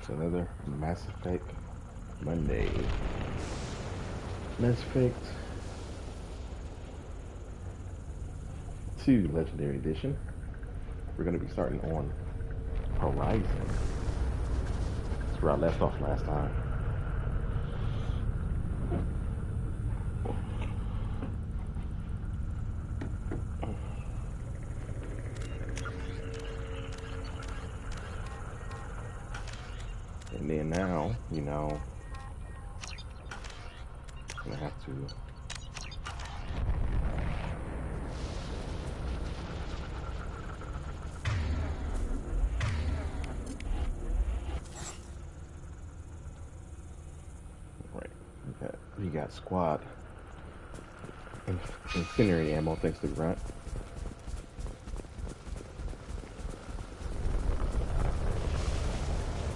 to another Mass Effect Monday. Mass Effect 2 Legendary Edition. We're going to be starting on Horizon. That's where I left off last time. And then now, I'm gonna have to we got squad incendiary ammo thanks to Grunt.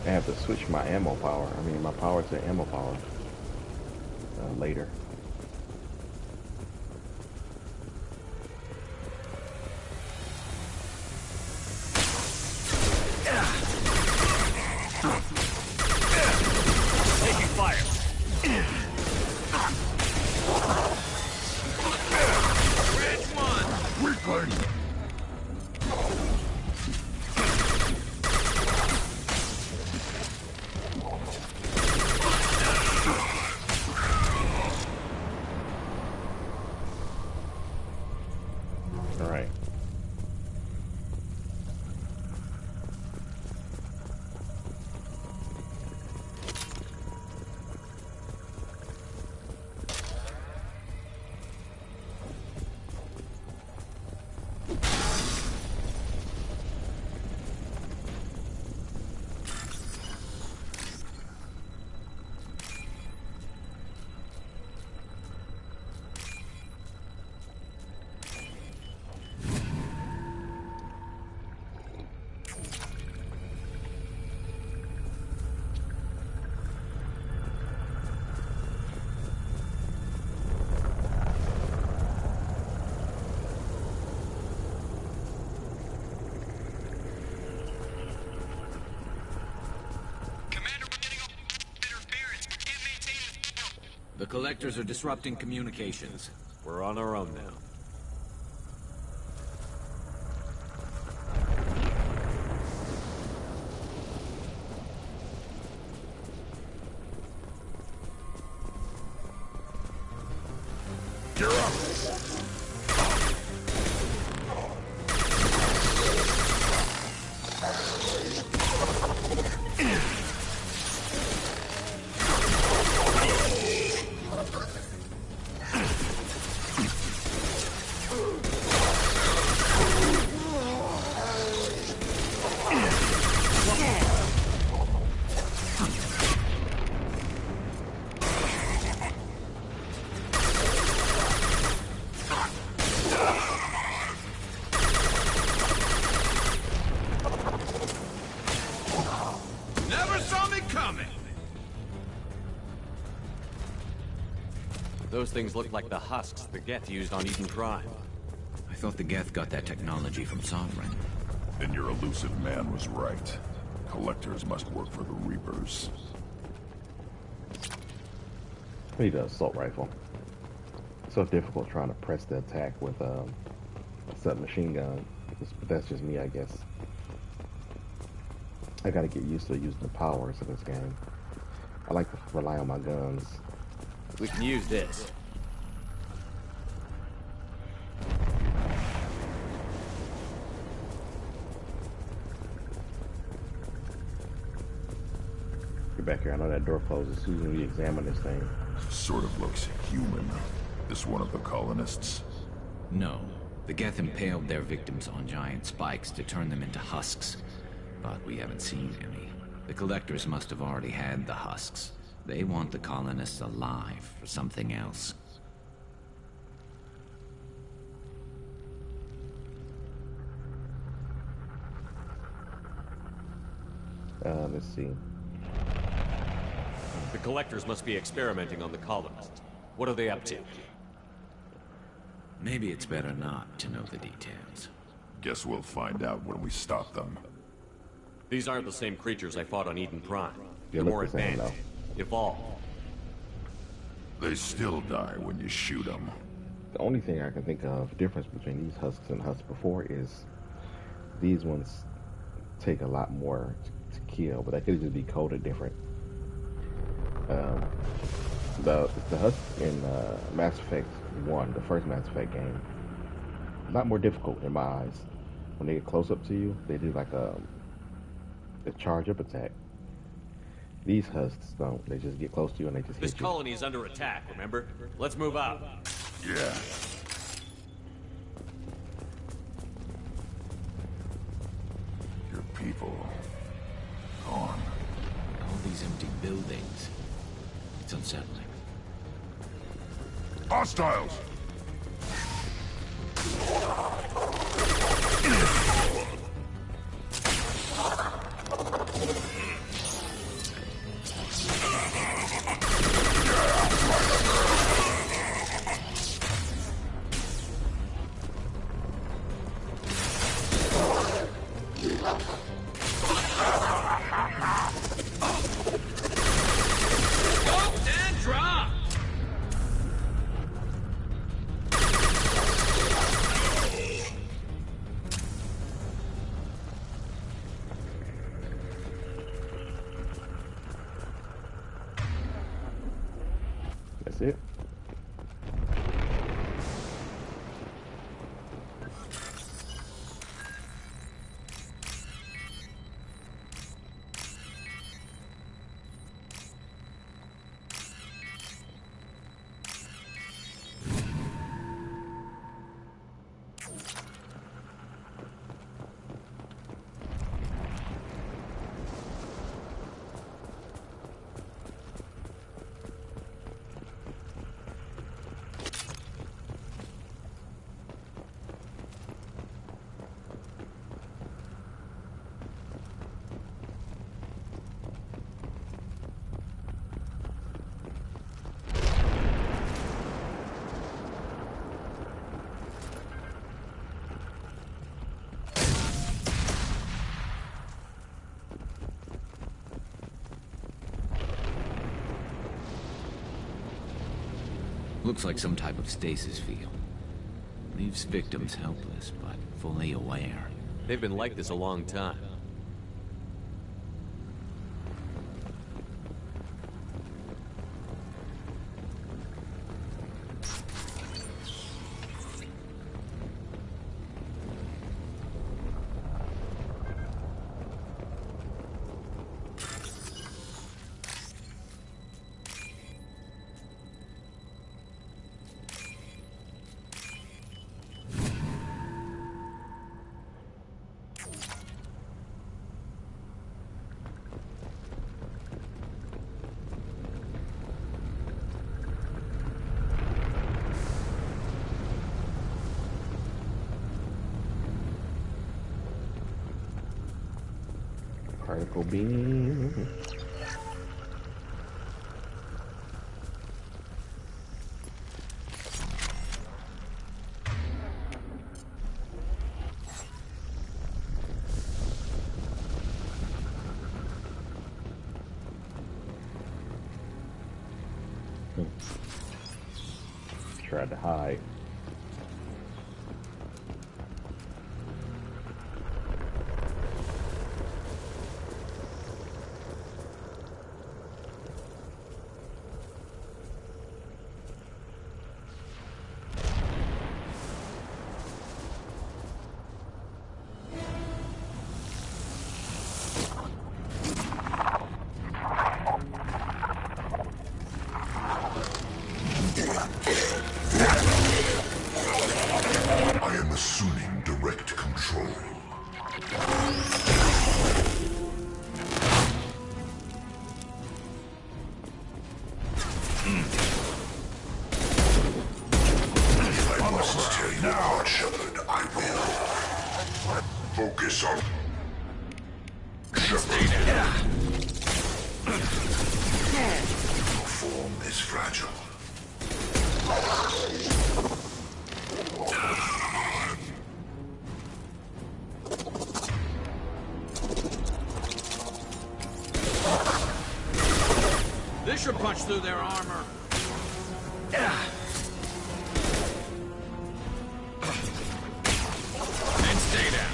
I have to switch my my power to ammo power later. Taking fire. Red one. Weakling. The Collectors are disrupting communications. We're on our own now. Those things look like the husks the Geth used on Eden Prime. I thought the Geth got that technology from Sovereign. Then your elusive man was right. Collectors must work for the Reapers. I need an assault rifle. It's so difficult trying to press the attack with a submachine gun. But that's just me, I guess. I gotta get used to using the powers of this game. I like to rely on my guns. We can use this. Get back here. I know that door closes as soon as we examine this thing. Sort of looks human. This one of the colonists? No. The Geth impaled their victims on giant spikes to turn them into husks. But we haven't seen any. The Collectors must have already had the husks. They want the colonists alive for something else. Let's see. The Collectors must be experimenting on the colonists. What are they up to? Maybe it's better not to know the details. Guess we'll find out when we stop them. These aren't the same creatures I fought on Eden Prime. They They're look more the same, advanced. Evolved. They still die when you shoot them. The only thing I can think of difference between these husks and husks before is these ones take a lot more to kill, but they could just be coded different. The husks in Mass Effect 1, the first Mass Effect game, a lot more difficult in my eyes. When they get close up to you, they do like a charge up attack. These husks don't. They just get close to you and they just This hit you. colony is under attack, remember? Let's move out. Yeah. Your people gone. All these empty buildings. It's unsettling. Hostiles! And drop! That's it. Looks like some type of stasis field. Leaves victims helpless, but fully aware. They've been like this a long time. Particle beam. Tried to hide. I am assuming direct control. If I must tell you now, Shepard, I will. Focus on Shepard. Your form is fragile. pressure punch through their armor. And stay down.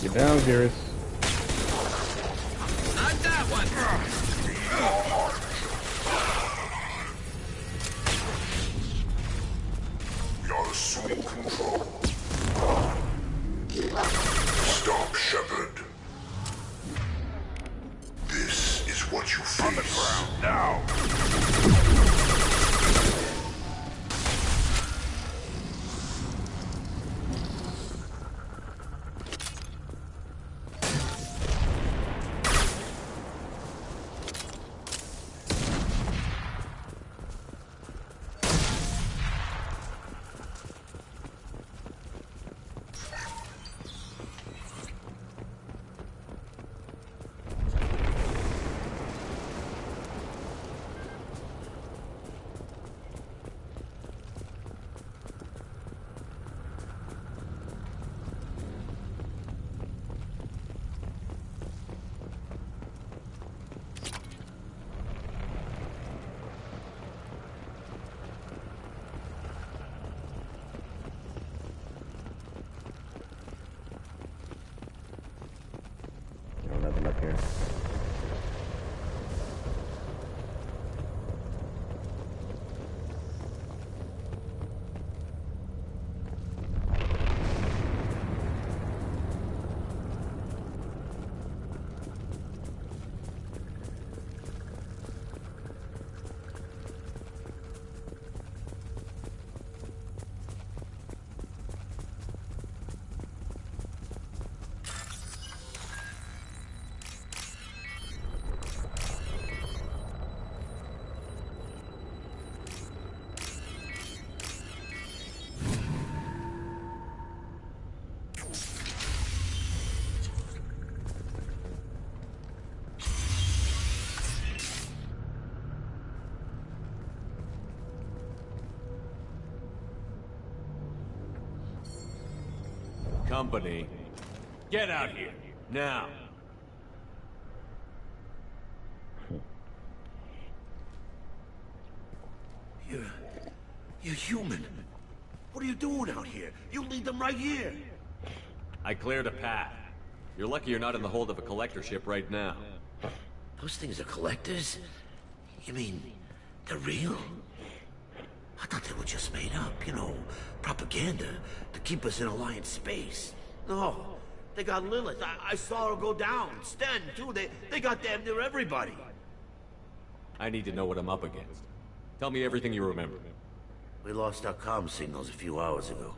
Get down, Garrus. Not that one. You're assuming control. Stop, Shepard. This is what you face. On the ground now. Nothing up here. Company, get out here, now. You're human. What are you doing out here? You lead them right here. I cleared a path. You're lucky you're not in the hold of a collector ship right now. Those things are collectors? You mean, they're real? I thought they were just made up, you know, propaganda to keep us in Alliance space. No, they got Lilith. I saw her go down. Sten, too. They got damn near everybody. I need to know what I'm up against. Tell me everything you remember. We lost our comm signals a few hours ago.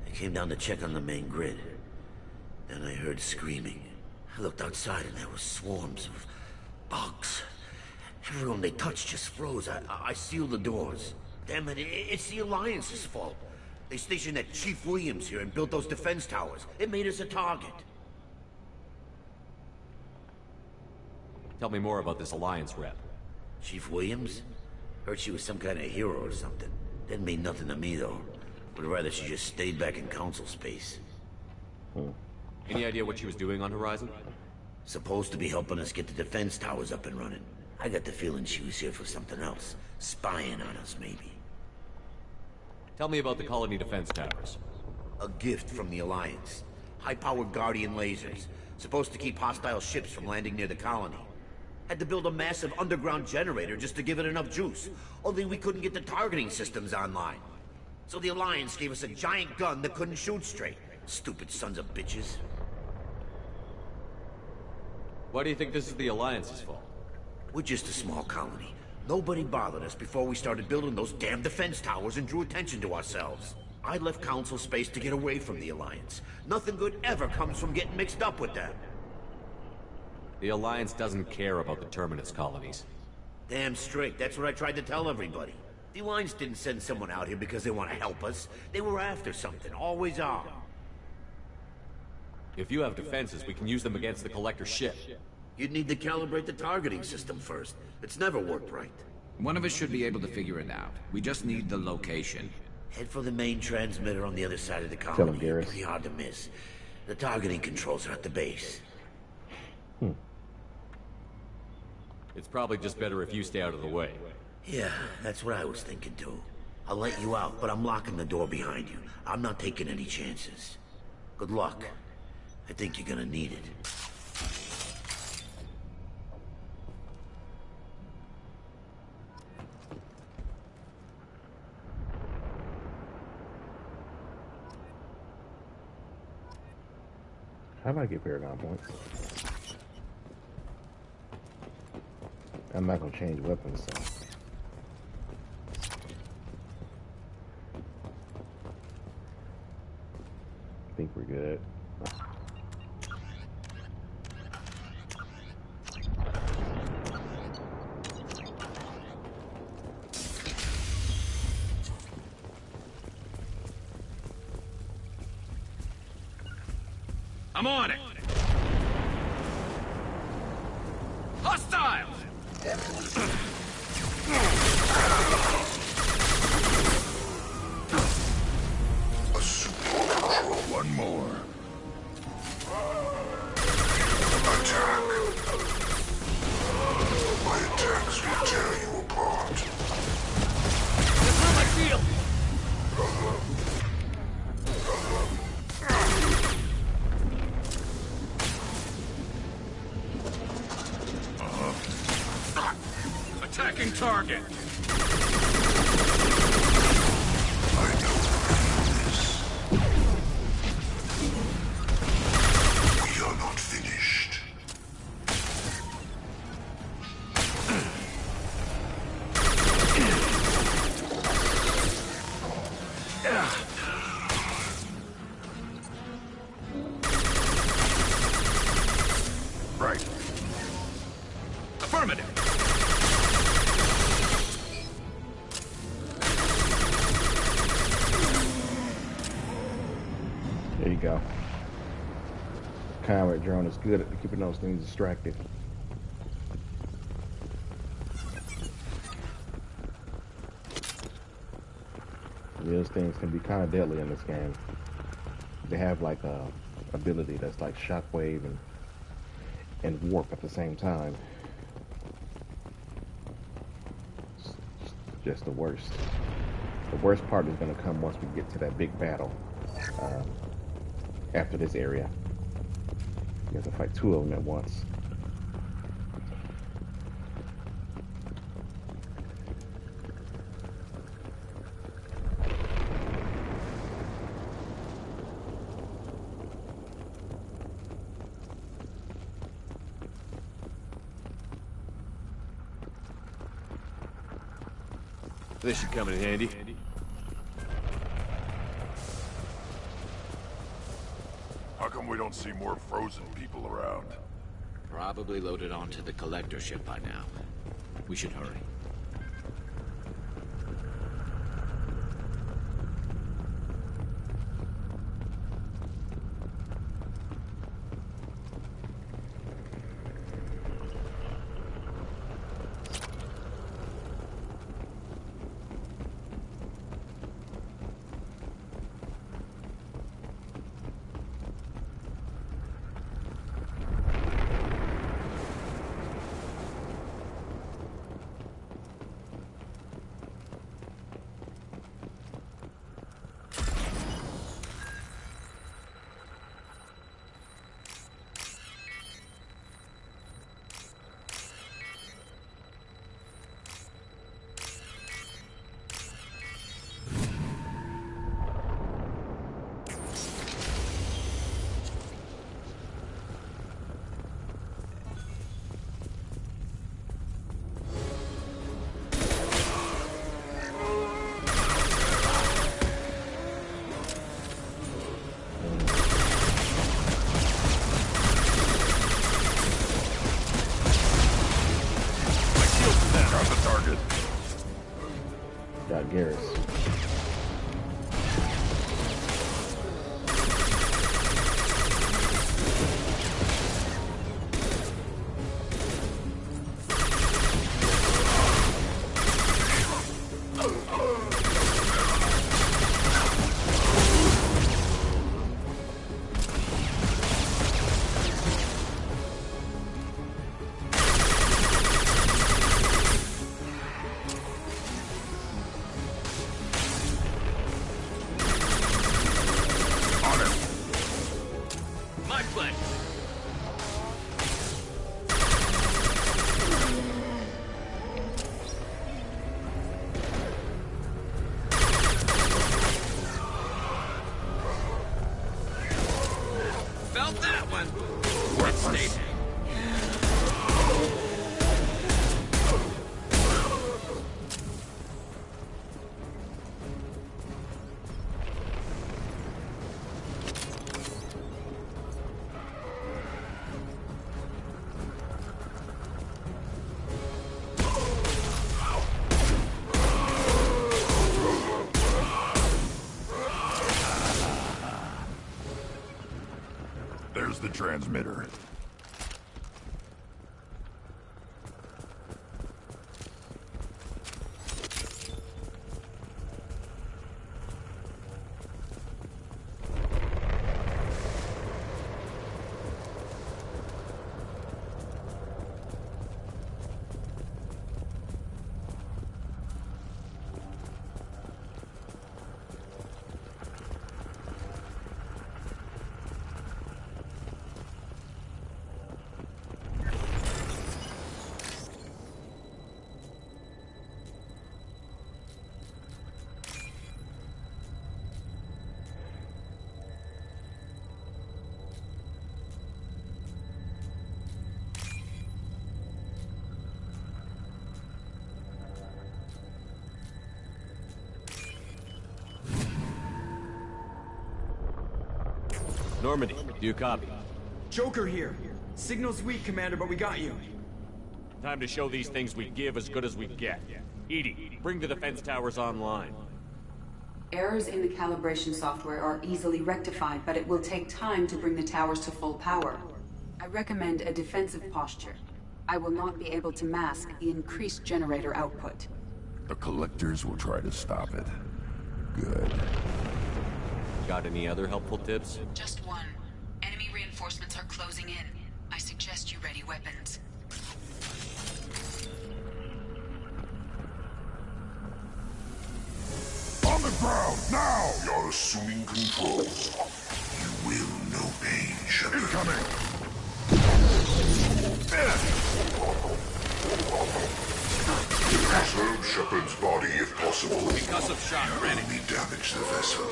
I came down to check on the main grid. Then I heard screaming. I looked outside and there were swarms of bugs. Everyone they touched just froze. I sealed the doors. Damn it, it's the Alliance's fault. They stationed that Chief Williams here and built those defense towers. It made us a target. Tell me more about this Alliance rep. Chief Williams? Heard she was some kind of hero or something. Didn't mean nothing to me, though. Would rather she just stayed back in Council space. Any idea what she was doing on Horizon? Supposed to be helping us get the defense towers up and running. I got the feeling she was here for something else. Spying on us, maybe. Tell me about the Colony defense towers. A gift from the Alliance. High-powered Guardian lasers. Supposed to keep hostile ships from landing near the colony. Had to build a massive underground generator just to give it enough juice. Only we couldn't get the targeting systems online. So the Alliance gave us a giant gun that couldn't shoot straight. Stupid sons of bitches. Why do you think this is the Alliance's fault? We're just a small colony. Nobody bothered us before we started building those damn defense towers and drew attention to ourselves. I left Council space to get away from the Alliance. Nothing good ever comes from getting mixed up with them. The Alliance doesn't care about the Terminus colonies. Damn straight, that's what I tried to tell everybody. The Alliance didn't send someone out here because they want to help us. They were after something, always are. If you have defenses, we can use them against the Collector ship. You'd need to calibrate the targeting system first. It's never worked right. One of us should be able to figure it out. We just need the location. Head for the main transmitter on the other side of the Tell colony. him, Garrus. Pretty hard to miss. The targeting controls are at the base. It's probably just better if you stay out of the way. Yeah, that's what I was thinking too. I'll let you out, but I'm locking the door behind you. I'm not taking any chances. Good luck. I think you're gonna need it. How do I get Paragon points? I'm not gonna change weapons, so. I think we're good. I'm on it! Hostiles! A super control. One more. Attack. My attacks will tear you apart. That's not my shield! Attacking target! I know this. We are not finished. Right. Affirmative! There you go. Combat drone is good at keeping those things distracted. Those things can be kind of deadly in this game. They have like a ability that's like shockwave and warp at the same time. It's just the worst. The worst part is going to come once we get to that big battle. After this area, you have to fight two of them at once. This should come in handy. How come we don't see more frozen people around? Probably loaded onto the collector ship by now. We should hurry. Devastate. There's the transmitter. Normandy, do you copy? Joker here. Signal's weak, Commander, but we got you. Time to show these things we give as good as we get. EDI, bring the defense towers online. Errors in the calibration software are easily rectified, but it will take time to bring the towers to full power. I recommend a defensive posture. I will not be able to mask the increased generator output. The Collectors will try to stop it. Good. Got any other helpful tips? Just one. Enemy reinforcements are closing in. I suggest you ready weapons. On the ground, now! You're assuming control. You will know pain, Shepard. Incoming! Preserve Shepard's body if possible. Concussive shot ready. Only damage the vessel.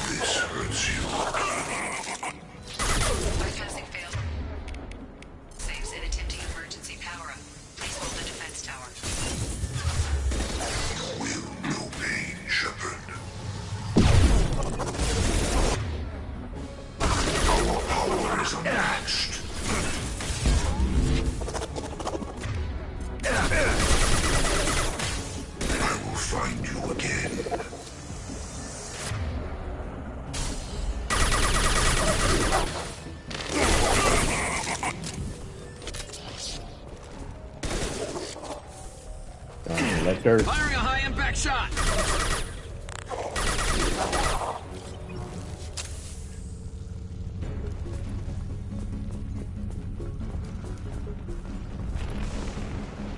This hurts you. Bypassing failed. Saves and attempting emergency power-up. Please hold the defense tower. You will know pain, Shepard. Our power is unmatched. I will find you again. Lecter. Firing a high-impact shot.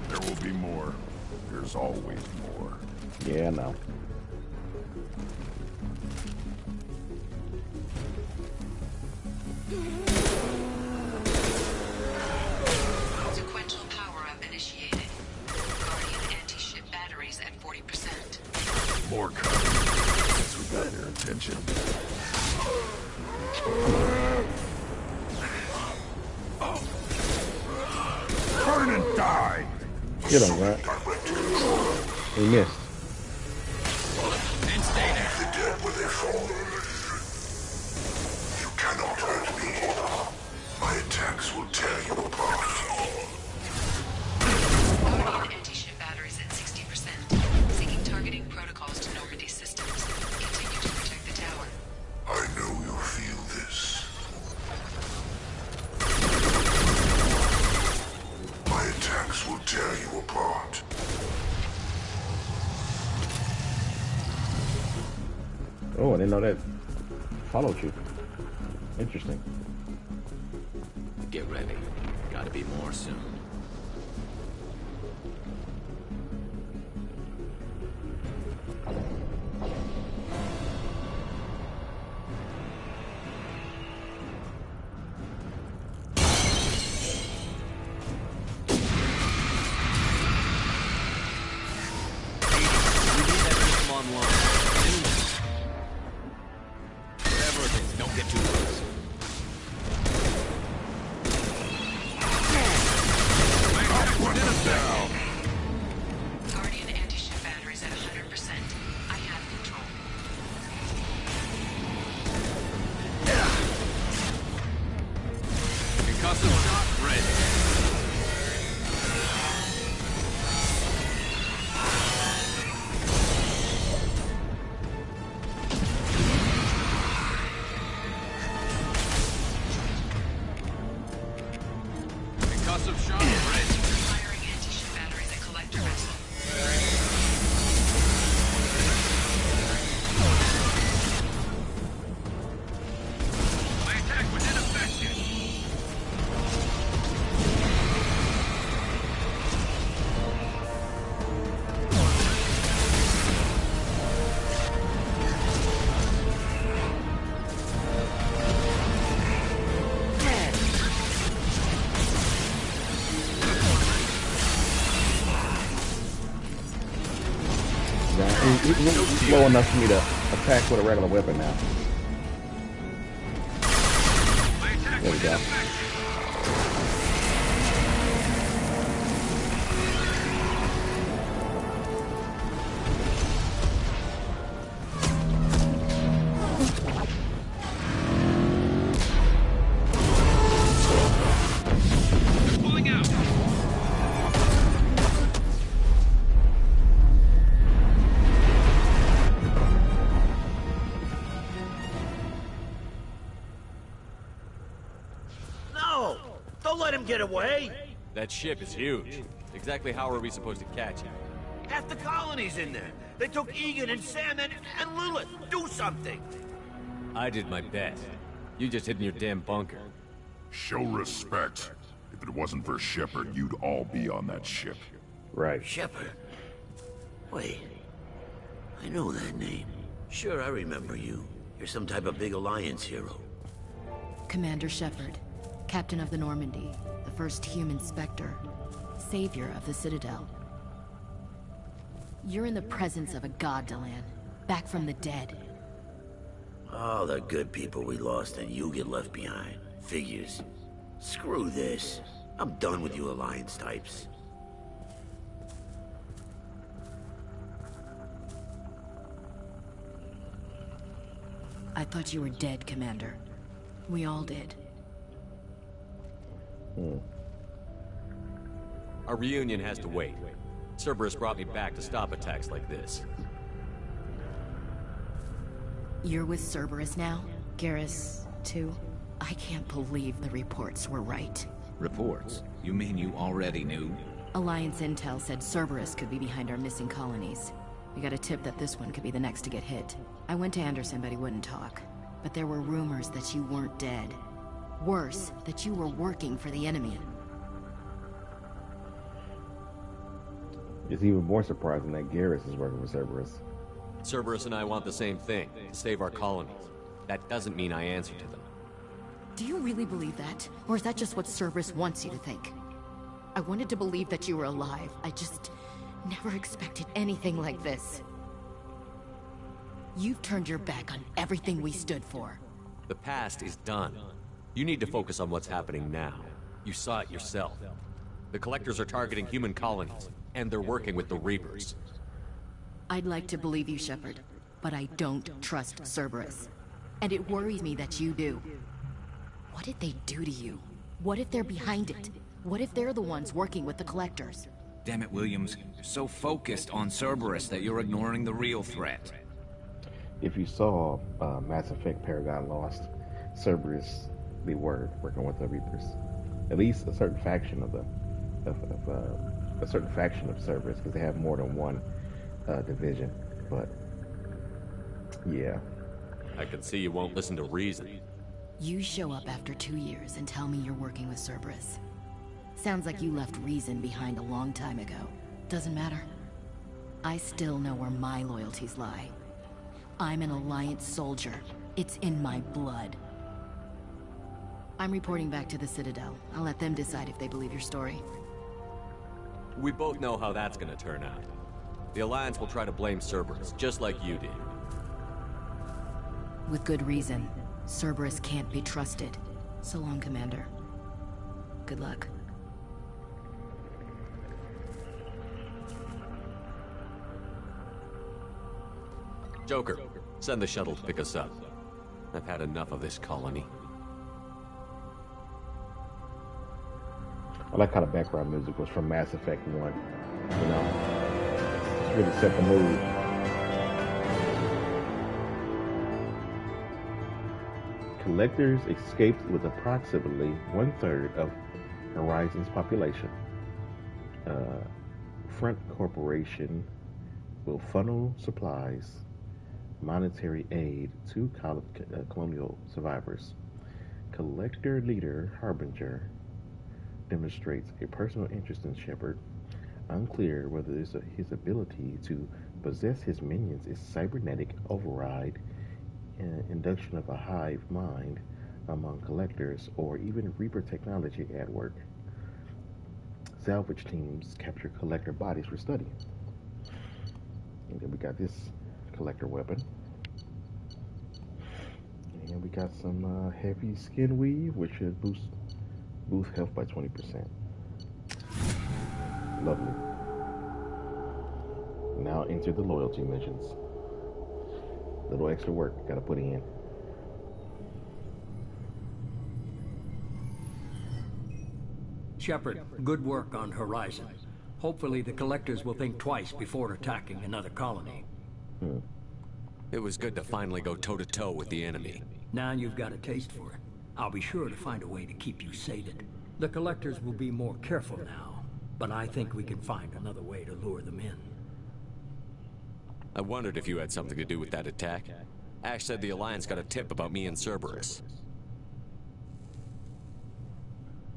There will be more. There's always more. Yeah, no. Sequential power-up initiated. Guardian anti-ship batteries at 40%. More coming. Since we got their attention. Burn and die! Get him, right? He missed. And stay there. The dead where they fall. You cannot hurt me. My attacks will tear you apart. Guardian anti-ship batteries at 60%. Syncing targeting protocols to Normandy systems. Continue to protect the tower. I know you feel this. My attacks will tear you apart. Oh, I didn't know that followed you. Interesting. Get ready. Gotta be more soon. Whatever it is, don't get Now, he's low enough for me to attack with a regular weapon now. There we go. Get away! That ship is huge. Exactly how are we supposed to catch it? Half the colony's in there. They took Egan and Sam and Lilith. Do something! I did my best. You just hid in your damn bunker. Show respect. If it wasn't for Shepard, you'd all be on that ship. Right. Shepard? Wait. I know that name. Sure, I remember you. You're some type of big Alliance hero. Commander Shepard, Captain of the Normandy. The first human Spectre, savior of the Citadel. You're in the presence of a god, Delan, back from the dead. All the good people we lost and you get left behind. Figures. Screw this. I'm done with you Alliance types. I thought you were dead, Commander. We all did. Our reunion has to wait. Cerberus brought me back to stop attacks like this. You're with Cerberus now? Garrus, too? I can't believe the reports were right. Reports? You mean you already knew? Alliance intel said Cerberus could be behind our missing colonies. We got a tip that this one could be the next to get hit. I went to Anderson, but he wouldn't talk. But there were rumors that you weren't dead. Worse, that you were working for the enemy. It's even more surprising that Garrus is working for Cerberus. Cerberus and I want the same thing, to save our colonies. That doesn't mean I answer to them. Do you really believe that? Or is that just what Cerberus wants you to think? I wanted to believe that you were alive. I just never expected anything like this. You've turned your back on everything we stood for. The past is done. You need to focus on what's happening now. You saw it yourself. The Collectors are targeting human colonies, and they're working with the Reapers. I'd like to believe you, Shepard, but I don't trust Cerberus. And it worries me that you do. What did they do to you? What if they're behind it? What if they're the ones working with the Collectors? Damn it, Williams. You're so focused on Cerberus that you're ignoring the real threat. If you saw Mass Effect Paragon Lost, Cerberus, they were working with the Reapers. At least a certain faction of them, a certain faction of Cerberus, because they have more than one division. But yeah, I can see you won't listen to reason. You show up after 2 years and tell me you're working with Cerberus. Sounds like you left reason behind a long time ago. Doesn't matter. I still know where my loyalties lie. I'm an Alliance soldier. It's in my blood. I'm reporting back to the Citadel. I'll let them decide if they believe your story. We both know how that's gonna turn out. The Alliance will try to blame Cerberus, just like you did. With good reason. Cerberus can't be trusted. So long, Commander. Good luck. Joker, send the shuttle to pick us up. I've had enough of this colony. I like how the background music was from Mass Effect 1. You know, it's really set the mood. Collectors escaped with approximately 1/3 of Horizon's population. Front Corporation will funnel supplies, monetary aid to colonial survivors. Collector leader Harbinger demonstrates a personal interest in Shepard. Unclear whether his ability to possess his minions is cybernetic override, induction of a hive mind among collectors, or even Reaper technology at work. Salvage teams capture collector bodies for study. And then we got this collector weapon. And we got some heavy skin weave, which should boost health by 20%. Lovely. Now enter the loyalty missions. Little extra work gotta put in. Shepard, good work on Horizon. Hopefully the Collectors will think twice before attacking another colony. It was good to finally go toe-to-toe with the enemy. Now you've got a taste for it. I'll be sure to find a way to keep you sated. The Collectors will be more careful now, but I think we can find another way to lure them in. I wondered if you had something to do with that attack. Ash said the Alliance got a tip about me and Cerberus.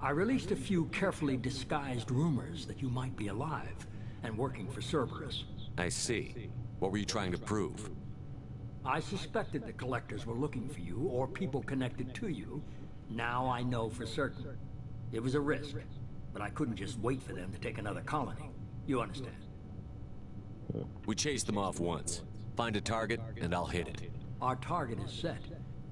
I released a few carefully disguised rumors that you might be alive and working for Cerberus. I see. What were you trying to prove? I suspected the Collectors were looking for you or people connected to you. Now I know for certain. It was a risk, but I couldn't just wait for them to take another colony. You understand? We chased them off once. Find a target, and I'll hit it. Our target is set,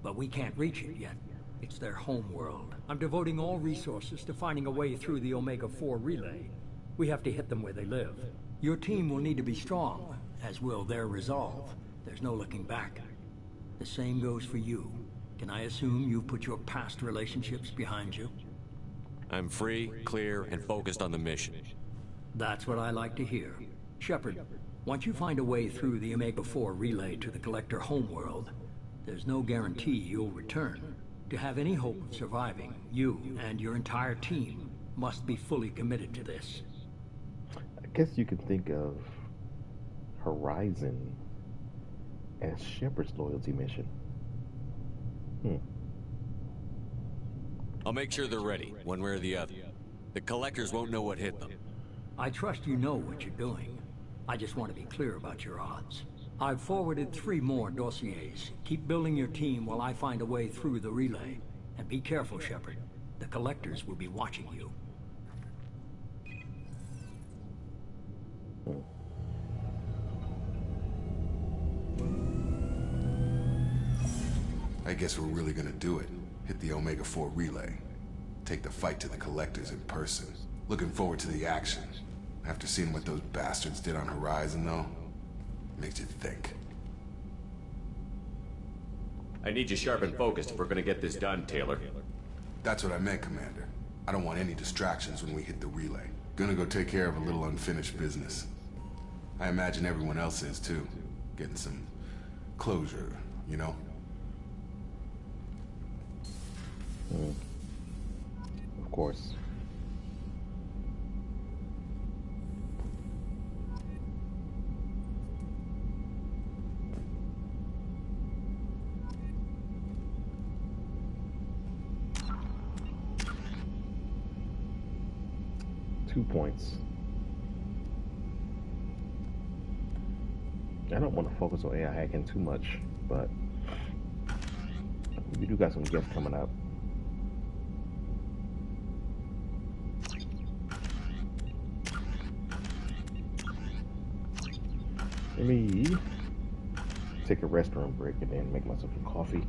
but we can't reach it yet. It's their home world. I'm devoting all resources to finding a way through the Omega-4 relay. We have to hit them where they live. Your team will need to be strong, as will their resolve. There's no looking back. The same goes for you. Can I assume you've put your past relationships behind you? I'm free, clear, and focused on the mission. That's what I like to hear. Shepard, once you find a way through the Omega-4 relay to the Collector homeworld, there's no guarantee you'll return. To have any hope of surviving, you and your entire team must be fully committed to this. I guess you could think of Horizon as Shepard's loyalty mission. I'll make sure they're ready, one way or the other. The Collectors won't know what hit them. I trust you know what you're doing. I just want to be clear about your odds. I've forwarded 3 more dossiers. Keep building your team while I find a way through the relay. And be careful, Shepard. The Collectors will be watching you. I guess we're really gonna do it. Hit the Omega-4 relay. Take the fight to the Collectors in person. Looking forward to the action. After seeing what those bastards did on Horizon, though, makes you think. I need you sharp and focused if we're gonna get this done, Taylor. That's what I meant, Commander. I don't want any distractions when we hit the relay. Gonna go take care of a little unfinished business. I imagine everyone else is, too. Getting some closure, you know? Of course. Points. I don't want to focus on AI hacking too much, but we do got some guests coming up. Let me take a restroom break and then make myself some coffee.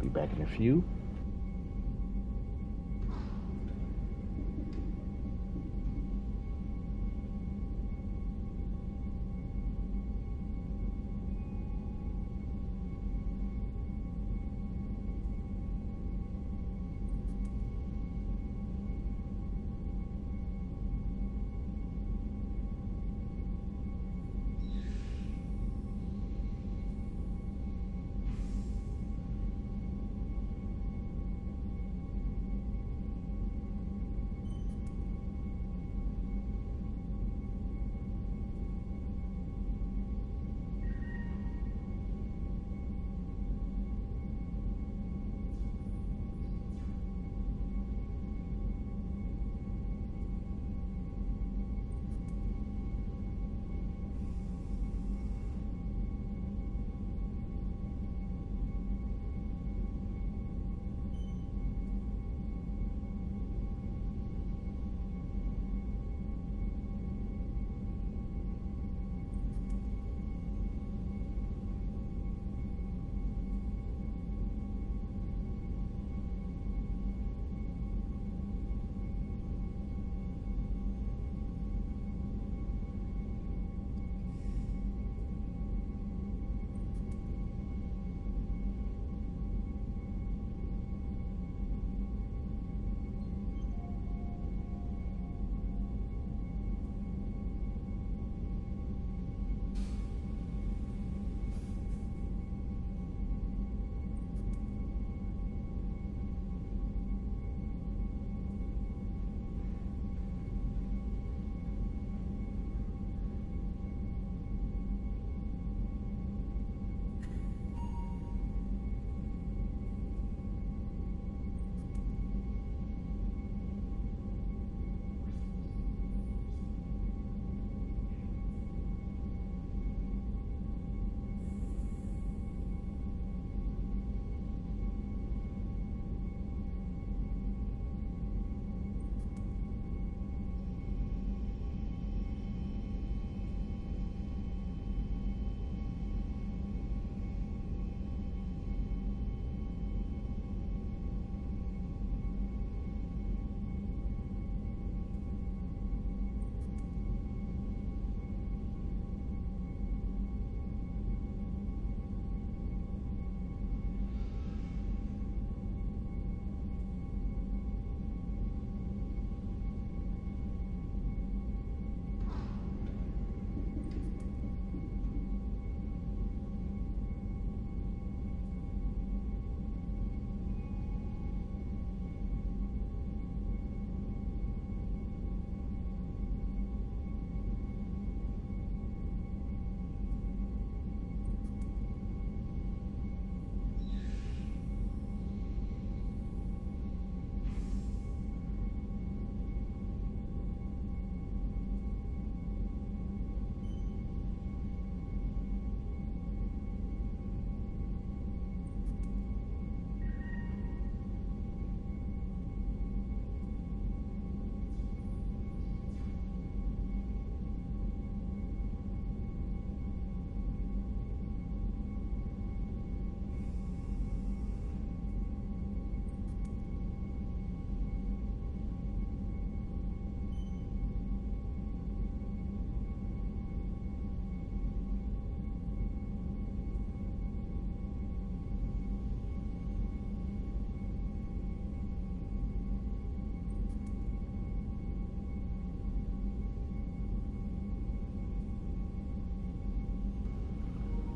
Be back in a few.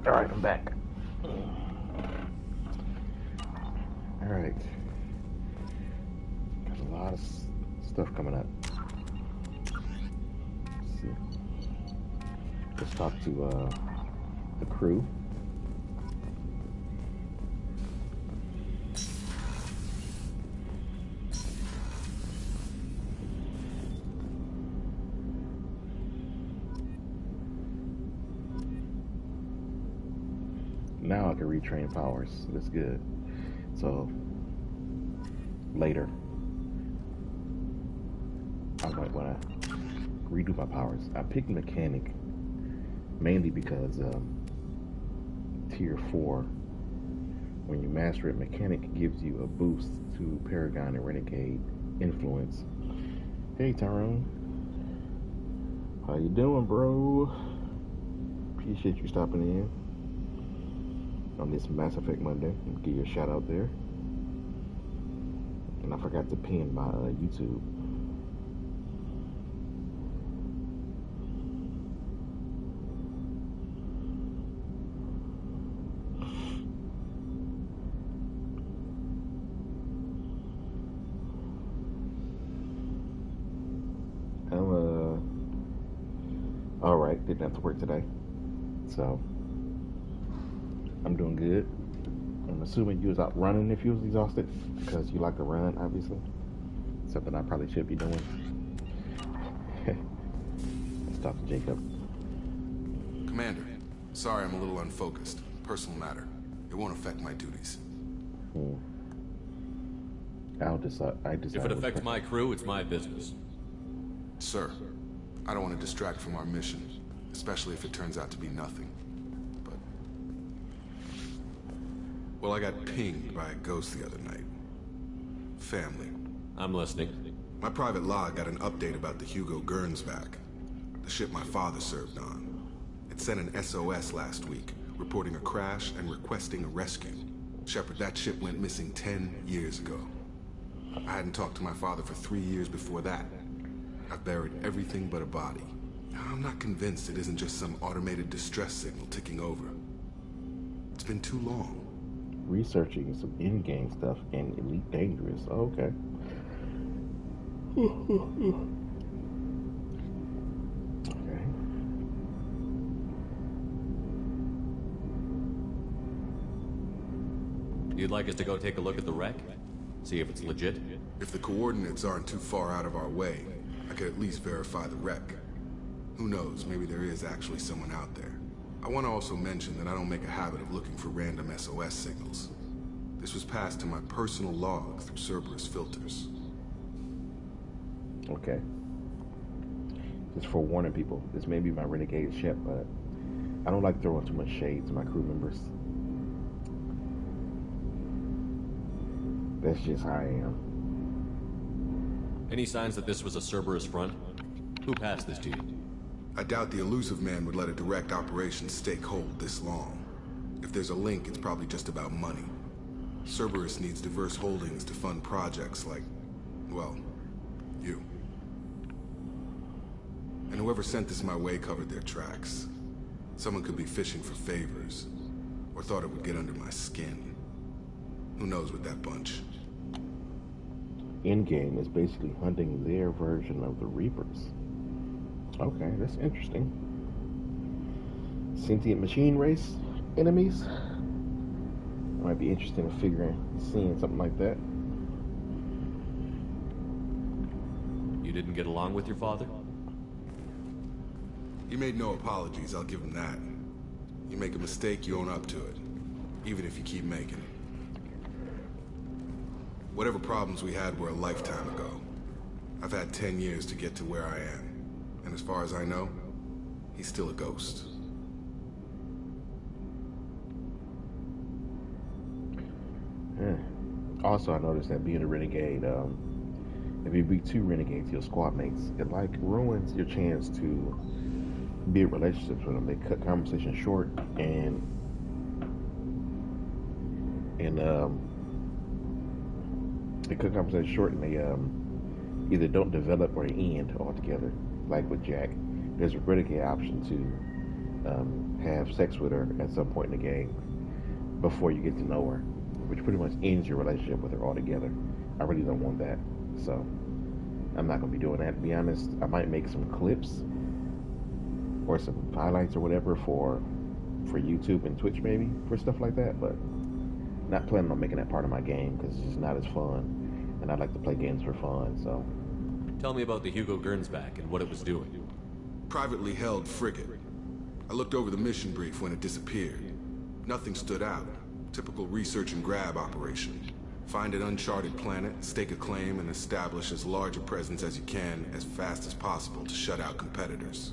Alright, I'm back. Alright. Got a lot of stuff coming up. Let's see. Let's talk to the crew. Now I can retrain powers. That's good. So later, I might want to redo my powers. I picked mechanic mainly because tier 4, when you master it, mechanic gives you a boost to Paragon and Renegade influence. Hey Tyrone, how you doing, bro? Appreciate you stopping in on this Mass Effect Monday. I'll give you a shout out there. And I forgot to pin my YouTube. Alright, didn't have to work today. So I'm doing good. I'm assuming you was out running if you was exhausted, because you like to run, obviously. Something I probably should be doing. Let's talk to Jacob. Commander, sorry I'm a little unfocused. Personal matter. It won't affect my duties. I decide. If it affects my crew, it's my business. Sir, I don't want to distract from our mission, especially if it turns out to be nothing. Well, I got pinged by a ghost the other night. Family. I'm listening. My private log got an update about the Hugo Gernsback, the ship my father served on. It sent an SOS last week, reporting a crash and requesting a rescue. Shepard, that ship went missing 10 years ago. I hadn't talked to my father for 3 years before that. I've buried everything but a body. I'm not convinced it isn't just some automated distress signal ticking over. It's been too long. Researching some in-game stuff and Elite Dangerous. Oh, okay. Okay. You'd like us to go take a look at the wreck? See if it's legit? If the coordinates aren't too far out of our way, I could at least verify the wreck. Who knows, maybe there is actually someone out there. I want to also mention that I don't make a habit of looking for random SOS signals. This was passed to my personal log through Cerberus filters. Okay. Just forewarning people, this may be my renegade ship, but I don't like throwing too much shade to my crew members. That's just how I am. Any signs that this was a Cerberus front? Who passed this to you? I doubt the Elusive Man would let a direct operation stake hold this long. If there's a link, it's probably just about money. Cerberus needs diverse holdings to fund projects like, well, you. And whoever sent this my way covered their tracks. Someone could be fishing for favors, or thought it would get under my skin. Who knows with that bunch? In-game is basically hunting their version of the Reapers. Okay, that's interesting. Sentient machine race enemies? I might be interested in seeing something like that. You didn't get along with your father? He made no apologies, I'll give him that. You make a mistake, you own up to it. Even if you keep making it. Whatever problems we had were a lifetime ago. I've had 10 years to get to where I am. And as far as I know, he's still a ghost. Also, I noticed that being a renegade, if you beat 2 renegades, your squad mates, it like ruins your chance to build relationships with them. They cut conversations short, and they cut conversations short, and they either don't develop or they end altogether. Like with Jack, there's a renegade option to have sex with her at some point in the game before you get to know her, which pretty much ends your relationship with her altogether. I really don't want that, so I'm not going to be doing that, to be honest. I might make some clips or some highlights or whatever for YouTube and Twitch maybe, for stuff like that, but not planning on making that part of my game because it's just not as fun, and I like to play games for fun, so. Tell me about the Hugo Gernsback and what it was doing. Privately held frigate. I looked over the mission brief when it disappeared. Nothing stood out. Typical research and grab operation. Find an uncharted planet, stake a claim, and establish as large a presence as you can as fast as possible to shut out competitors.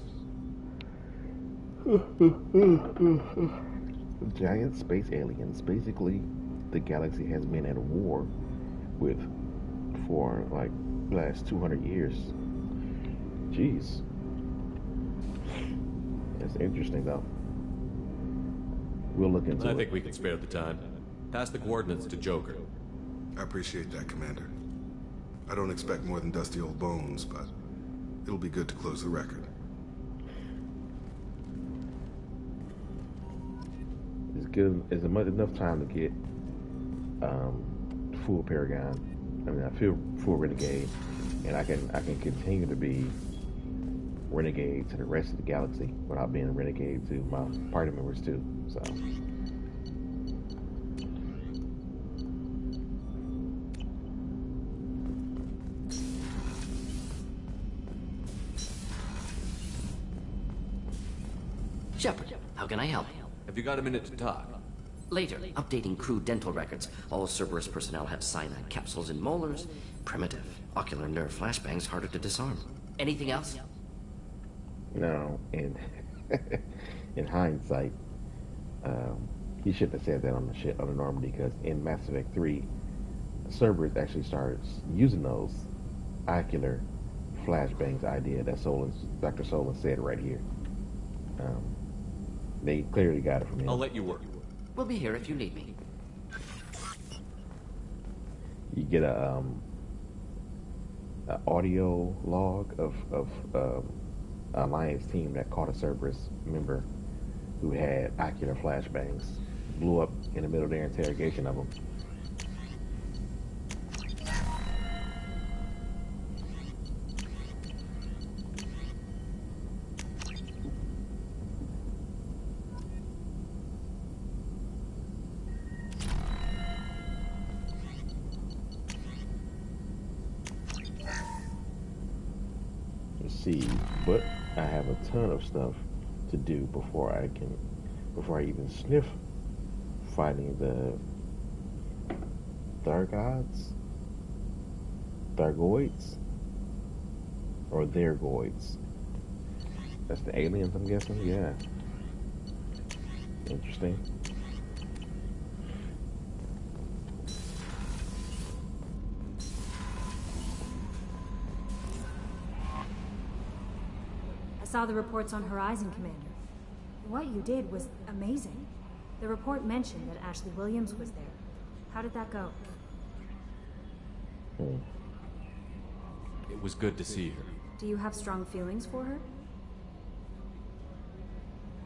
Giant space aliens. Basically, the galaxy has been at war with for like the last 200 years. Jeez. That's interesting though. We'll look into it. I think we can spare the time. Pass the coordinates to Joker. I appreciate that, Commander. I don't expect more than dusty old bones, but it'll be good to close the record. It's good. It's enough time to get full Paragon. I mean, I feel full Renegade, and I can continue to be Renegade to the rest of the galaxy without being a Renegade to my party members too. So. Shepard, how can I help? Have you got a minute to talk? Later, updating crew dental records. All Cerberus personnel have cyanide capsules in molars. Primitive. Ocular nerve flashbangs harder to disarm. Anything else? No, in hindsight, he shouldn't have said that on the Normandy, because in Mass Effect 3, Cerberus actually starts using those ocular flashbangs idea that Dr. Solon said right here. They clearly got it from him. I'll let you work. We'll be here if you need me. You get a audio log of Alliance team that caught a Cerberus member who had ocular flashbangs, blew up in the middle of their interrogation of them. But I have a ton of stuff to do before I even sniff fighting the Thargoids, or Thargoids. That's the aliens, I'm guessing. Yeah. Interesting. I saw the reports on Horizon, Commander. What you did was amazing. The report mentioned that Ashley Williams was there. How did that go? It was good to see her. Do you have strong feelings for her?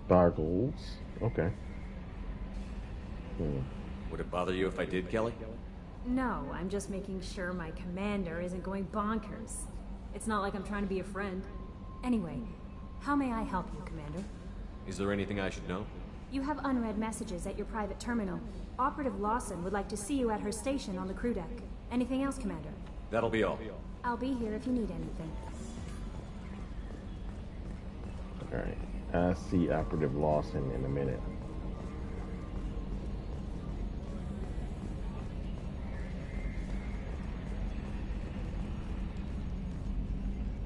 Thargoids. Okay. Would it bother you if I did, Kelly? No, I'm just making sure my commander isn't going bonkers. It's not like I'm trying to be a friend. Anyway, how may I help you, Commander? Is there anything I should know? You have unread messages at your private terminal. Operative Lawson would like to see you at her station on the crew deck. Anything else, Commander? That'll be all. I'll be here if you need anything. Alright. I'll see Operative Lawson in a minute.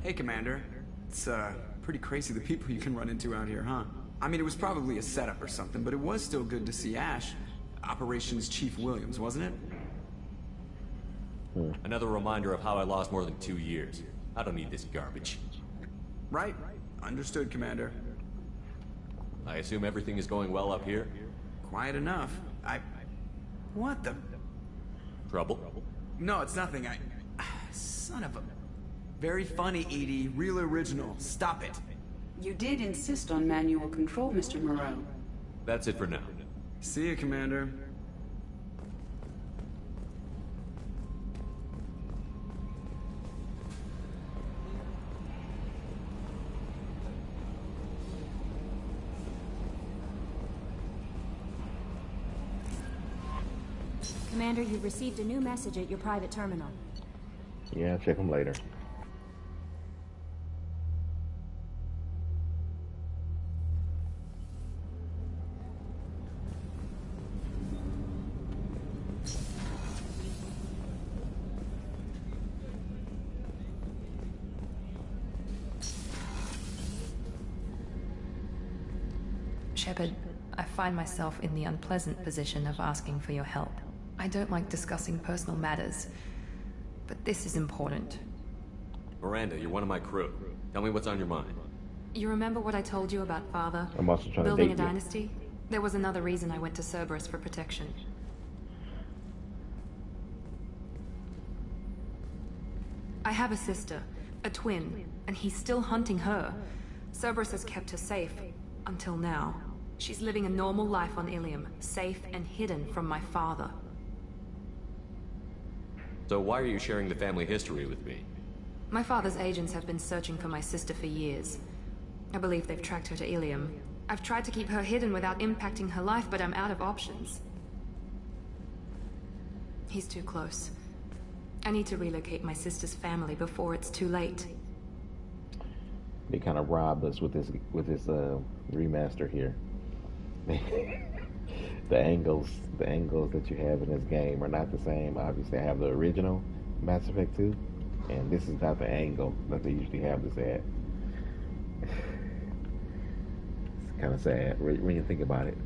Hey, Commander. It's, pretty crazy the people you can run into out here, huh? I mean, it was probably a setup or something, but it was still good to see Ash. Operations Chief Williams, wasn't it? Another reminder of how I lost more than 2 years. I don't need this garbage. Right. Understood, Commander. I assume everything is going well up here? Quiet enough. What the... Trouble? No, it's nothing. Son of a... Very funny, Edie. Real original. Stop it. You did insist on manual control, Mr. Moreau. That's it for now. See you, Commander. Commander, you've received a new message at your private terminal. Yeah, check them later. Shepard, I find myself in the unpleasant position of asking for your help. I don't like discussing personal matters, but this is important. Miranda, you're one of my crew. Tell me what's on your mind. You remember what I told you about Father? I'm also trying to building date a you. dynasty? There was another reason I went to Cerberus for protection. I have a sister, a twin, and he's still hunting her. Cerberus has kept her safe, until now. She's living a normal life on Ilium, safe and hidden from my father. So why are you sharing the family history with me? My father's agents have been searching for my sister for years. I believe they've tracked her to Ilium. I've tried to keep her hidden without impacting her life, but I'm out of options. He's too close. I need to relocate my sister's family before it's too late. They kind of robbed us with this remaster here. the angles that you have in this game are not the same. Obviously, I have the original Mass Effect 2, and this is not the angle that they usually have this at. It's kind of sad when you think about it.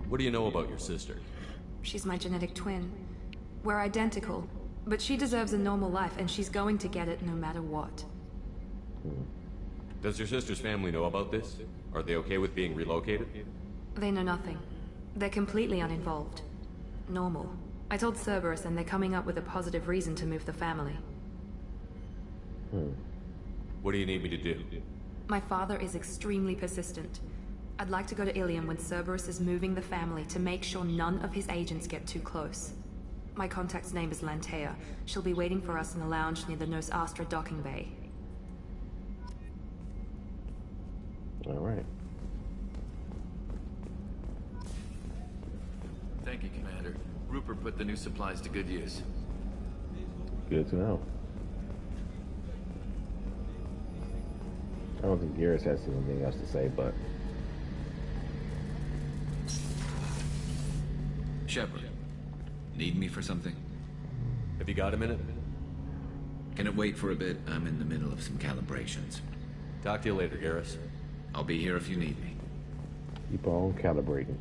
What do you know about your sister? She's my genetic twin. We're identical, but she deserves a normal life, and she's going to get it no matter what. Does your sister's family know about this? Are they okay with being relocated? They know nothing. They're completely uninvolved. Normal. I told Cerberus, and they're coming up with a positive reason to move the family. What do you need me to do? My father is extremely persistent. I'd like to go to Ilium when Cerberus is moving the family to make sure none of his agents get too close. My contact's name is Lantea. She'll be waiting for us in a lounge near the Nos Astra docking bay. All right. Thank you, Commander. Rupert put the new supplies to good use. Good to know. I don't think Garrus has anything else to say, but... Shepard, need me for something? Have you got a minute? Can it wait for a bit? I'm in the middle of some calibrations. Talk to you later, Garrus. I'll be here if you need me. Keep on calibrating.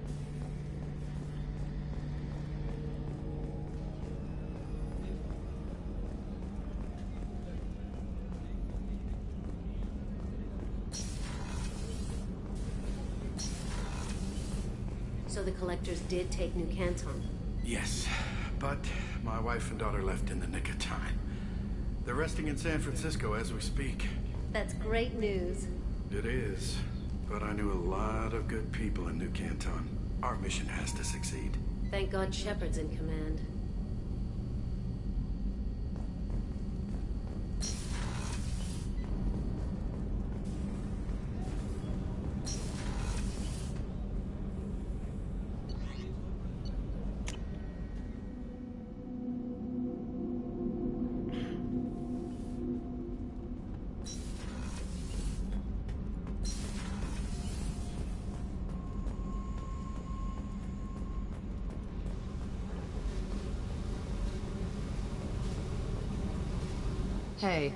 So the Collectors did take New Canton? Yes, but my wife and daughter left in the nick of time. They're resting in San Francisco as we speak. That's great news. It is, but I knew a lot of good people in New Canton. Our mission has to succeed. Thank God Shepard's in command. Hey.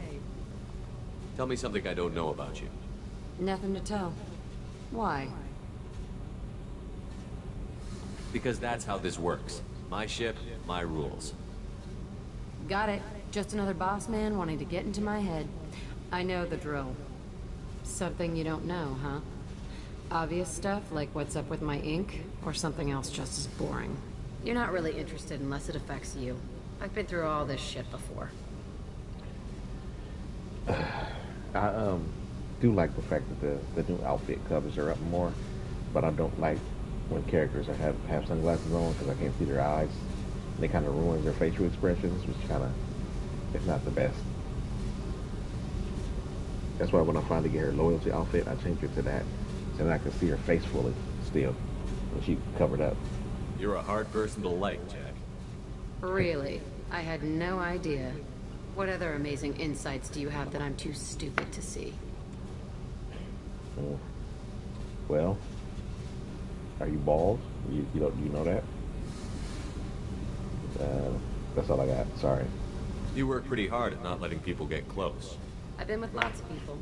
Tell me something I don't know about you. Nothing to tell. Why? Because that's how this works. My ship, my rules. Got it. Just another boss man wanting to get into my head. I know the drill. Something you don't know, huh? Obvious stuff, like what's up with my ink, or something else just as boring. You're not really interested unless it affects you. I've been through all this shit before. do like the fact that the new outfit covers her up more, but I don't like when characters have sunglasses on because I can't see their eyes. They kind of ruins their facial expressions, which kind of it's not the best. That's why when I finally get her loyalty outfit, I change it to that, so then I can see her face fully still when she covered up. You're a hard person to like, Jack. Really? I had no idea. What other amazing insights do you have that I'm too stupid to see? Well, are you bald? You know that? That's all I got. Sorry. You work pretty hard at not letting people get close. I've been with lots of people.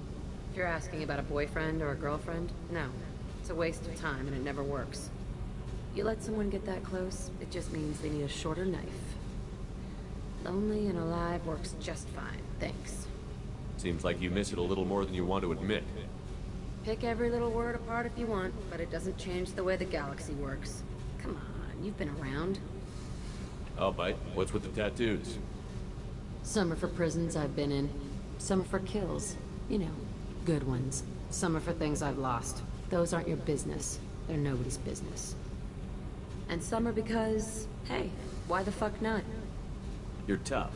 If you're asking about a boyfriend or a girlfriend, no. It's a waste of time and it never works. You let someone get that close, it just means they need a shorter knife. Lonely and alive works just fine, thanks. Seems like you miss it a little more than you want to admit. Pick every little word apart if you want, but it doesn't change the way the galaxy works. Come on, you've been around. I'll bite. What's with the tattoos? Some are for prisons I've been in. Some are for kills. You know, good ones. Some are for things I've lost. Those aren't your business. They're nobody's business. And some are because, hey, why the fuck not? You're tough,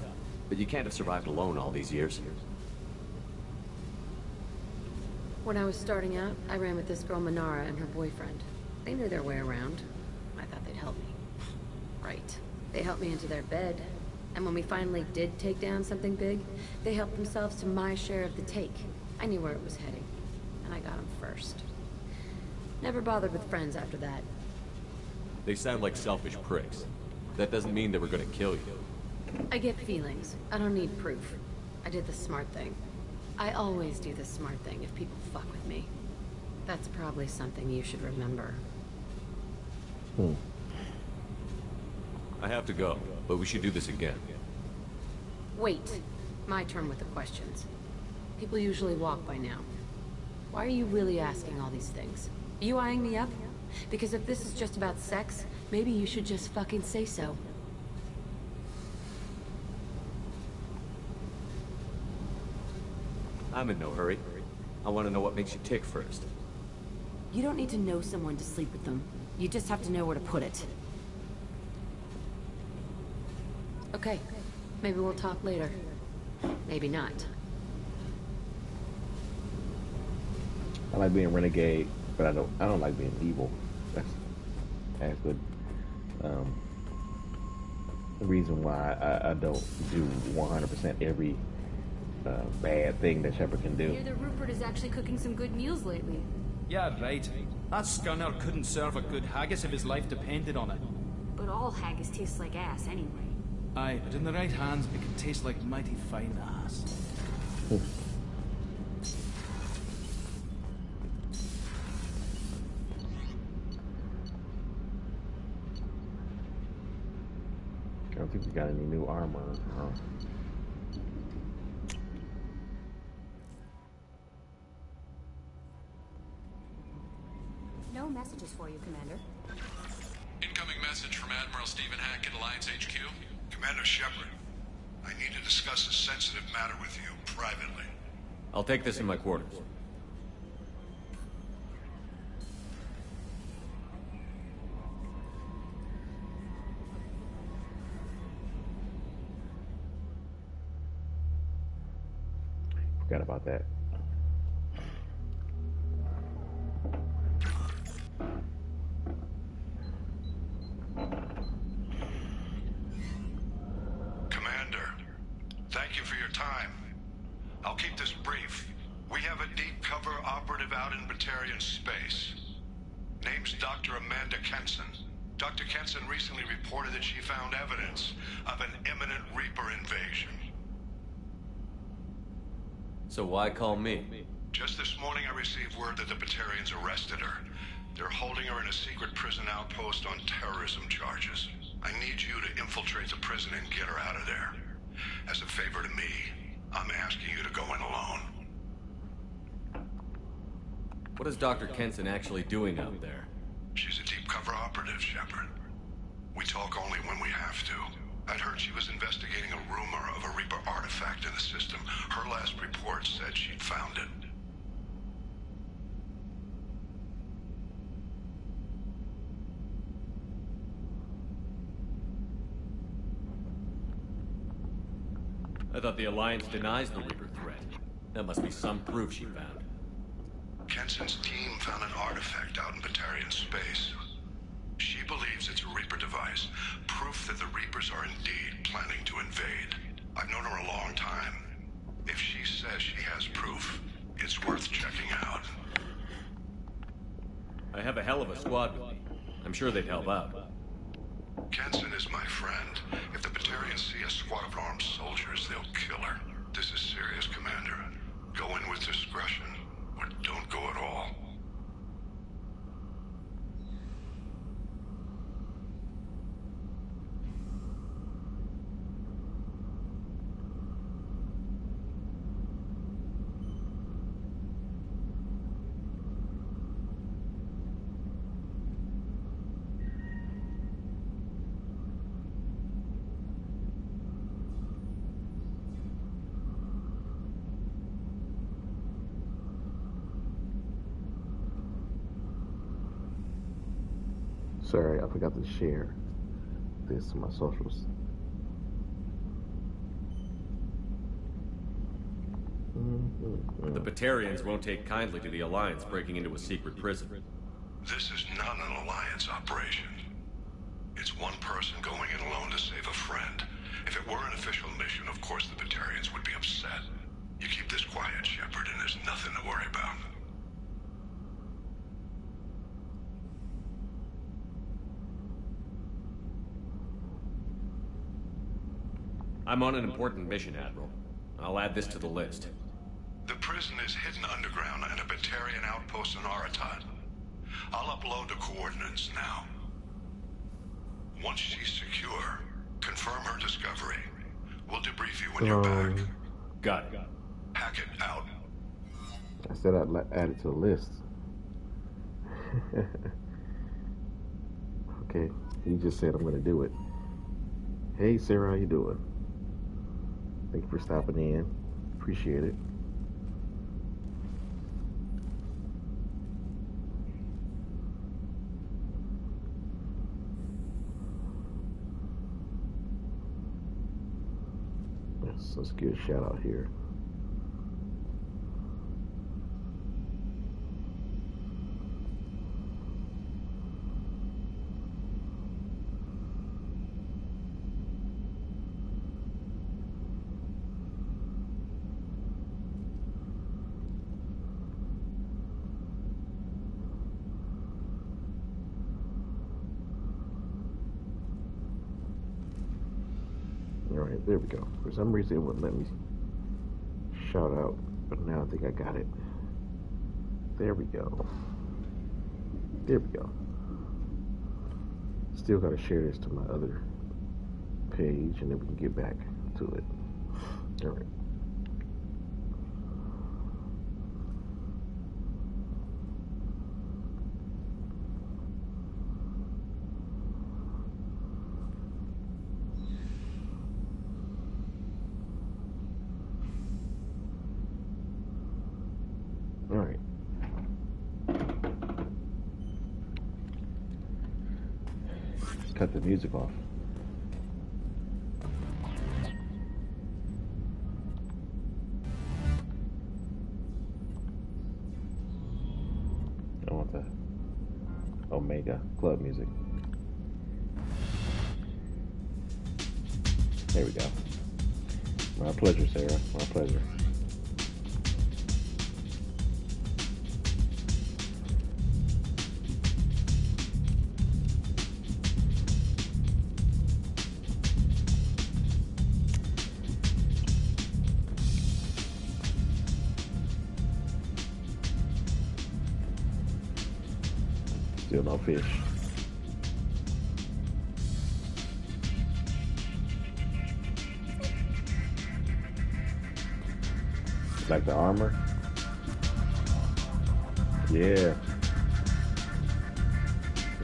but you can't have survived alone all these years. When I was starting out, I ran with this girl Minara and her boyfriend. They knew their way around. I thought they'd help me. Right. They helped me into their bed. And when we finally did take down something big, they helped themselves to my share of the take. I knew where it was heading. And I got them first. Never bothered with friends after that. They sound like selfish pricks. That doesn't mean they were gonna kill you. I get feelings. I don't need proof. I did the smart thing. I always do the smart thing if people fuck with me. That's probably something you should remember. I have to go, but we should do this again. Wait. My turn with the questions. People usually walk by now. Why are you really asking all these things? Are you eyeing me up? Because if this is just about sex, maybe you should just fucking say so. I'm in no hurry. I want to know what makes you tick first. You don't need to know someone to sleep with them. You just have to know where to put it. Okay. Maybe we'll talk later. Maybe not. I like being renegade, but I don't like being evil. That's good. The reason why I don't do 100% every bad thing that Shepard can do. I hear that Rupert is actually cooking some good meals lately. Yeah, right. That scunner couldn't serve a good haggis if his life depended on it. But all haggis tastes like ass anyway. Aye, but in the right hands, it can taste like mighty fine ass. I don't think we got any new armor, huh? No messages for you, Commander. Incoming message from Admiral Stephen Hackett, Alliance HQ. Commander Shepard, I need to discuss a sensitive matter with you privately. I'll take this in my quarters. Forgot about that. Commander, thank you for your time. I'll keep this brief. We have a deep cover operative out in Batarian space. Name's Dr. Amanda Kenson. Dr. Kenson recently reported that she found evidence of an imminent Reaper invasion. So why call me? Just this morning I received word that the Batarians arrested her. They're holding her in a secret prison outpost on terrorism charges. I need you to infiltrate the prison and get her out of there. As a favor to me, I'm asking you to go in alone. What is Dr. Kenson actually doing out there? She's a deep cover operative, Shepard. We talk only when we have to. I'd heard she was investigating a rumor of a Reaper artifact in the system. Her last report said she'd found it. I thought the Alliance denies the Reaper threat. That must be some proof she found. Kenson's team found an artifact out in Batarian space. She believes it's a Reaper device, proof that the Reapers are indeed planning to invade. I've known her a long time. If she says she has proof, it's worth checking out. I have a hell of a squad with me. I'm sure they'd help out. Kenson is my friend. If the Batarians see a squad of armed soldiers, they'll kill her. This is serious, Commander. Go in with discretion, or don't go at all. Sorry, I forgot to share this to my socials. The Batarians won't take kindly to the Alliance breaking into a secret prison. This is not an Alliance operation. It's one person going in alone to save a friend. If it were an official mission, of course the Batarians would be upset. You keep this quiet, Shepard, and there's nothing to worry about. I'm on an important mission, Admiral. I'll add this to the list. The prison is hidden underground in a Batarian outpost in Aratat. I'll upload the coordinates now. Once she's secure, confirm her discovery. We'll debrief you when you're back. Got it. Hackett out. I said I'd add it to the list. Okay, he just said I'm gonna do it. Hey Sarah, how you doing? Thank you for stopping in. Appreciate it. Let's give a shout out here. Alright, there we go. For some reason it wouldn't let me shout out, but now I think I got it. There we go. There we go. Still gotta share this to my other page and then we can get back to it. Alright. Alright. Cut the music off. I want the Omega club music. There we go. My pleasure, Sarah. My pleasure. Still no fish. Like the armor? Yeah.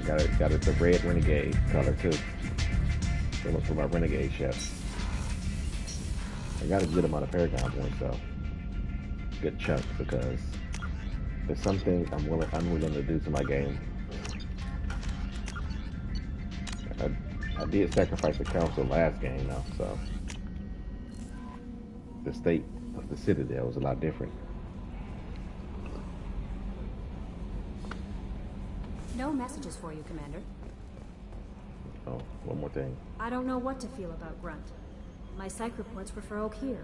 Got it the red Renegade color too. So look for my Renegade chefs. I got a good amount of Paragon points though. Good chunk because there's something I'm willing to do to my game. I did sacrifice the council last game though, so the state of the Citadel was a lot different. No messages for you, Commander. Oh, one more thing. I don't know what to feel about Grunt. My psych reports refer Okeer.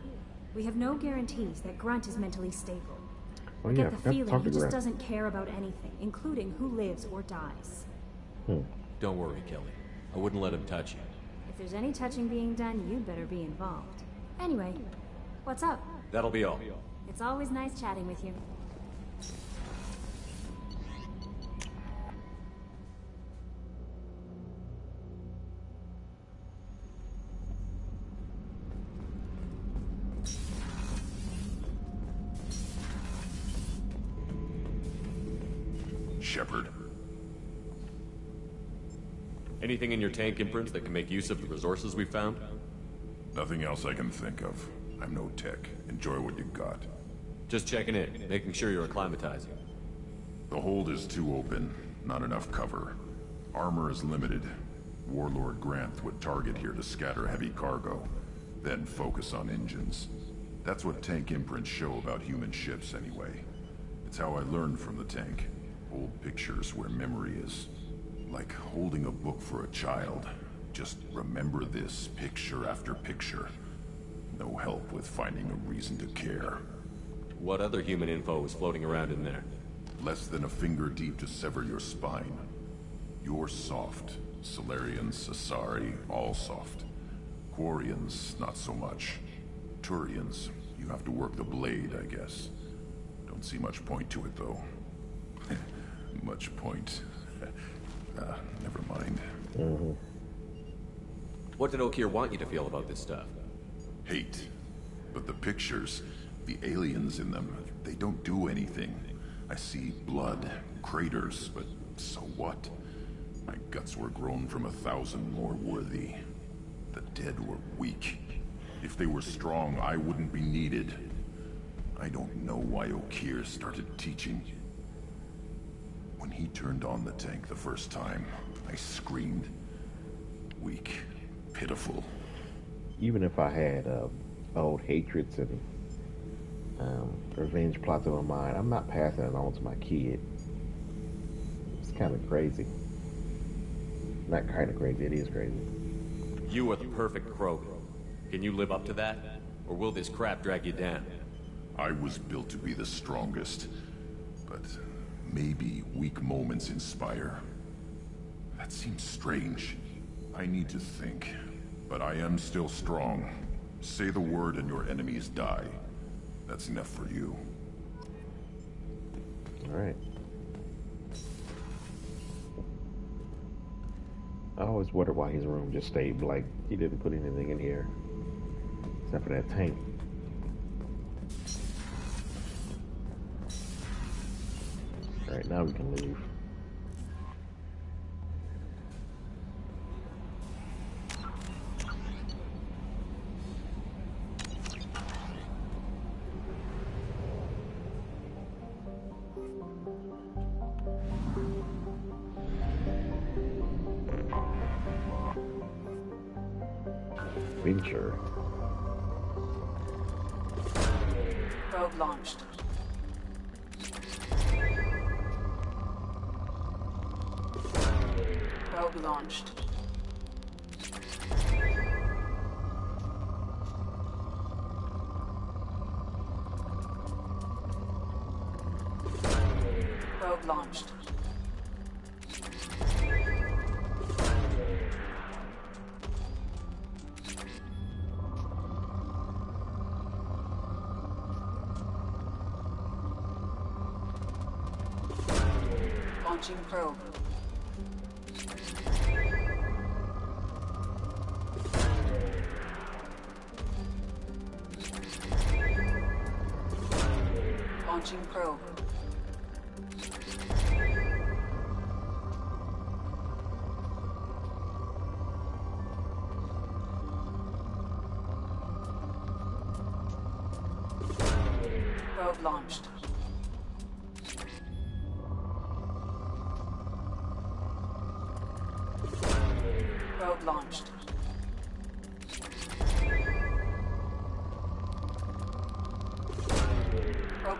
We have no guarantees that Grunt is mentally stable. Oh, I yeah, get the I forgot to feeling talk he to just Grunt. doesn't care about anything, including who lives or dies. Don't worry, Kelly. I wouldn't let him touch you. If there's any touching being done, you'd better be involved. Anyway, what's up? That'll be all. It's always nice chatting with you. Shepard. Anything in your tank imprints that can make use of the resources we found? Nothing else I can think of. I'm no tech. Enjoy what you got. Just checking in, making sure you're acclimatizing. The hold is too open. Not enough cover. Armor is limited. Warlord Grant would target here to scatter heavy cargo, then focus on engines. That's what tank imprints show about human ships anyway. It's how I learned from the tank. Old pictures where memory is. Like holding a book for a child. Just remember this picture after picture. No help with finding a reason to care. What other human info is floating around in there? Less than a finger deep to sever your spine. You're soft. Solarians, Asari, all soft. Quarians, not so much. Turians, you have to work the blade, I guess. Don't see much point to it, though. Much point. Never mind. What did Okeer want you to feel about this stuff? Hate. But the pictures, the aliens in them, they don't do anything. I see blood, craters, but so what? My guts were grown from 1,000 more worthy. The dead were weak. If they were strong, I wouldn't be needed. I don't know why Okeer started teaching. When he turned on the tank the first time, I screamed. Weak, pitiful. Even if I had old hatreds and revenge plots in my mind, I'm not passing it on to my kid. It's kind of crazy. Not kind of crazy, it is crazy. You are the perfect Krogan. Can you live up to that? Or will this crap drag you down? I was built to be the strongest, but maybe weak moments inspire. That seems strange. I need to think, but I am still strong. Say the word and your enemies die. That's enough for you. All right. I always wondered why his room just stayed blank. He didn't put anything in here, except for that tank. All right, now we can leave. Venture. Probe launched. Probe launched. Probe launched. Launching probe. Launching probe. Probe launched. Probe launched.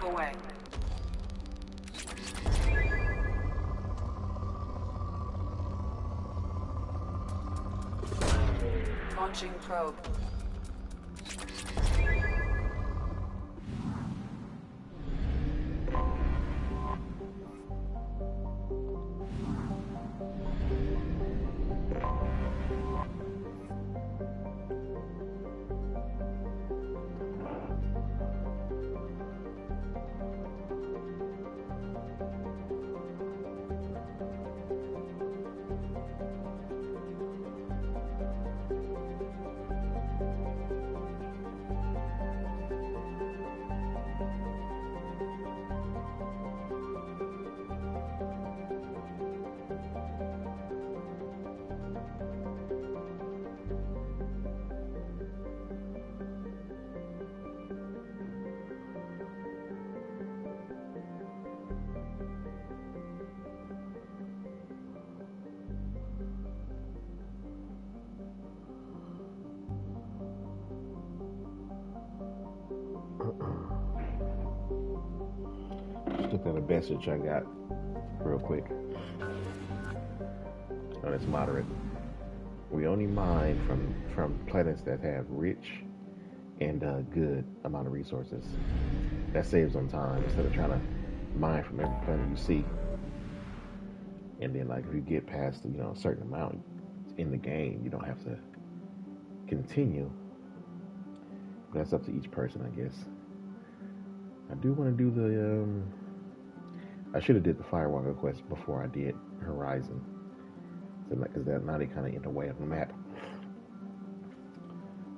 Probe away. Launching probe. Just look at a message I got real quick. Oh, it's moderate. We only mine from planets that have rich and good amount of resources. That saves on time instead of trying to mine from every planet you see. And then, like, if you get past a certain amount in the game, you don't have to continue. But that's up to each person, I guess. I do want to do the. I should have did the Firewalker quest before I did Horizon, because now they kind of in the way of the map.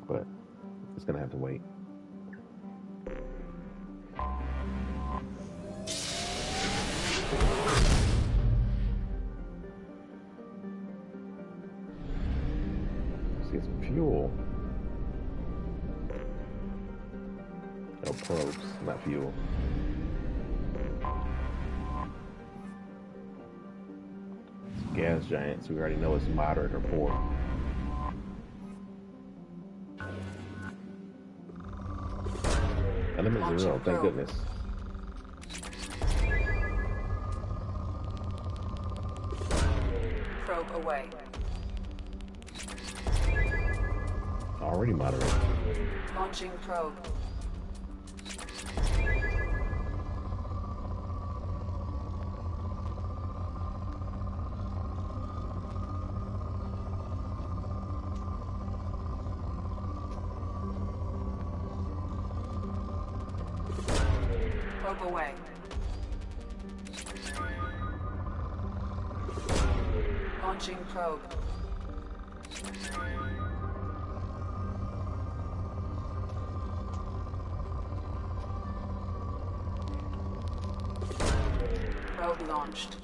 But it's gonna have to wait. Let's get some fuel. No probes, not fuel. Gas giants, we already know it's moderate or poor. Element 0, thank goodness. Probe away. Already moderate. Launching probe. Probe away. Launching probe. Probe launched.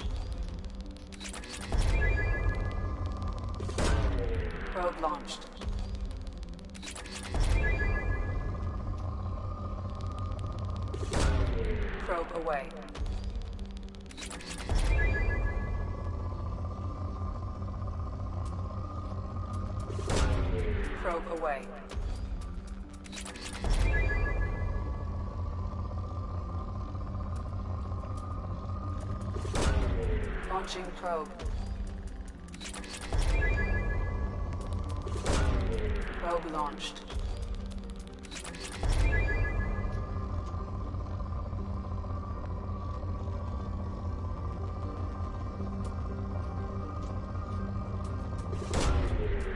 Probe launched. Probe away. Probe away. Launching probe. Probe launched.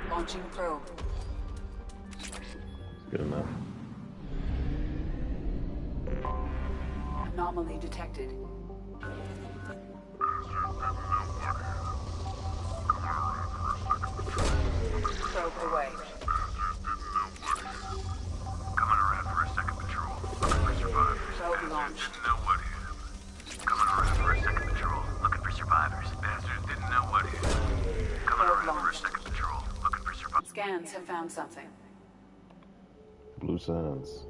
Launching probe. Good enough. Anomaly detected. Probe away. Coming around for a second patrol. Looking for survivors. Probe launched. Didn't know what hit. Coming around for a second patrol. Looking for survivors. Bastards didn't know what hit. Coming around for a second patrol. Looking for survivors. Scans have found something. Blue suns.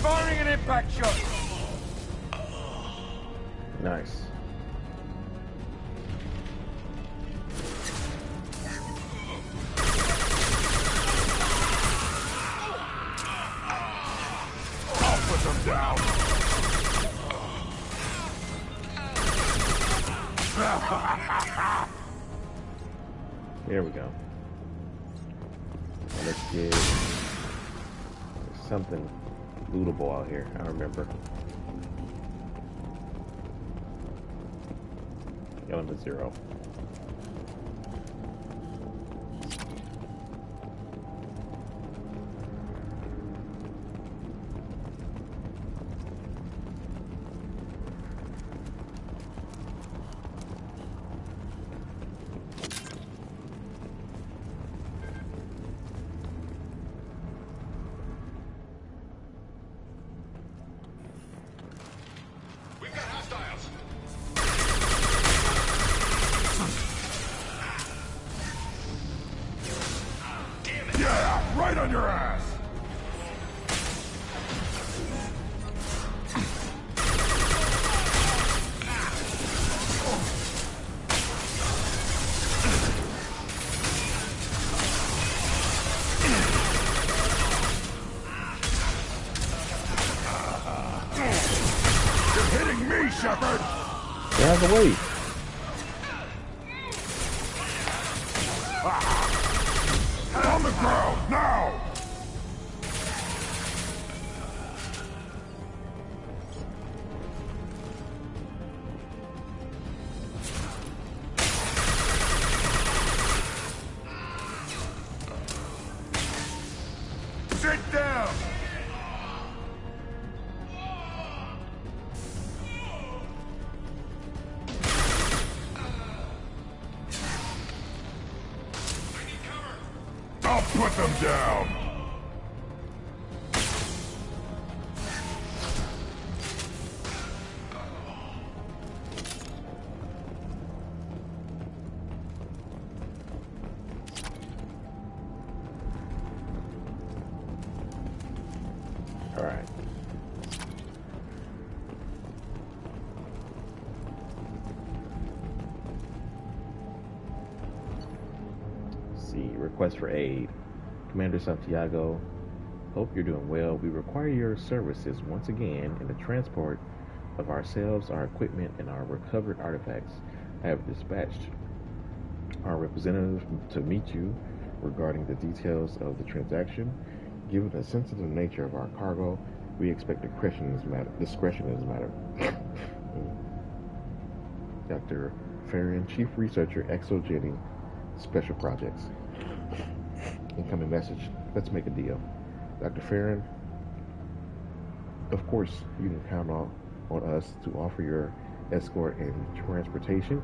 Firing an impact shot. Nice. I'll put them down. There we go. Now let's get something lootable out here. I remember. Element 0. Right on your ass! You're hitting me, Shepard! Get out of the way! On the ground, now! Sit down! I'll put them down! All right. See, request for aid. Commander Santiago, hope you're doing well. We require your services once again in the transport of ourselves, our equipment, and our recovered artifacts. I have dispatched our representative to meet you regarding the details of the transaction. Given the sensitive nature of our cargo, we expect discretion is matter. Dr. Farron, Chief Researcher, Exogeny Special Projects. Incoming message. Let's make a deal. Dr. Farron, of course, you can count on us to offer your escort and transportation.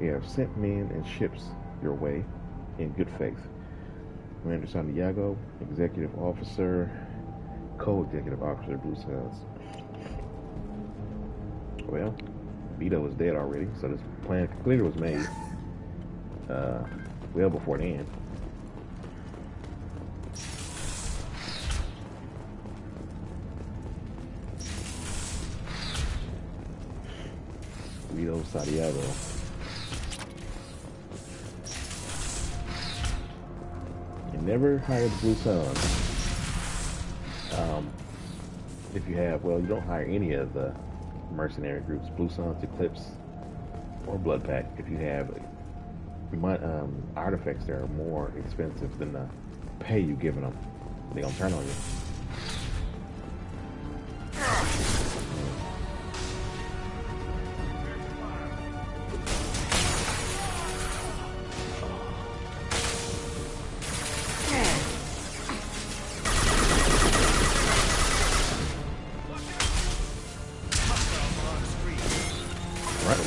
We have sent men and ships your way in good faith. Commander Santiago, Executive Officer, Co-Executive Officer, Blue Suns. Well, Vito is dead already, so this plan clearly was made well before then. Vito Santiago. Never hire the Blue Suns. If you have, well, you don't hire any of the mercenary groups, Blue Suns, Eclipse, or Blood Pack. If you have artifacts that are more expensive than the pay you giving them, they're gonna turn on you.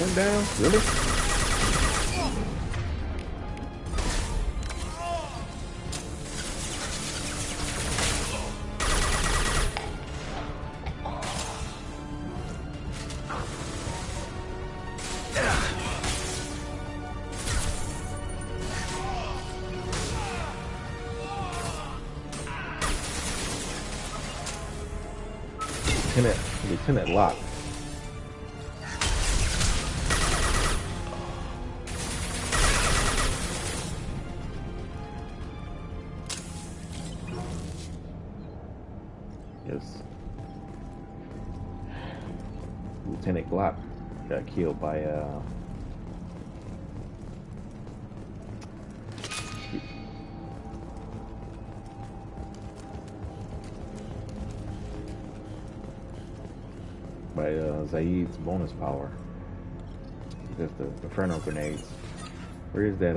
Went down? Really? Lieutenant Locke. Yes. Lieutenant Glock got killed by Zaid's bonus power. Just the Inferno grenades. Where is that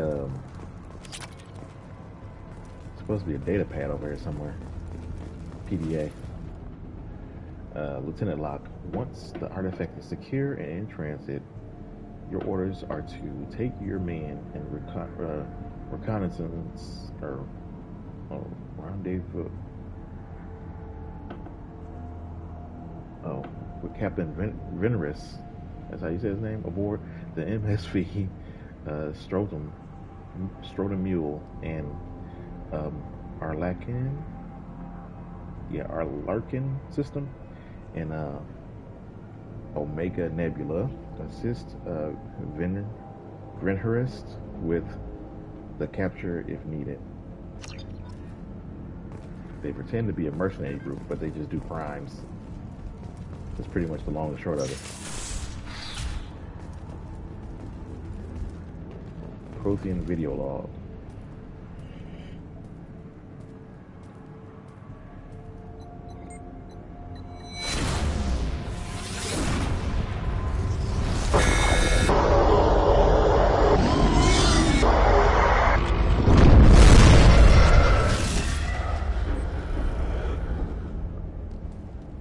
supposed to be a data pad over here somewhere. PDA. Lieutenant Locke, once the artifact is secure and in transit, your orders are to take your men and reconnaissance or rendezvous. Oh, with Captain Veneris, that's how you say his name, aboard the MSV Strodom Mule and Arlarkin system and Omega Nebula. Assist Venharist with the capture if needed. They pretend to be a mercenary group, but they just do crimes. That's pretty much the long and short of it. Prothean video log.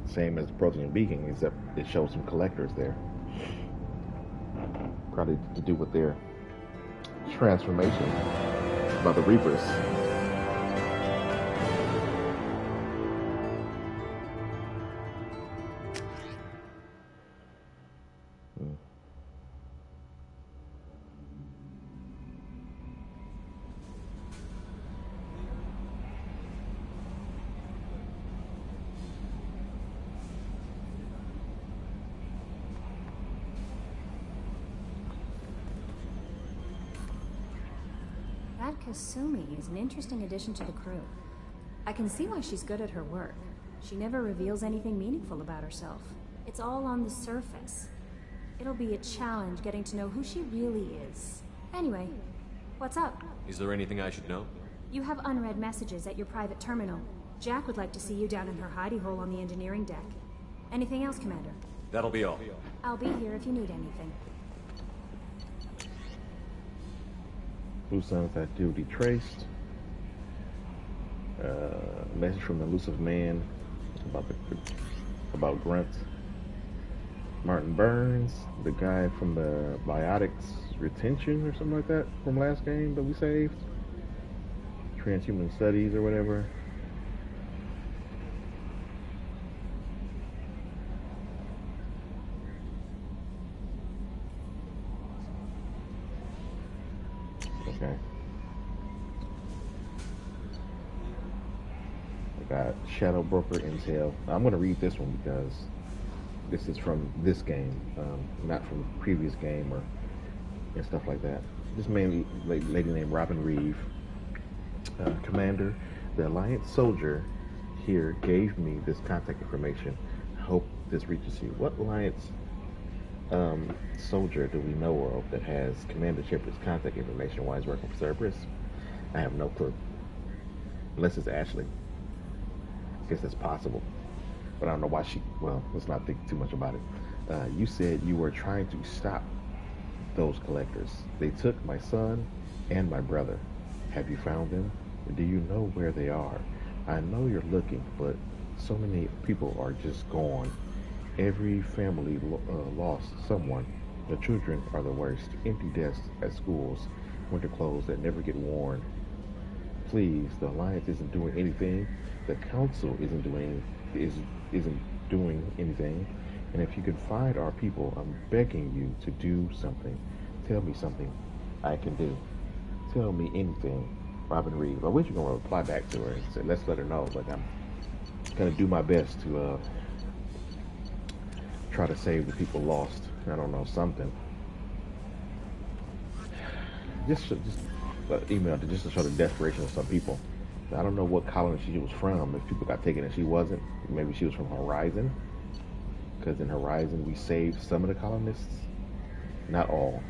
Same as Prothean Beacon, except it shows some collectors there. Probably to do with their transformation by the Reapers. That Kasumi is an interesting addition to the crew. I can see why she's good at her work. She never reveals anything meaningful about herself. It's all on the surface. It'll be a challenge getting to know who she really is. Anyway, what's up? Is there anything I should know? You have unread messages at your private terminal. Jack would like to see you down in her hidey hole on the engineering deck. Anything else, Commander? That'll be all. I'll be here if you need anything. Blue Sun's activity traced. Message from the elusive man about Grunt. Martin Burns, the guy from the biotics retention or something like that from last game that we saved. Transhuman studies or whatever. Okay. I got Shadow Broker Intel. Now, I'm going to read this one because this is from this game, not from the previous game and stuff like that. This mainly lady named Robin Reeve. Commander, the Alliance soldier here gave me this contact information. I hope this reaches you. What Alliance soldier do we know of that has Commander Shepard's contact information while he's working for Cerberus? I have no clue. Unless it's Ashley. I guess that's possible. But I don't know why she... Well, let's not think too much about it. You said you were trying to stop those collectors. They took my son and my brother. Have you found them? Do you know where they are? I know you're looking, but so many people are just gone. Every family lost someone. The children are the worst. Empty desks at schools. Winter clothes that never get worn. Please, the Alliance isn't doing anything. The Council isn't doing anything. And if you can find our people, I'm begging you to do something. Tell me something I can do. Tell me anything. Robin Reeve. I wish you were going to reply back to her and say, let's let her know. But I'm going to do my best to try to save the people lost. I don't know, something. Just email just to show the desperation of some people. I don't know what colony she was from. If people got taken and she wasn't, maybe she was from Horizon. Because in Horizon we saved some of the colonists, not all.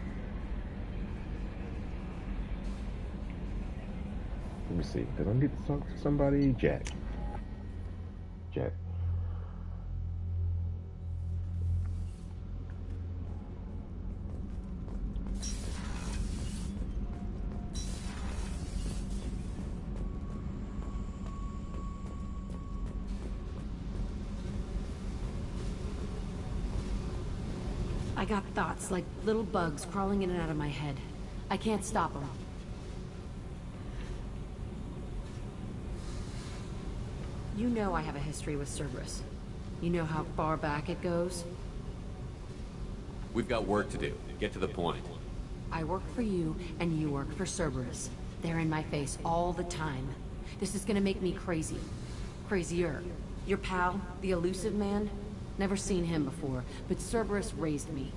Let me see, because I need to talk to somebody. Jack. I got thoughts like little bugs crawling in and out of my head. I can't stop them. You know I have a history with Cerberus. You know how far back it goes? We've got work to do. Get to the point. I work for you, and you work for Cerberus. They're in my face all the time. This is gonna make me crazy. Crazier. Your pal, the elusive man? Never seen him before, but Cerberus raised me.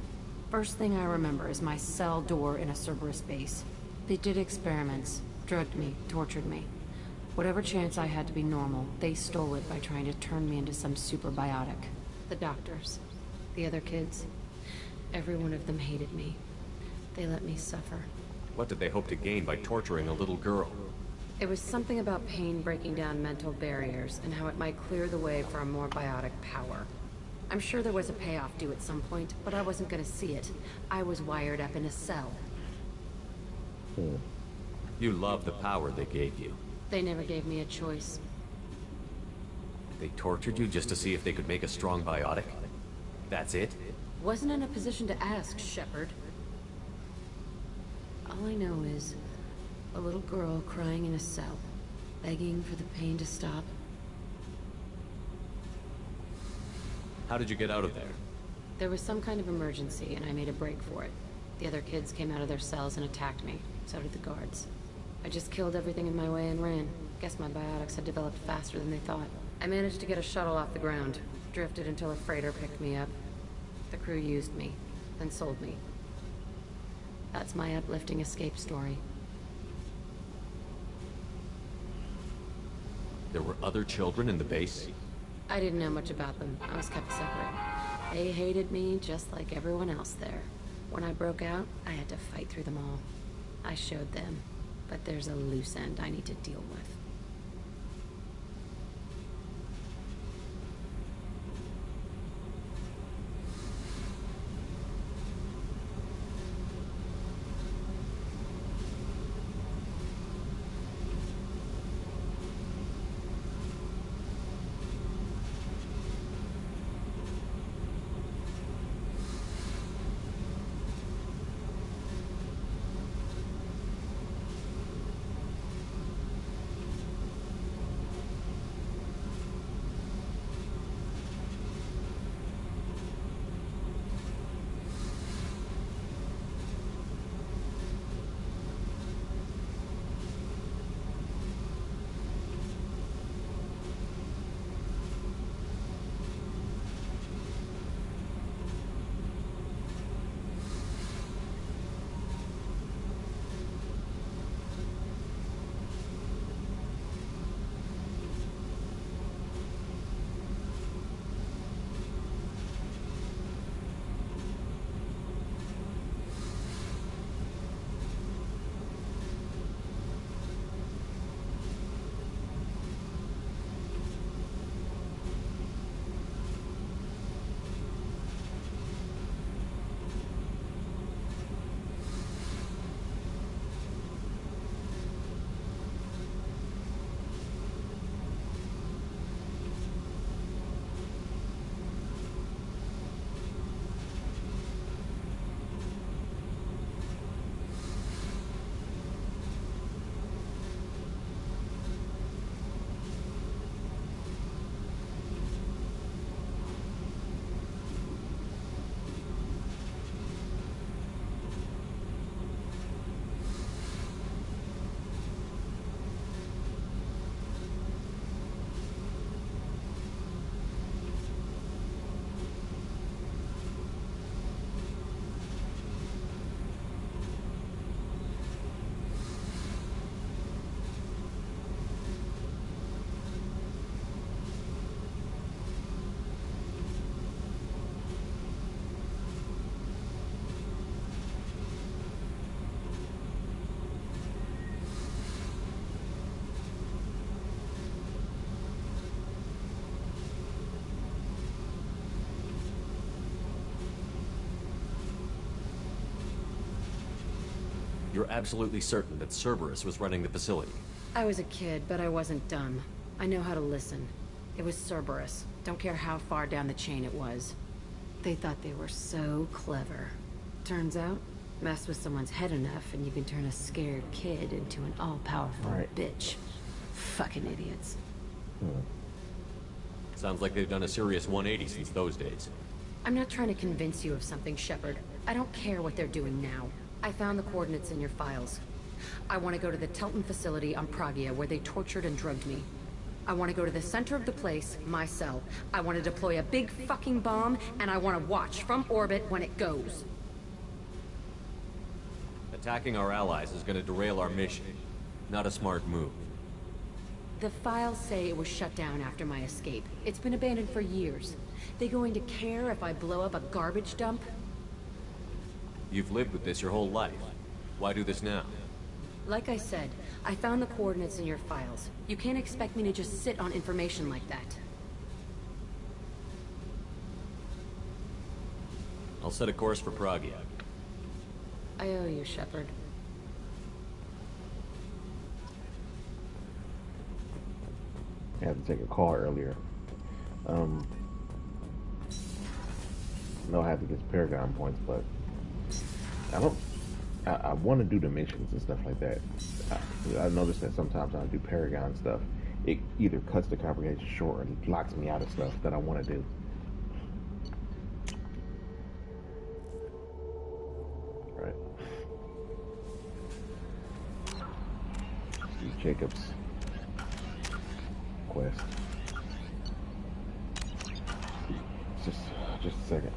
First thing I remember is my cell door in a Cerberus base. They did experiments, drugged me, tortured me. Whatever chance I had to be normal, they stole it by trying to turn me into some superbiotic. The doctors, the other kids, every one of them hated me. They let me suffer. What did they hope to gain by torturing a little girl? It was something about pain breaking down mental barriers and how it might clear the way for a more biotic power. I'm sure there was a payoff due at some point, but I wasn't gonna see it. I was wired up in a cell. You love the power they gave you. They never gave me a choice. They tortured you just to see if they could make a strong biotic? That's it? Wasn't in a position to ask, Shepard. All I know is a little girl crying in a cell, begging for the pain to stop. How did you get out of there? There was some kind of emergency, and I made a break for it. The other kids came out of their cells and attacked me. So did the guards. I just killed everything in my way and ran. Guess my biotics had developed faster than they thought. I managed to get a shuttle off the ground. Drifted until a freighter picked me up. The crew used me, then sold me. That's my uplifting escape story. There were other children in the base? I didn't know much about them. I was kept separate. They hated me just like everyone else there. When I broke out, I had to fight through them all. I showed them, but there's a loose end I need to deal with. You're absolutely certain that Cerberus was running the facility? I was a kid, but I wasn't dumb. I know how to listen. It was Cerberus. Don't care how far down the chain it was. They thought they were so clever. Turns out, mess with someone's head enough and you can turn a scared kid into an all-powerful bitch. Fucking idiots. Sounds like they've done a serious 180 since those days. I'm not trying to convince you of something, Shepard. I don't care what they're doing now. I found the coordinates in your files. I want to go to the Telton facility on Pragia where they tortured and drugged me. I want to go to the center of the place, my cell. I want to deploy a big fucking bomb, and I want to watch from orbit when it goes. Attacking our allies is going to derail our mission. Not a smart move. The files say it was shut down after my escape. It's been abandoned for years. They going to care if I blow up a garbage dump? You've lived with this your whole life. Why do this now? Like I said, I found the coordinates in your files. You can't expect me to just sit on information like that. I'll set a course for Pragia. I owe you, Shepard. I had to take a call earlier. No, I had to get Paragon points, but I want to do the missions and stuff like that. I noticed that sometimes when I do Paragon stuff, it either cuts the conversation short or locks me out of stuff that I want to do. Right. Steve Jacobs quest. Just a second.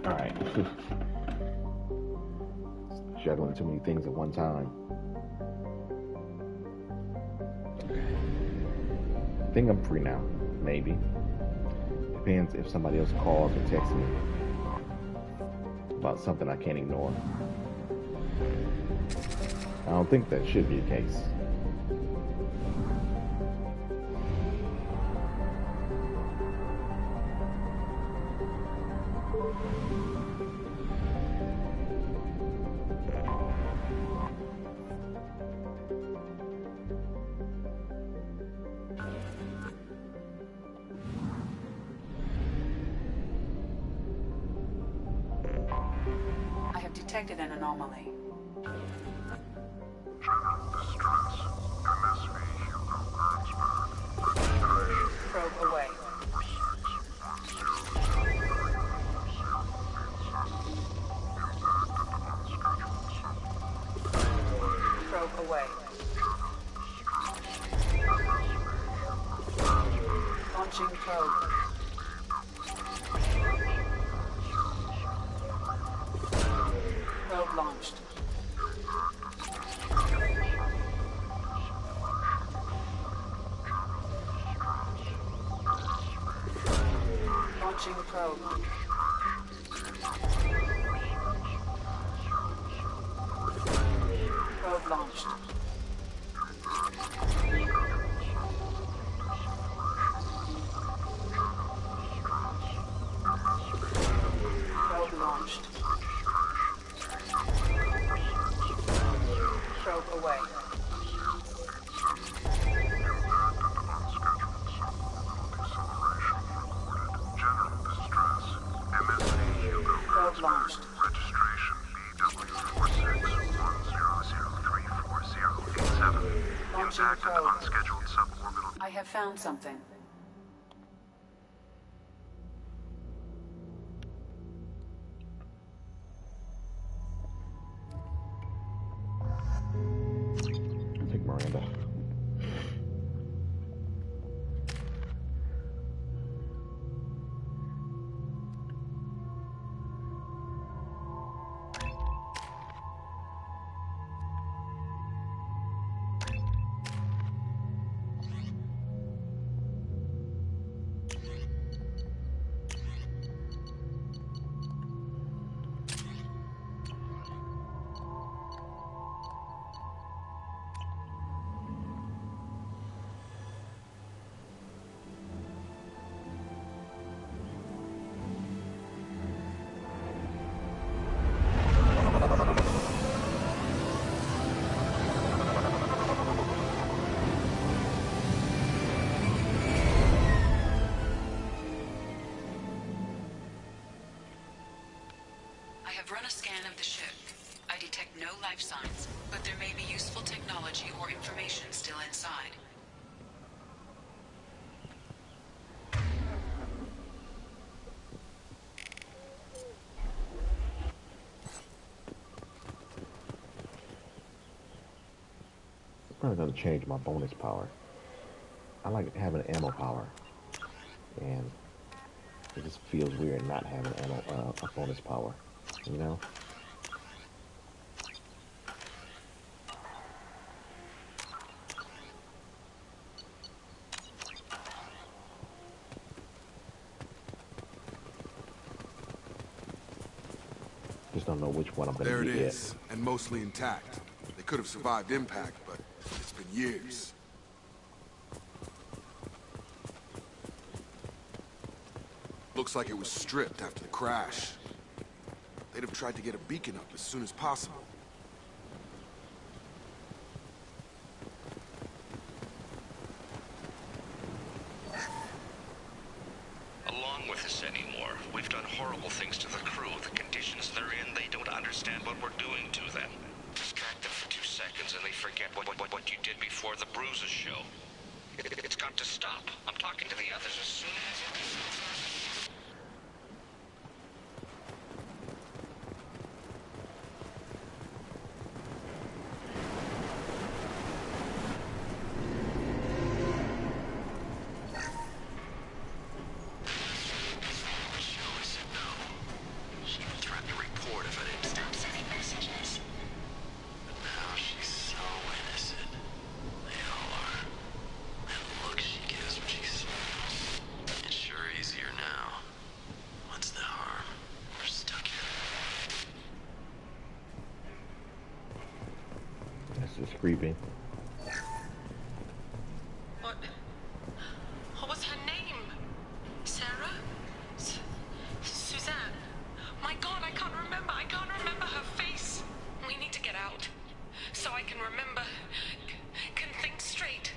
Alright. Juggling too many things at one time. I think I'm free now. Maybe. Depends if somebody else calls or texts me about something I can't ignore. I don't think that should be the case. I have detected an anomaly. Probe away. Probe away. Launching probe. Probe launched. Launching probe. Probe launched. Probe launched. Probe away. Probe launched. Registration BW4610034087. Launching Impact probe. at unscheduled suborbital. I have found something. I'll take Miranda. I have run a scan of the ship. I detect no life signs, but there may be useful technology or information still inside. I'm probably gonna change my bonus power. I like having ammo power, and it just feels weird not having ammo, a bonus power, you know? Just don't know which one I'm gonna There it get yet. is, and mostly intact. They could have survived impact, but it's been years. Looks like it was stripped after the crash. They'd have tried to get a beacon up as soon as possible. Along with us anymore. We've done horrible things to the crew. The conditions they're in, they don't understand what we're doing to them. Distract them for 2 seconds and they forget what you did before the bruises show. It's got to stop. I'm talking to the others as soon as... is creeping. What was her name? Sarah? Suzanne? My God, I can't remember. I can't remember her face. We need to get out. So I can remember. Can think straight.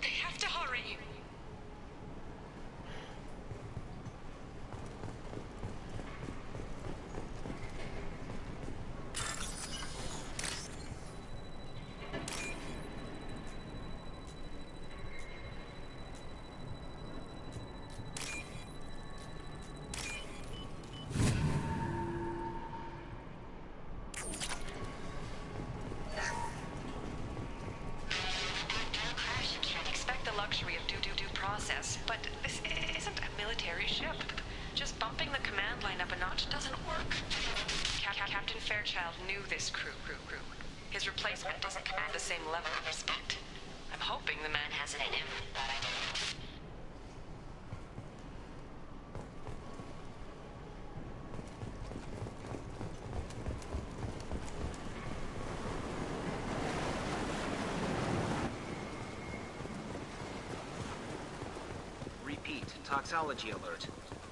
They have to hurry. But this isn't a military ship. Just bumping the command line up a notch doesn't work. Captain Fairchild knew this crew. His replacement doesn't command the same level of respect. I'm hoping the man has it in him. Toxology alert.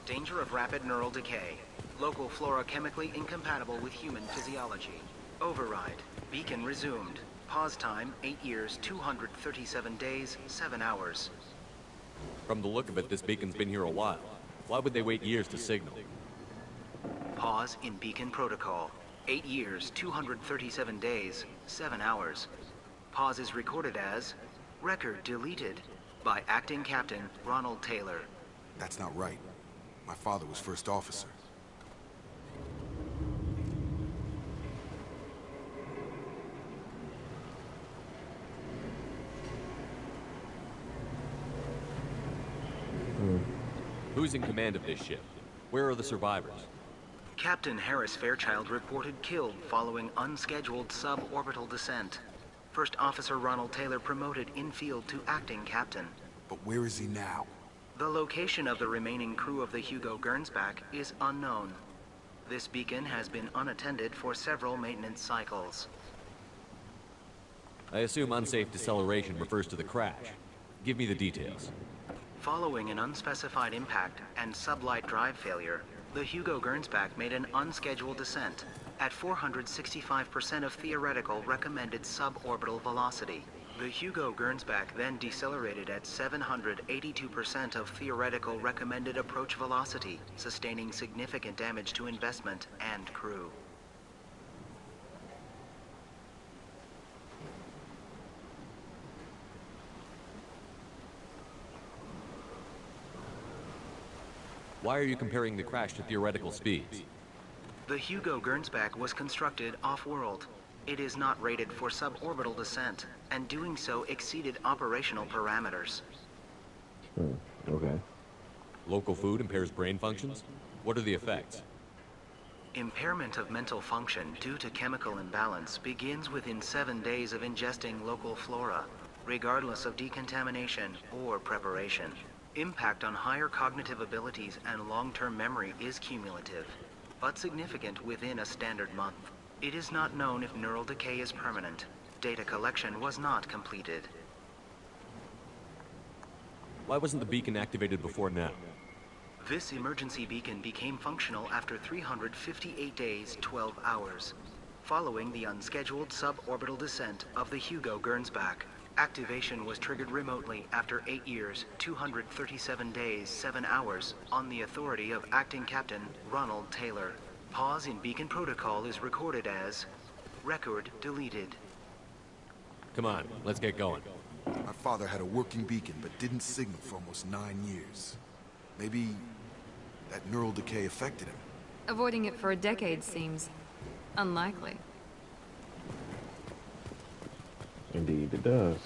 Danger of rapid neural decay. Local flora chemically incompatible with human physiology. Override. Beacon resumed. Pause time 8 years, 237 days, 7 hours. From the look of it, this beacon's been here a while. Why would they wait years to signal? Pause in beacon protocol. 8 years, 237 days, 7 hours. Pause is recorded as record deleted by Acting Captain Ronald Taylor. That's not right. My father was first officer. Who's in command of this ship? Where are the survivors? Captain Harris Fairchild reported killed following unscheduled suborbital descent. First Officer Ronald Taylor promoted in-field to acting captain. But where is he now? The location of the remaining crew of the Hugo Gernsback is unknown. This beacon has been unattended for several maintenance cycles. I assume unsafe deceleration refers to the crash. Give me the details. Following an unspecified impact and sublight drive failure, the Hugo Gernsback made an unscheduled descent at 465% of theoretical recommended suborbital velocity. The Hugo Gernsback then decelerated at 782% of theoretical recommended approach velocity, sustaining significant damage to investment and crew. Why are you comparing the crash to theoretical speeds? The Hugo Gernsback was constructed off-world. It is not rated for suborbital descent, and doing so exceeded operational parameters. Okay. Local food impairs brain functions? What are the effects? Impairment of mental function due to chemical imbalance begins within 7 days of ingesting local flora, regardless of decontamination or preparation. Impact on higher cognitive abilities and long-term memory is cumulative, but significant within a standard month. It is not known if neural decay is permanent. Data collection was not completed. Why wasn't the beacon activated before now? This emergency beacon became functional after 358 days, 12 hours, following the unscheduled suborbital descent of the Hugo Gernsback. Activation was triggered remotely after 8 years, 237 days, 7 hours, on the authority of Acting Captain Ronald Taylor. Pause in beacon protocol is recorded as record deleted. Come on, let's get going. My father had a working beacon, but didn't signal for almost 9 years. Maybe that neural decay affected him. Avoiding it for a decade seems unlikely. Indeed, it does.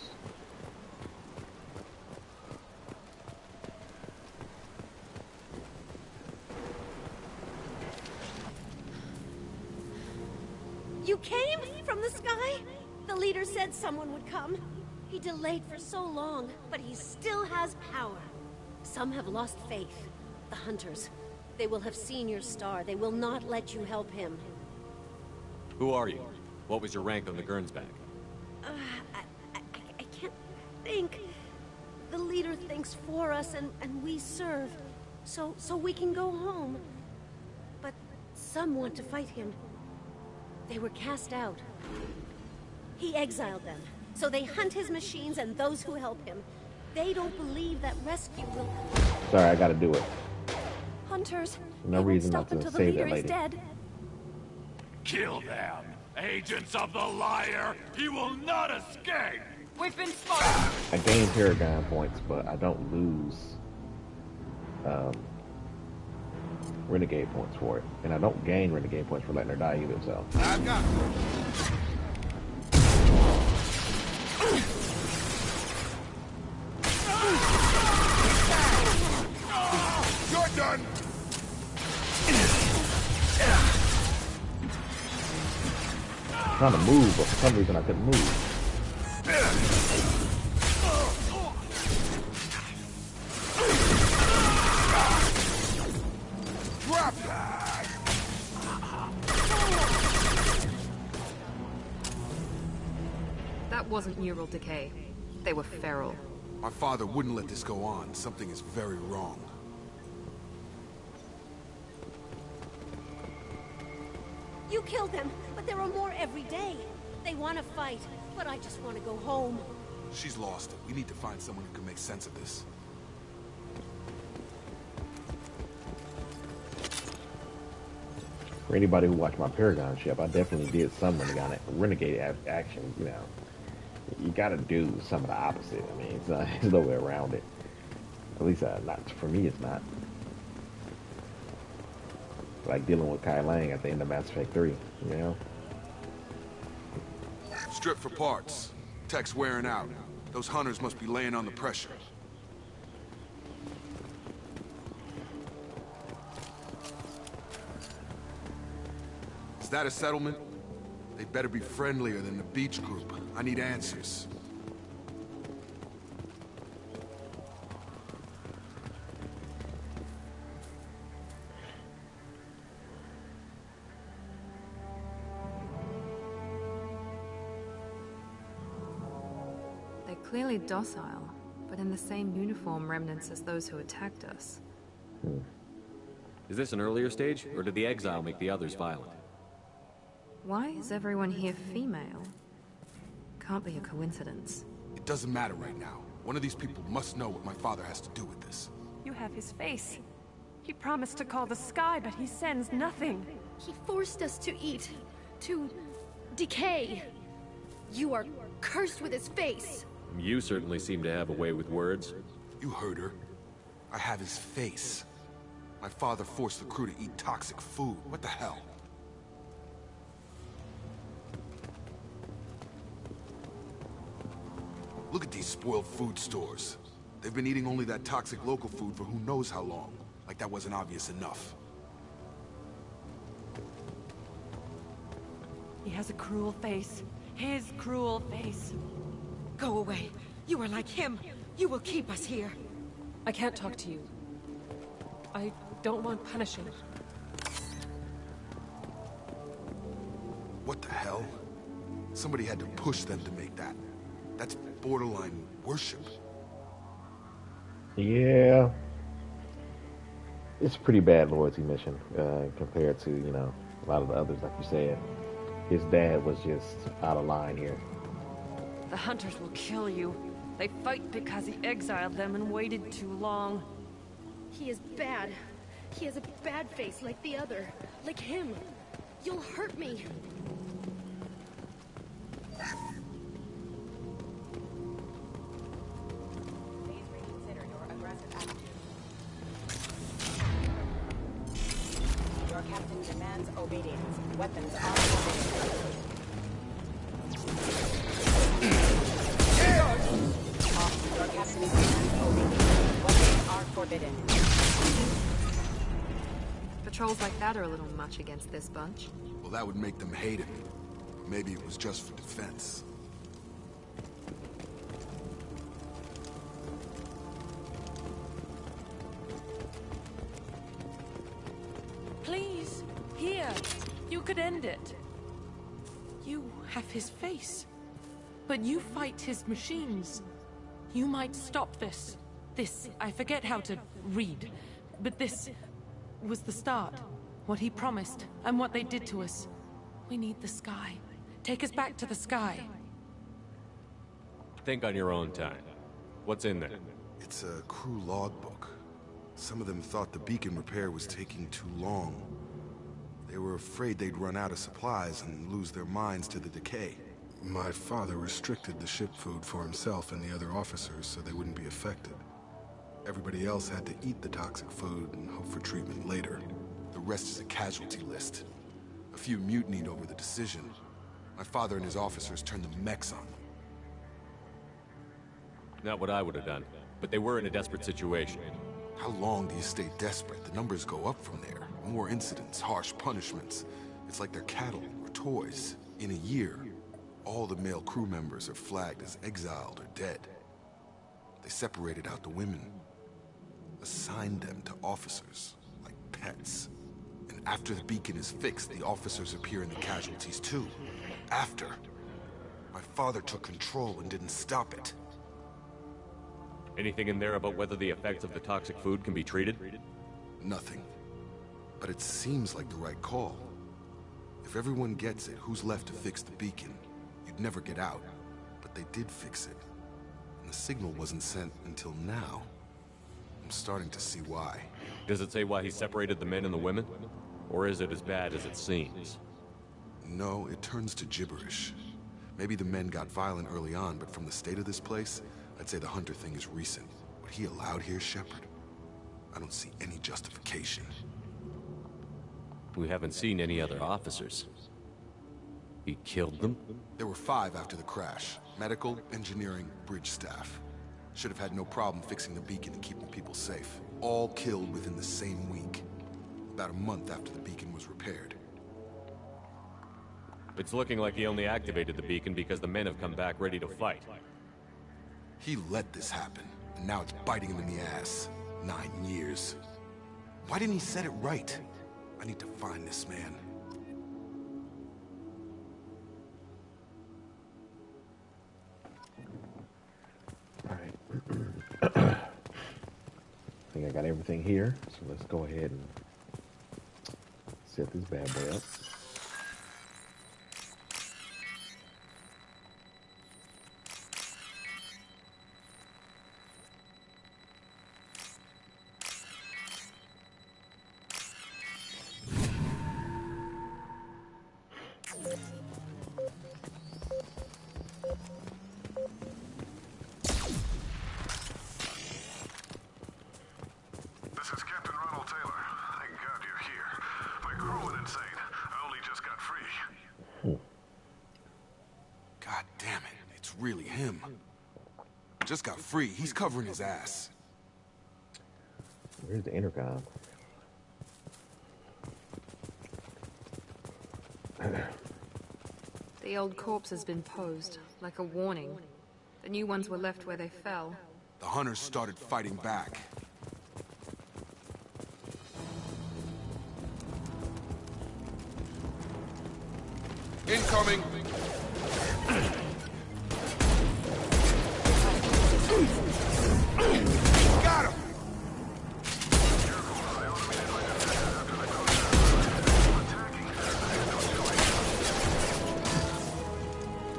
You came from the sky? The leader said someone would come. He delayed for so long, but he still has power. Some have lost faith. The Hunters. They will have seen your star. They will not let you help him. Who are you? What was your rank on the Gernsback? I can't think. The leader thinks for us, and we serve. So we can go home. But some want to fight him. They were cast out. He exiled them. So they hunt his machines and those who help him. They don't believe that rescue will... Sorry, I gotta do it. Hunters. No reason not to save that lady. Dead. Kill them! Agents of the liar! He will not escape! We've been spotted! I gain Paragon points, but I don't lose Renegade points for it. And I don't gain Renegade points for letting her die either, so... I've got You're done! I'm trying to move, but for some reason I couldn't move. Drop that! That wasn't neural decay. They were feral. My father wouldn't let this go on. Something is very wrong. You killed them, but there are more every day. They want to fight, but I just want to go home. She's lost it. We need to find someone who can make sense of this. For anybody who watched my Paragon ship, I definitely did some Renegade action, you know. You gotta do some of the opposite. I mean, there's no way around it. At least, not for me, it's not. Like dealing with Kai Lang at the end of Mass Effect 3, you know? Strip for parts. Tech's wearing out. Those hunters must be laying on the pressure. Is that a settlement? They'd better be friendlier than the beach group. I need answers. They're clearly docile, but in the same uniform remnants as those who attacked us. Is this an earlier stage, or did the exile make the others violent? Why is everyone here female? Can't be a coincidence. It doesn't matter right now. One of these people must know what my father has to do with this. You have his face. He promised to call the sky, but he sends nothing. He forced us to eat, to decay. You are cursed with his face. You certainly seem to have a way with words. You heard her. I have his face. My father forced the crew to eat toxic food. What the hell? Look at these spoiled food stores. They've been eating only that toxic local food for who knows how long. Like that wasn't obvious enough. He has a cruel face. His cruel face. Go away. You are like him. You will keep us here. I can't talk to you. I don't want punishing. What the hell? Somebody had to push them to make that. That's borderline worship. Yeah. It's a pretty bad loyalty mission compared to, you know, a lot of the others, like you said. His dad was just out of line here. The hunters will kill you. They fight because he exiled them and waited too long. He is bad. He has a bad face like the other. Like him. You'll hurt me. Please reconsider your aggressive attitude. Your captain demands obedience. Weapons are forbidden. Your captain demands obedience. Weapons are forbidden. Patrols like that are a little much against this bunch. Well, that would make them hate him. Maybe it was just for defense. Please, here. You could end it. You have his face. But you fight his machines. You might stop this. This, I forget how to read. But this was the start. What he promised, and what they did to us. We need the sky. Take us back to the sky. Think on your own time. What's in there? It's a crew logbook. Some of them thought the beacon repair was taking too long. They were afraid they'd run out of supplies and lose their minds to the decay. My father restricted the ship food for himself and the other officers so they wouldn't be affected. Everybody else had to eat the toxic food and hope for treatment later. The rest is a casualty list. A few mutinied over the decision. My father and his officers turned the mechs on them. Not what I would have done, but they were in a desperate situation. How long do you stay desperate? The numbers go up from there. More incidents, harsh punishments. It's like they're cattle or toys. In a year, all the male crew members are flagged as exiled or dead. They separated out the women, assigned them to officers, like pets. And after the beacon is fixed, the officers appear in the casualties too. After, my father took control and didn't stop it. Anything in there about whether the effects of the toxic food can be treated? Nothing. But it seems like the right call. If everyone gets it, who's left to fix the beacon? You'd never get out. But they did fix it. And the signal wasn't sent until now. I'm starting to see why. Does it say why he separated the men and the women? Or is it as bad as it seems? No, it turns to gibberish. Maybe the men got violent early on, but from the state of this place, I'd say the Hunter thing is recent. What he allowed here, Shepard? I don't see any justification. We haven't seen any other officers. He killed them? There were 5 after the crash. Medical, engineering, bridge staff. Should have had no problem fixing the beacon and keeping people safe. All killed within the same week. About a month after the beacon was repaired. It's looking like he only activated the beacon because the men have come back ready to fight. He let this happen, and now it's biting him in the ass. 9 years. Why didn't he set it right? I need to find this man. Alright. I think I got everything here, so let's go ahead and set this bad boy up. Really him. Just got free. He's covering his ass. Where's the intercom? The old corpse has been posed, like a warning. The new ones were left where they fell. The hunters started fighting back. Incoming! Got him!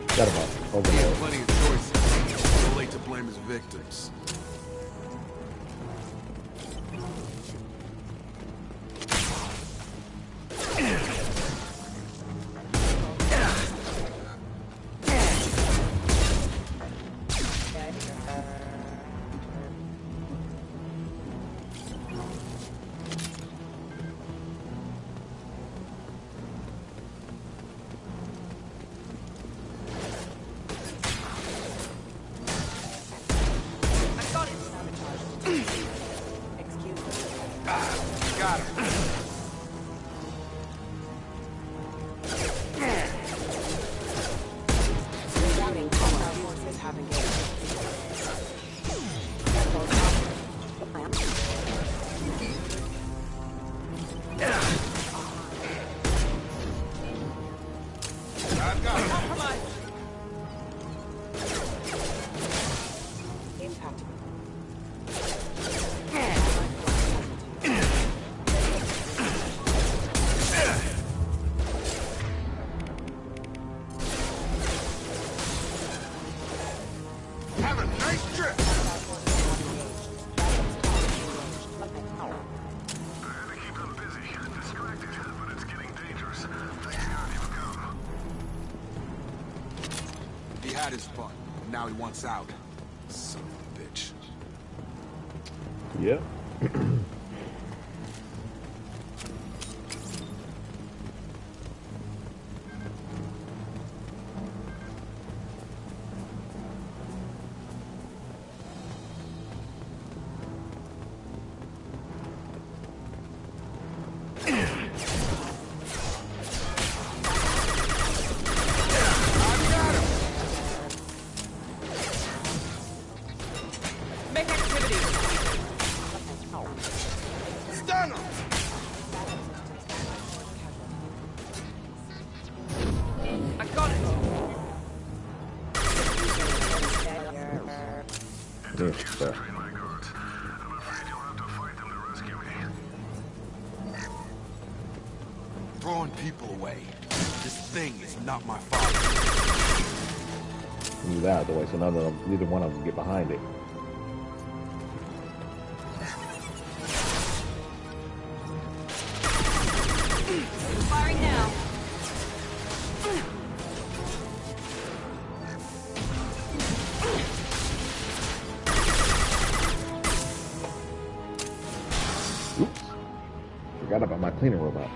Got him up. Over there. Plenty of choices. Too late to blame his victims. had his fun, and now he wants out. Son of a bitch. Yep. Make activity. Stun him. I got it. Yes, sir. Throwing people away. This thing is not my fault. Move out of the way so neither one of them get behind it. Firing now. Oops. Forgot about my cleaning robot.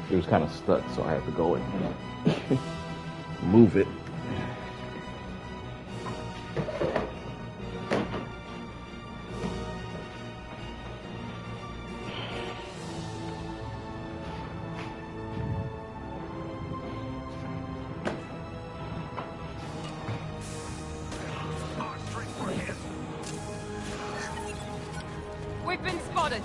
It was kind of stuck, so I had to go and move it. We've been spotted.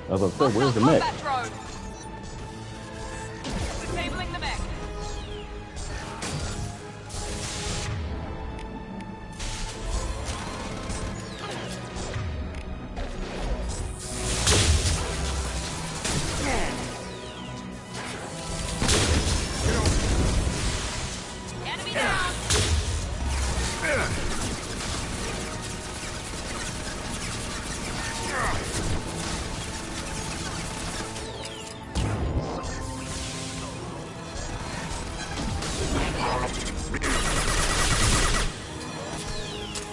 I was like, where's the mech? Combat drone. Disabling the mech. Enemy down.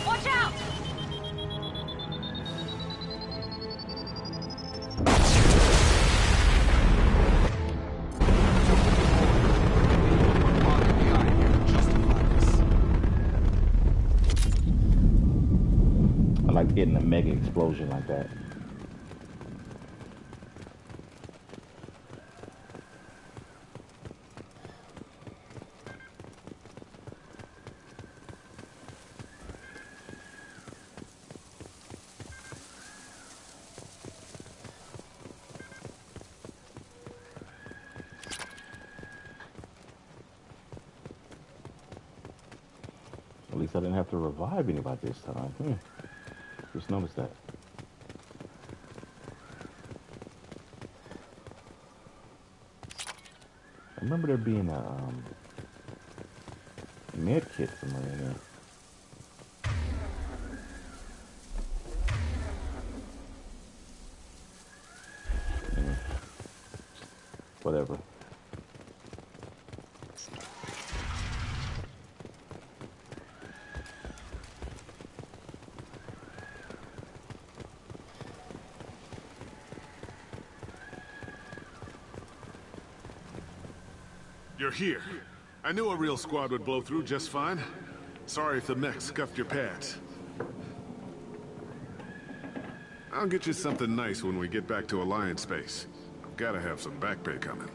Watch out! I like getting a mega explosion like that. At least I didn't have to revive anybody this time. Just noticed that. I remember there being a med kit somewhere in there. whatever. You're here. I knew a real squad would blow through just fine. Sorry if the mech scuffed your pads. I'll get you something nice when we get back to Alliance base. I've gotta have some back pay coming.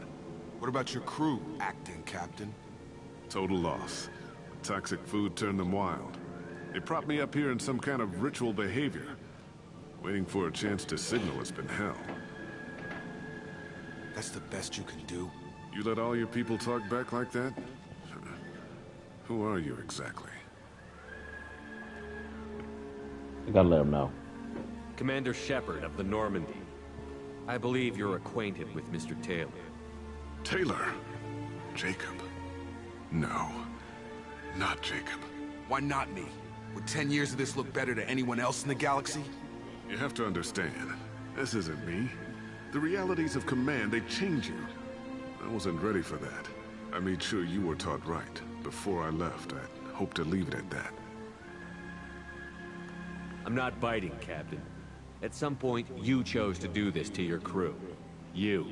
What about your crew, acting captain? Total loss. Toxic food turned them wild. They propped me up here in some kind of ritual behavior. Waiting for a chance to signal has been hell. That's the best you can do? You let all your people talk back like that? Who are you exactly? You gotta let him know. Commander Shepard of the Normandy. I believe you're acquainted with Mr. Taylor. Taylor? Jacob? No. Not Jacob. Why not me? Would 10 years of this look better to anyone else in the galaxy? You have to understand, this isn't me. The realities of command, they change you. I wasn't ready for that. I made sure you were taught right. Before I left, I hoped to leave it at that. I'm not biting, Captain. At some point, you chose to do this to your crew. You.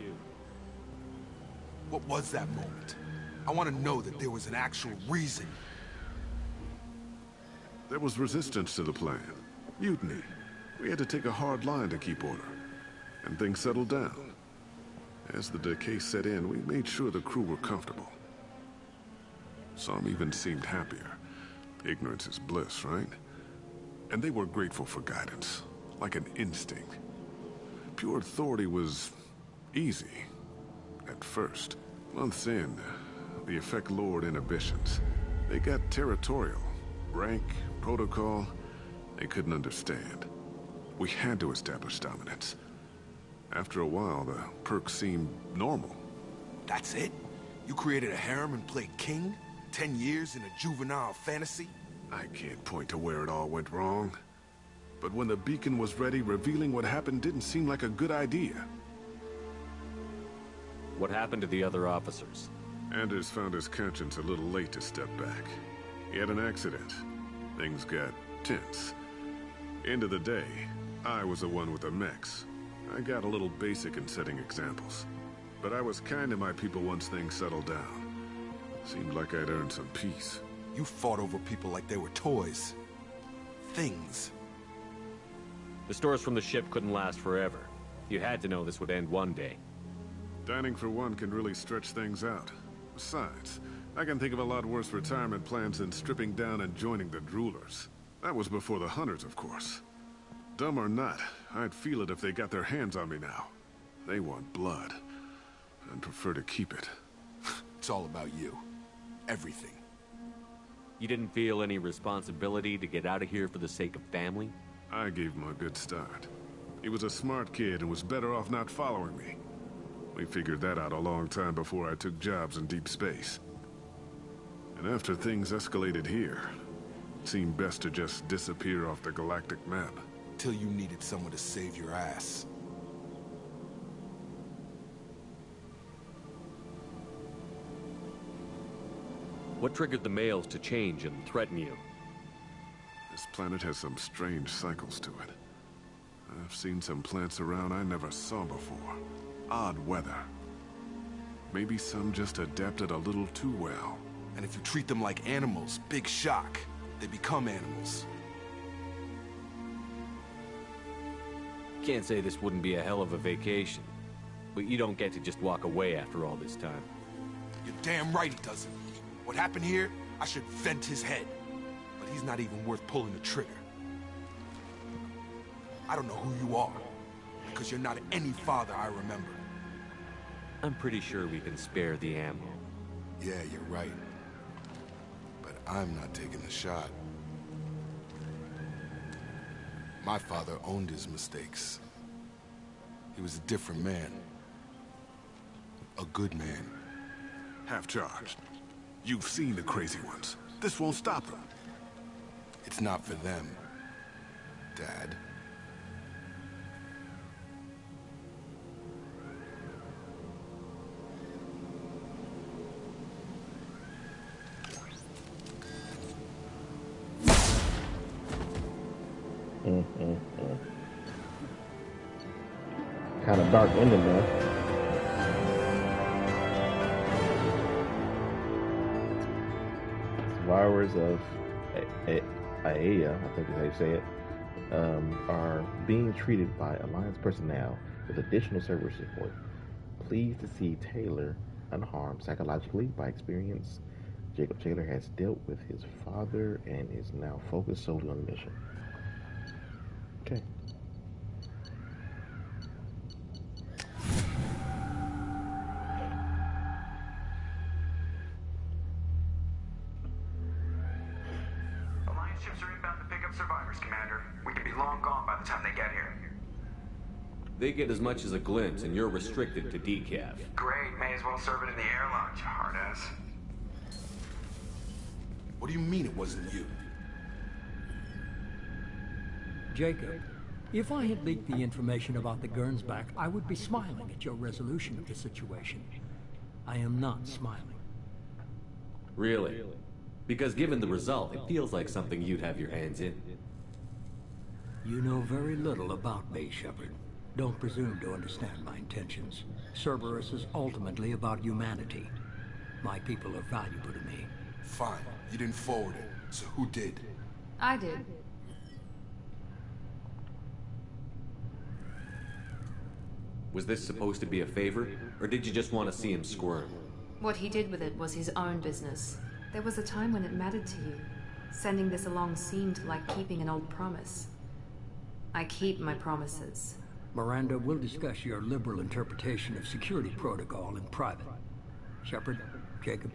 What was that moment? I want to know that there was an actual reason. There was resistance to the plan. Mutiny. We had to take a hard line to keep order. And things settled down. As the decay set in, we made sure the crew were comfortable. Some even seemed happier. Ignorance is bliss, right? And they were grateful for guidance, like an instinct. Pure authority was easy, at first. Months in, the effect lowered inhibitions. They got territorial. Rank, protocol, they couldn't understand. We had to establish dominance. After a while, the perks seemed normal. That's it? You created a harem and played king? 10 years in a juvenile fantasy? I can't point to where it all went wrong. But when the beacon was ready, revealing what happened didn't seem like a good idea. What happened to the other officers? Anders found his conscience a little late to step back. He had an accident. Things got tense. End of the day, I was the one with the mechs. I got a little basic in setting examples. But I was kind to my people once things settled down. Seemed like I'd earned some peace. You fought over people like they were toys. Things. The stores from the ship couldn't last forever. You had to know this would end one day. Dining for one can really stretch things out. Besides, I can think of a lot worse retirement plans than stripping down and joining the Droolers. That was before the Hunters, of course. Dumb or not, I'd feel it if they got their hands on me now. They want blood. I'd prefer to keep it. It's all about you. Everything. You didn't feel any responsibility to get out of here for the sake of family? I gave him a good start. He was a smart kid and was better off not following me. We figured that out a long time before I took jobs in deep space. And after things escalated here, it seemed best to just disappear off the galactic map. Till you needed someone to save your ass. What triggered the males to change and threaten you? This planet has some strange cycles to it. I've seen some plants around I never saw before. Odd weather. Maybe some just adapted a little too well. And if you treat them like animals, big shock. They become animals. Can't say this wouldn't be a hell of a vacation. But you don't get to just walk away after all this time. You're damn right he doesn't. What happened here, I should vent his head. But he's not even worth pulling the trigger. I don't know who you are, because you're not any father I remember. I'm pretty sure we can spare the ammo. Yeah, you're right. But I'm not taking the shot. My father owned his mistakes. He was a different man. A good man. Half-charged. You've seen the crazy ones. This won't stop them. It's not for them, Dad. kind of dark ending there. Survivors of Aeya, I think is how you say it, are being treated by Alliance personnel with additional server support. Pleased to see Taylor unharmed psychologically by experience. Jacob Taylor has dealt with his father and is now focused solely on the mission. Okay. Alliance ships are inbound to pick up survivors, Commander. We could be long gone by the time they get here. They get as much as a glimpse, and you're restricted to decaf. Great, may as well serve it in the airlock, you hard ass. What do you mean it wasn't you? Jacob, if I had leaked the information about the Gernsback, I would be smiling at your resolution of the situation. I am not smiling. Really? Because given the result, it feels like something you'd have your hands in. You know very little about me, Shepard. Don't presume to understand my intentions. Cerberus is ultimately about humanity. My people are valuable to me. Fine. You didn't forward it. So who did? I did. Was this supposed to be a favor, or did you just want to see him squirm? What he did with it was his own business. There was a time when it mattered to you. Sending this along seemed like keeping an old promise. I keep my promises. Miranda, we'll discuss your liberal interpretation of security protocol in private. Shepard, Jacob.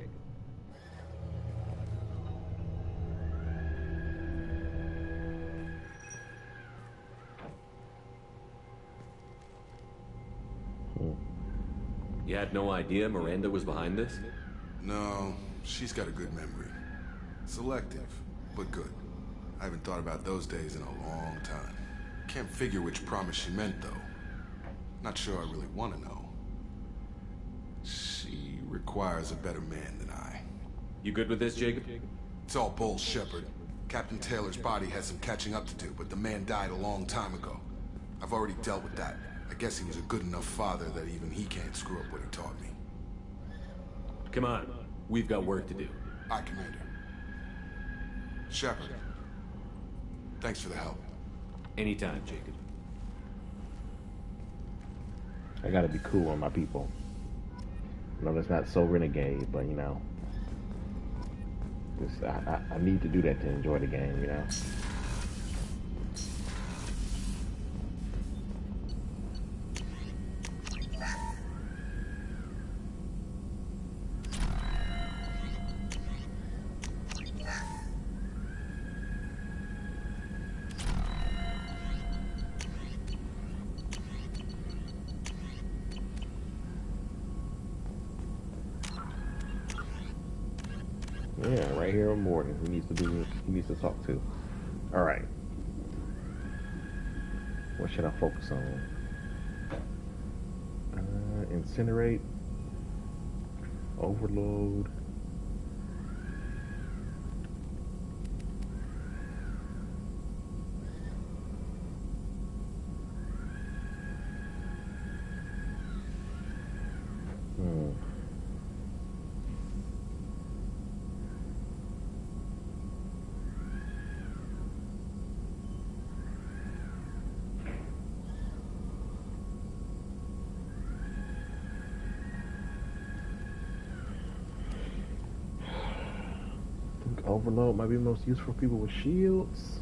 You had no idea Miranda was behind this? No, she's got a good memory. Selective, but good. I haven't thought about those days in a long time. Can't figure which promise she meant, though. Not sure I really want to know. She requires a better man than I. You good with this, Jacob? It's all bull, Shepard. Captain Taylor's body has some catching up to do, but the man died a long time ago. I've already dealt with that. I guess he was a good enough father that even he can't screw up what he taught me. Come on. We've got work to do. Aye, Commander. Shepard. Thanks for the help. Anytime, Jacob. I gotta be cool on my people. I know that's not so renegade, but you know, I need to do that to enjoy the game, you know. Yeah, right here on Morgan. He needs to talk to. Alright. What should I focus on? Incinerate. Overload. Overload might be most useful for people with shields.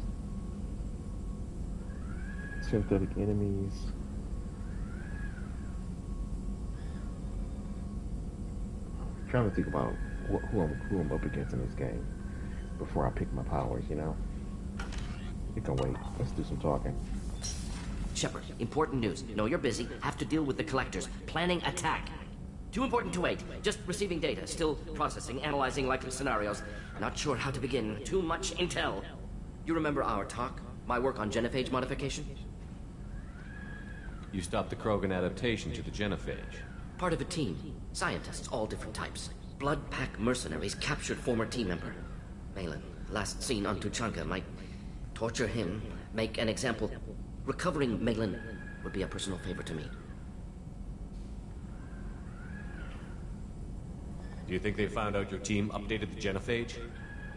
Synthetic enemies. I'm trying to think about who I'm up against in this game before I pick my powers, you know? You can wait. Let's do some talking. Shepard, important news. Know you're busy. Have to deal with the collectors. Planning attack. Too important to wait. Just receiving data. Still processing, analyzing likely scenarios. Not sure how to begin. Too much intel. You remember our talk? My work on genophage modification? You stopped the Krogan adaptation to the genophage. Part of a team. Scientists, all different types. Blood Pack mercenaries captured former team member. Malin, last seen on Tuchanka, might torture him, make an example. Recovering Malin would be a personal favor to me. Do you think they found out your team updated the genophage?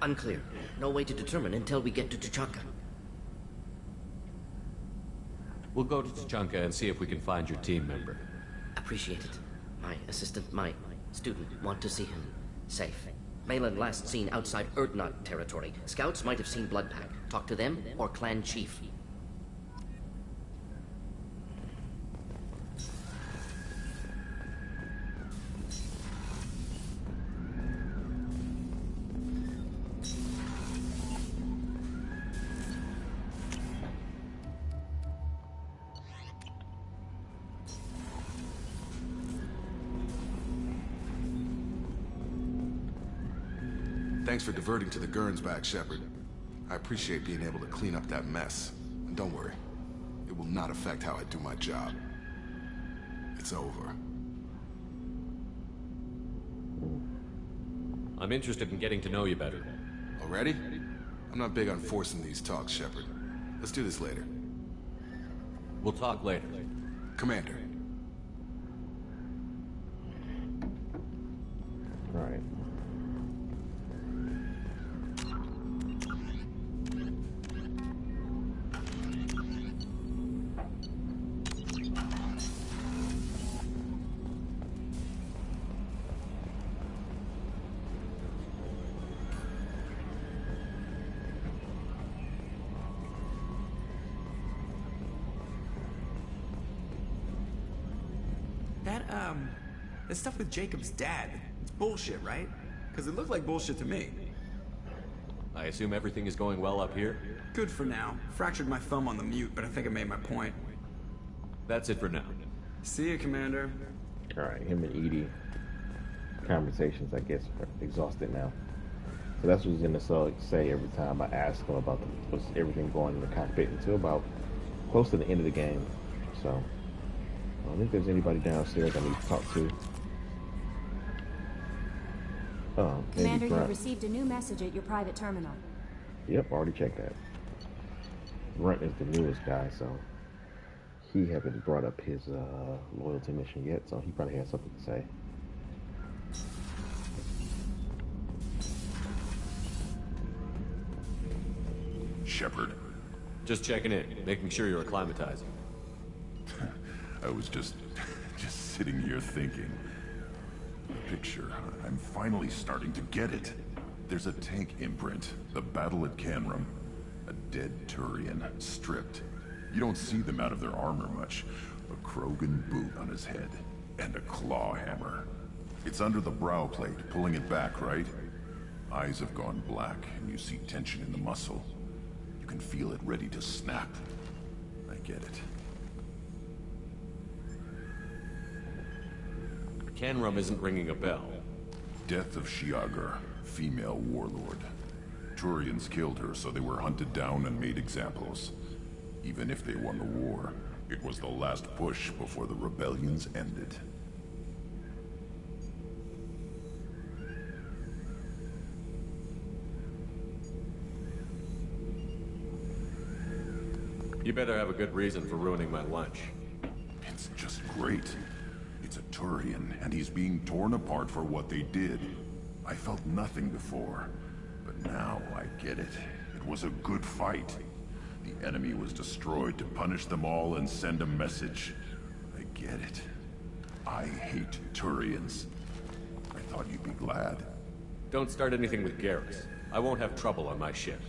Unclear. No way to determine until we get to Tuchanka. We'll go to Tuchanka and see if we can find your team member. Appreciate it. My assistant, my student, want to see him safe. Malin last seen outside Erdnot territory. Scouts might have seen Bloodpack. Talk to them or clan chief. Thanks for diverting to the Gernsback, Shepard. I appreciate being able to clean up that mess. And don't worry, it will not affect how I do my job. It's over. I'm interested in getting to know you better. Already? I'm not big on forcing these talks, Shepard. Let's do this later. We'll talk later. Commander. Right. That stuff with Jacob's dad, it's bullshit, right? Because it looked like bullshit to me. I assume everything is going well up here? Good for now. Fractured my thumb on the mute, but I think I made my point. That's it for now. See you, Commander. Alright, him and Edie conversations, I guess, are exhausted now. So that's what he's gonna say every time I ask him about what's everything going in the cockpit until about close to the end of the game. So I don't think there's anybody downstairs I need to talk to. Oh, Commander, you received a new message at your private terminal. Yep, already checked that. Grunt is the newest guy, so he haven't brought up his loyalty mission yet, so he probably has something to say. Shepard. Just checking in, making sure you're acclimatizing. I was just sitting here thinking. The picture, I'm finally starting to get it. There's a tank imprint, the battle at Canrum. A dead Turian, stripped. You don't see them out of their armor much. A Krogan boot on his head, and a claw hammer. It's under the brow plate, pulling it back, right? Eyes have gone black, and you see tension in the muscle. You can feel it ready to snap. I get it. Canrum isn't ringing a bell. Death of Shiagar, female warlord. Turians killed her, so they were hunted down and made examples. Even if they won the war, it was the last push before the rebellions ended. You better have a good reason for ruining my lunch. It's just great. It's a Turian, and he's being torn apart for what they did. I felt nothing before, but now I get it. It was a good fight. The enemy was destroyed to punish them all and send a message. I get it. I hate Turians. I thought you'd be glad. Don't start anything with Garrus. I won't have trouble on my ship.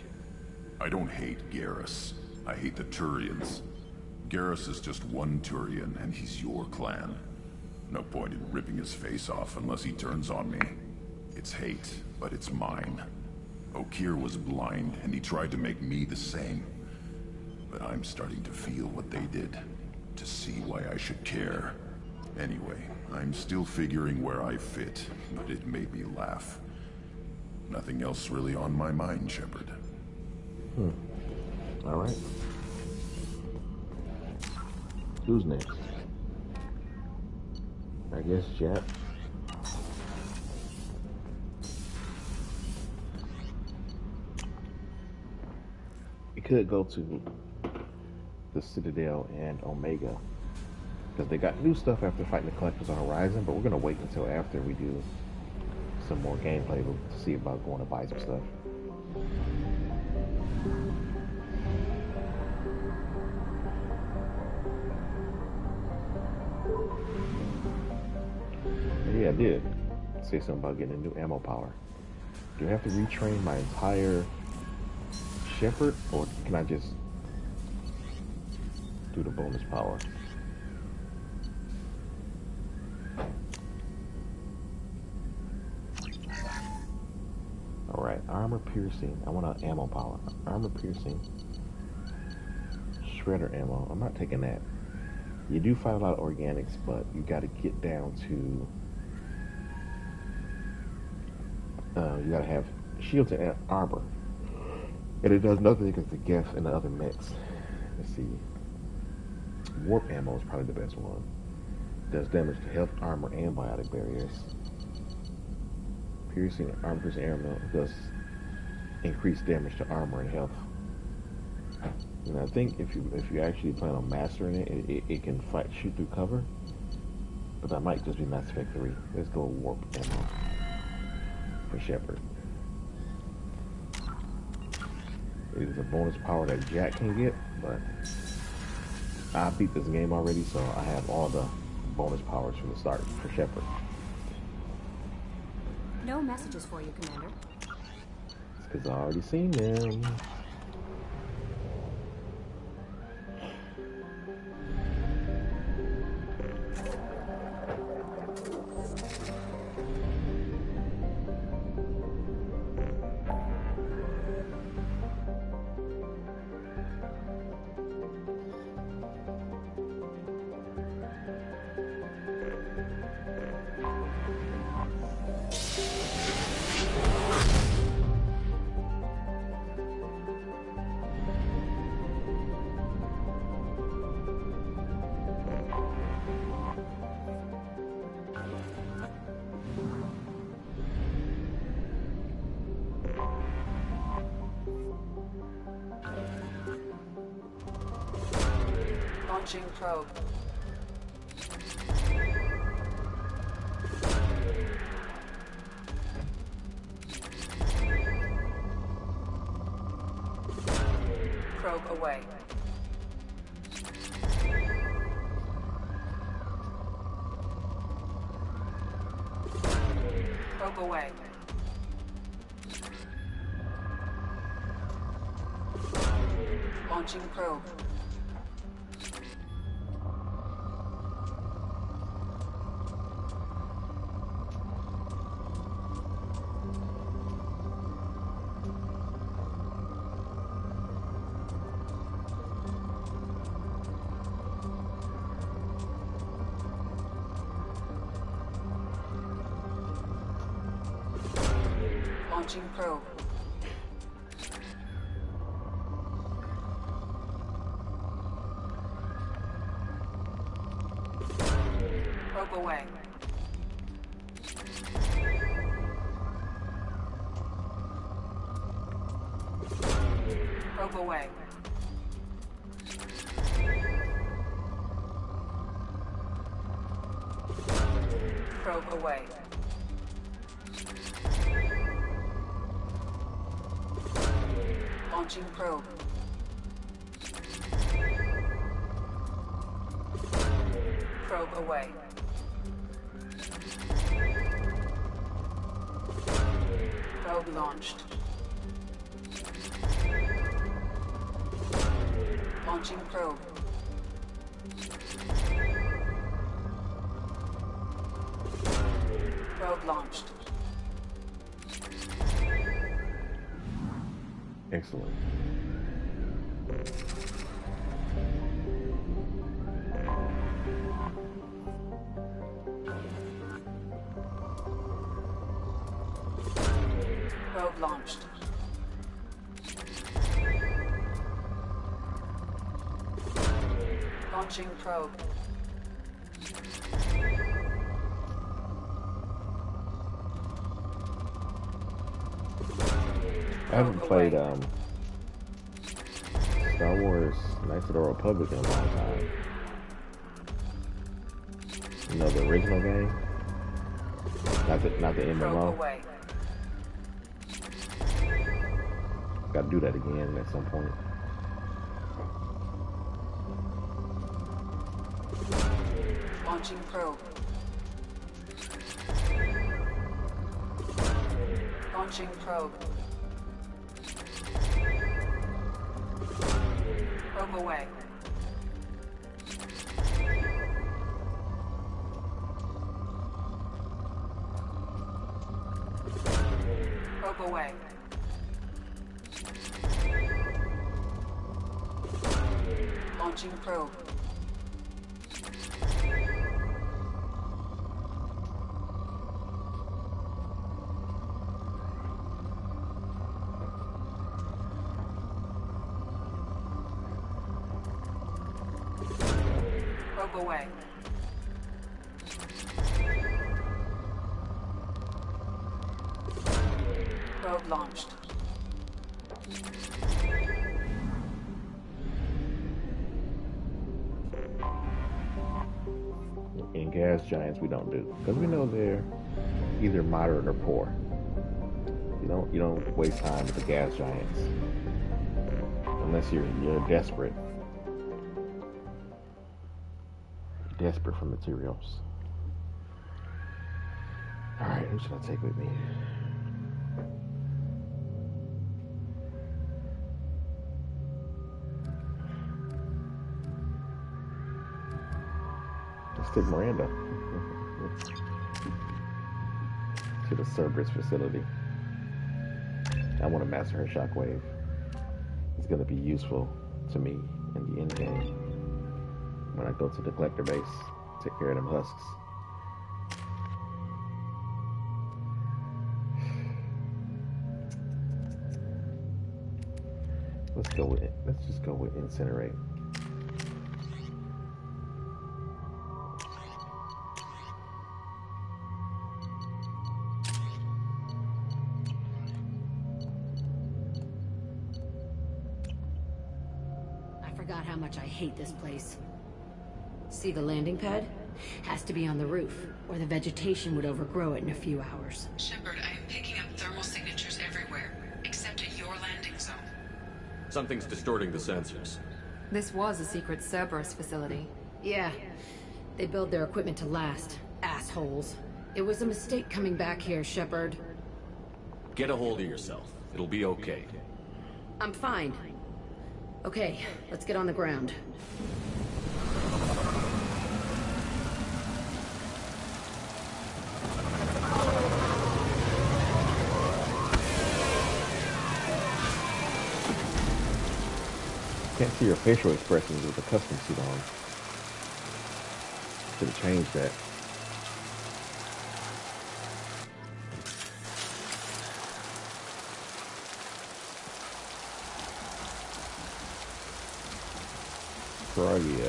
I don't hate Garrus. I hate the Turians. Garrus is just one Turian, and he's your clan. No point in ripping his face off unless he turns on me. It's hate, but it's mine. Okeer was blind, and he tried to make me the same. But I'm starting to feel what they did, to see why I should care. Anyway, I'm still figuring where I fit, but it made me laugh. Nothing else really on my mind, Shepard. All right. Who's next? I guess Jack. We could go to the Citadel and Omega, because they got new stuff after fighting the Collectors on Horizon, but we're going to wait until after we do some more gameplay to see about going to buy some stuff. Yeah, I did say something about getting a new ammo power. Do I have to retrain my entire Shepherd, or can I just do the bonus power? Alright, armor piercing. I want an ammo power. Armor piercing. Shredder ammo. I'm not taking that. You do find a lot of organics, but you got to get down to... you got to have shields and armor. And it does nothing against the Geth and the other mechs. Let's see. Warp ammo is probably the best one. Does damage to health, armor, and biotic barriers. Armor piercing ammo does increase damage to armor and health. And I think if you actually plan on mastering it, it can shoot through cover. But that might just be Mass Effect 3. Let's go warp ammo for Shepard. It is a bonus power that Jack can get, but I beat this game already, so I have all the bonus powers from the start for Shepard. No messages for you, Commander. It's because I already seen them. Launching probe. Probe away. Probe away. Launching probe. Launching probe. Probe away. Probe away. Probe away. Launching probe. Probe away. Probe launched. Launching probe. Probe launched. Excellent. Probe launched. Launching probe. I haven't played Star Wars Knights of the Republic in a long time. You know, the original game? Not the MMO. Away. Got to do that again at some point. Launching probe. Launching probe. Probe away. Probe away. Launching probe. Probe away. Probe launched. In gas giants, we don't do because we know they're either moderate or poor. You don't waste time with the gas giants unless you're desperate. Desperate for materials. All right, who should I take with me? Let's take Miranda to the Cerberus facility. I want to master her shockwave. It's going to be useful to me in the end game. When I go to the collector base, take care of them husks. Let's just go with incinerate. I forgot how much I hate this place. See the landing pad? Has to be on the roof, or the vegetation would overgrow it in a few hours. Shepard, I am picking up thermal signatures everywhere, except at your landing zone. Something's distorting the sensors. This was a secret Cerberus facility. Yeah. They build their equipment to last. Assholes. It was a mistake coming back here, Shepard. Get a hold of yourself. It'll be okay. I'm fine. Okay, let's get on the ground. Can't see your facial expressions with the custom suit on. Should have changed that. Froggy,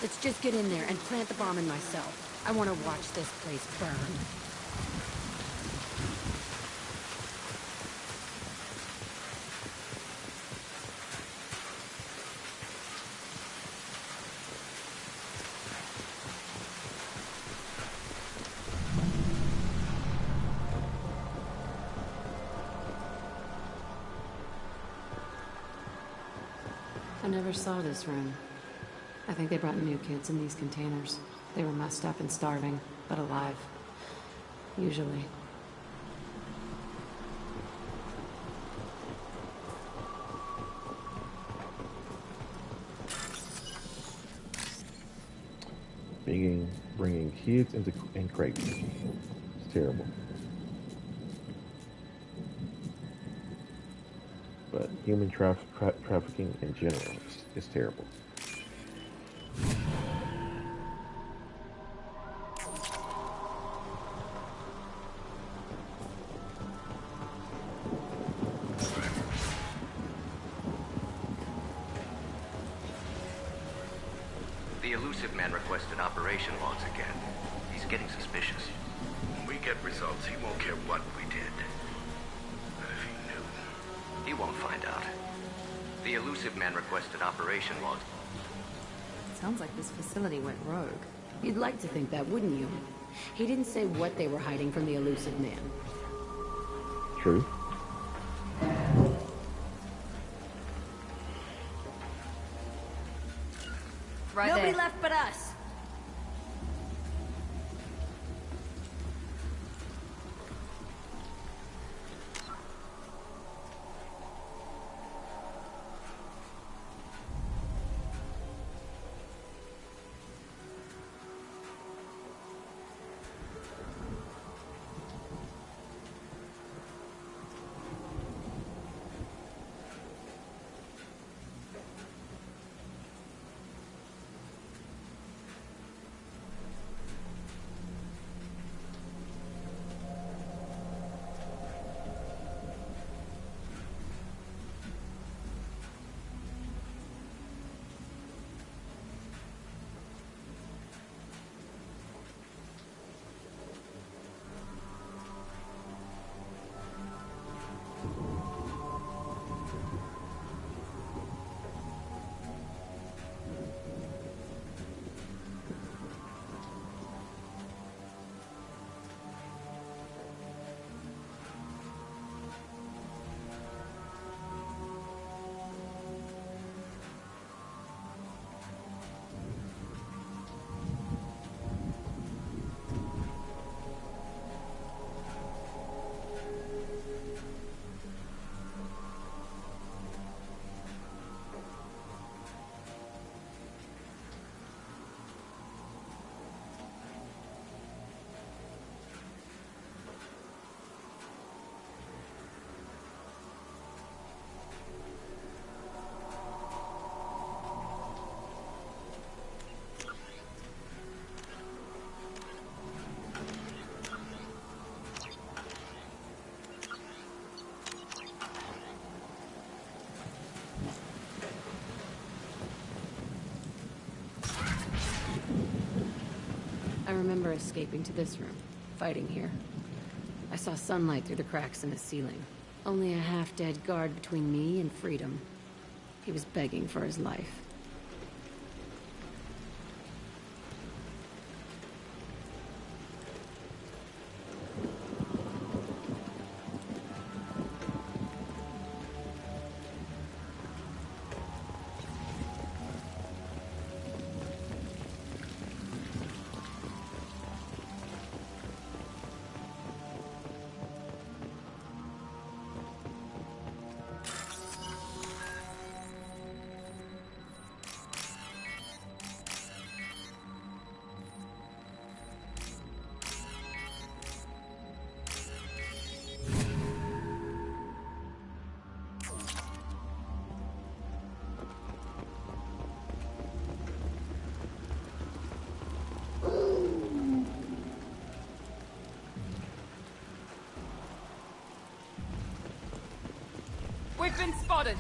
Let's just get in there and plant the bomb in myself. I want to watch this place burn. I never saw this room. I think they brought new kids in these containers. They were messed up and starving, but alive. Usually. Bringing kids in crates. It's terrible. But human trafficking in general is terrible. elusive man requested operation logs again. He's getting suspicious. When we get results, he won't care what we did. If he knew. He won't find out. The elusive man requested operation logs. Sounds like this facility went rogue. You'd like to think that, wouldn't you? He didn't say what they were hiding from the elusive man. True. Right Nobody there. left but us. I remember escaping to this room, fighting here. I saw sunlight through the cracks in the ceiling. Only a half-dead guard between me and freedom. He was begging for his life. We've been spotted.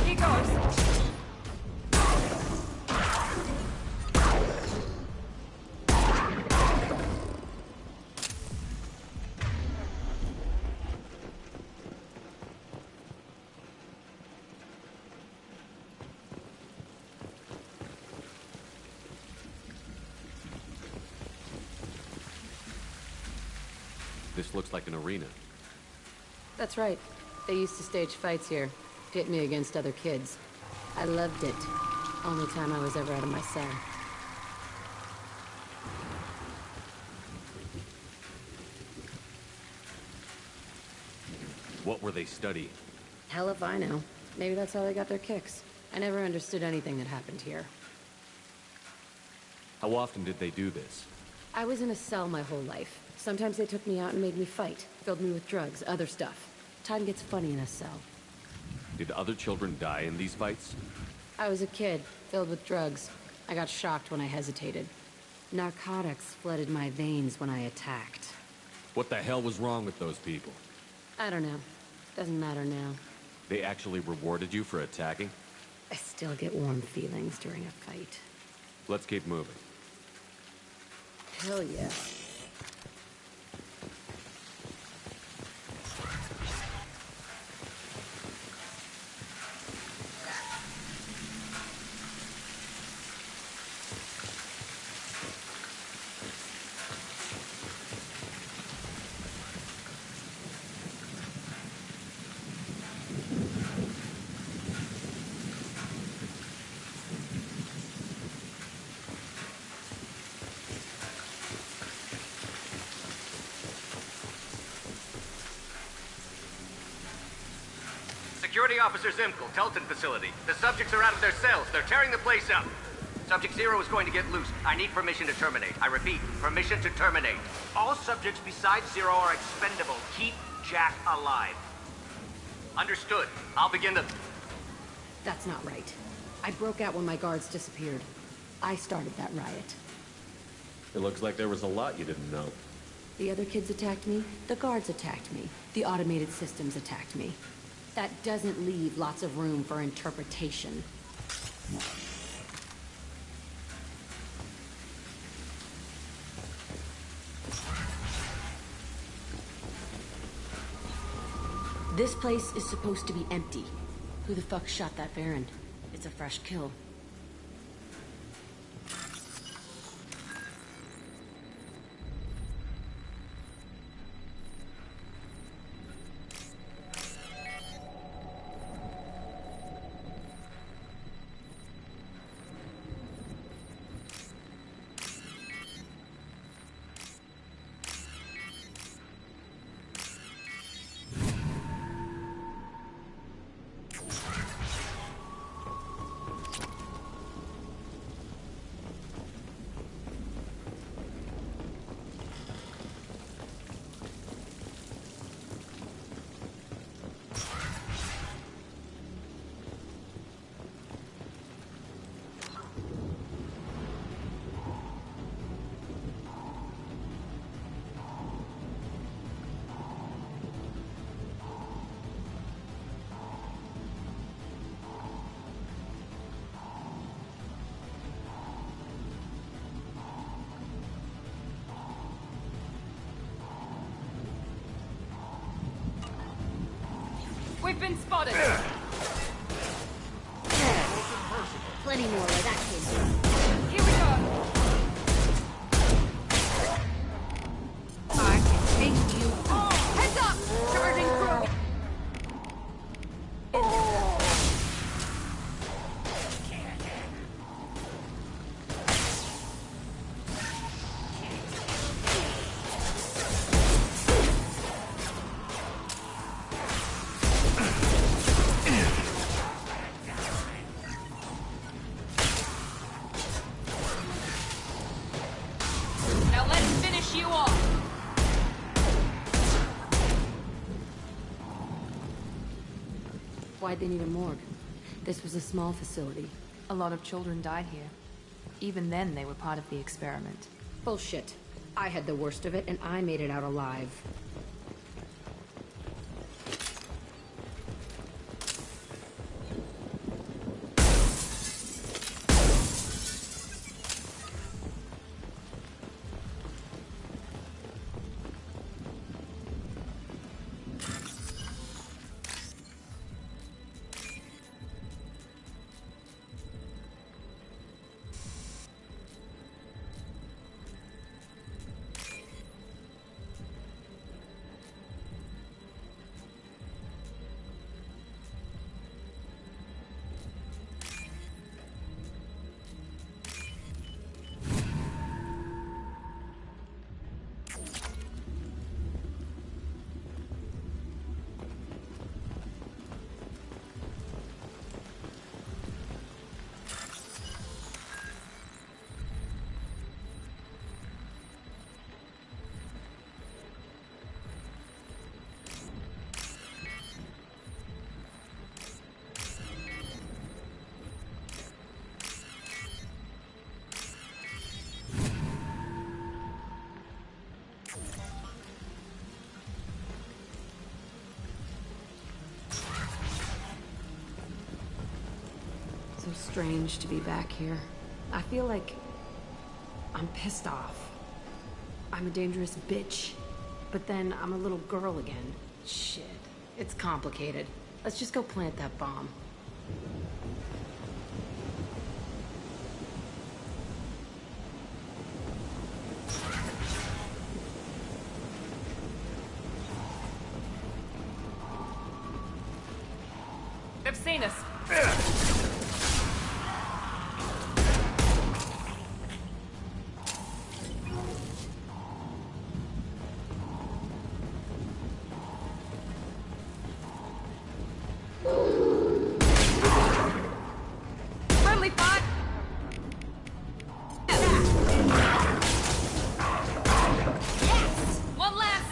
Here goes. This looks like an arena. That's right. They used to stage fights here. Pit me against other kids. I loved it. Only time I was ever out of my cell. What were they studying? Hell if I know. Maybe that's how they got their kicks. I never understood anything that happened here. How often did they do this? I was in a cell my whole life. Sometimes they took me out and made me fight. Filled me with drugs, other stuff. Time gets funny in a cell. Did other children die in these fights? I was a kid, filled with drugs. I got shocked when I hesitated. Narcotics flooded my veins when I attacked. What the hell was wrong with those people? I don't know. Doesn't matter now. They actually rewarded you for attacking? I still get warm feelings during a fight. Let's keep moving. Hell yeah. Security Officer Zimkel, Telton facility. The subjects are out of their cells. They're tearing the place up. Subject Zero is going to get loose. I need permission to terminate. I repeat, permission to terminate. All subjects besides Zero are expendable. Keep Jack alive. Understood. I'll begin to... That's not right. I broke out when my guards disappeared. I started that riot. It looks like there was a lot you didn't know. The other kids attacked me. The guards attacked me. The automated systems attacked me. That doesn't leave lots of room for interpretation. This place is supposed to be empty. Who the fuck shot that Baron? It's a fresh kill. We've been spotted! Plenty more where that came from. Here we go! I can take you. Heads up! Charging crew! Now let's finish you off! Why'd they need a morgue? This was a small facility. A lot of children died here. Even then, they were part of the experiment. Bullshit. I had the worst of it, and I made it out alive. strange to be back here. I feel like I'm pissed off. I'm a dangerous bitch. But then I'm a little girl again. Shit. It's complicated. Let's just go plant that bomb. They've seen us. Friendly fire! Yes! One less!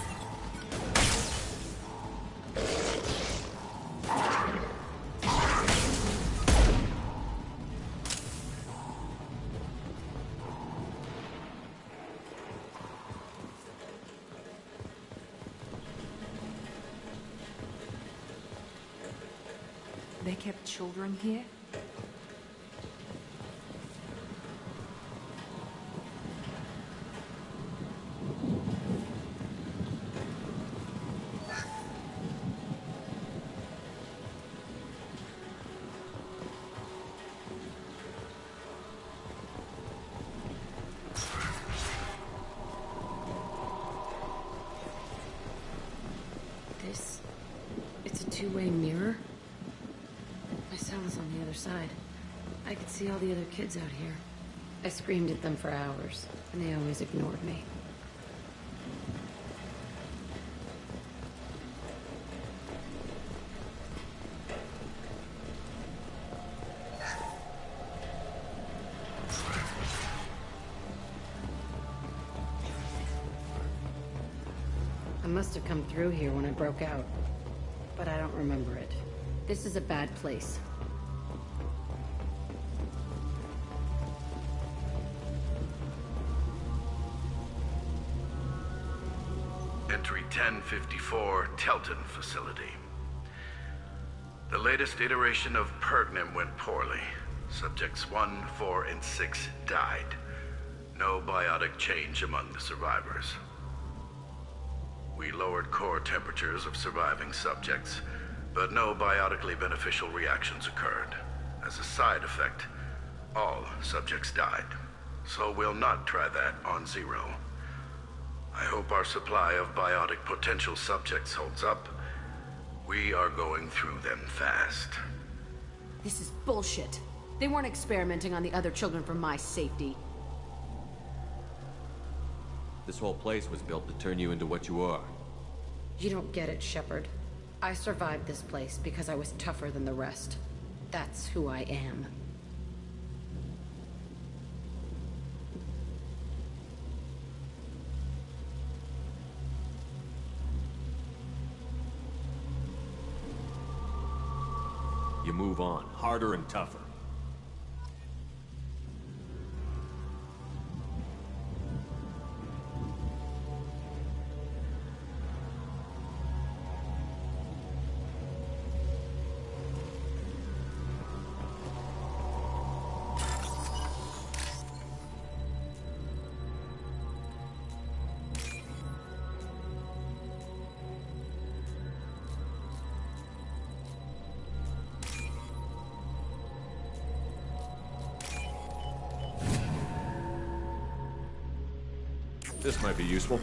They kept children here? It's a two-way mirror? My cell is on the other side. I could see all the other kids out here. I screamed at them for hours, and they always ignored me. I must have come through here when I broke out, but I don't remember it. This is a bad place. Entry 1054, Telton facility. The latest iteration of Pergnim went poorly. Subjects 1, 4, and 6 died. No biotic change among the survivors. We lowered core temperatures of surviving subjects, but no biotically beneficial reactions occurred. As a side effect, all subjects died. So we'll not try that on Zero. I hope our supply of biotic potential subjects holds up. We are going through them fast. This is bullshit. They weren't experimenting on the other children for my safety. This whole place was built to turn you into what you are. You don't get it, Shepard. I survived this place because I was tougher than the rest. That's who I am. You move on, harder and tougher. This might be useful.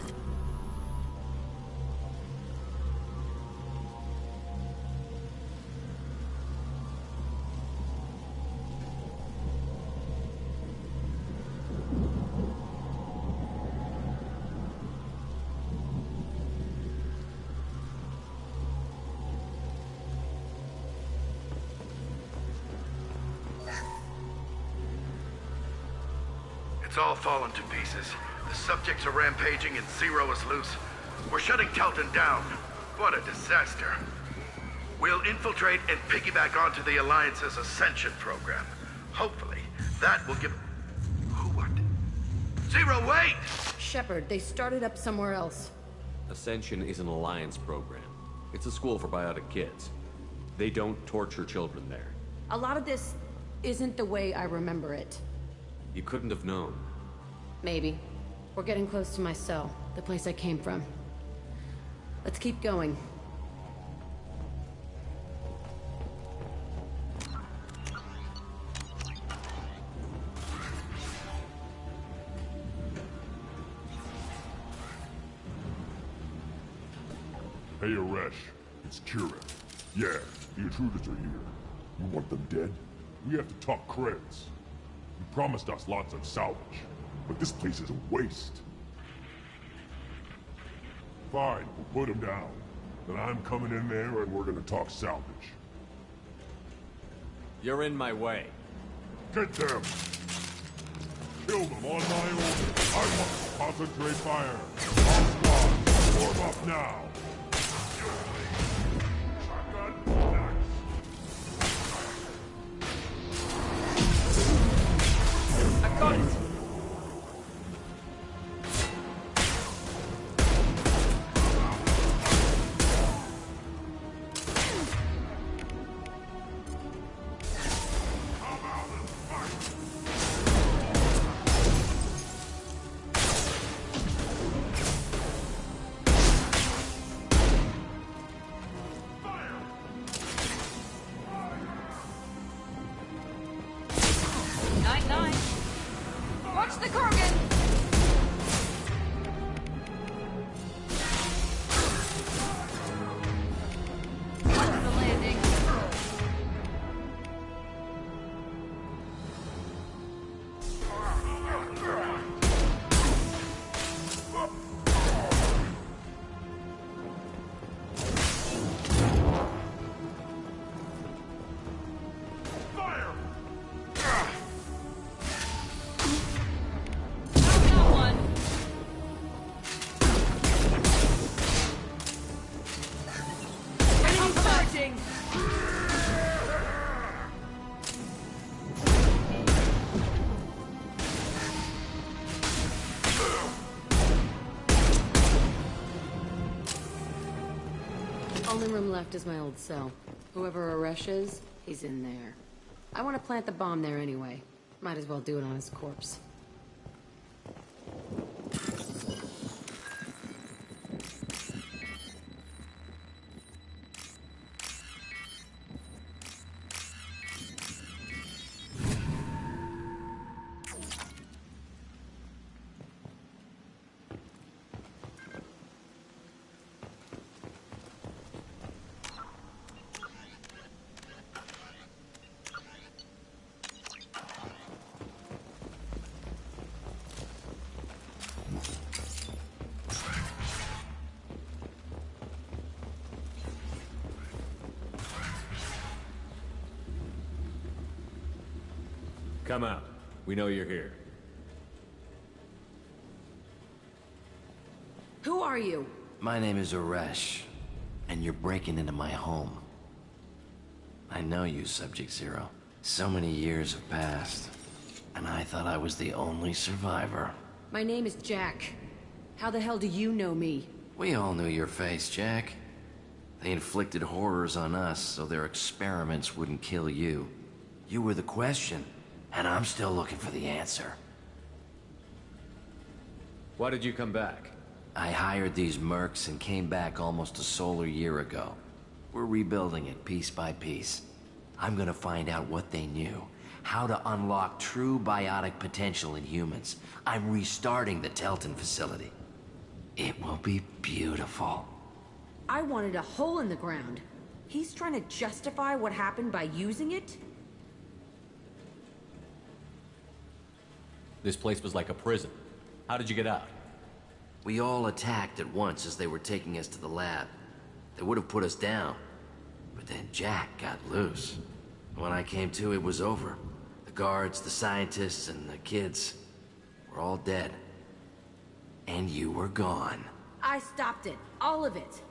It's all fallen to pieces. The subjects are rampaging and Zero is loose. We're shutting Telton down. What a disaster. We'll infiltrate and piggyback onto the Alliance's Ascension program. Hopefully, that will give... Who what? Zero, wait! Shepard, they started up somewhere else. Ascension is an Alliance program. It's a school for biotic kids. They don't torture children there. A lot of this isn't the way I remember it. You couldn't have known. Maybe. We're getting close to my cell, the place I came from. Let's keep going. Hey, Aresh. It's Kira. Yeah, the intruders are here. You want them dead? We have to talk creds. You promised us lots of salvage, but this place is a waste. Fine, we'll put them down. Then I'm coming in there and we're gonna talk salvage. You're in my way. Get them! Kill them on my order. I want to concentrate fire. All squads, form up now. I got it! Watch the Kurgan! Watch the landing. Only room left is my old cell. Whoever Aresh is, he's in there. I want to plant the bomb there anyway. Might as well do it on his corpse. Come out. We know you're here. Who are you? My name is Aresh, and you're breaking into my home. I know you, Subject Zero. So many years have passed, and I thought I was the only survivor. My name is Jack. How the hell do you know me? We all knew your face, Jack. They inflicted horrors on us so their experiments wouldn't kill you. You were the question, and I'm still looking for the answer. Why did you come back? I hired these mercs and came back almost a solar year ago. We're rebuilding it piece by piece. I'm gonna find out what they knew, how to unlock true biotic potential in humans. I'm restarting the Telton facility. It will be beautiful. I wanted a hole in the ground. He's trying to justify what happened by using it? This place was like a prison. How did you get out? We all attacked at once as they were taking us to the lab. They would have put us down. But then Jack got loose. When I came to, it was over. The guards, the scientists, and the kids were all dead. And you were gone. I stopped it. All of it.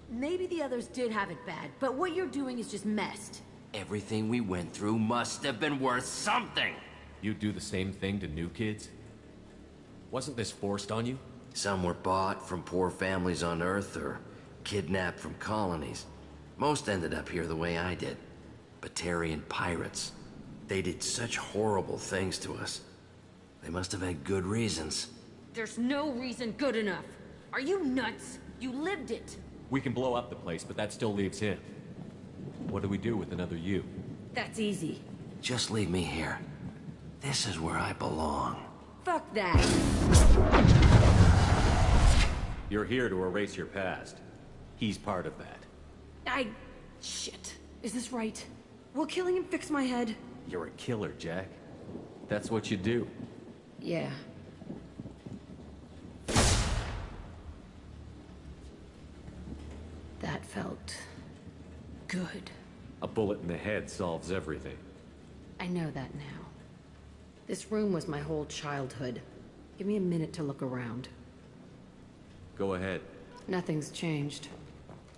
Maybe the others did have it bad, but what you're doing is just messed. Everything we went through must have been worth something. You'd do the same thing to new kids? Wasn't this forced on you? Some were bought from poor families on Earth or kidnapped from colonies. Most ended up here the way I did. Batarian pirates. They did such horrible things to us. They must have had good reasons. There's no reason good enough. Are you nuts? You lived it. We can blow up the place, but that still leaves him. What do we do with another you? That's easy. Just leave me here. This is where I belong. Fuck that. You're here to erase your past. He's part of that. Shit. Is this right? Will killing him fix my head? You're a killer, Jack. That's what you do. Yeah. That felt good. A bullet in the head solves everything. I know that now. This room was my whole childhood. Give me a minute to look around. Go ahead. Nothing's changed,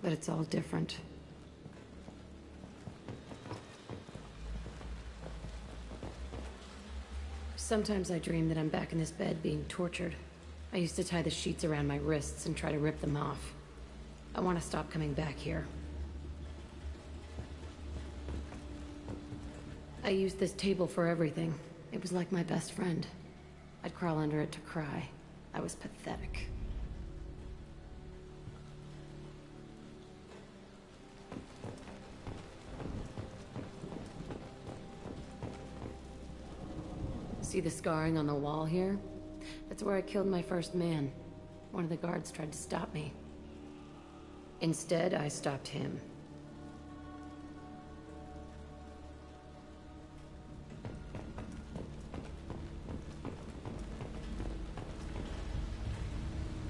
but it's all different. Sometimes I dream that I'm back in this bed being tortured. I used to tie the sheets around my wrists and try to rip them off. I want to stop coming back here. I used this table for everything. It was like my best friend. I'd crawl under it to cry. I was pathetic. See the scarring on the wall here? That's where I killed my first man. One of the guards tried to stop me. Instead, I stopped him.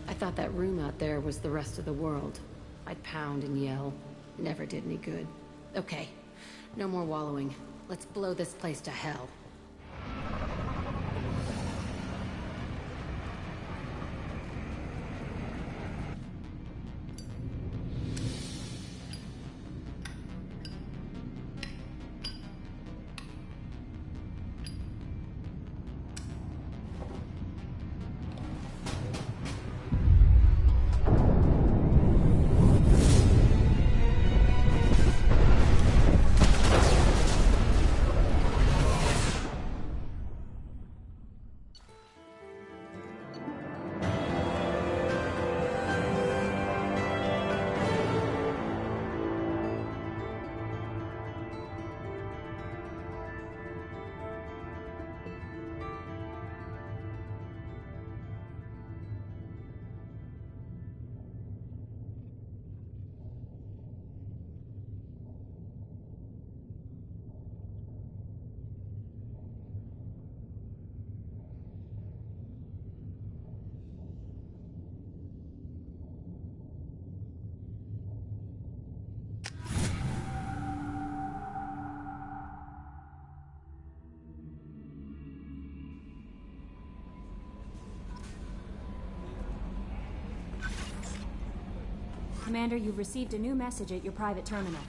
I thought that room out there was the rest of the world. I'd pound and yell. Never did any good. Okay, no more wallowing. Let's blow this place to hell. Commander, you've received a new message at your private terminal.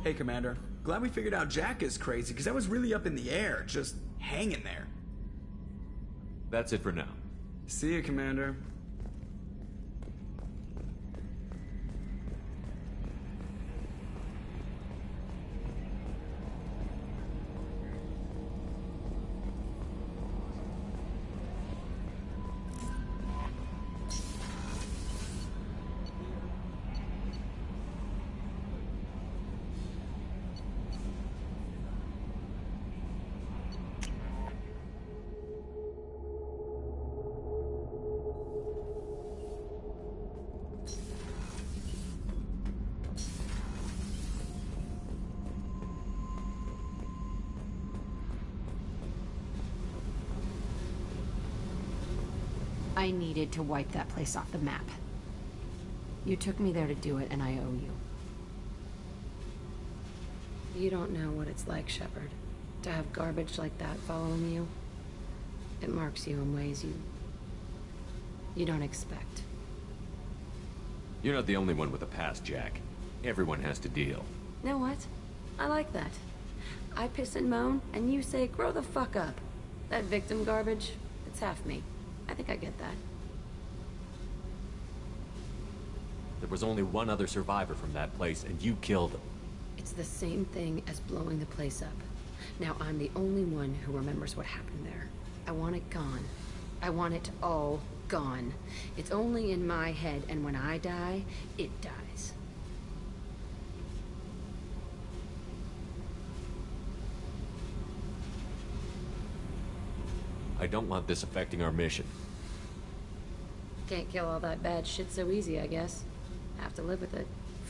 Hey, Commander. Glad we figured out Jack is crazy, because that was really up in the air, just hanging there. That's it for now. See you, Commander. I needed to wipe that place off the map. You took me there to do it, and I owe you. You don't know what it's like, Shepard, to have garbage like that following you. It marks you in ways you don't expect. You're not the only one with a past, Jack. Everyone has to deal. Know what? I like that. I piss and moan, and you say, grow the fuck up. That victim garbage, it's half me. I think I get that. There was only one other survivor from that place, and you killed him. It's the same thing as blowing the place up. Now I'm the only one who remembers what happened there. I want it gone. I want it all gone. It's only in my head, and when I die, it dies. I don't want this affecting our mission. Can't kill all that bad shit so easy, I guess. Have to live with it.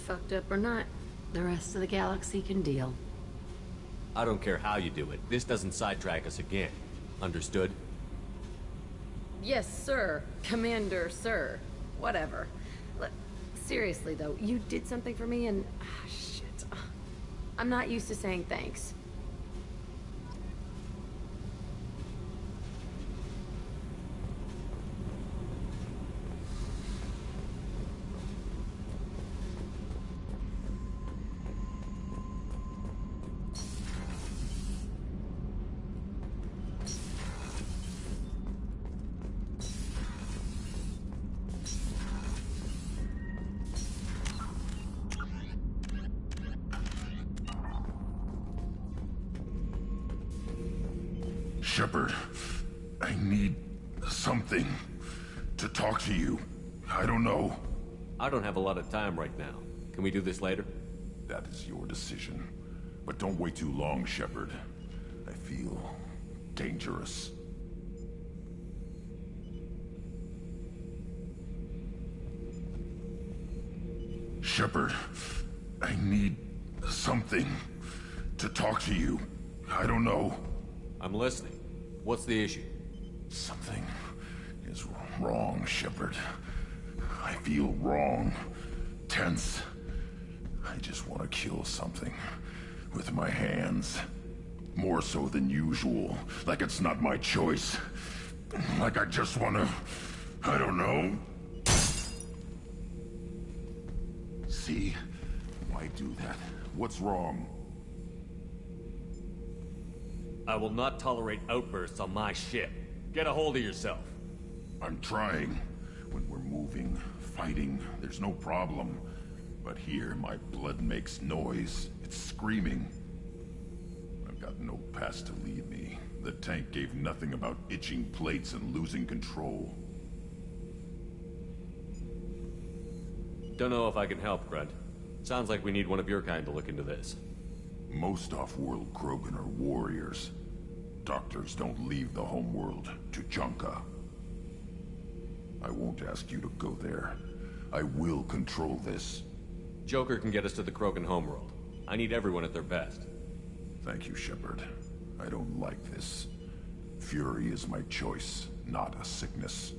Fucked up or not, the rest of the galaxy can deal. I don't care how you do it. This doesn't sidetrack us again. Understood? Yes, sir. Commander, sir. Whatever. Seriously, though, you did something for me and... shit. I'm not used to saying thanks. Shepard, I need something to talk to you. I don't know. I don't have a lot of time right now. Can we do this later? That is your decision. But don't wait too long, Shepard. I feel dangerous. Shepard, I need something to talk to you. I don't know. I'm listening. What's the issue? Something is wrong, Shepard. I feel wrong. Tense. I just want to kill something. With my hands. More so than usual. Like it's not my choice. Like I just want to... I don't know. See? Why do that? What's wrong? I will not tolerate outbursts on my ship. Get a hold of yourself. I'm trying. When we're moving, fighting, there's no problem. But here, my blood makes noise. It's screaming. I've got no past to lead me. The tank gave nothing about itching plates and losing control. Don't know if I can help, Grunt. Sounds like we need one of your kind to look into this. Most off-world Krogan are warriors. Doctors don't leave the homeworld to Junka. I won't ask you to go there. I will control this. Joker can get us to the Krogan homeworld. I need everyone at their best. Thank you, Shepard. I don't like this. Fury is my choice, not a sickness.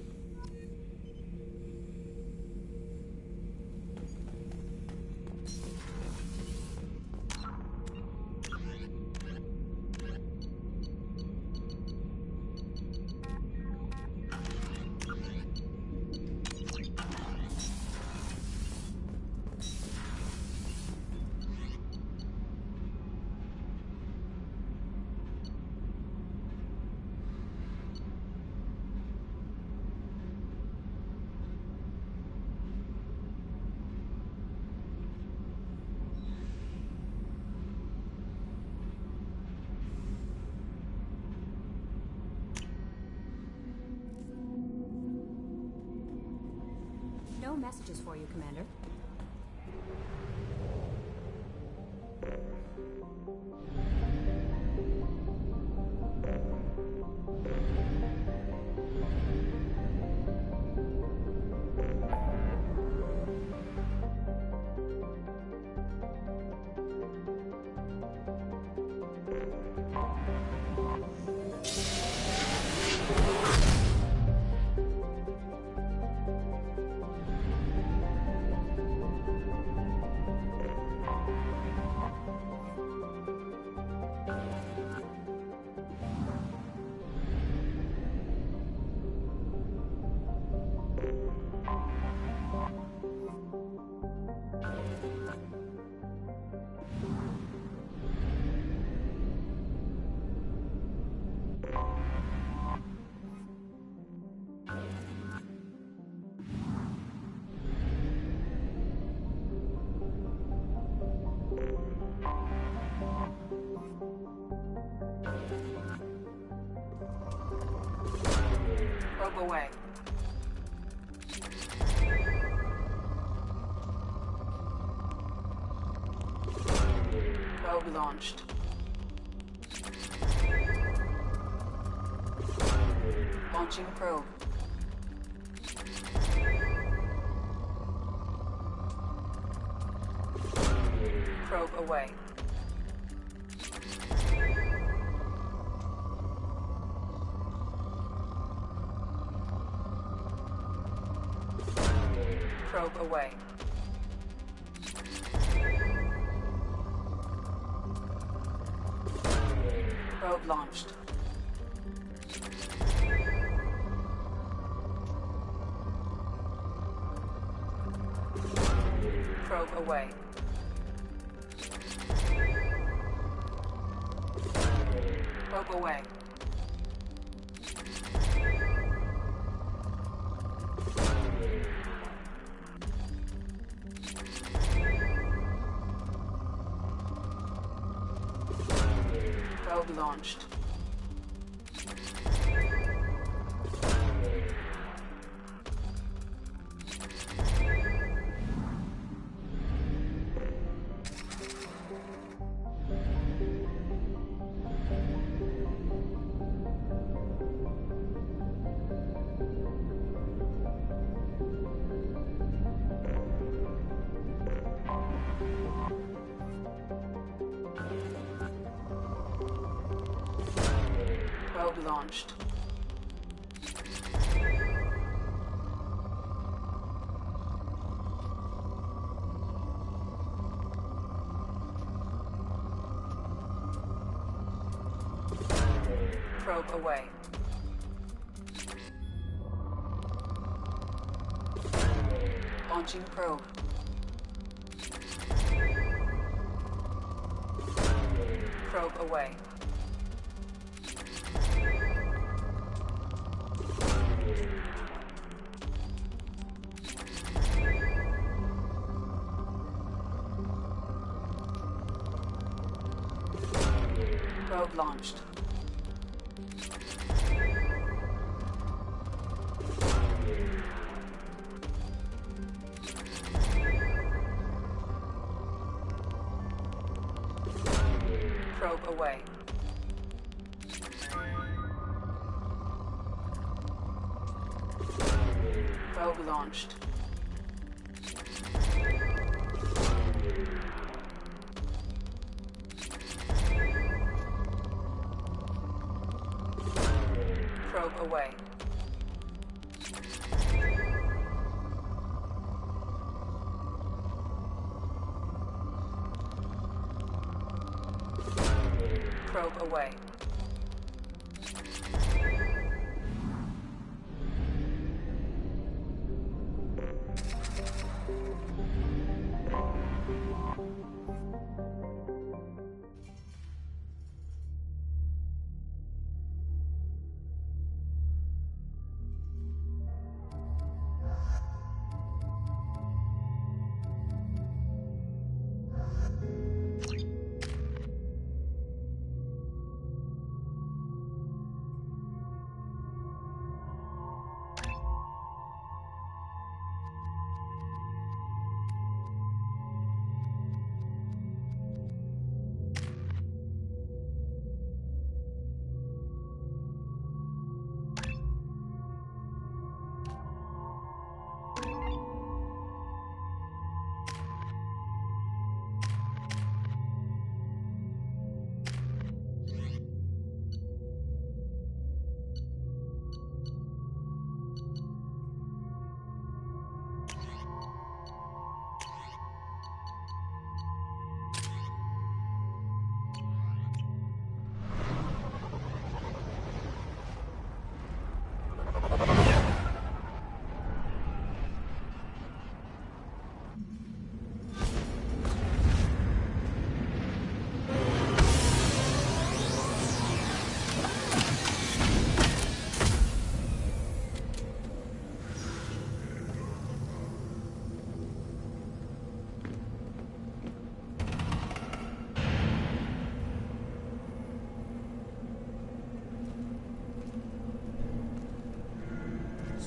more messages for you, Commander. Probe away. Probe launched. Launching probe. Probe away. Probe away. Probe launched. Probe away. Probe away. Probe launched. Probe launched. Probe away. Launching probe. Probe away. Probe launched. Probe away. Probe launched. Probe away. Probe away.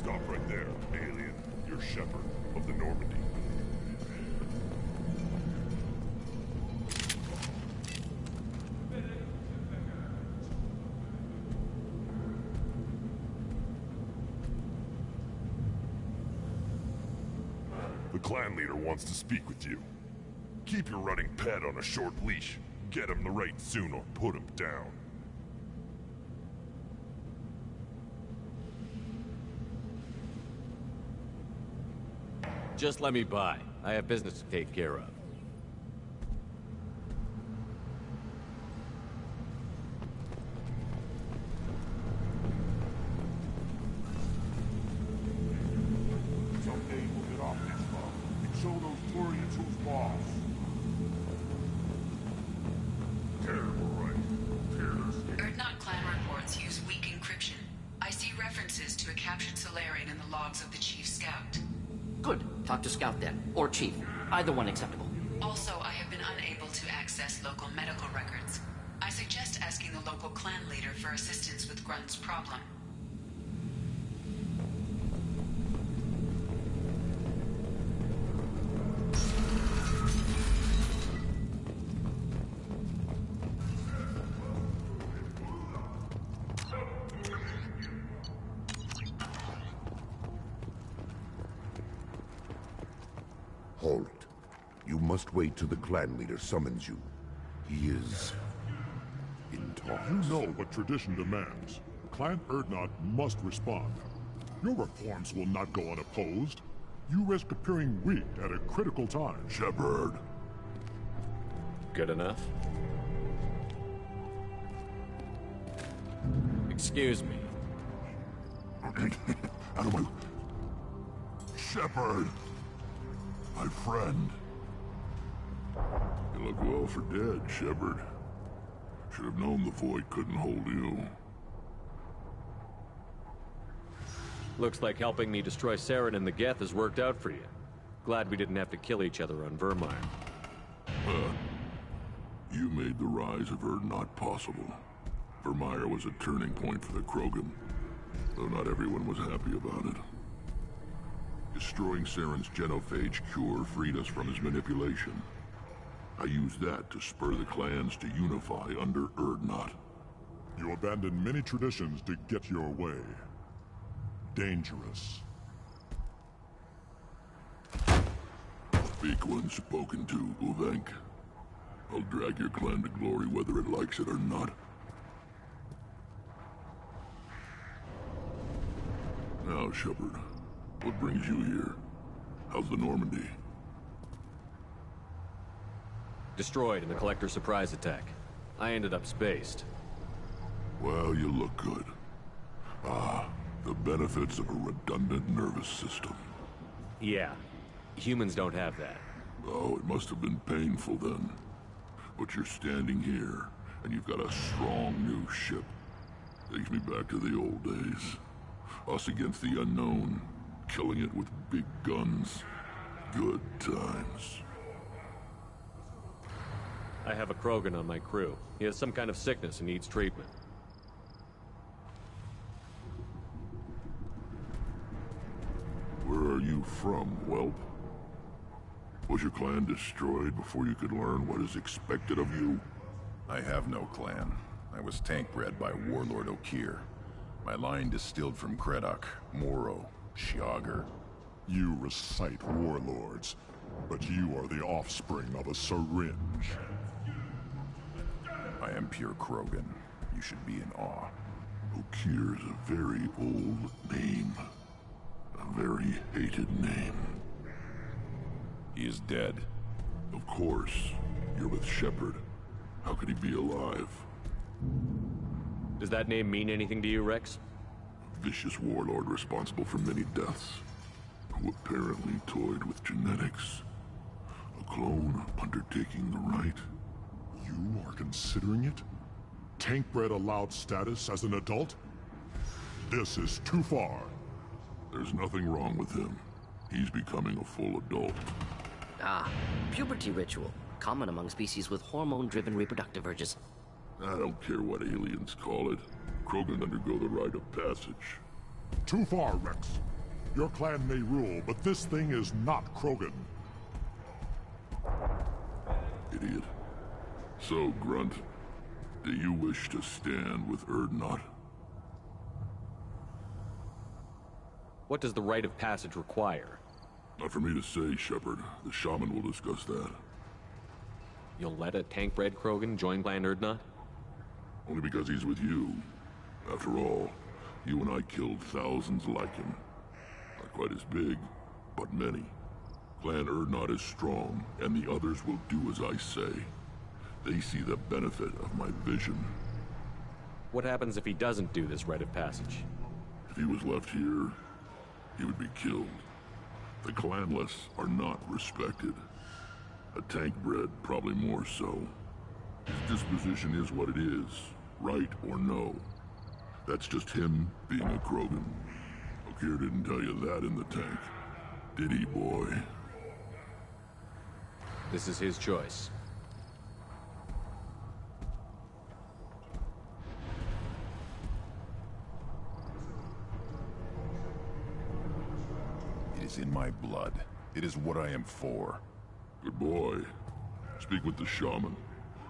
Stop right there, alien. You're Shepard of the Normandy. The clan leader wants to speak with you. Keep your running pet on a short leash. Get him the right soon or put him down. Just let me by. I have business to take care of. Someday we'll get off this bug and show those Turians who's boss. Terrible, right? Fearless. Urdnot clan reports use weak encryption. I see references to a captured Solarian in the logs of the Chief Scout. Good. Talk to Scout then. Or Chief. Either one acceptable. Also, I have been unable to access local medical records. I suggest asking the local clan leader for assistance with Grunt's problem. Halt. You must wait till the clan leader summons you. He is in talks. You know what tradition demands. Clan Urdnot must respond. Your reforms will not go unopposed. You risk appearing weak at a critical time. Shepard. Good enough? Excuse me. Out of my... Shepard! My friend. You look well for dead, Shepard. Should have known the Void couldn't hold you. Looks like helping me destroy Saren and the Geth has worked out for you. Glad we didn't have to kill each other on Vermire. You made the rise of Urdnot possible. Vermire was a turning point for the Krogan, though not everyone was happy about it. Destroying Saren's genophage cure freed us from his manipulation. I used that to spur the clans to unify under Urdnot. You abandoned many traditions to get your way. Dangerous. Speak when spoken to, Uvenk. I'll drag your clan to glory whether it likes it or not. Now, Shepard. What brings you here? How's the Normandy? Destroyed in the Collector surprise attack. I ended up spaced. Well, you look good. Ah, the benefits of a redundant nervous system. Yeah. Humans don't have that. Oh, it must have been painful then. But you're standing here, and you've got a strong new ship. Takes me back to the old days. Us against the unknown. Killing it with big guns. Good times. I have a Krogan on my crew. He has some kind of sickness and needs treatment. Where are you from, whelp? Was your clan destroyed before you could learn what is expected of you? I have no clan. I was tank bred by Warlord Okeer. My line distilled from Kredok, Moro, Shiagar. You recite warlords, but you are the offspring of a syringe. I am pure Krogan. You should be in awe. Okeer is a very old name. A very hated name. He is dead. Of course. You're with Shepard. How could he be alive? Does that name mean anything to you, Rex? A vicious warlord responsible for many deaths, who apparently toyed with genetics. A clone undertaking the right. You are considering it? Tank-bred allowed status as an adult? This is too far. There's nothing wrong with him. He's becoming a full adult. Ah, puberty ritual. Common among species with hormone-driven reproductive urges. I don't care what aliens call it. Krogan undergo the rite of passage. Too far, Rex. Your clan may rule, but this thing is not Krogan. Idiot. So, Grunt, do you wish to stand with Urdnot? What does the rite of passage require? Not for me to say, Shepard. The shaman will discuss that. You'll let a tank-bred Krogan join Clan Urdnot? Only because he's with you. After all, you and I killed thousands like him. Not quite as big, but many. Clan Urdnot is strong, and the others will do as I say. They see the benefit of my vision. What happens if he doesn't do this rite of passage? If he was left here, he would be killed. The clanless are not respected. A tank-bred, probably more so. His disposition is what it is, right or no. That's just him being a Krogan. Okeer didn't tell you that in the tank. Did he, boy? This is his choice. It is in my blood. It is what I am for. Good boy. Speak with the shaman.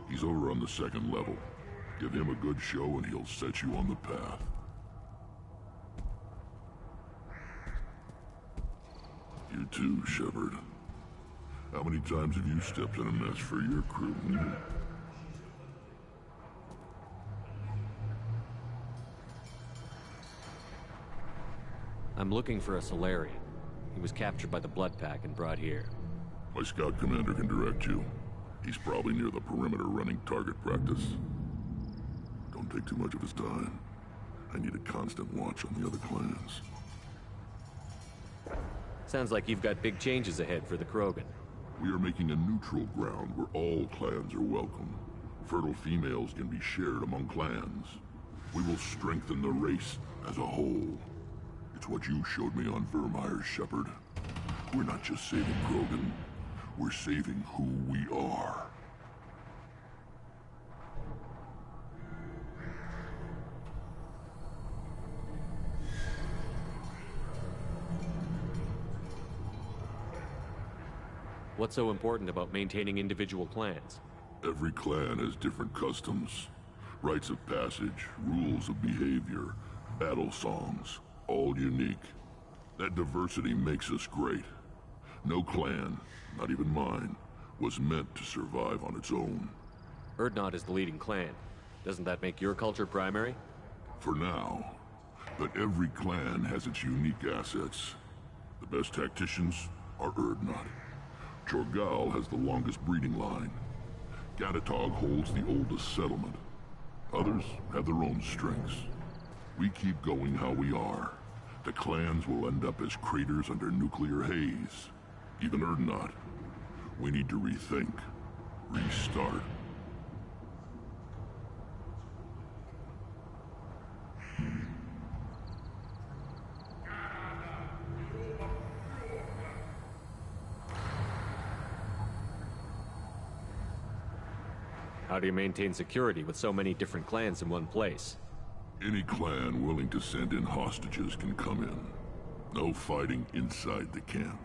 He's over on the second level. Give him a good show and he'll set you on the path. You too, Shepard. How many times have you stepped in a mess for your crew? I'm looking for a Salarian. He was captured by the Blood Pack and brought here. My scout commander can direct you. He's probably near the perimeter running target practice. Don't take too much of his time. I need a constant watch on the other clans. Sounds like you've got big changes ahead for the Krogan. We are making a neutral ground where all clans are welcome. Fertile females can be shared among clans. We will strengthen the race as a whole. It's what you showed me on Virmire, Shepard. We're not just saving Krogan. We're saving who we are. What's so important about maintaining individual clans? Every clan has different customs, rites of passage, rules of behavior, battle songs, all unique. That diversity makes us great. No clan, not even mine, was meant to survive on its own. Urdnot is the leading clan. Doesn't that make your culture primary? For now. But every clan has its unique assets. The best tacticians are Urdnot. Chorgal has the longest breeding line. Gatatog holds the oldest settlement. Others have their own strengths. We keep going how we are. The clans will end up as craters under nuclear haze. Even Urdnot. We need to rethink. Restart. How do you maintain security with so many different clans in one place? Any clan willing to send in hostages can come in. No fighting inside the camp.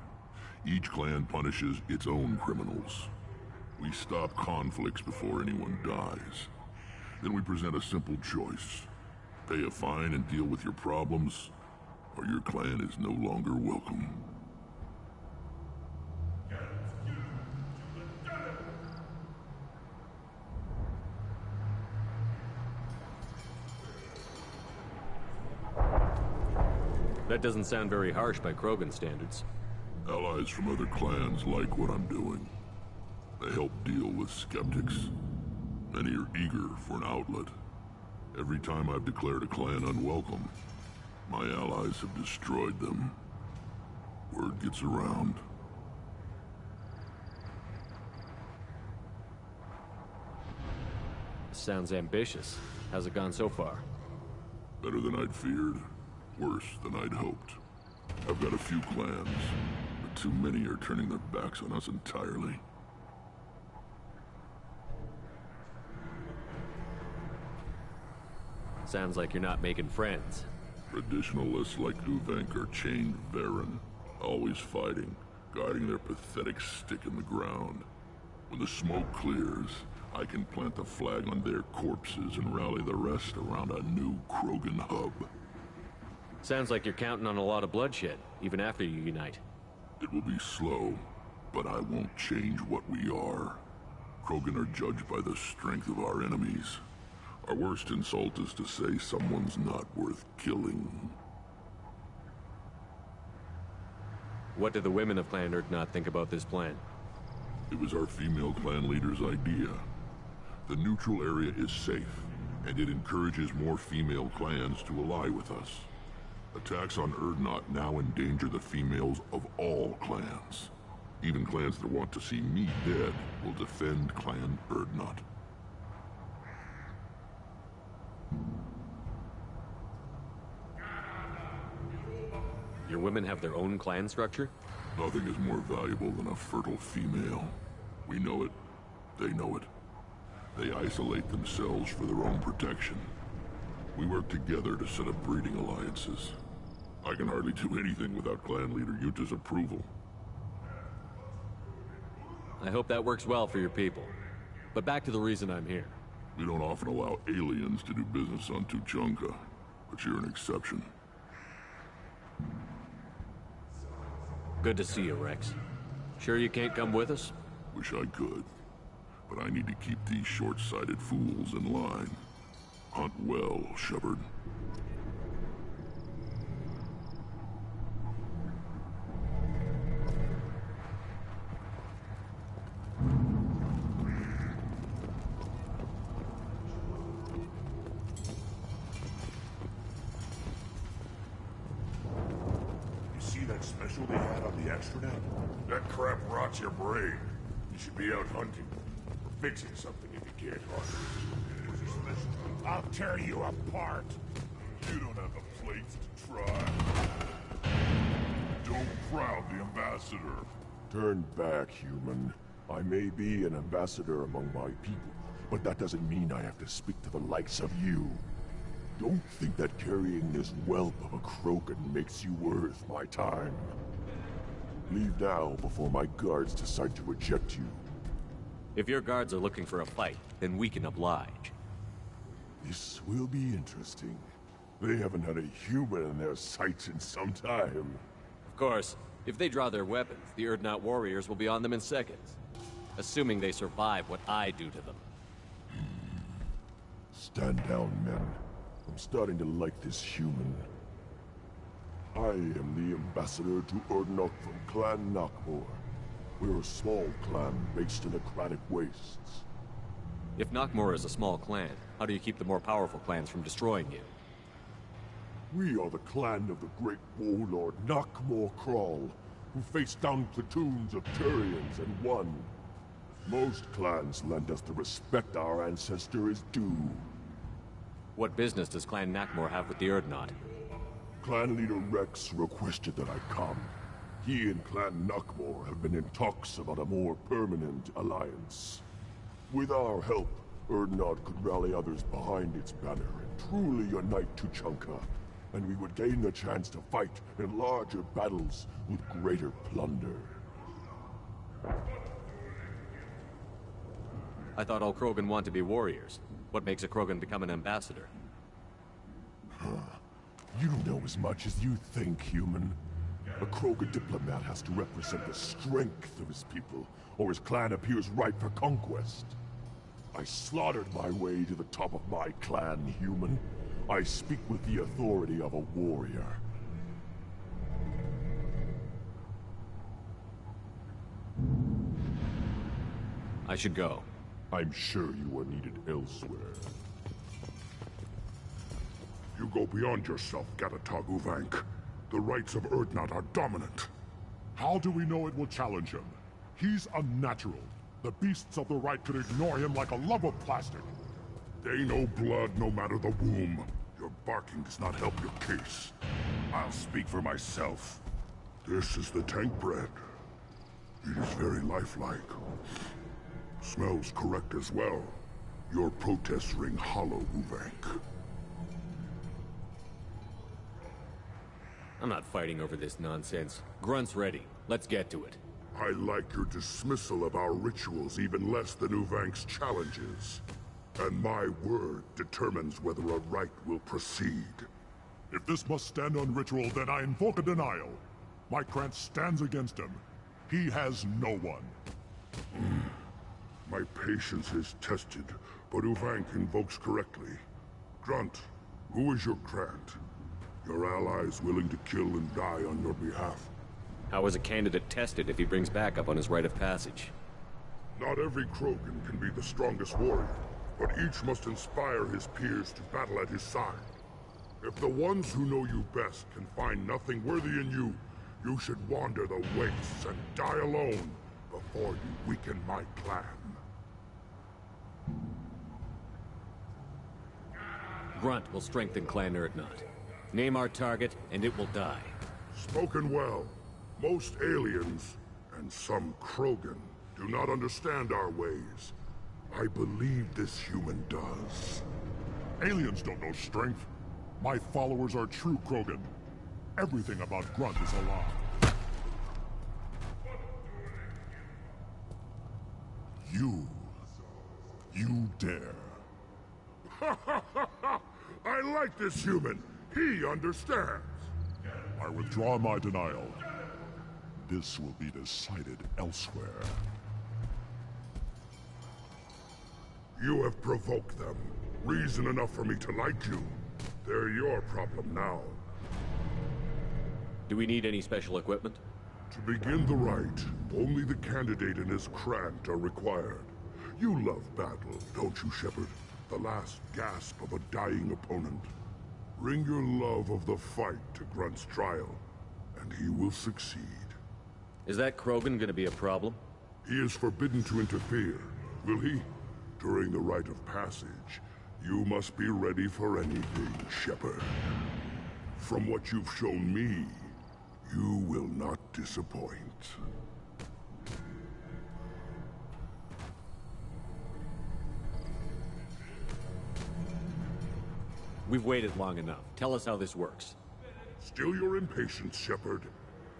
Each clan punishes its own criminals. We stop conflicts before anyone dies. Then we present a simple choice. Pay a fine and deal with your problems, or your clan is no longer welcome. That doesn't sound very harsh by Krogan standards. Allies from other clans like what I'm doing. They help deal with skeptics. Many are eager for an outlet. Every time I've declared a clan unwelcome, my allies have destroyed them. Word gets around. Sounds ambitious. How's it gone so far? Better than I'd feared. Worse than I'd hoped. I've got a few clans, but too many are turning their backs on us entirely. Sounds like you're not making friends. Traditionalists like Uvenk are chained Varen, always fighting, guiding their pathetic stick in the ground. When the smoke clears, I can plant the flag on their corpses and rally the rest around a new Krogan hub. Sounds like you're counting on a lot of bloodshed, even after you unite. It will be slow, but I won't change what we are. Krogan are judged by the strength of our enemies. Our worst insult is to say someone's not worth killing. What do the women of Clan Urdnot think about this plan? It was our female clan leader's idea. The neutral area is safe, and it encourages more female clans to ally with us. Attacks on Urdnot now endanger the females of all clans. Even clans that want to see me dead will defend Clan Urdnot. Your women have their own clan structure? Nothing is more valuable than a fertile female. We know it. They know it. They isolate themselves for their own protection. We work together to set up breeding alliances. I can hardly do anything without clan leader Yuta's approval. I hope that works well for your people. But back to the reason I'm here. We don't often allow aliens to do business on Tuchanka, but you're an exception. Good to see you, Rex. Sure you can't come with us? Wish I could, but I need to keep these short-sighted fools in line. Hunt well, Shepard. Special they had on the extranet? That crap rots your brain. You should be out hunting. Or fixing something if you can't hunt. I'll tear you apart. You don't have the plates to try. Don't crowd the ambassador. Turn back, human. I may be an ambassador among my people, but that doesn't mean I have to speak to the likes of you. Don't think that carrying this whelp of a Krogan makes you worth my time. Leave now before my guards decide to eject you. If your guards are looking for a fight, then we can oblige. This will be interesting. They haven't had a human in their sights in some time. Of course, if they draw their weapons, the Urdnot warriors will be on them in seconds. Assuming they survive what I do to them. Stand down, men. I'm starting to like this human. I am the ambassador to Urdnot from Clan Nakmor. We're a small clan based in the Kranik Wastes. If Nakmor is a small clan, how do you keep the more powerful clans from destroying you? We are the clan of the great warlord Nakmor Kral, who faced down platoons of Turians and won. Most clans lend us the respect our ancestor is due. What business does Clan Nakmor have with the Urdnot? Clan leader Rex requested that I come. He and Clan Nakmor have been in talks about a more permanent alliance. With our help, Urdnot could rally others behind its banner and truly unite Tuchanka, and we would gain the chance to fight in larger battles with greater plunder. I thought all Krogan want to be warriors. What makes a Krogan become an ambassador? You don't know as much as you think, human. A Krogan diplomat has to represent the strength of his people, or his clan appears ripe for conquest. I slaughtered my way to the top of my clan, human. I speak with the authority of a warrior. I should go. I'm sure you are needed elsewhere. You go beyond yourself, Gatatog Uvenk. The rights of Urdnot are dominant. How do we know it will challenge him? He's unnatural. The beasts of the right could ignore him like a lump of plastic. They know blood no matter the womb. Your barking does not help your case. I'll speak for myself. This is the tank bread. It is very lifelike. Smells correct as well. Your protests ring hollow, Uvenk. I'm not fighting over this nonsense. Grunt's ready. Let's get to it. I like your dismissal of our rituals even less than Uvank's challenges. And my word determines whether a rite will proceed. If this must stand on ritual, then I invoke a denial. My Krantz stands against him. He has no one. My patience is tested, but Uvank invokes correctly. Grunt, who is your Krant? Your allies willing to kill and die on your behalf? How is a candidate tested if he brings backup on his rite of passage? Not every Krogan can be the strongest warrior, but each must inspire his peers to battle at his side. If the ones who know you best can find nothing worthy in you, you should wander the wastes and die alone before you weaken my clan. Grunt will strengthen Clan Urdnot. Name our target, and it will die. Spoken well. Most aliens, and some Krogan, do not understand our ways. I believe this human does. Aliens don't know strength. My followers are true Krogan. Everything about Grunt is a lie. You dare. I like this human. He understands. I withdraw my denial. This will be decided elsewhere. You have provoked them. Reason enough for me to like you. They're your problem now. Do we need any special equipment? To begin the rite, only the candidate and his Krant are required. You love battle, don't you, Shepard? The last gasp of a dying opponent. Bring your love of the fight to Grunt's trial, and he will succeed. Is that Krogan gonna be a problem? He is forbidden to interfere, will he? During the rite of passage, you must be ready for anything, Shepard. From what you've shown me, you will not disappoint. We've waited long enough. Tell us how this works. Still your impatience, Shepard.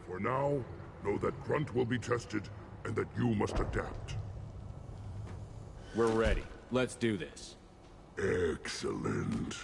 For now, know that Grunt will be tested, and that you must adapt. We're ready. Let's do this. Excellent.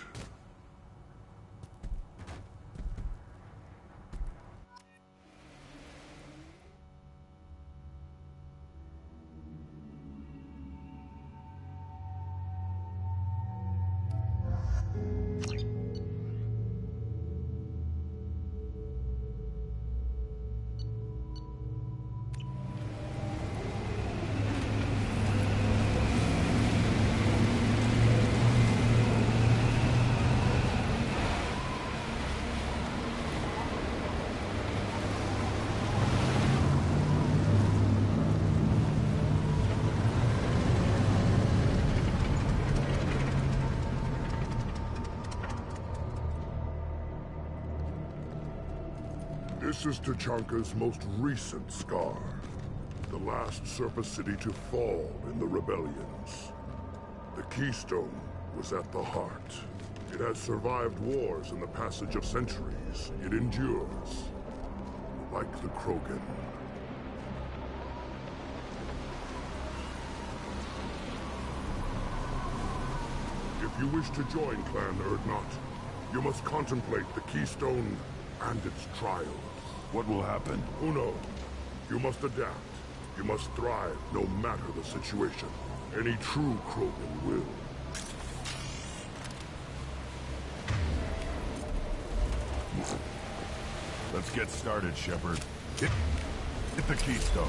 This is Tachanka's most recent scar. The last surface city to fall in the rebellions. The Keystone was at the heart. It has survived wars and the passage of centuries. It endures. Like the Krogan. If you wish to join Clan Urdnot, you must contemplate the Keystone and its trials. What will happen? Who knows? You must adapt. You must thrive, no matter the situation. Any true Krogan will. Let's get started, Shepard. Hit the Keystone.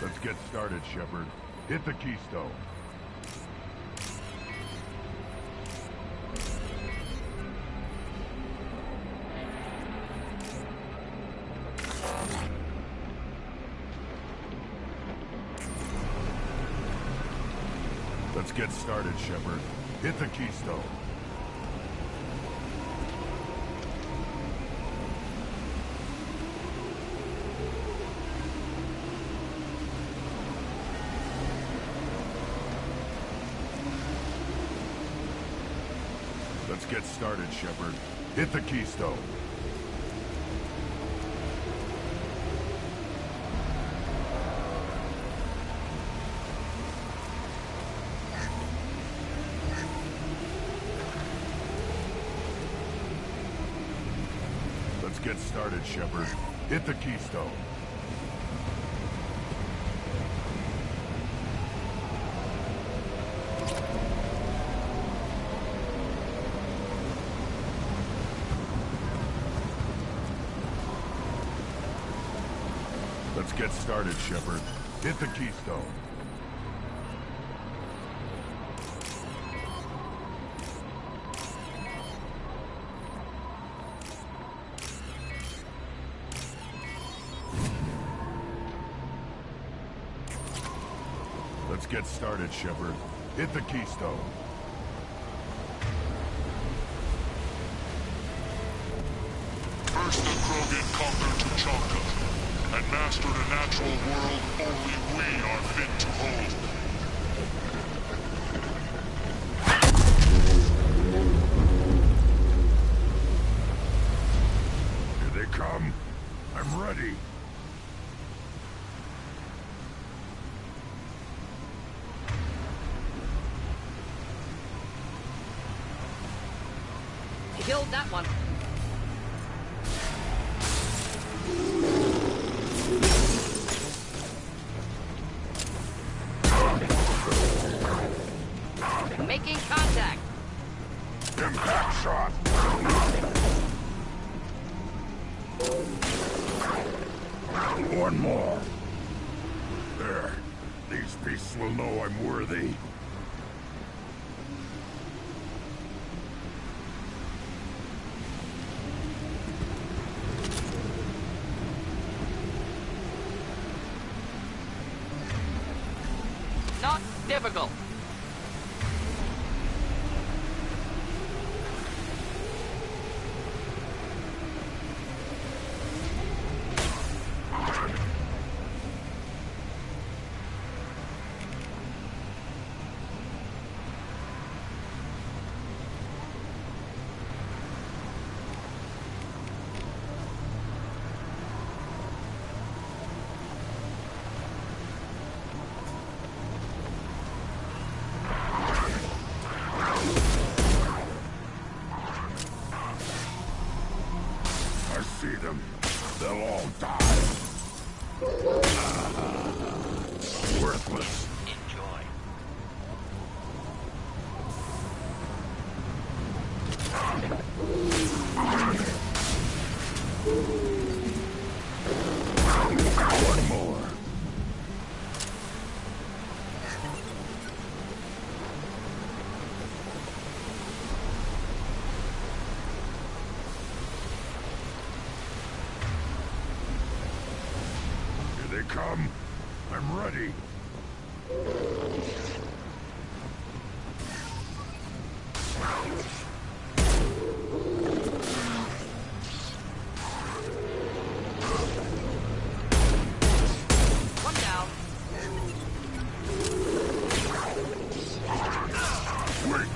Let's get started, Shepard. Hit the Keystone. Let's get started, Shepard. Hit the Keystone. Let's get started, Shepard. Hit the keystone. Let's get started, Shepard. Hit the keystone. Let's get started, Shepard. Hit the keystone. Let's get started, Shepard. Hit the keystone. First the Krogan conquered Tuchanka, and mastered a natural world only we are fit to hold. Here they come. I'm ready. Killed that one. Making contact. Impact shot. One more. There. These beasts will know I'm worthy. Not difficult. I see them. They'll all die. Worthless. Enjoy. One more. Here they come. I'm ready. One down. Quick.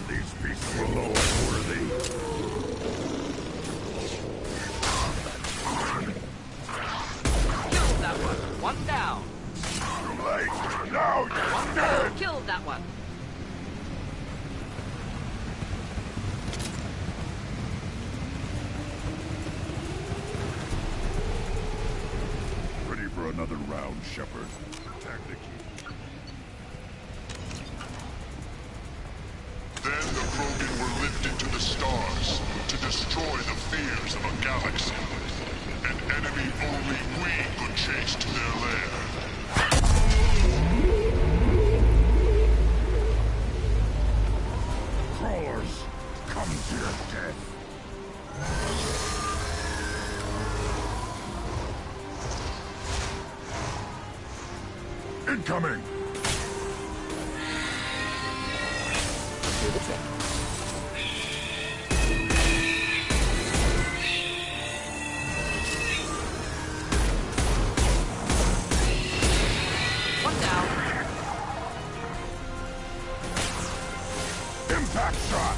These beasts will know I'm worthy. Killed that one. One down. Too late. Now you're dead. Killed that one. Ready for another round, Shepard. Attack the key. Then the Krogan were lifted to the stars to destroy the fears of a galaxy. An enemy only we could chase to their lair. Crawlers, come to your death. Incoming! Attack shot!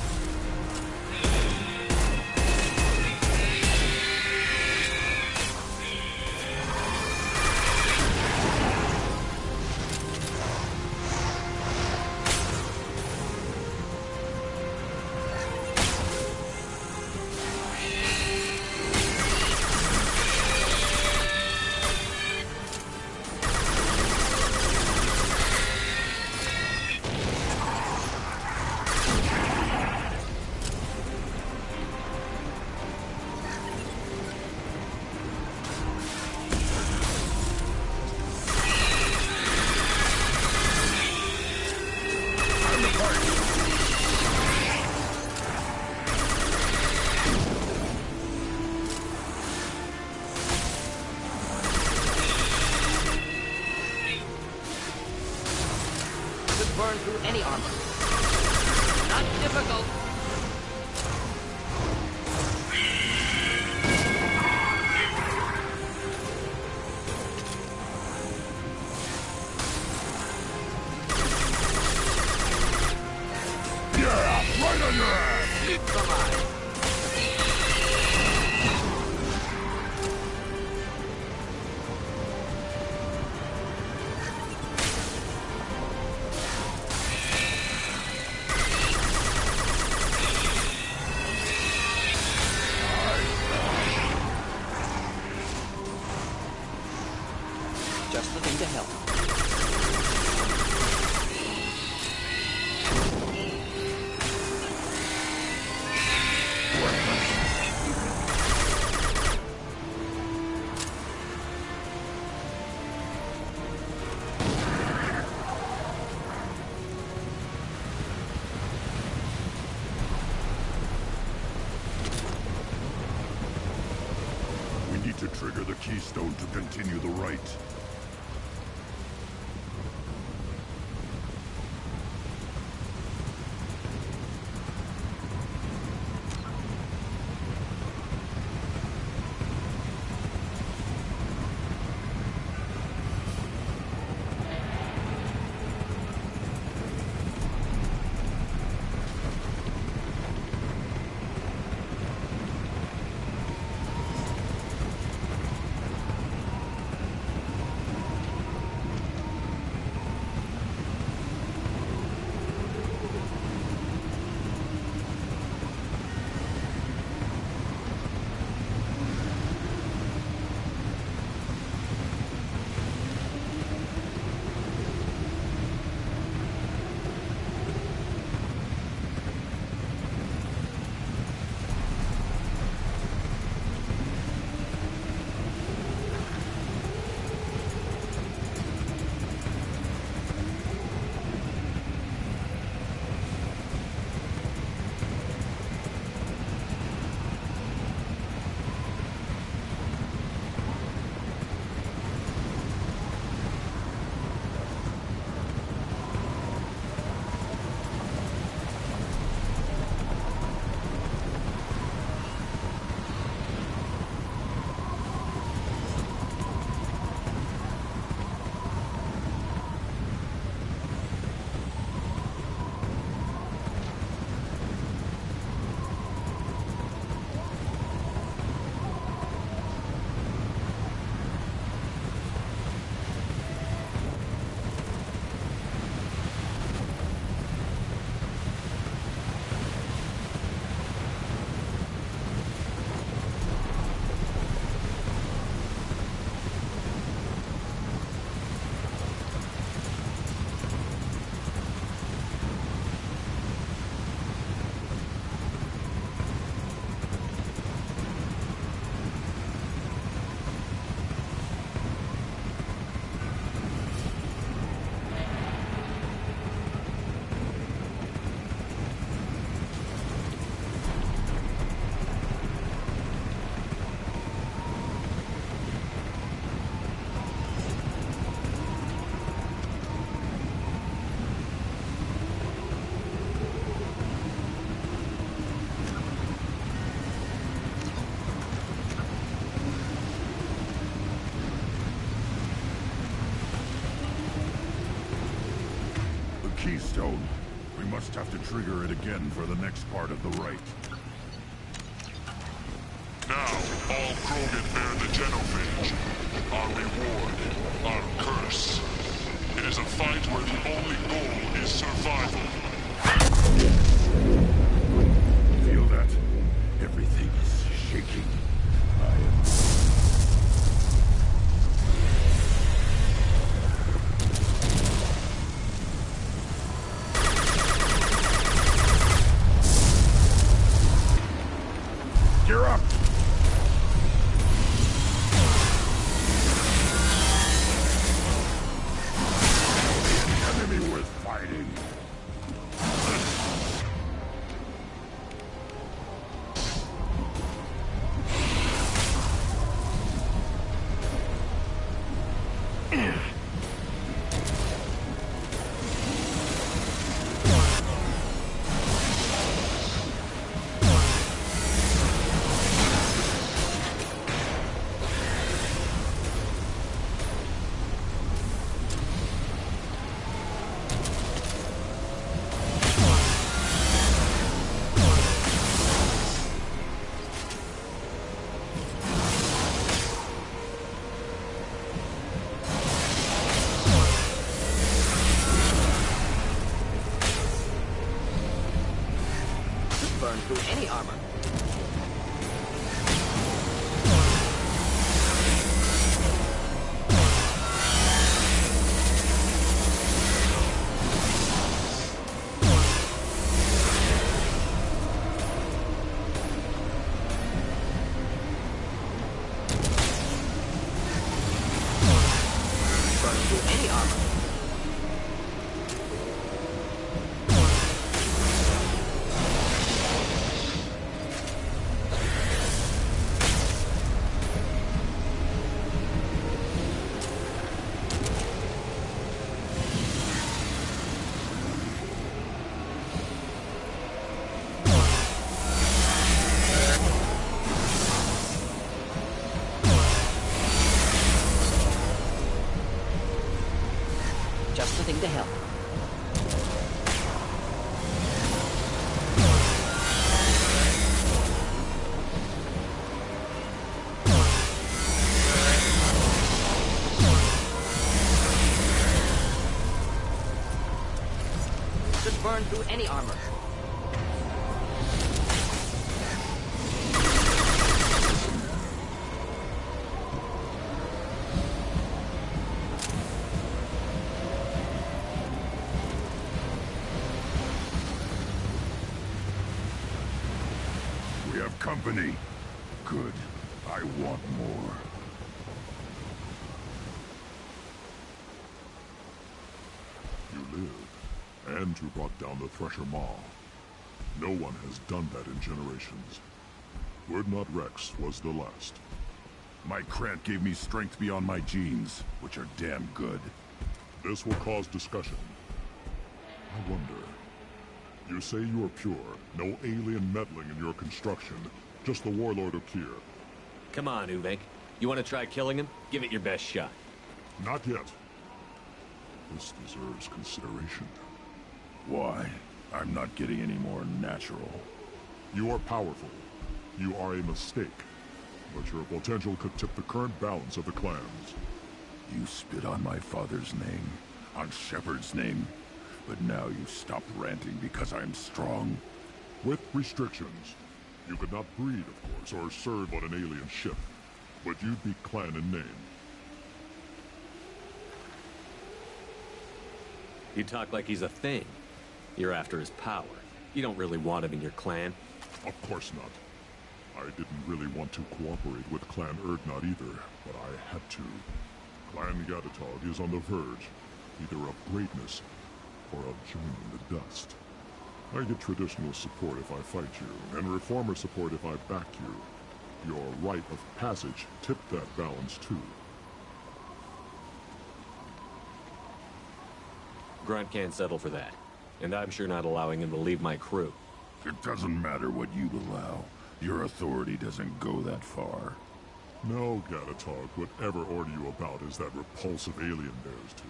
Burn through any armor. Not difficult. Yeah, right on your ass! Eat the line. Just the thing to help. We need to trigger the keystone to continue the rite. Keystone. We must just have to trigger it again for the next part of the rite. Now, all Krogan bear the genophage. Our reward, our curse. It is a fight where the only goal is survival. Feel that? Everything is shaking. Gear up! The enemy was fighting. Burn through any armor. Burn through any armor. Just the thing to help. Just burn through any armor. We have company. Good. I want more. You live, and you brought down the Thresher Maw. No one has done that in generations. Urdnot Rex was the last. My Krant gave me strength beyond my genes, which are damn good. This will cause discussion. I wonder. You say you are pure, no alien meddling in your construction, just the warlord of Kier. Come on, Uvenk. You want to try killing him? Give it your best shot. Not yet. This deserves consideration. Why? I'm not getting any more natural. You are powerful. You are a mistake. But your potential could tip the current balance of the clans. You spit on my father's name, on Shepard's name, but now you stop ranting because I'm strong. With restrictions. You could not breed, of course, or serve on an alien ship. But you'd be clan in name. You talk like he's a thing. You're after his power. You don't really want him in your clan. Of course not. I didn't really want to cooperate with Clan Urdnot either, but I had to. Clan Gatatog is on the verge, either of greatness or of joining the dust. I get traditional support if I fight you, and reformer support if I back you. Your rite of passage tipped that balance too. Grunt can't settle for that. And I'm sure not allowing him to leave my crew. It doesn't matter what you'd allow. Your authority doesn't go that far. No, Gatatog would ever order you about as that repulsive alien dares to.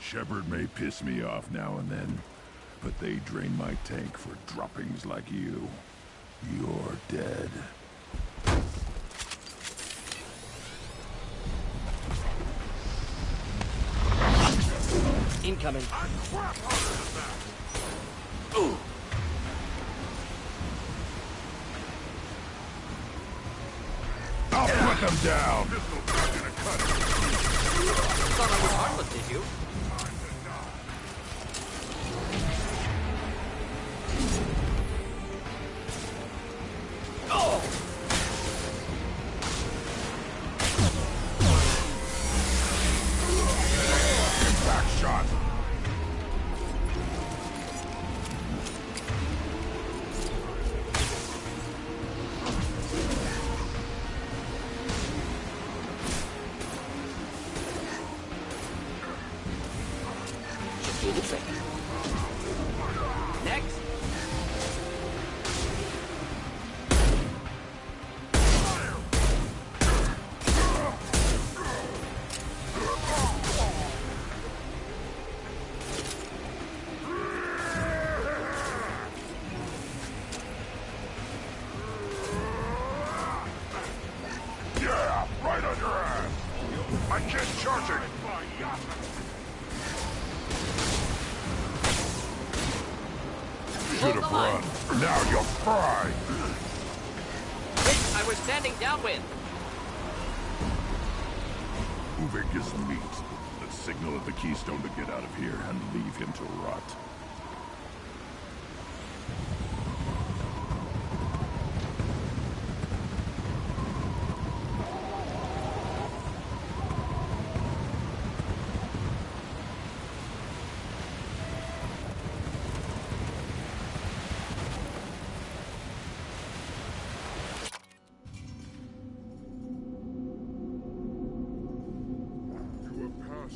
Shepard may piss me off now and then, But they drain my tank for droppings like you. You're dead. Incoming. Ooh. I'll put them down. Thought I was harmless, did you? Next. Yeah, right on your ass. My kid's charging. Should have run. Now you'll cry. Wait, I was standing downwind. Uvik is meat. Let's signal at the Keystone to get out of here and leave him to rot.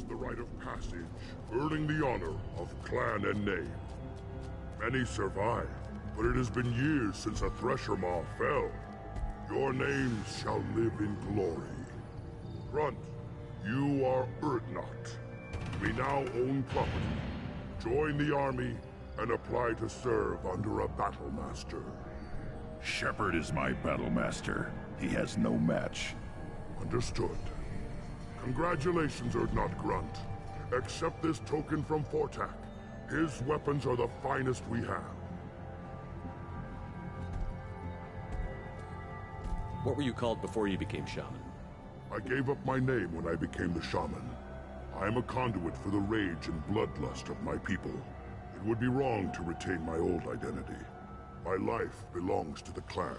The rite of passage, earning the honor of clan and name. Many survive, but it has been years since a Thresher Maw fell. Your names shall live in glory. Grunt, you are Urdnot. We now own property. Join the army and apply to serve under a battle master. Shepard is my battle master. He has no match. Understood. Congratulations, Urdnot Grunt. Accept this token from Fortak. His weapons are the finest we have. What were you called before you became shaman? I gave up my name when I became the shaman. I am a conduit for the rage and bloodlust of my people. It would be wrong to retain my old identity. My life belongs to the clan.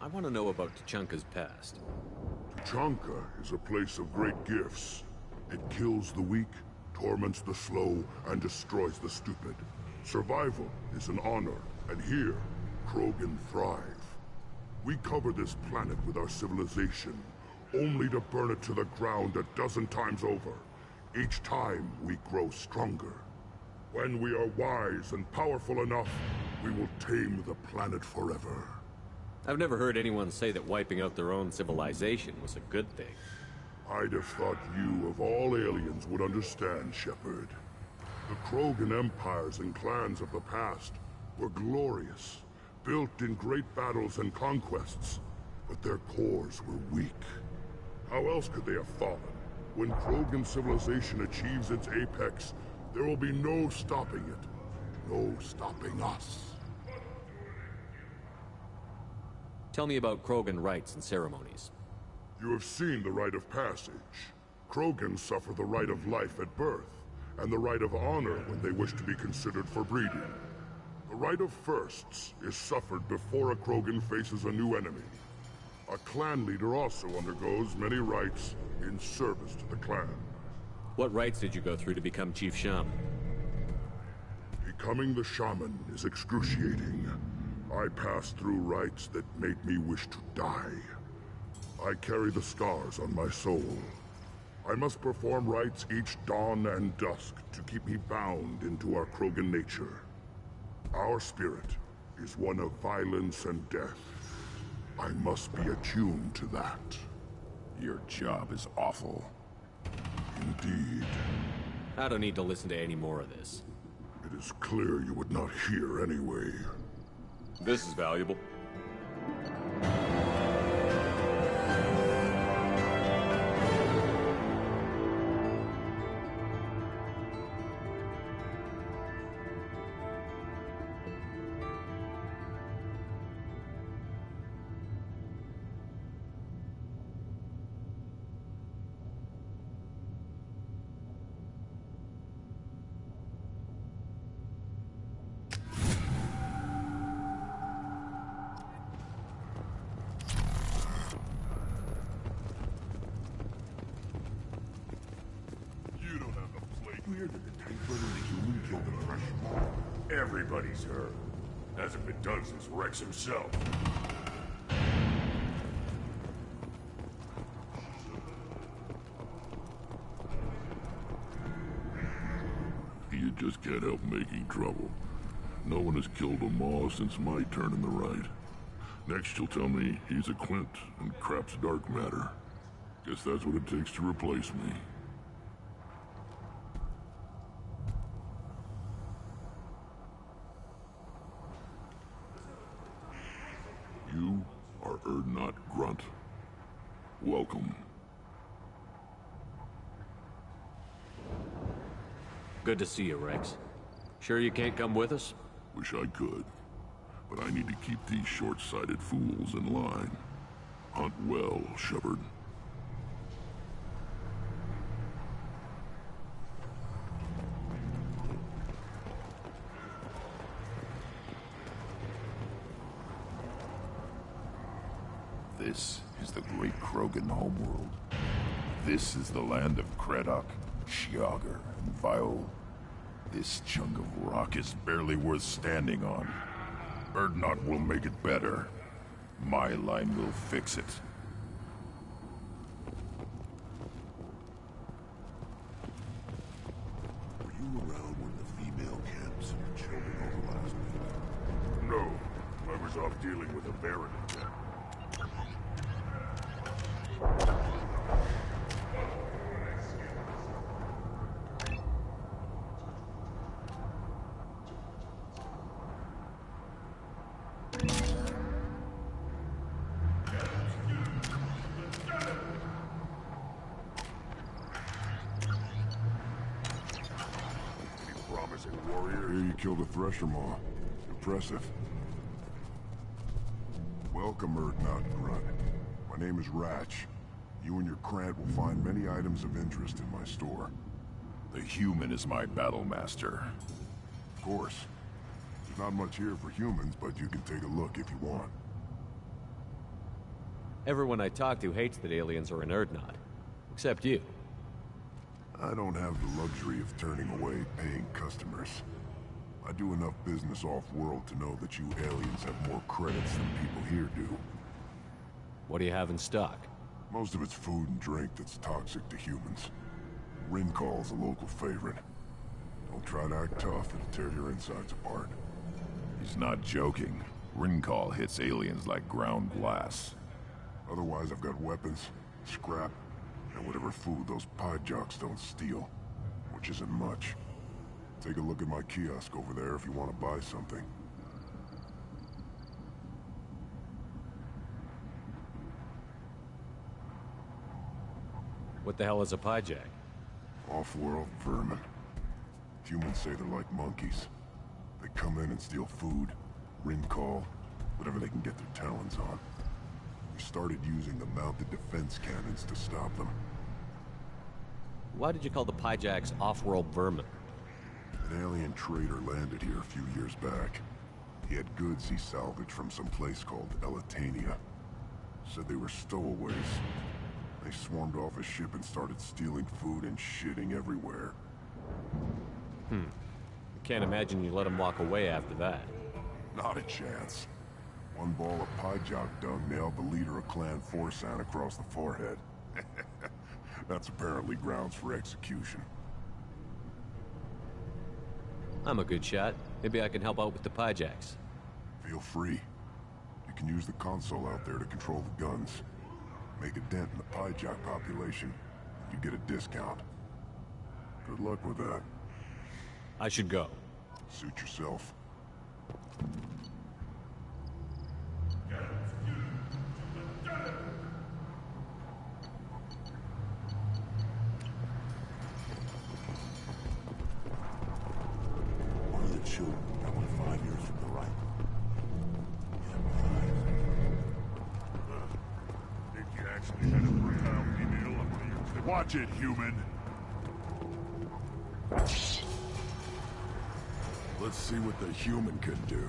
I want to know about Tuchanka's past. Tuchanka is a place of great gifts. It kills the weak, torments the slow, and destroys the stupid. Survival is an honor, and here, Krogan thrive. We cover this planet with our civilization, only to burn it to the ground a dozen times over. Each time, we grow stronger. When we are wise and powerful enough, we will tame the planet forever. I've never heard anyone say that wiping out their own civilization was a good thing. I'd have thought you, of all aliens, would understand, Shepard. The Krogan empires and clans of the past were glorious, built in great battles and conquests, but their cores were weak. How else could they have fallen? When Krogan civilization achieves its apex, there will be no stopping it. No stopping us. Tell me about Krogan rites and ceremonies. You have seen the rite of passage. Krogans suffer the rite of life at birth, and the rite of honor when they wish to be considered for breeding. The rite of firsts is suffered before a Krogan faces a new enemy. A clan leader also undergoes many rites in service to the clan. What rites did you go through to become Chief Shaman? Becoming the shaman is excruciating. I passed through rites that made me wish to die. I carry the scars on my soul. I must perform rites each dawn and dusk to keep me bound into our Krogan nature. Our spirit is one of violence and death. I must be attuned to that. Your job is awful. Indeed. I don't need to listen to any more of this. It is clear you would not hear anyway. This is valuable. Everybody's heard. Hasn't been done since Rex himself. You just can't help making trouble. No one has killed a Maw since my turn in the right. Next you'll tell me he's a Quint and crap's dark matter. Guess that's what it takes to replace me. You are Urdnot Grunt. Welcome. Good to see you, Rex. Sure you can't come with us? Wish I could. But I need to keep these short-sighted fools in line. Hunt well, Shepard. This is the great Krogan homeworld. This is the land of Kredok, Shiagar, and Viol. This chunk of rock is barely worth standing on. Urdnot will make it better. My line will fix it. Were you around when the female camps and the children overlasted? No. I was off dealing with a Baron attack. Warrior, here you killed a Thresher Maw. Impressive. Welcome, Urdnot Grunt. My name is Ratch. You and your Krant will find many items of interest in my store. The human is my battle master. Of course. There's not much here for humans, but you can take a look if you want. Everyone I talk to hates that aliens are in Urdnot. Except you. I don't have the luxury of turning away paying customers. I do enough business off-world to know that you aliens have more credits than people here do. What do you have in stock? Most of it's food and drink that's toxic to humans. Rincol's a local favorite. Don't try to act tough, it'll tear your insides apart. He's not joking. Rincol hits aliens like ground glass. Otherwise, I've got weapons, scrap, and whatever food those pie jocks don't steal, which isn't much. Take a look at my kiosk over there if you want to buy something. What the hell is a pyjak? Off-world vermin. Humans say they're like monkeys. They come in and steal food, Rincol, whatever they can get their talons on. We started using the mounted defense cannons to stop them. Why did you call the pyjaks off-world vermin? An alien trader landed here a few years back. He had goods he salvaged from some place called Elitania. Said they were stowaways. They swarmed off his ship and started stealing food and shitting everywhere. I can't imagine you let him walk away after that. Not a chance. One ball of pyjak dung nailed the leader of Clan Forsan across the forehead. That's apparently grounds for execution. I'm a good shot. Maybe I can help out with the pyjaks. Feel free. You can use the console out there to control the guns. Make a dent in the pyjak population. You get a discount. Good luck with that. I should go. Suit yourself. One of the children got one 5 years from the right. Think you actually had a fertile female up there? Watch it, human! Let's see what the human can do.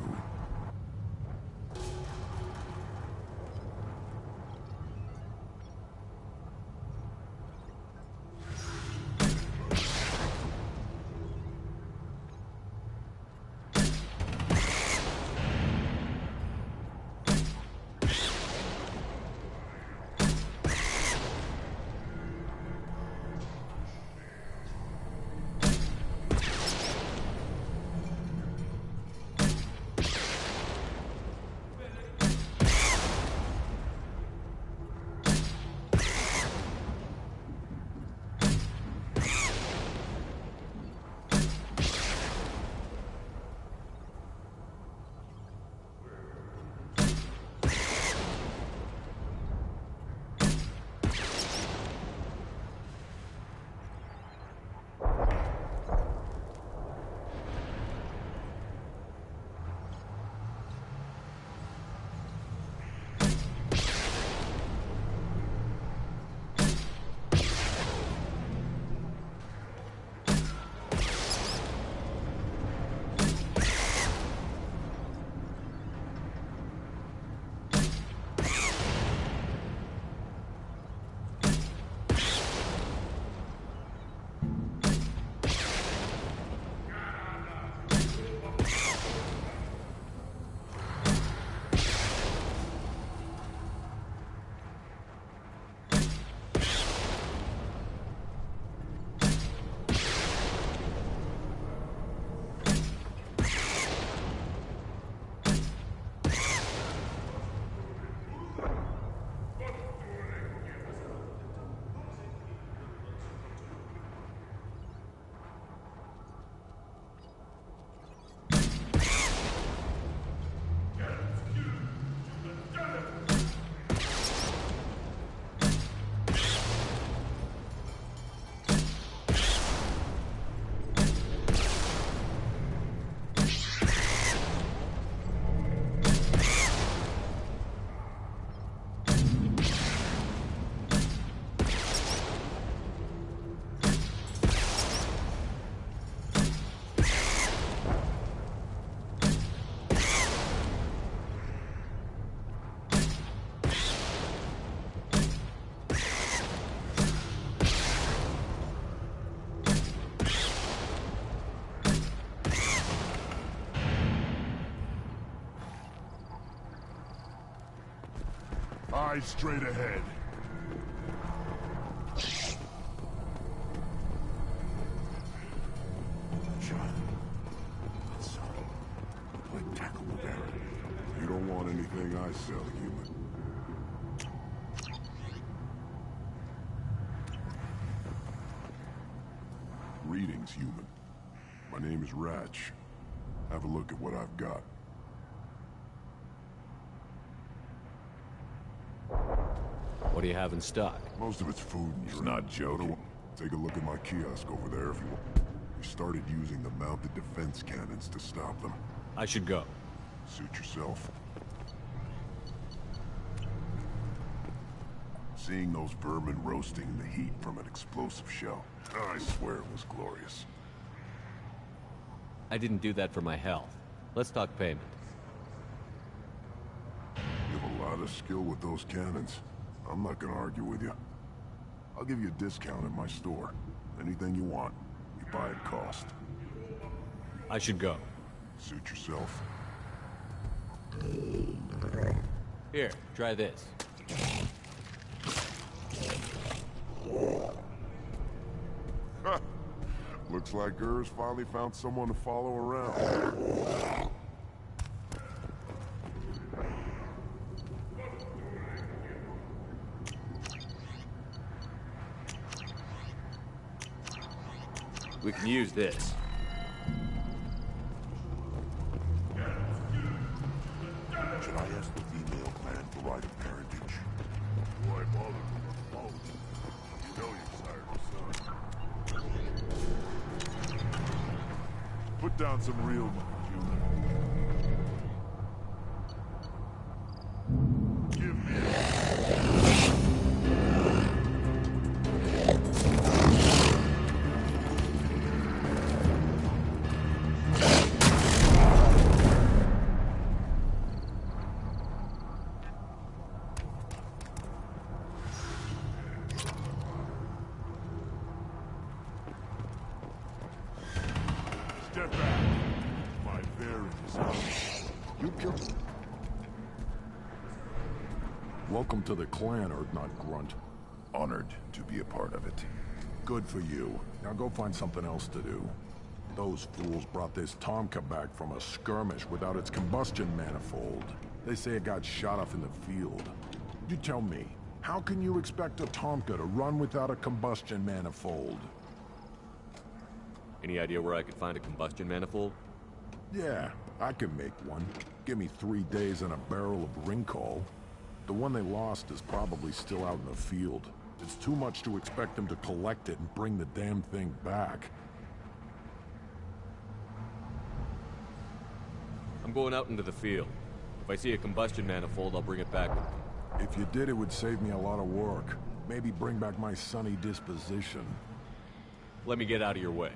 Eyes straight ahead. John. Son. Like tackle the Baron. You don't want anything I sell, human. Greetings, human. My name is Ratch. Have a look at what I've got. What do you have in stock? Most of it's food and drink. Not joking. Take a look at my kiosk over there if you want. We started using the mounted defense cannons to stop them. I should go. Suit yourself. Seeing those vermin roasting in the heat from an explosive shell, I swear it was glorious. I didn't do that for my health. Let's talk payment. You have a lot of skill with those cannons. I'm not gonna argue with you. I'll give you a discount at my store. Anything you want, you buy at cost. I should go. Suit yourself. Here, try this. Looks like Urs finally found someone to follow around. We can use this. Should I ask the female clan for right of parentage? Why bother with the phone? You know you sired a son. Put down some real money, human. Give me Step back. My bearings. You killed him. Welcome to the clan, Urdnot Grunt. Honored to be a part of it. Good for you. Now go find something else to do. Those fools brought this Tomka back from a skirmish without its combustion manifold. They say it got shot off in the field. You tell me, how can you expect a Tomka to run without a combustion manifold? Any idea where I could find a combustion manifold? Yeah, I can make one. Give me 3 days and a barrel of Ringcall. The one they lost is probably still out in the field. It's too much to expect them to collect it and bring the damn thing back. I'm going out into the field. If I see a combustion manifold, I'll bring it back with me. If you did, it would save me a lot of work. Maybe bring back my sunny disposition. Let me get out of your way.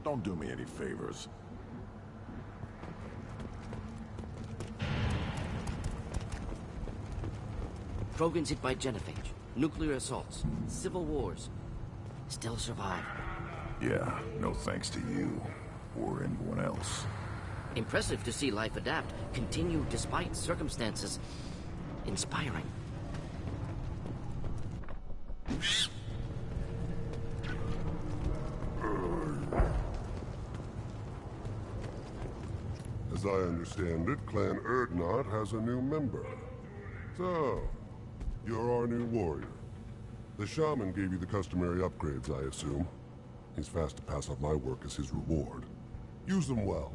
Don't do me any favors. Krogan's hit by genophage, nuclear assaults, civil wars. Still survive. Yeah, no thanks to you. Or anyone else. Impressive to see life adapt, continue despite circumstances. Inspiring. As I understand it, Clan Urdnot has a new member. So, you're our new warrior. The shaman gave you the customary upgrades, I assume. He's fast to pass off my work as his reward. Use them well.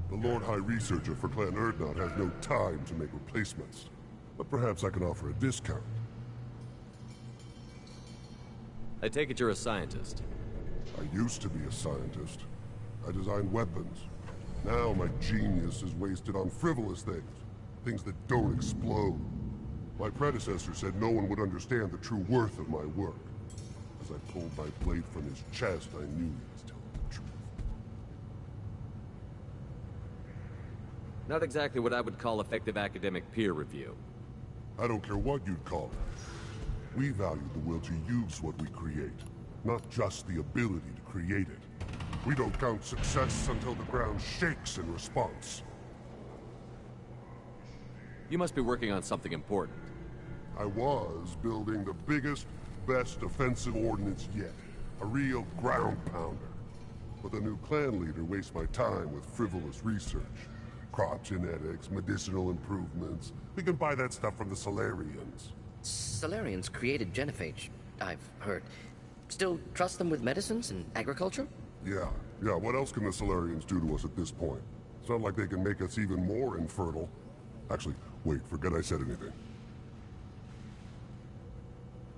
The Lord High Researcher for Clan Urdnot has no time to make replacements. But perhaps I can offer a discount. I take it you're a scientist. I used to be a scientist. I designed weapons. Now my genius is wasted on frivolous things. Things that don't explode. My predecessor said no one would understand the true worth of my work. As I pulled my blade from his chest, I knew he was telling the truth. Not exactly what I would call effective academic peer review. I don't care what you'd call it. We value the will to use what we create, not just the ability to create it. We don't count success until the ground shakes in response. You must be working on something important. I was building the biggest, best offensive ordnance yet. A real ground pounder. But the new clan leader wastes my time with frivolous research. Crop genetics, medicinal improvements. We can buy that stuff from the Solarians. Solarians created genophage, I've heard. Still trust them with medicines and agriculture? Yeah. What else can the Solarians do to us at this point? It's not like they can make us even more infertile. Actually, wait, forget I said anything.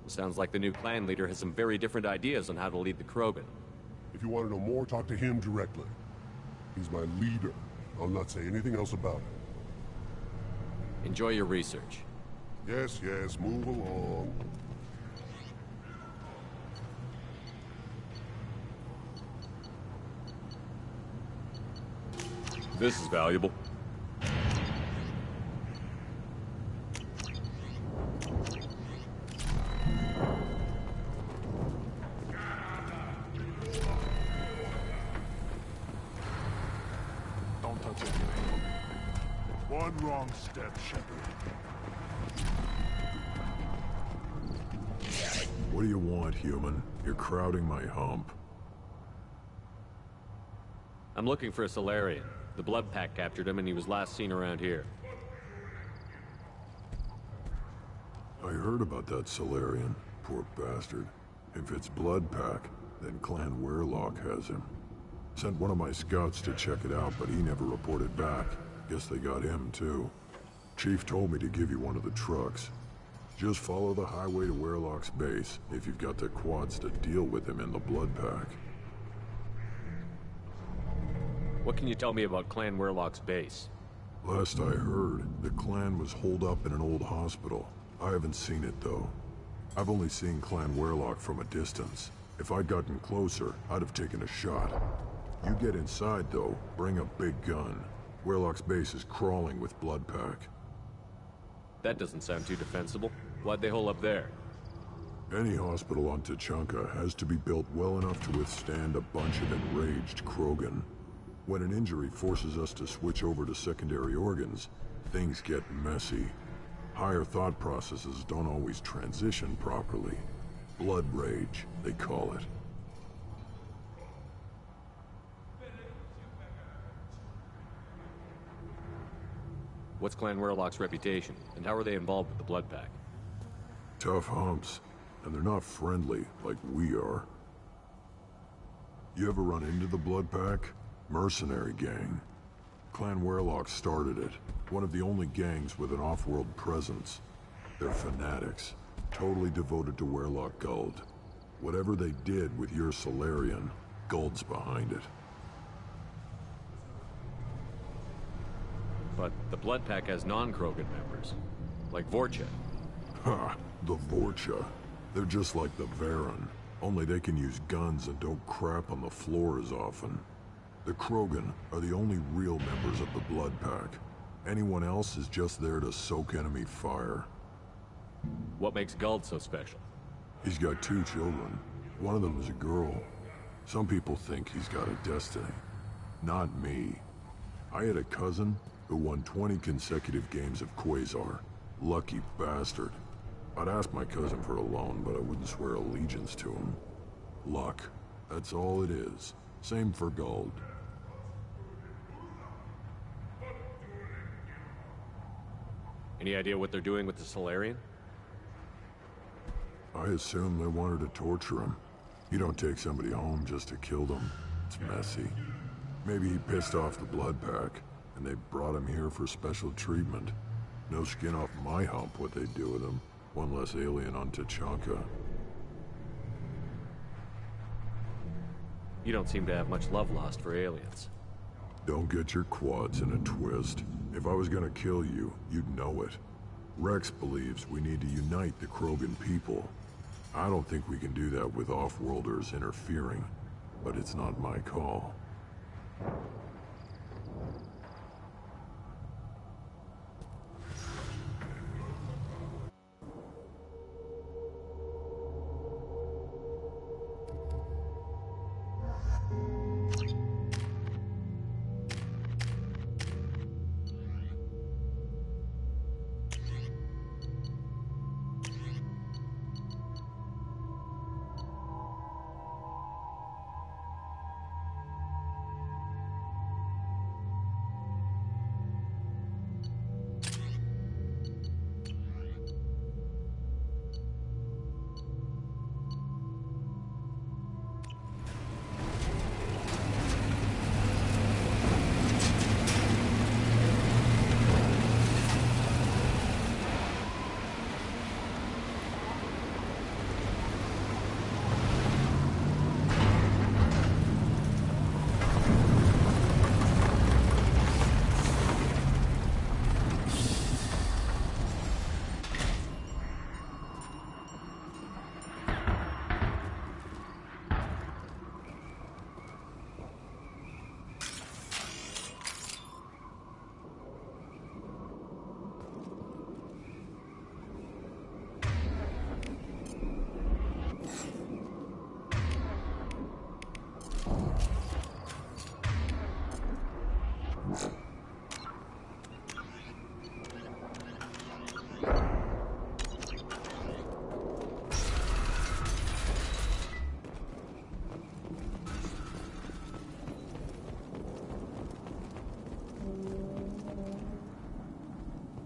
Sounds like the new clan leader has some very different ideas on how to lead the Krogan. If you want to know more, talk to him directly. He's my leader. I'll not say anything else about it. Enjoy your research. Yes, move along. This is valuable. Don't touch anything. One wrong step, Shepard. What do you want, human? You're crowding my hump. I'm looking for a Solarian. The Blood Pack captured him and he was last seen around here. I heard about that Solarian. Poor bastard. If it's Blood Pack, then Clan Weirlock has him. Sent one of my scouts to check it out, but he never reported back. Guess they got him, too. Chief told me to give you one of the trucks. Just follow the highway to Werlock's base if you've got the quads to deal with him in the Blood Pack. What can you tell me about Clan Werlock's base? Last I heard, the clan was holed up in an old hospital. I haven't seen it, though. I've only seen Clan Werlock from a distance. If I'd gotten closer, I'd have taken a shot. You get inside, though, bring a big gun. Werlock's base is crawling with Blood Pack. That doesn't sound too defensible. Why'd they hole up there? Any hospital on Tuchanka has to be built well enough to withstand a bunch of enraged Krogan. When an injury forces us to switch over to secondary organs, things get messy. Higher thought processes don't always transition properly. Blood rage, they call it. What's Clan Werlock's reputation, and how are they involved with the Blood Pack? Tough humps, and they're not friendly like we are. You ever run into the Blood Pack? Mercenary gang. Clan Werlock started it. One of the only gangs with an off-world presence. They're fanatics, totally devoted to Werlock Guld. Whatever they did with your Salarian, Guld's behind it. But the Blood Pack has non-Krogan members, like Vorcha. Ha! The Vorcha. They're just like the Varen, only they can use guns and don't crap on the floor as often. The Krogan are the only real members of the Blood Pack. Anyone else is just there to soak enemy fire. What makes Guld so special? He's got 2 children. One of them is a girl. Some people think he's got a destiny. Not me. I had a cousin who won 20 consecutive games of Quasar. Lucky bastard. I'd ask my cousin for a loan, but I wouldn't swear allegiance to him. Luck. That's all it is. Same for Guld. Any idea what they're doing with the Salarian? I assume they wanted to torture him. You don't take somebody home just to kill them. It's messy. Maybe he pissed off the Blood Pack, and they brought him here for special treatment. No skin off my hump what they do with him. One less alien on Tuchanka. You don't seem to have much love lost for aliens. Don't get your quads in a twist. If I was gonna kill you, you'd know it. Rex believes we need to unite the Krogan people. I don't think we can do that with off-worlders interfering, but it's not my call.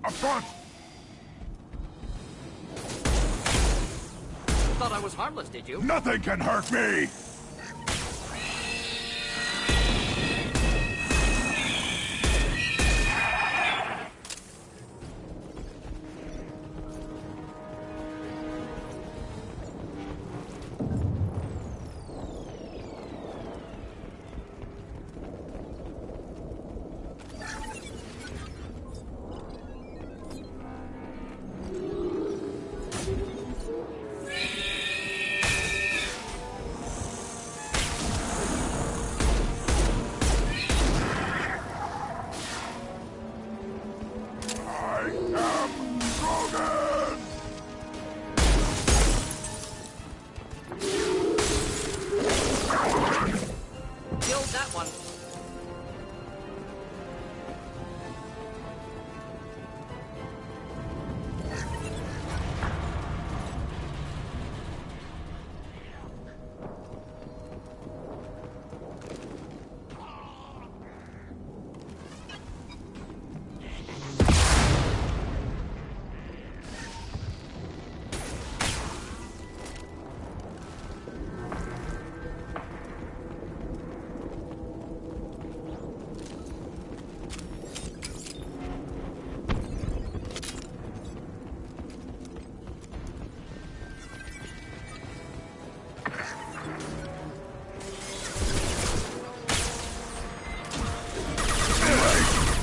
Up front! Thought I was harmless, did you? Nothing can hurt me! I am Krogan! Killed that one.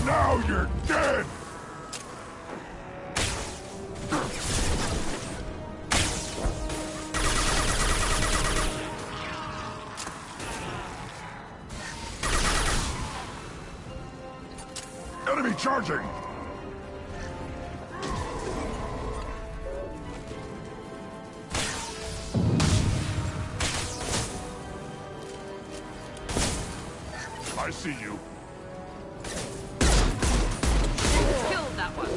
Now you're dead! Enemy charging! I see you. Killed that one.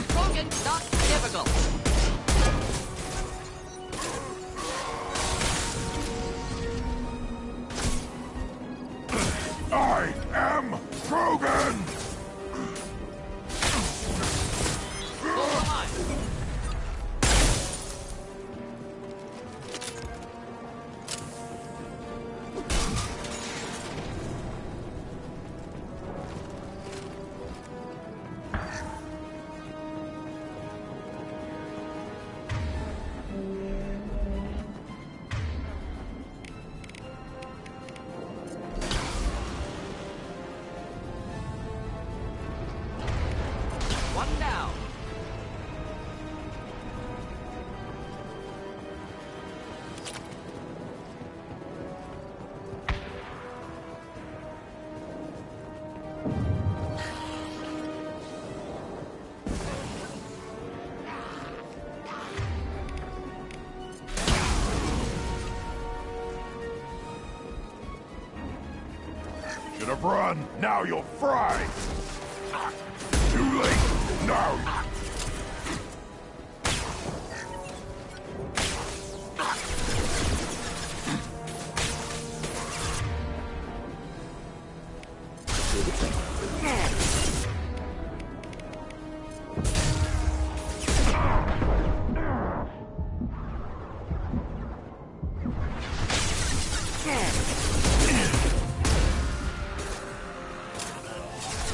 Krogan, not difficult. I am Krogan! One down. Should have run. Now you'll fry. Too late. Now.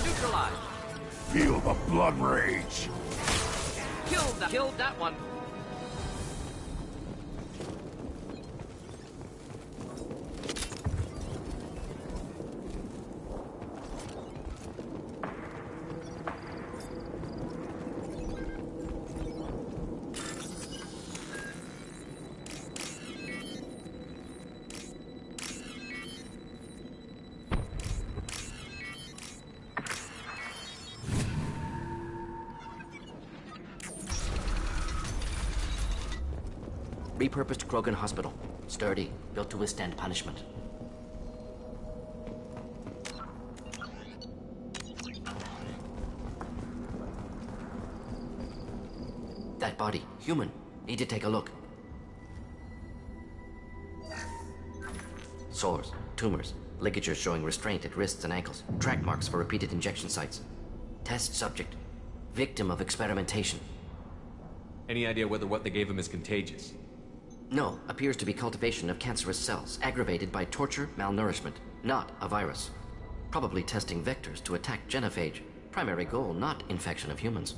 Neutralized. Feel the blood rage. Killed that one. Repurposed Krogan Hospital. Sturdy, built to withstand punishment. That body, human. Need to take a look. Sores, tumors, ligatures showing restraint at wrists and ankles, track marks for repeated injection sites. Test subject. Victim of experimentation. Any idea whether what they gave him is contagious? No, appears to be cultivation of cancerous cells, aggravated by torture, malnourishment, not a virus. Probably testing vectors to attack genophage. Primary goal, not infection of humans.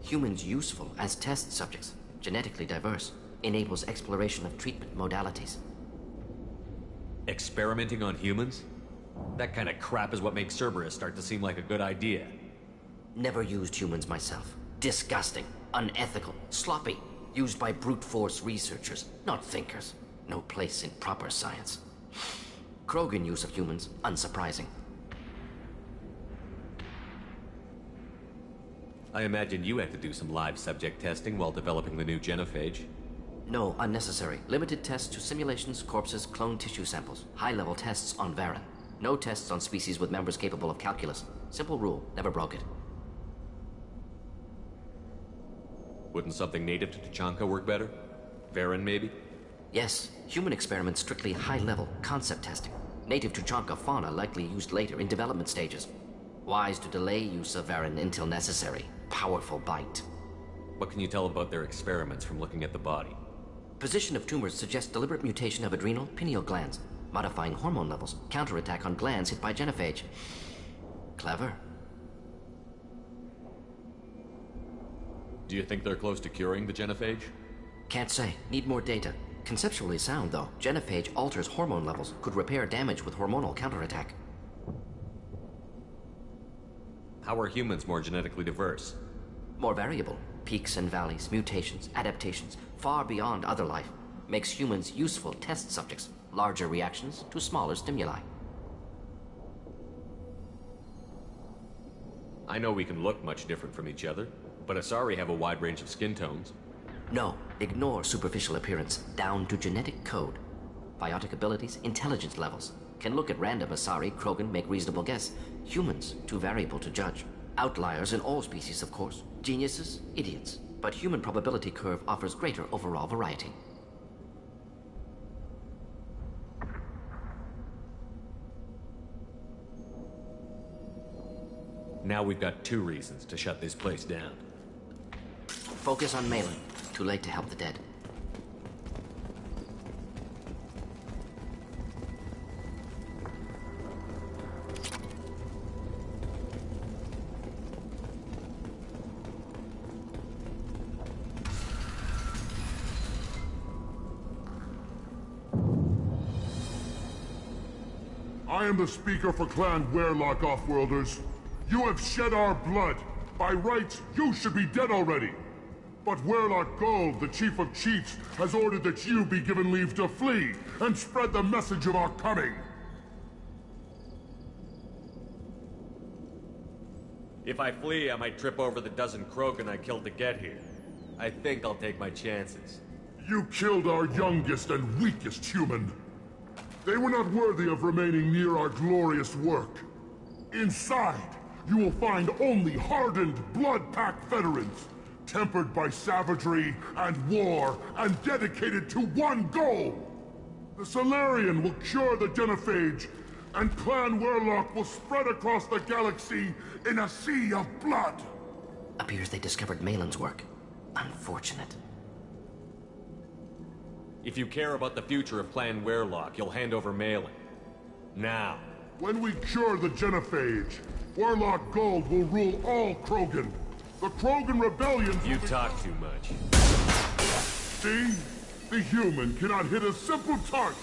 Humans useful as test subjects, genetically diverse, enables exploration of treatment modalities. Experimenting on humans? That kind of crap is what makes Cerberus start to seem like a good idea. Never used humans myself. Disgusting, unethical, sloppy. Used by brute force researchers, not thinkers. No place in proper science. Krogan use of humans, unsurprising. I imagine you had to do some live subject testing while developing the new genophage. No, unnecessary. Limited tests to simulations, corpses, cloned tissue samples. High-level tests on Varen. No tests on species with members capable of calculus. Simple rule, never broke it. Wouldn't something native to Tuchanka work better? Varen, maybe? Yes, human experiments strictly high-level, concept testing. Native Tuchanka fauna likely used later in development stages. Wise to delay use of Varen until necessary. Powerful bite. What can you tell about their experiments from looking at the body? Position of tumors suggests deliberate mutation of adrenal, pineal glands, modifying hormone levels, counterattack on glands hit by genophage. Clever. Do you think they're close to curing the genophage? Can't say. Need more data. Conceptually sound, though. Genophage alters hormone levels, could repair damage with hormonal counterattack. How are humans more genetically diverse? More variable. Peaks and valleys, mutations, adaptations, far beyond other life. Makes humans useful test subjects. Larger reactions to smaller stimuli. I know we can look much different from each other, but Asari have a wide range of skin tones. No, ignore superficial appearance, down to genetic code. Biotic abilities, intelligence levels. Can look at random Asari, Krogan, make reasonable guess. Humans, too variable to judge. Outliers in all species, of course. Geniuses, idiots. But human probability curve offers greater overall variety. Now we've got 2 reasons to shut this place down. Focus on Malin. Too late to help the dead. I am the speaker for Clan Werelock, Offworlders. You have shed our blood. By rights, you should be dead already. But Werelock Gold, the Chief of Chiefs, has ordered that you be given leave to flee and spread the message of our coming. If I flee, I might trip over the dozen Krogan I killed to get here. I think I'll take my chances. You killed our youngest and weakest human. They were not worthy of remaining near our glorious work. Inside, you will find only hardened, blood-packed veterans, tempered by savagery and war, and dedicated to one goal! The Solarian will cure the genophage, and Clan Werelock will spread across the galaxy in a sea of blood! Appears they discovered Malin's work. Unfortunate. If you care about the future of Clan Werelock, you'll hand over Malin. Now. When we cure the genophage, Werelock Gold will rule all Krogan. The Krogan rebellion... You talk too much. See? The human cannot hit a simple target.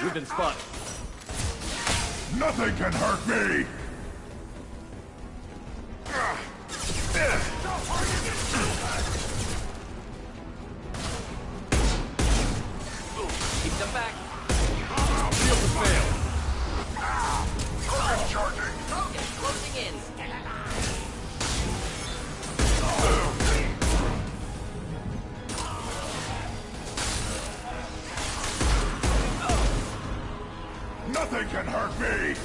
We've been spotted. Nothing can hurt me! Keep them back. Shield has failed. Krogan charging! Krogan closing in. Nothing can hurt me!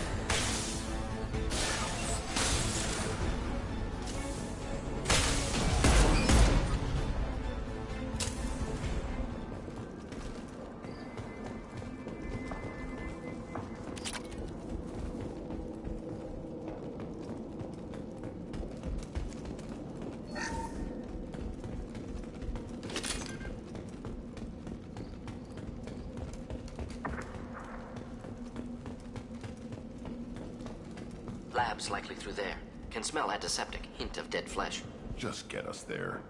Lab's likely through there. Can smell antiseptic, hint of dead flesh. Just get us there.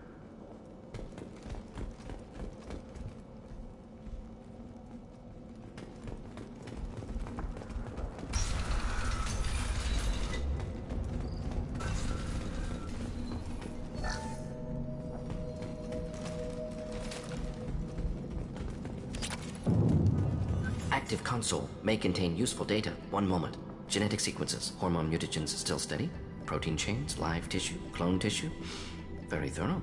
active console may contain useful data. One moment. Genetic sequences, hormone mutagens still steady. Protein chains, live tissue, clone tissue. Very thorough.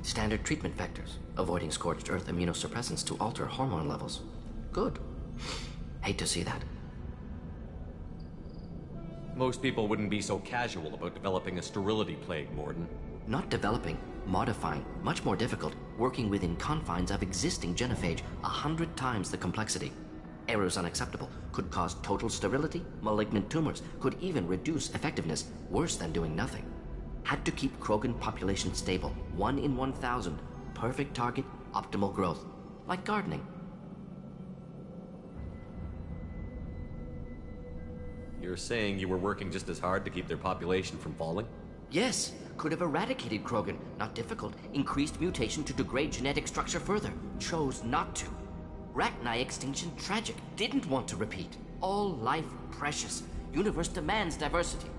Standard treatment vectors, avoiding scorched earth immunosuppressants to alter hormone levels. Good. Hate to see that. Most people wouldn't be so casual about developing a sterility plague, Mordin. Not developing, modifying, much more difficult, working within confines of existing genophage, 100 times the complexity. Errors unacceptable, could cause total sterility, malignant tumors, could even reduce effectiveness, worse than doing nothing. Had to keep Krogan population stable, 1 in 1,000, perfect target, optimal growth, like gardening. You're saying you were working just as hard to keep their population from falling? Yes, could have eradicated Krogan, not difficult. Increased mutation to degrade genetic structure further, chose not to. Rachni extinction tragic, didn't want to repeat. All life precious, universe demands diversity.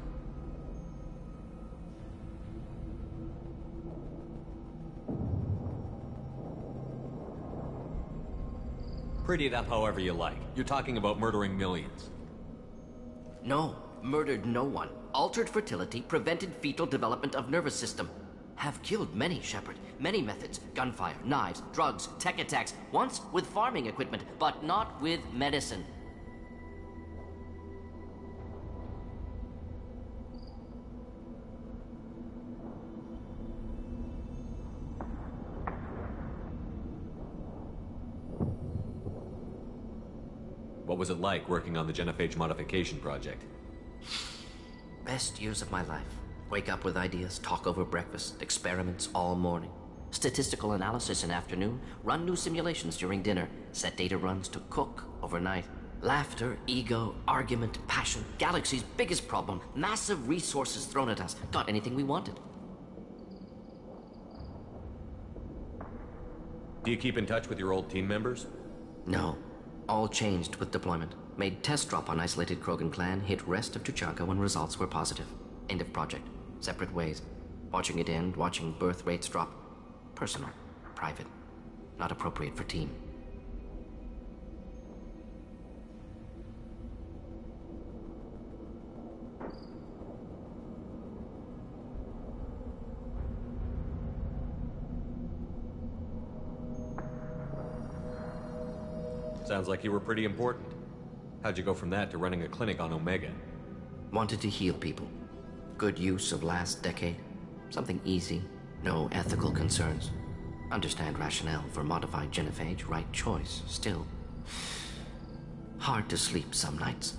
Pretty it up however you like. You're talking about murdering millions. No, murdered no one. Altered fertility, prevented fetal development of nervous system. Have killed many, Shepard. Many methods. Gunfire, knives, drugs, tech attacks. Once with farming equipment, but not with medicine. What was it like working on the genophage modification project? Best years of my life. Wake up with ideas, talk over breakfast, experiments all morning. Statistical analysis in afternoon, run new simulations during dinner, set data runs to cook overnight. Laughter, ego, argument, passion, galaxy's biggest problem, massive resources thrown at us. Got anything we wanted. Do you keep in touch with your old team members? No. All changed with deployment. Made test drop on isolated Krogan clan, hit rest of Tuchanka when results were positive. End of project. Separate ways. Watching it end, watching birth rates drop. Personal. Private. Not appropriate for team. Sounds like you were pretty important. How'd you go from that to running a clinic on Omega? Wanted to heal people. Good use of last decade. Something easy. No ethical concerns. Understand rationale for modified genophage. Right choice. Still. Hard to sleep some nights.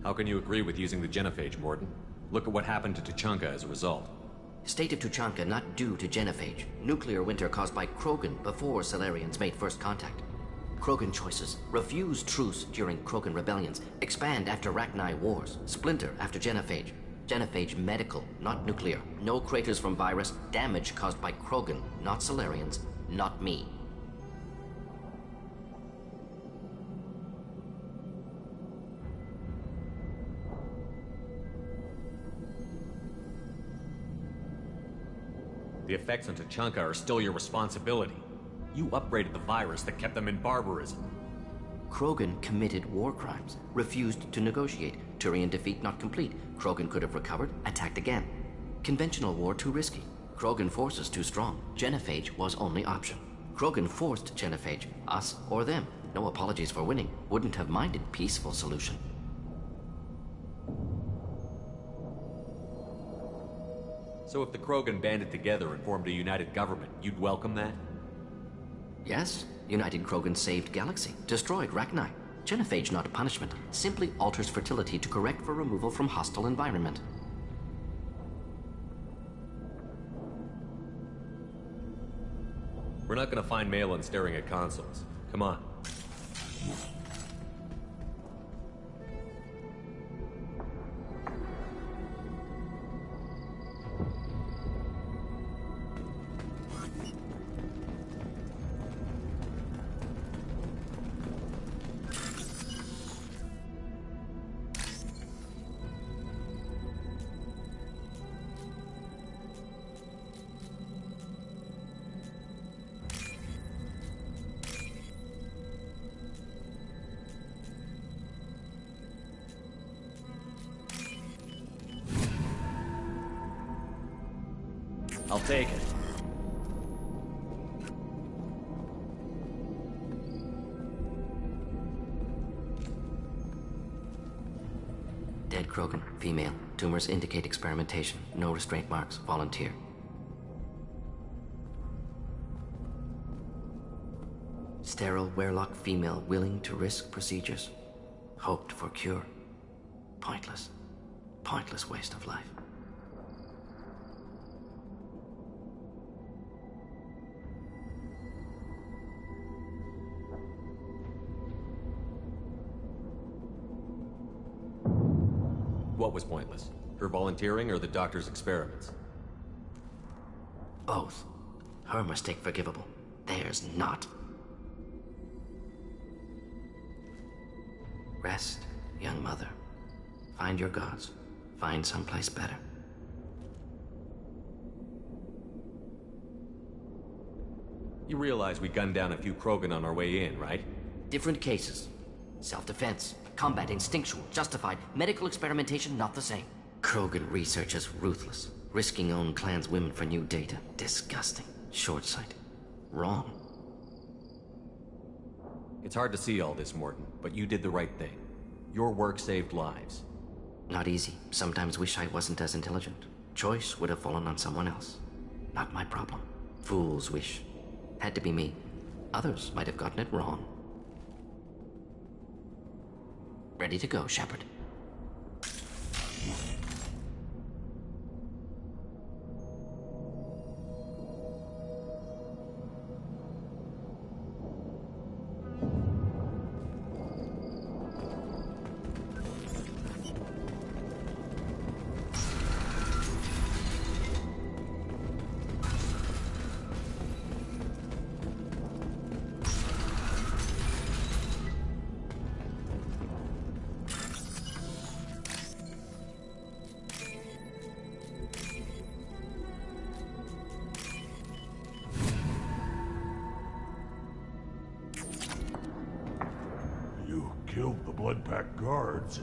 How can you agree with using the genophage, Mordin? Look at what happened to Tuchanka as a result. State of Tuchanka not due to genophage. Nuclear winter caused by Krogan before Salarians made first contact. Krogan choices. Refuse truce during Krogan rebellions. Expand after Rachni wars. Splinter after genophage. Genophage medical, not nuclear. No craters from virus. Damage caused by Krogan, not Salarians. Not me. The effects on Tuchanka are still your responsibility. You upgraded the virus that kept them in barbarism. Krogan committed war crimes. Refused to negotiate. Turian defeat not complete. Krogan could have recovered, attacked again. Conventional war too risky. Krogan forces too strong. Genophage was only option. Krogan forced genophage. Us or them. No apologies for winning. Wouldn't have minded peaceful solution. So if the Krogan banded together and formed a united government, you'd welcome that? Yes. United Krogan saved Galaxy. Destroyed Rachni. Genophage not a punishment. Simply alters fertility to correct for removal from hostile environment. We're not gonna find Malin staring at consoles. Come on. I'll take it. Dead Krogan, female. Tumors indicate experimentation. No restraint marks. Volunteer. Sterile Werelock female willing to risk procedures. Hoped for cure. Pointless. Pointless waste of life. What was pointless? Her volunteering or the doctor's experiments? Both. Her mistake forgivable. Theirs not. Rest, young mother. Find your gods. Find someplace better. You realize we gunned down a few Krogan on our way in, right? Different cases. Self-defense. Combat instinctual. Justified. Medical experimentation not the same. Krogan researchers ruthless. Risking own clan's women for new data. Disgusting. Short-sighted. Wrong. It's hard to see all this, Morton, but you did the right thing. Your work saved lives. Not easy. Sometimes wish I wasn't as intelligent. Choice would have fallen on someone else. Not my problem. Fool's wish. Had to be me. Others might have gotten it wrong. Ready to go, Shepard. Killed the Bloodpack guards.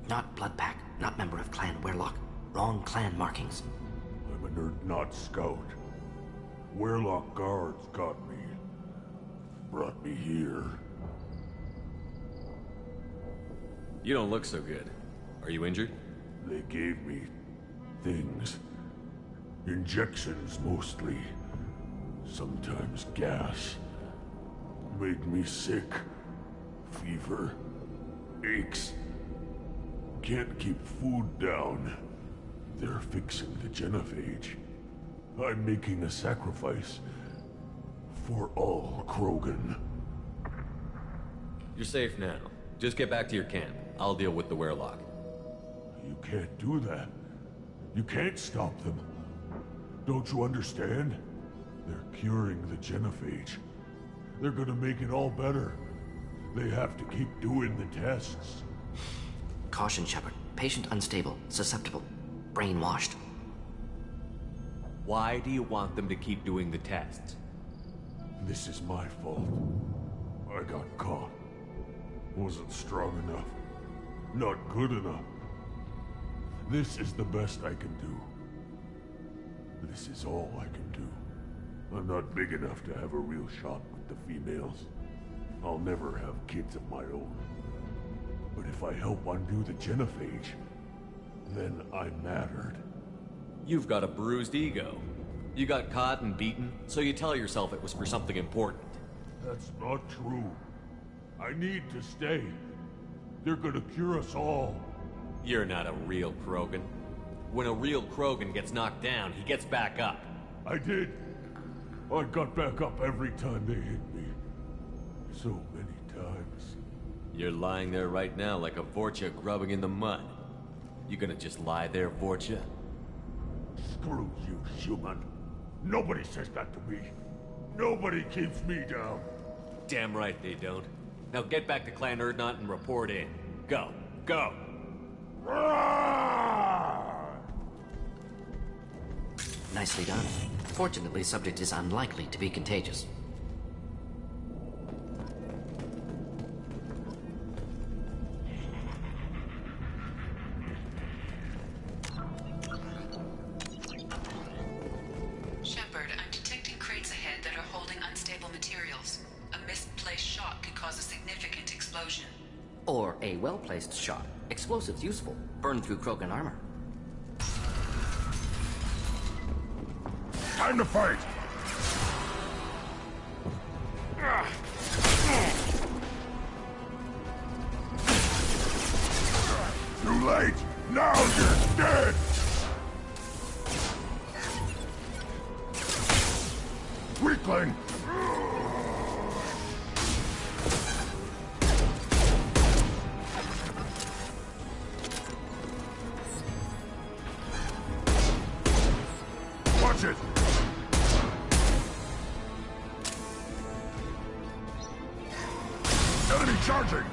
Not Bloodpack, not member of Clan Werelock. Wrong clan markings. I'm an Urdnot scout. Werelock guards got me. Brought me here. You don't look so good. Are you injured? They gave me things. Injections mostly. Sometimes gas. Made me sick. Fever. Aches. Can't keep food down. They're fixing the genophage. I'm making a sacrifice. For all Krogan. You're safe now. Just get back to your camp. I'll deal with the Werelock. You can't do that. You can't stop them. Don't you understand? They're curing the genophage. They're gonna make it all better. They have to keep doing the tests. Caution, Shepard. Patient unstable, susceptible, brainwashed. Why do you want them to keep doing the tests? This is my fault. I got caught. Wasn't strong enough. Not good enough. This is the best I can do. This is all I can do. I'm not big enough to have a real shot with the females. I'll never have kids of my own. But if I help undo the genophage, then I mattered. You've got a bruised ego. You got caught and beaten, so you tell yourself it was for something important. That's not true. I need to stay. They're gonna cure us all. You're not a real Krogan. When a real Krogan gets knocked down, he gets back up. I did. I got back up every time they hit me. So many times. You're lying there right now like a Vorcha grubbing in the mud. You gonna just lie there, Vorcha? Screw you, human. Nobody says that to me. Nobody keeps me down. Damn right they don't. Now get back to Clan Urdnot and report in. Go. Go! Nicely done. Fortunately, subject is unlikely to be contagious. A well-placed shot. Explosives useful. Burn through Krogan armor. Time to fight! Too late! Now you're dead! Weakling! Watch it! Enemy charging!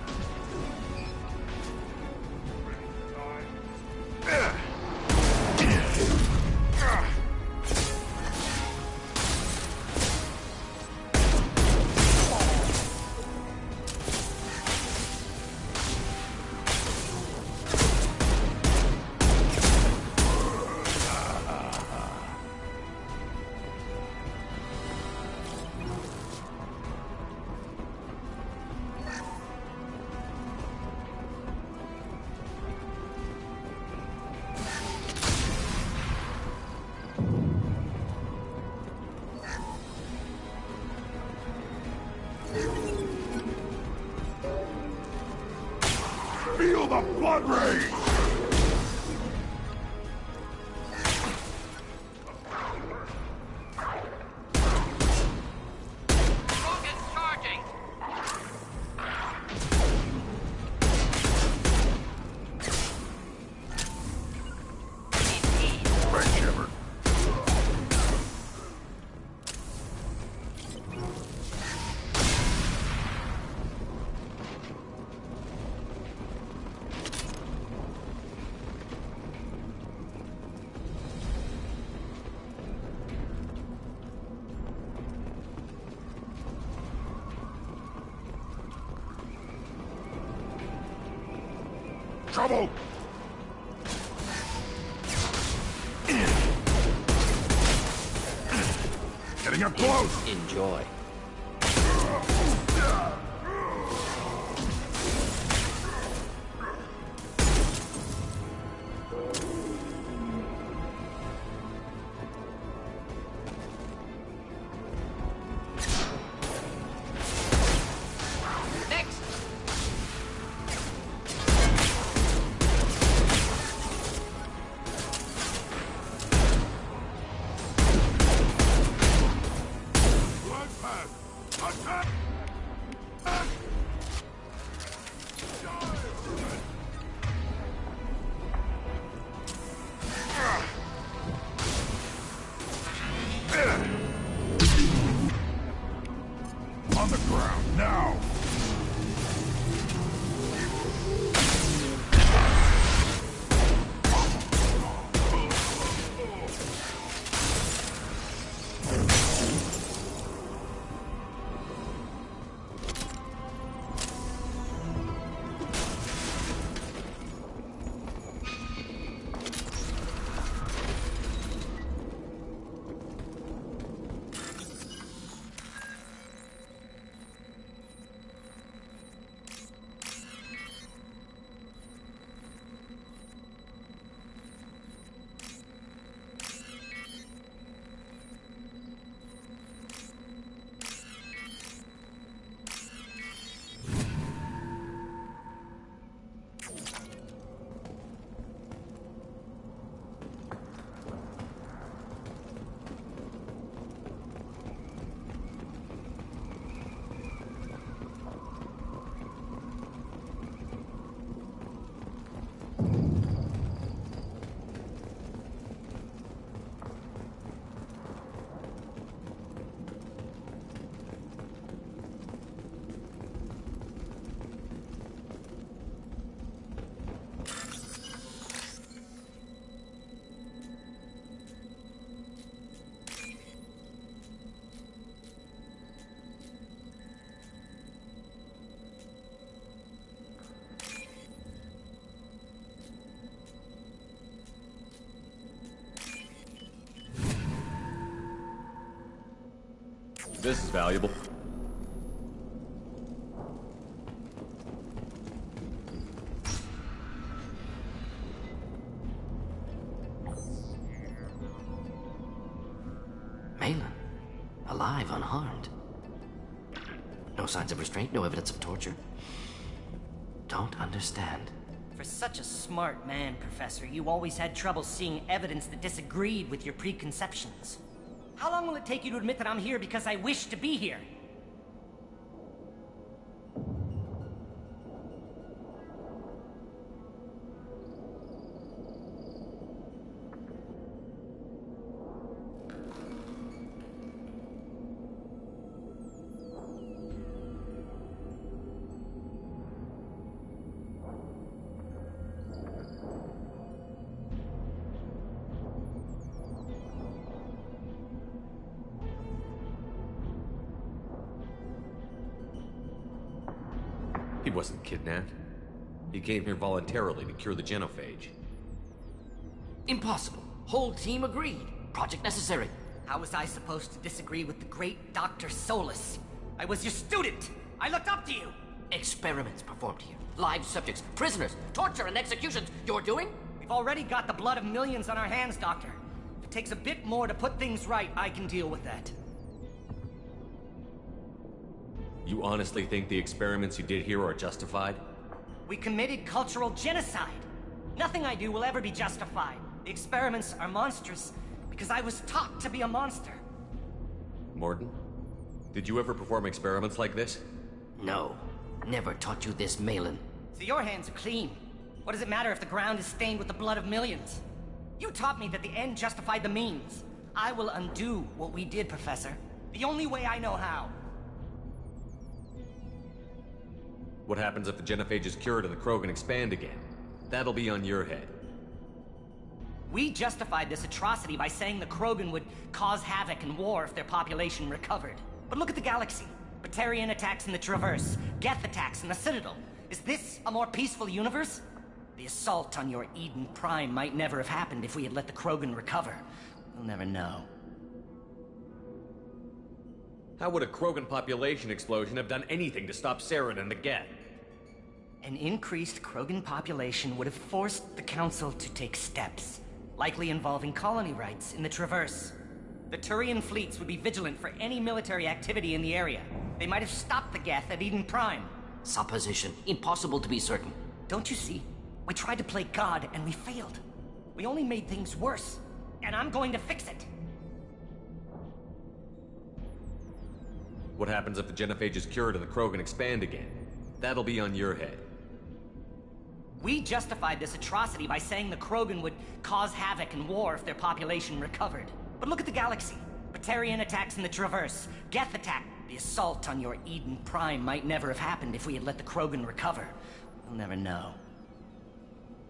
Feel the blood rage! Trouble! Getting up close! Enjoy. On the ground, now! This is valuable. Malin, alive, unharmed. No signs of restraint, no evidence of torture. Don't understand. For such a smart man, Professor, you always had trouble seeing evidence that disagreed with your preconceptions. How long will it take you to admit that I'm here because I wish to be here? He wasn't kidnapped. He came here voluntarily to cure the genophage. Impossible. Whole team agreed. Project necessary. How was I supposed to disagree with the great Dr. Solus? I was your student! I looked up to you! Experiments performed here. Live subjects, prisoners, torture and executions. You're doing? We've already got the blood of millions on our hands, Doctor. If it takes a bit more to put things right, I can deal with that. You honestly think the experiments you did here are justified? We committed cultural genocide. Nothing I do will ever be justified. The experiments are monstrous because I was taught to be a monster. Mordin, did you ever perform experiments like this? No. Never taught you this, Malin. So your hands are clean. What does it matter if the ground is stained with the blood of millions? You taught me that the end justified the means. I will undo what we did, Professor. The only way I know how. What happens if the genophage is cured and the Krogan expand again? That'll be on your head. We justified this atrocity by saying the Krogan would cause havoc and war if their population recovered. But look at the galaxy. Batarian attacks in the Traverse, Geth attacks in the Citadel. Is this a more peaceful universe? The assault on your Eden Prime might never have happened if we had let the Krogan recover. We'll never know. How would a Krogan population explosion have done anything to stop Saren and the Geth? An increased Krogan population would have forced the Council to take steps, likely involving colony rights in the Traverse. The Turian fleets would be vigilant for any military activity in the area. They might have stopped the Geth at Eden Prime. Supposition. Impossible to be certain. Don't you see? We tried to play God and we failed. We only made things worse. And I'm going to fix it. What happens if the genophage is cured and the Krogan expand again? That'll be on your head. We justified this atrocity by saying the Krogan would cause havoc and war if their population recovered. But look at the galaxy. Batarian attacks in the Traverse, Geth attack. The assault on your Eden Prime might never have happened if we had let the Krogan recover. We'll never know.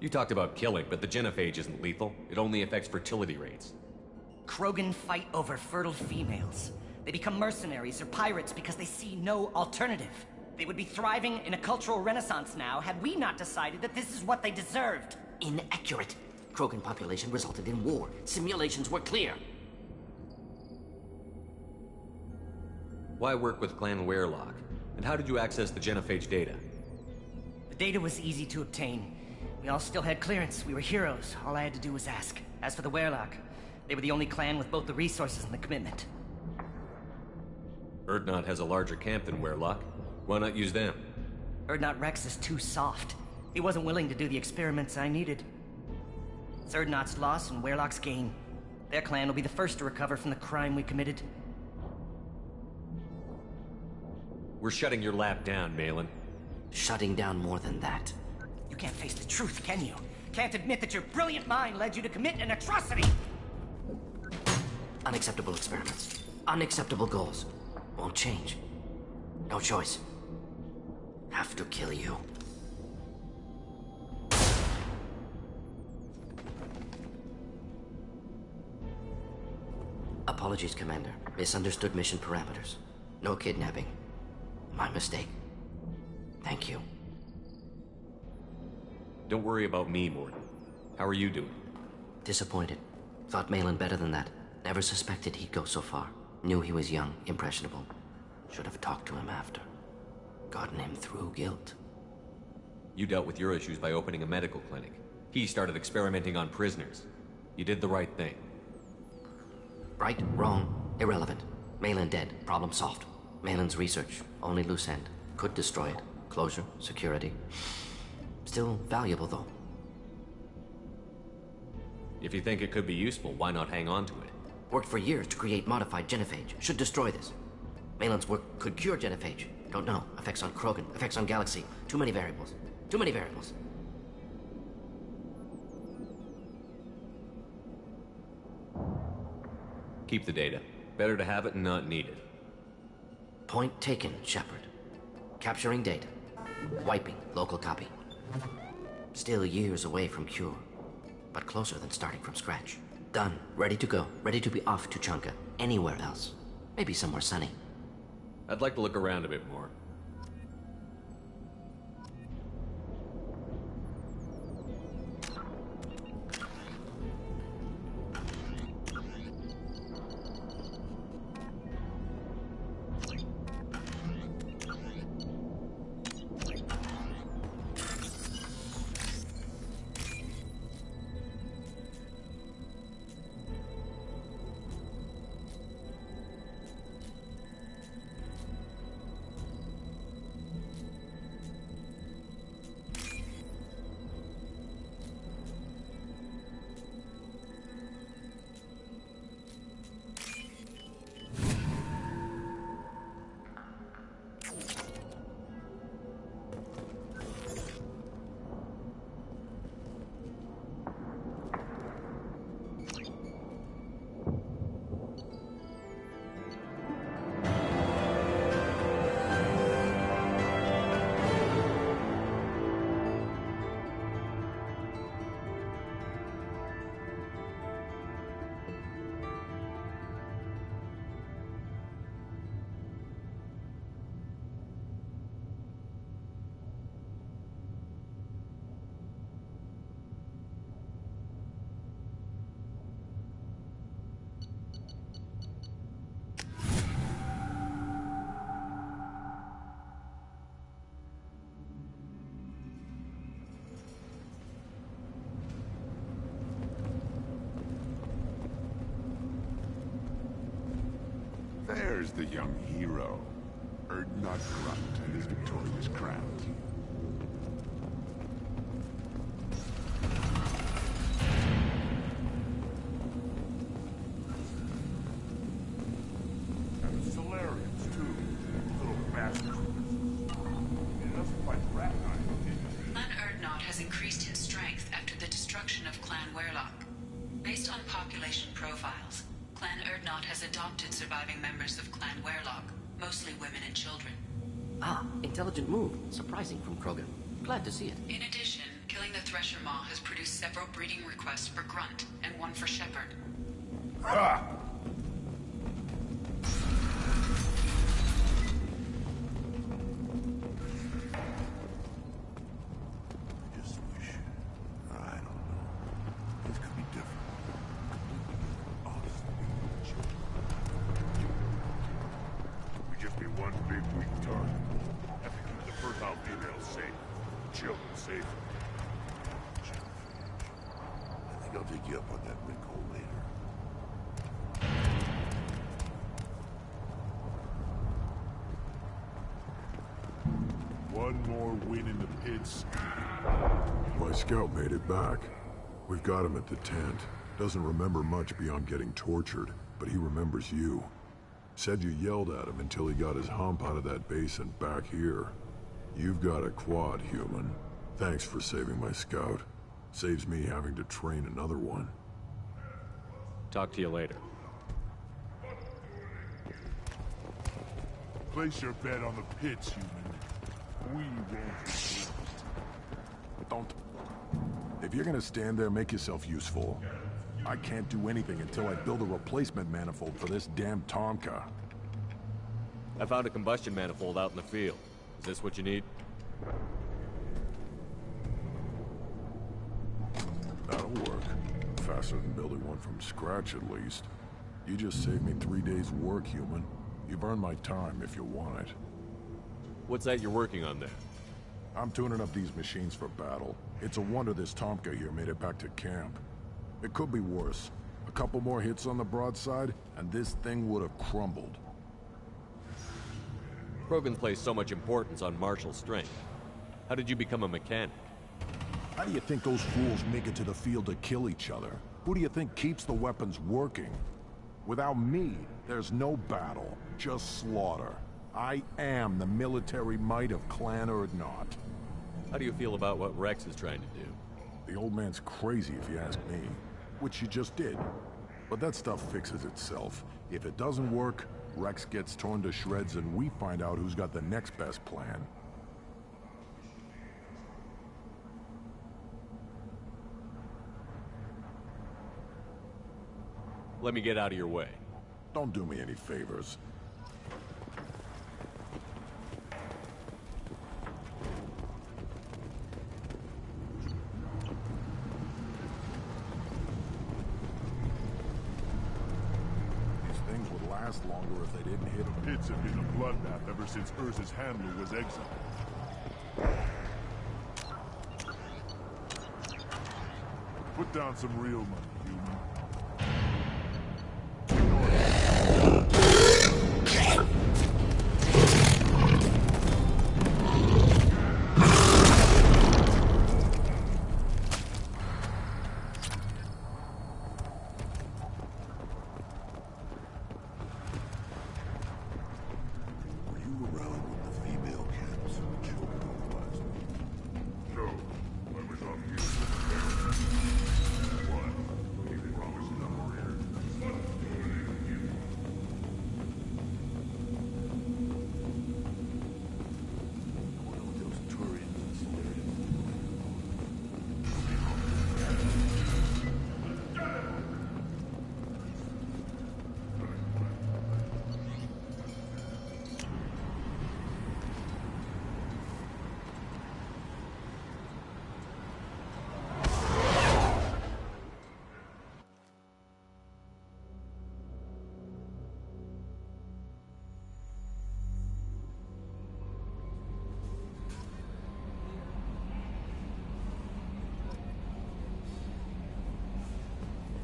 You talked about killing, but the genophage isn't lethal. It only affects fertility rates. Krogan fight over fertile females. They become mercenaries or pirates because they see no alternative. They would be thriving in a cultural renaissance now had we not decided that this is what they deserved. Inaccurate. Krogan population resulted in war. Simulations were clear. Why work with Clan Weyrloc? And how did you access the genophage data? The data was easy to obtain. We all still had clearance. We were heroes. All I had to do was ask. As for the Weyrloc, they were the only clan with both the resources and the commitment. Urdnot has a larger camp than Weyrloc. Why not use them? Urdnot Rex is too soft. He wasn't willing to do the experiments I needed. It's Urdnot's loss and Weyrloc's gain. Their clan will be the first to recover from the crime we committed. We're shutting your lab down, Malin. Shutting down more than that. You can't face the truth, can you? Can't admit that your brilliant mind led you to commit an atrocity! Unacceptable experiments. Unacceptable goals. Won't change. No choice. Have to kill you. Apologies, Commander. Misunderstood mission parameters. No kidnapping. My mistake. Thank you. Don't worry about me, Mordin. How are you doing? Disappointed. Thought Malin better than that. Never suspected he'd go so far. Knew he was young, impressionable. Should have talked to him after. Gotten him through guilt. You dealt with your issues by opening a medical clinic. He started experimenting on prisoners. You did the right thing. Right, wrong. Irrelevant. Malin dead. Problem solved. Malin's research. Only loose end. Could destroy it. Closure. Security. Still valuable, though. If you think it could be useful, why not hang on to it? Worked for years to create modified genophage. Should destroy this. Malin's work could cure genophage. Don't know. Effects on Krogan. Effects on Galaxy. Too many variables. Too many variables. Keep the data. Better to have it and not need it. Point taken, Shepard. Capturing data. Wiping local copy. Still years away from cure, but closer than starting from scratch. Done. Ready to go. Ready to be off to Tuchanka. Anywhere else. Maybe somewhere sunny. I'd like to look around a bit more. There's the young hero, Urdnot Grunt and his victorious crowd. And the Solarians, too. Little bastards. It doesn't quite recognize it. Clan Urdnot has increased in strength after the destruction of Clan Werlock. Based on population profiles, Clan Urdnot has adopted surviving members of Clan Werlock, mostly women and children. Ah, intelligent move. Surprising from Krogan. Glad to see it. In addition, killing the Thresher Maw has produced several breeding requests for Grunt, and one for Shepard. Ha! One more win in the pits. My scout made it back. We've got him at the tent. Doesn't remember much beyond getting tortured, but he remembers you. Said you yelled at him until he got his hump out of that basin back here. You've got a quad, human. Thanks for saving my scout. Saves me having to train another one. Talk to you later. Place your bet on the pits, human. We won't. Don't. If you're gonna stand there, make yourself useful. I can't do anything until I build a replacement manifold for this damn Tonka. I found a combustion manifold out in the field. Is this what you need? That'll work. Faster than building one from scratch, at least. You just saved me 3 days' work, human. You've earned my time if you want it. What's that you're working on there? I'm tuning up these machines for battle. It's a wonder this Tomka here made it back to camp. It could be worse. A couple more hits on the broadside, and this thing would have crumbled. Krogan placed so much importance on martial strength. How did you become a mechanic? How do you think those fools make it to the field to kill each other? Who do you think keeps the weapons working? Without me, there's no battle, just slaughter. I am the military might of Clan Urdnot. How do you feel about what Rex is trying to do? The old man's crazy if you ask me. Which you just did. But that stuff fixes itself. If it doesn't work, Rex gets torn to shreds and we find out who's got the next best plan. Let me get out of your way. Don't do me any favors. These things would last longer if they didn't hit them. Pits have been a bloodbath ever since Urza's handler was exiled. Put down some real money, human.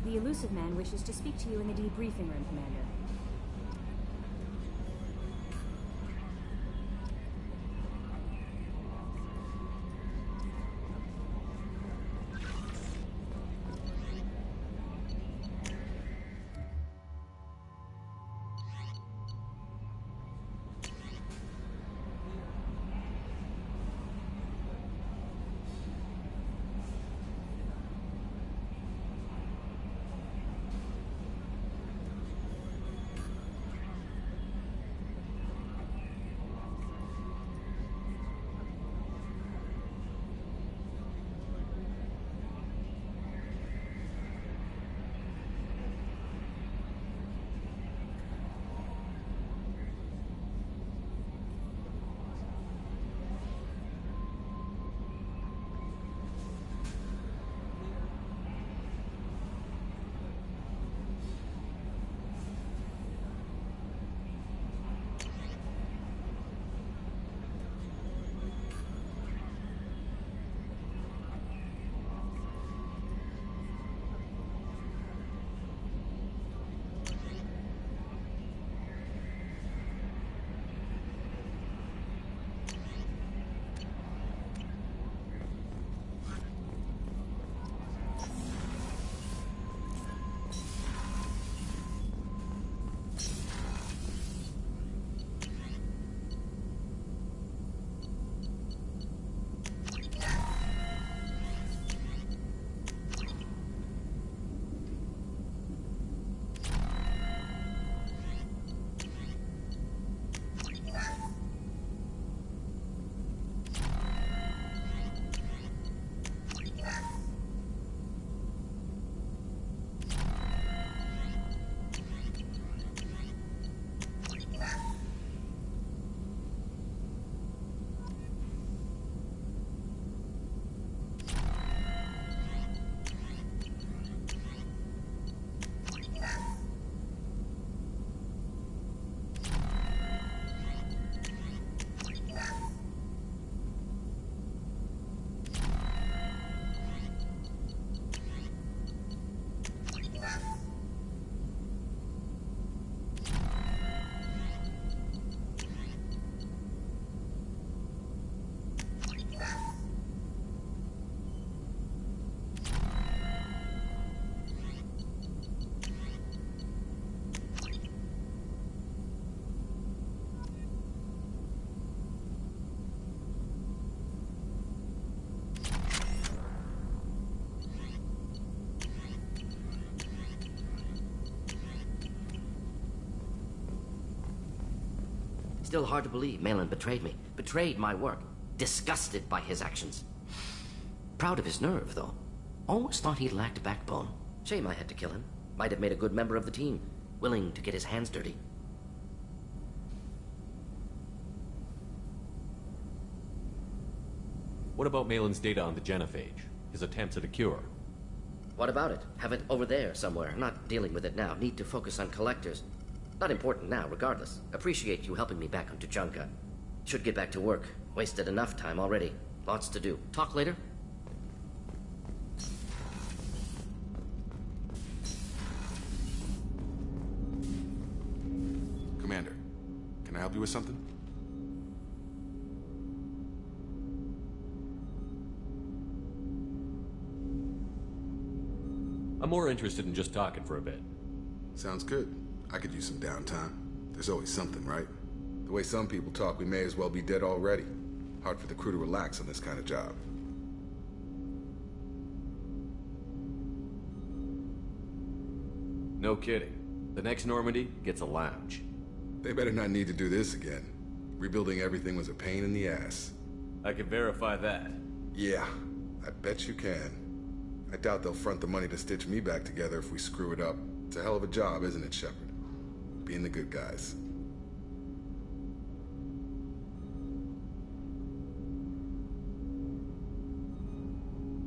The Illusive Man wishes to speak to you in the debriefing room, Commander. Still hard to believe Malin betrayed me. Betrayed my work. Disgusted by his actions. Proud of his nerve, though. Always thought he lacked backbone. Shame I had to kill him. Might have made a good member of the team. Willing to get his hands dirty. What about Malin's data on the genophage? His attempts at a cure? What about it? Have it over there somewhere. Not dealing with it now. Need to focus on collectors. Not important now, regardless. Appreciate you helping me back on Tuchanka. Should get back to work. Wasted enough time already. Lots to do. Talk later? Commander, can I help you with something? I'm more interested in just talking for a bit. Sounds good. I could use some downtime. There's always something, right? The way some people talk, we may as well be dead already. Hard for the crew to relax on this kind of job. No kidding. The next Normandy gets a lounge. They better not need to do this again. Rebuilding everything was a pain in the ass. I can verify that. Yeah, I bet you can. I doubt they'll front the money to stitch me back together if we screw it up. It's a hell of a job, isn't it, Shepard? Being the good guys.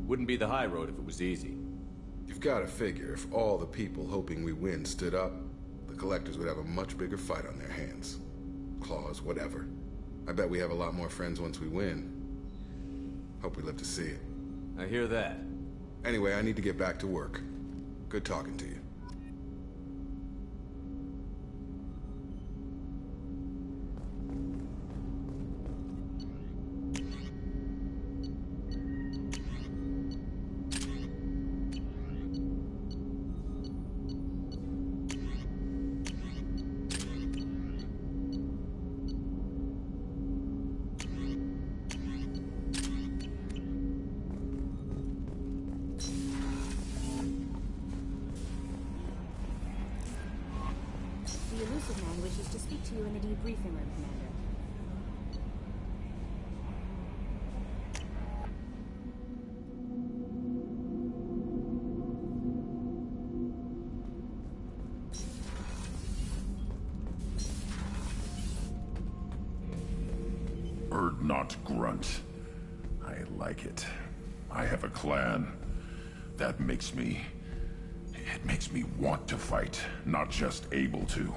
Wouldn't be the high road if it was easy. You've got to figure if all the people hoping we win stood up, the Collectors would have a much bigger fight on their hands. Claws, whatever. I bet we have a lot more friends once we win. Hope we live to see it. I hear that. Anyway, I need to get back to work. Good talking to you. The Illusive Man wishes to speak to you in the debriefing room, Commander. Urdnot Grunt. I like it. I have a clan. That makes me... It makes me want to fight, not just able to.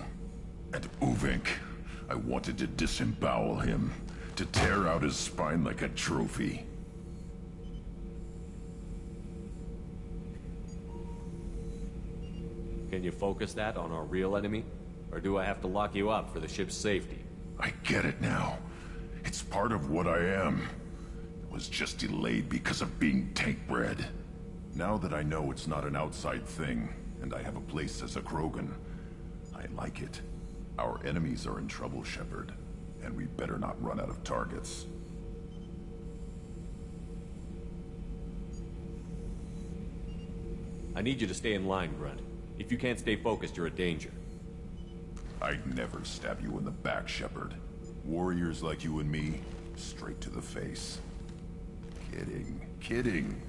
And Uvink, I wanted to disembowel him, to tear out his spine like a trophy. Can you focus that on our real enemy? Or do I have to lock you up for the ship's safety? I get it now. It's part of what I am. It was just delayed because of being tank-bred. Now that I know it's not an outside thing, and I have a place as a Krogan, I like it. Our enemies are in trouble, Shepard, and we better not run out of targets. I need you to stay in line, Grunt. If you can't stay focused, you're a danger. I'd never stab you in the back, Shepard. Warriors like you and me, straight to the face. Kidding. Kidding.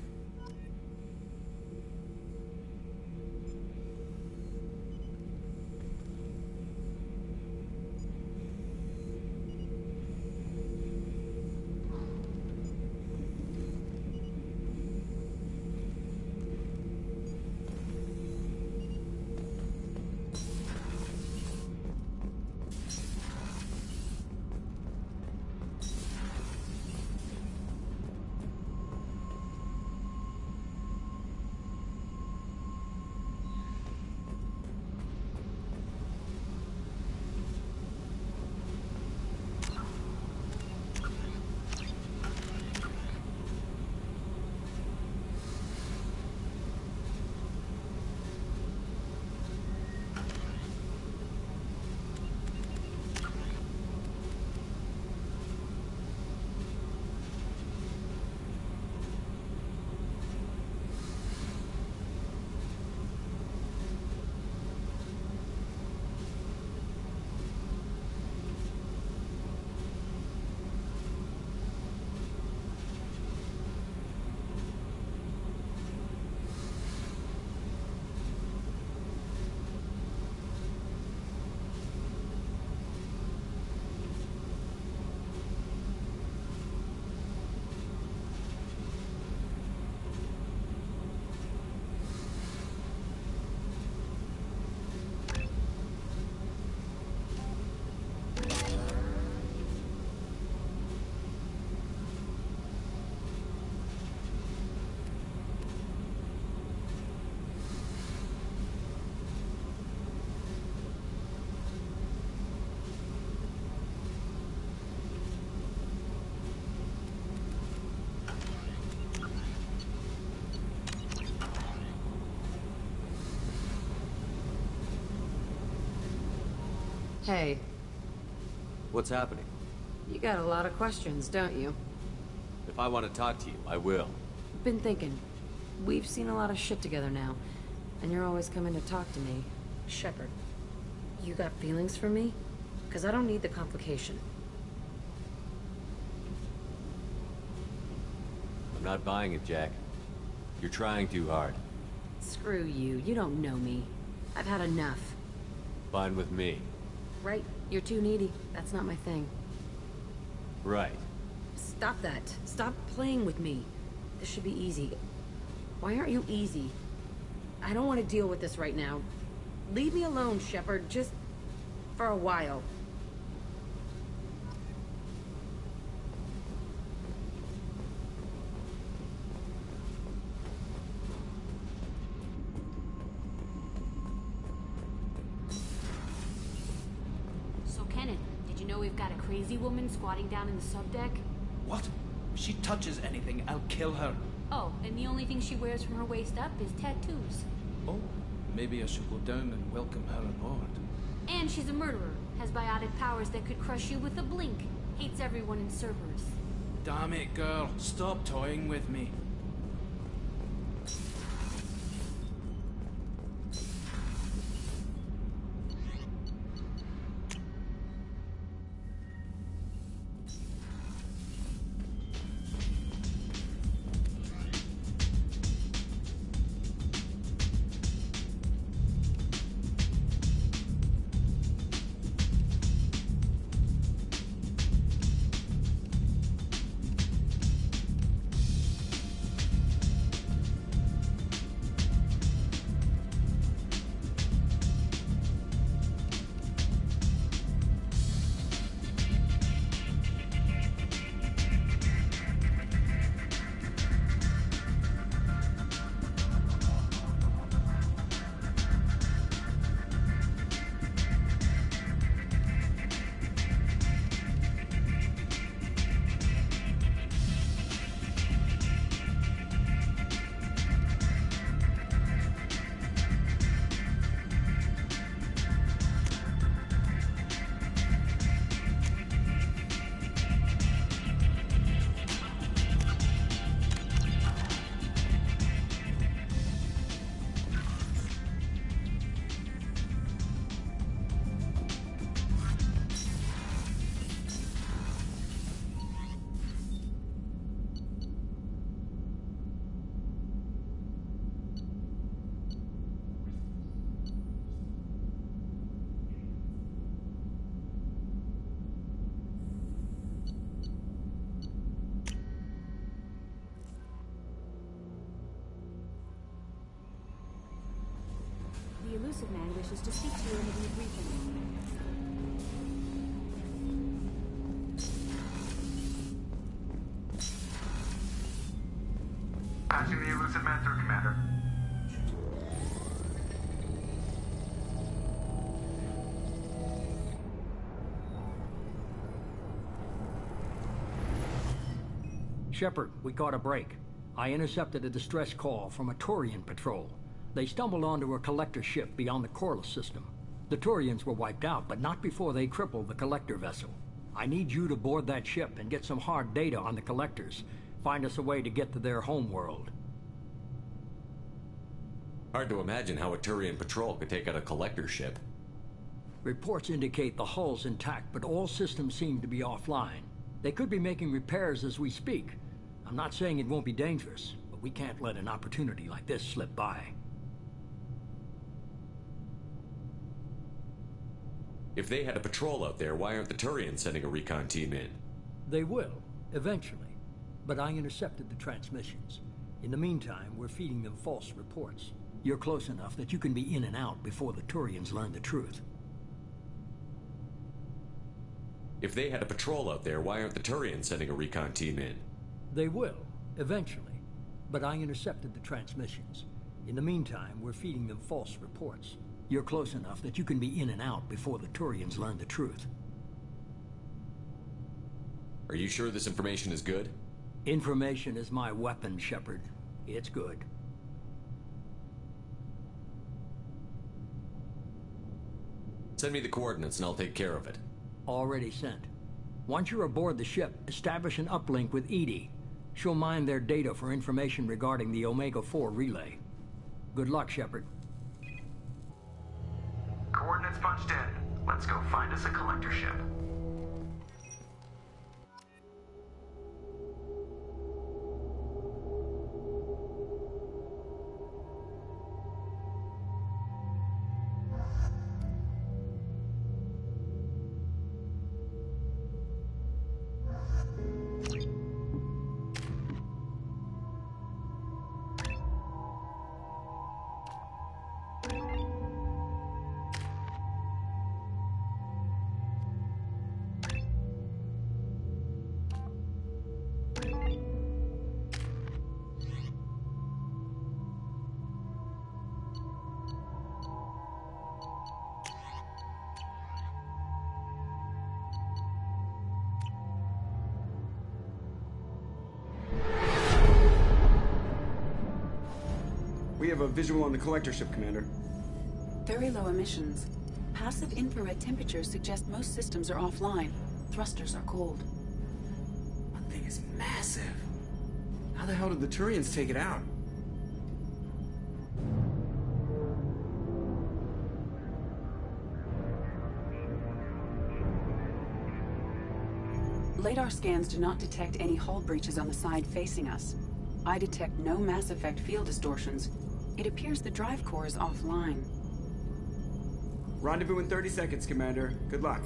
Hey, What's happening? you got a lot of questions, don't you? If I want to talk to you, I will. Been thinking. We've seen a lot of shit together now, and you're always coming to talk to me. Shepard, you got feelings for me? Because I don't need the complication. I'm not buying it, Jack. You're trying too hard. Screw you. You don't know me. I've had enough. Fine with me. Right? You're too needy. That's not my thing. Right. Stop that. Stop playing with me. This should be easy. Why aren't you easy? I don't want to deal with this right now. Leave me alone, Shepard. Just for a while. So, Kenneth, did you know we've got a crazy woman squatting down in the subdeck? What? If she touches anything, I'll kill her. Oh, and the only thing she wears from her waist up is tattoos. Oh, maybe I should go down and welcome her aboard. And she's a murderer, has biotic powers that could crush you with a blink, hates everyone in Cerberus. Damn it, girl. Stop toying with me. The Illusive Man wishes to speak to you in a debriefing. Patching the Illusive Man through, Commander. Shepard, we caught a break. I intercepted a distress call from a Turian patrol. They stumbled onto a collector ship beyond the Corliss system. The Turians were wiped out, but not before they crippled the collector vessel. I need you to board that ship and get some hard data on the collectors. Find us a way to get to their homeworld. Hard to imagine how a Turian patrol could take out a collector ship. Reports indicate the hull's intact, but all systems seem to be offline. They could be making repairs as we speak. I'm not saying it won't be dangerous, but we can't let an opportunity like this slip by. If they had a patrol out there, why aren't the Turians sending a recon team in? They will, eventually. But I intercepted the transmissions. In the meantime, we're feeding them false reports. You're close enough that you can be in and out before the Turians learn the truth. If they had a patrol out there, why aren't the Turians sending a recon team in? They will, eventually. But I intercepted the transmissions. In the meantime, we're feeding them false reports. You're close enough that you can be in and out before the Turians learn the truth. Are you sure this information is good? Information is my weapon, Shepard. It's good. Send me the coordinates and I'll take care of it. Already sent. Once you're aboard the ship, establish an uplink with EDI. She'll mine their data for information regarding the Omega-4 relay. Good luck, Shepard. Coordinates punched in. Let's go find us a collector ship. We have a visual on the collector ship, Commander. Very low emissions. Passive infrared temperatures suggest most systems are offline. Thrusters are cold. That thing is massive. How the hell did the Turians take it out? Radar scans do not detect any hull breaches on the side facing us. I detect no Mass Effect field distortions. It appears the drive core is offline. Rendezvous in 30 seconds, Commander. Good luck.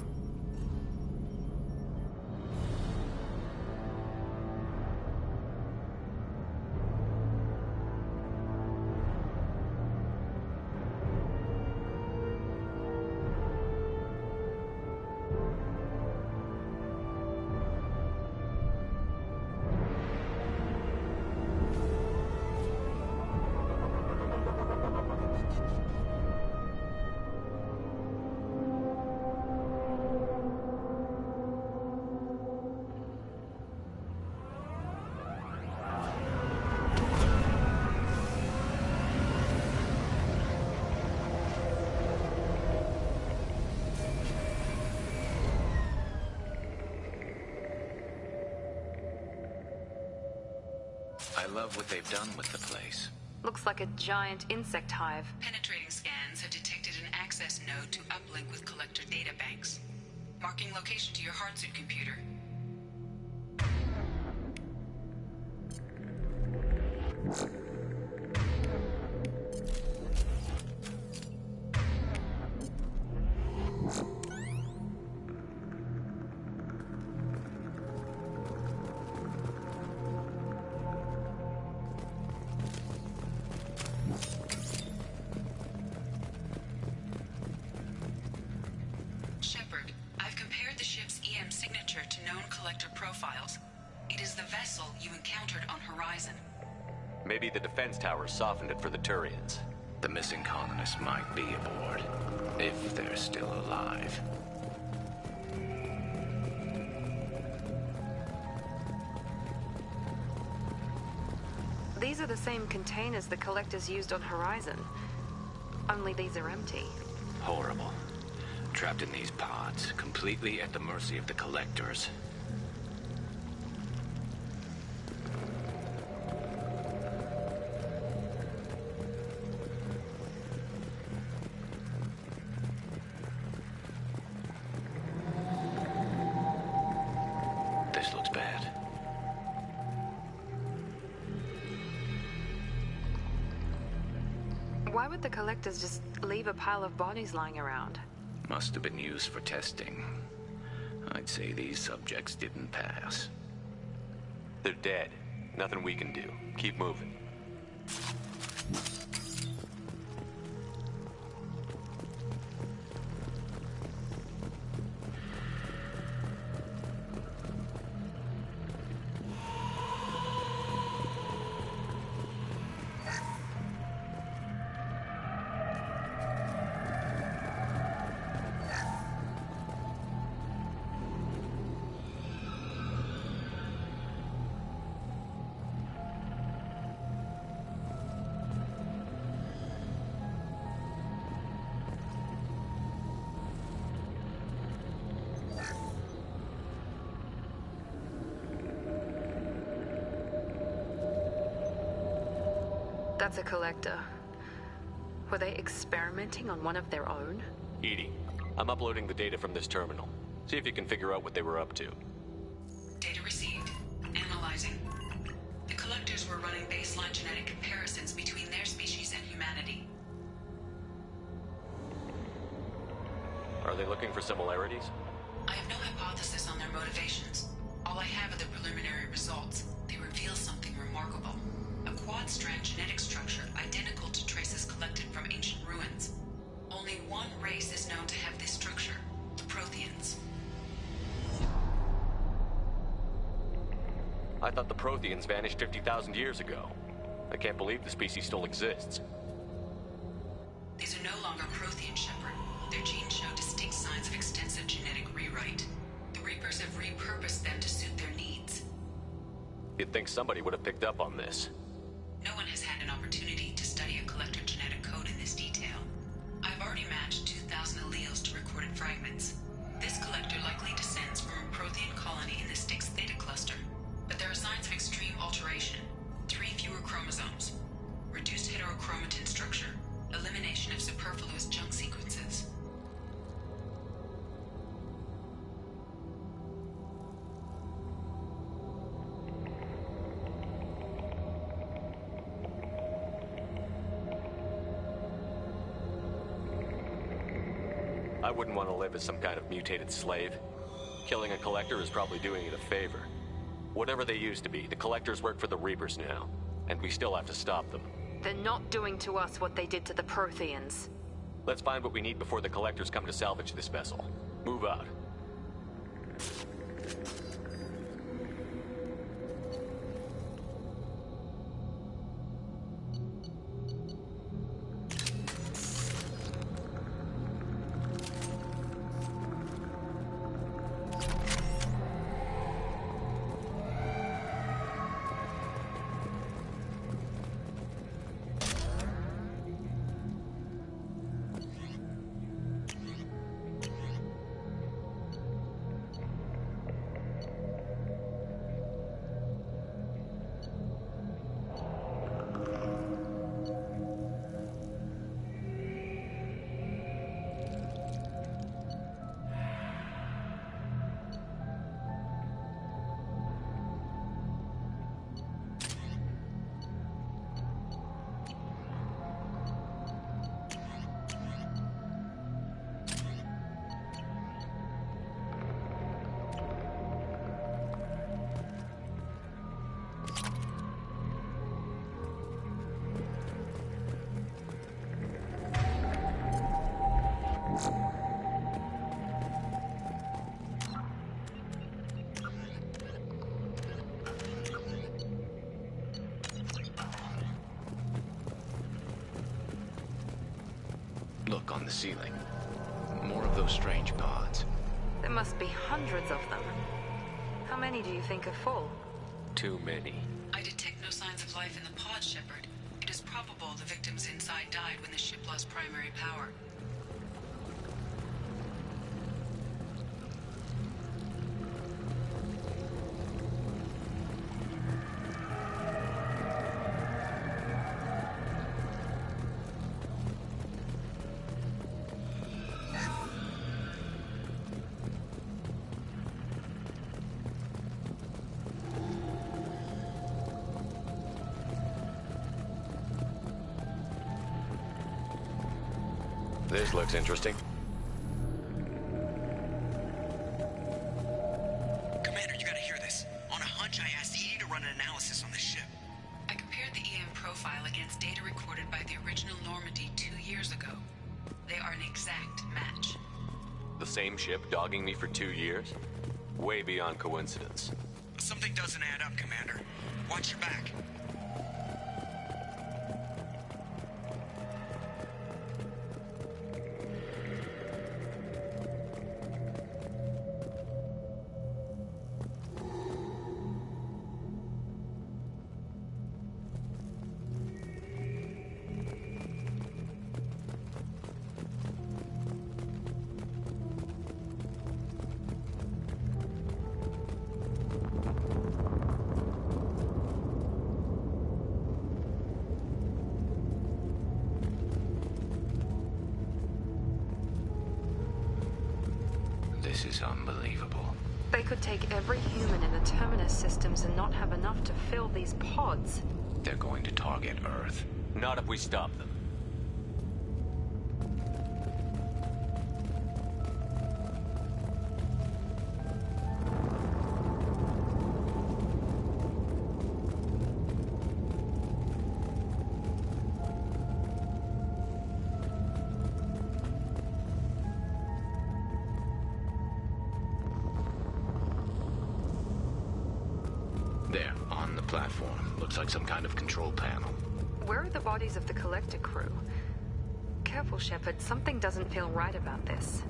I love what they've done with the place. Looks like a giant insect hive. Penetrating scans have detected an access node to uplink with collector data banks. Marking location to your hardsuit computer. Shepard, I've compared the ship's EM signature to known collector profiles. It is the vessel you encountered on Horizon. Maybe the defense towers softened it for the Turians. The missing colonists might be aboard, if they're still alive. These are the same containers the collectors used on Horizon. Only these are empty. Horrible. Trapped in these pods, completely at the mercy of the collectors. This looks bad. Why would the collectors just leave a pile of bodies lying around? Must have been used for testing. I'd say these subjects didn't pass. They're dead. Nothing we can do. Keep moving. That's a collector. Were they experimenting on one of their own? EDI, I'm uploading the data from this terminal. See if you can figure out what they were up to. Data received. Analyzing. The collectors were running baseline genetic comparisons between their species and humanity. Are they looking for similarities? I have no hypothesis on their motivations. All I have are the preliminary results. They reveal something remarkable. A quad-strand genetic structure identical to traces collected from ancient ruins. Only one race is known to have this structure, the Protheans. I thought the Protheans vanished 50,000 years ago. I can't believe the species still exists. These are no longer Prothean, Shepard. Their genes show distinct signs of extensive genetic rewrite. The Reapers have repurposed them to suit their needs. You'd think somebody would have picked up on this. No one has had an opportunity to study a collector genetic code in this detail. I've already matched 2,000 alleles to recorded fragments. This collector likely descends from a Prothean colony in the Styx Theta cluster. But there are signs of extreme alteration. 3 fewer chromosomes. Reduced heterochromatin structure. Elimination of superfluous junk sequences. I wouldn't want to live as some kind of mutated slave. Killing a collector is probably doing it a favor. Whatever they used to be, the collectors work for the Reapers now, and we still have to stop them. They're not doing to us what they did to the Protheans. Let's find what we need before the collectors come to salvage this vessel. Move out. Look on the ceiling. More of those strange pods. There must be hundreds of them. How many do you think are full? Too many. I detect no signs of life in the pod, Shepard. It is probable the victims inside died when the ship lost primary power. This looks interesting. Commander, you gotta hear this. On a hunch, I asked EDI to run an analysis on this ship. I compared the EM profile against data recorded by the original Normandy 2 years ago. They are an exact match. The same ship dogging me for 2 years? Way beyond coincidence. Something doesn't add up, Commander. Watch your back. This is unbelievable. They could take every human in the Terminus systems and not have enough to fill these pods. They're going to target Earth. Not if we stop them. There, on the platform. Looks like some kind of control panel. Where are the bodies of the Collector crew? Careful, Shepard. Something doesn't feel right about this.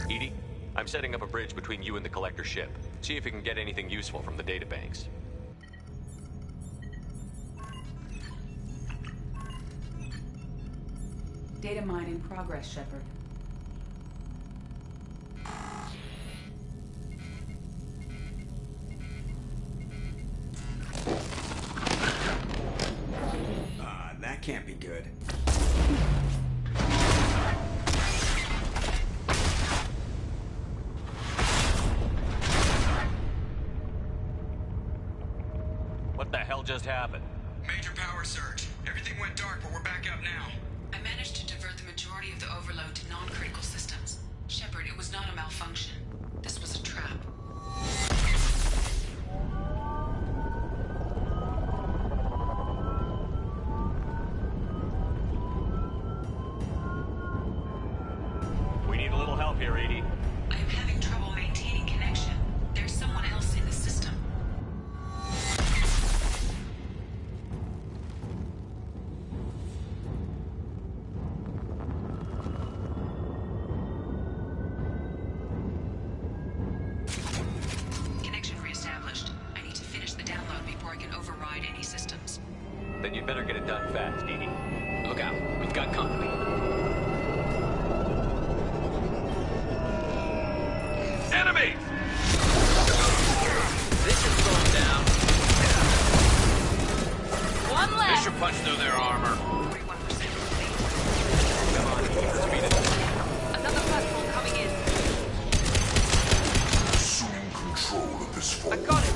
EDI, I'm setting up a bridge between you and the Collector ship. See if you can get anything useful from the databanks. Data mine in progress, Shepard. That can't be good. What the hell just happened? Major power surge. Everything went dark, but we're back up now. I managed to divert the majority of the overload to non-critical systems. Shepard, it was not a malfunction. This was a trap. We need a little help here, EDI. I am having trouble maintaining connection. There's someone else in the system. Connection reestablished. I need to finish the download before I can override any systems. Then you'd better get it done fast, EDI. Look out. We've got company. Enemies! This should slow them down. One left. This should punch through their armor. 41% complete. Come on, speed it up. Another platform coming in. Assuming control of this force. I got it.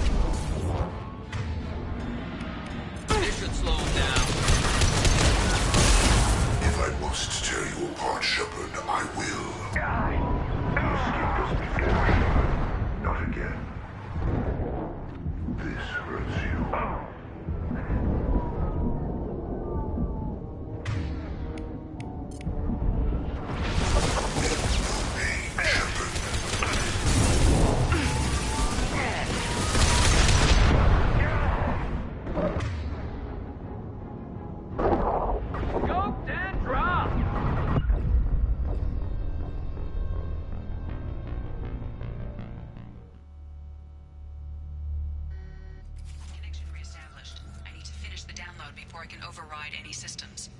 This should slow them down. If I must tear you apart, Shepard, I will. Not again. This hurts you. Pain, Shepard. Scoped and dropped! Connection reestablished. I need to finish the download before I can override any systems.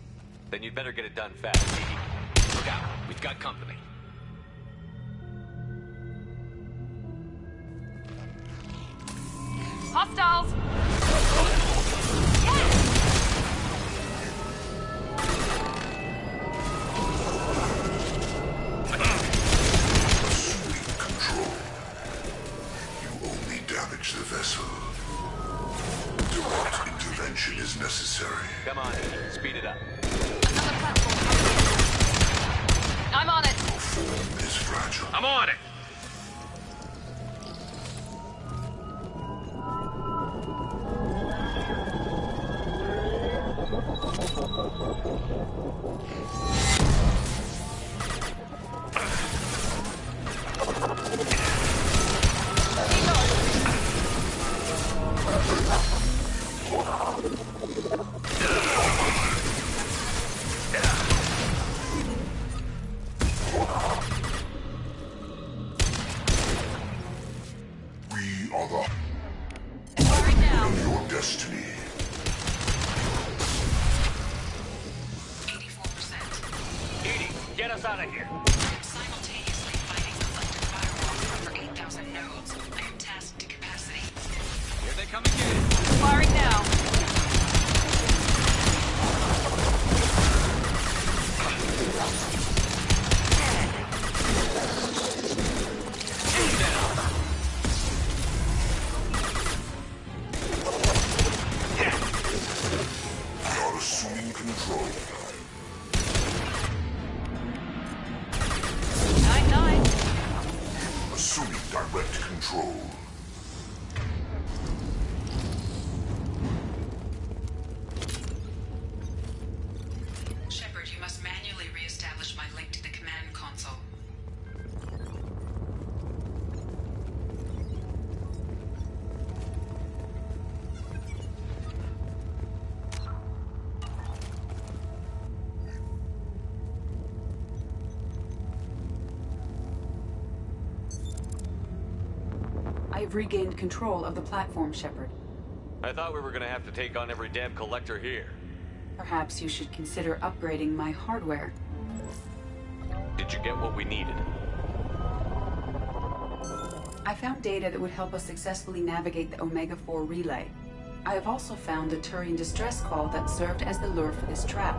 Then you'd better get it done fast, EDI. Look out. We've got company. Hostiles! Assuming control. You only damage the vessel. Direct intervention is necessary. Come on, EDI. Speed it up. Another platform coming in. I'm on it. Your form is fragile. I'm on it! We are the Firing now. of your destiny. 84%. EDI, get us out of here. I am simultaneously fighting electric firewall for over 8,000 nodes. I am tasked to capacity. Here they come again. Firing now. direct control. Shepard, you must manually re-establish my link to the command console. I've regained control of the platform, Shepard. I thought we were gonna have to take on every damn collector here. Perhaps you should consider upgrading my hardware. Did you get what we needed? I found data that would help us successfully navigate the Omega-4 relay. I have also found a Turian distress call that served as the lure for this trap.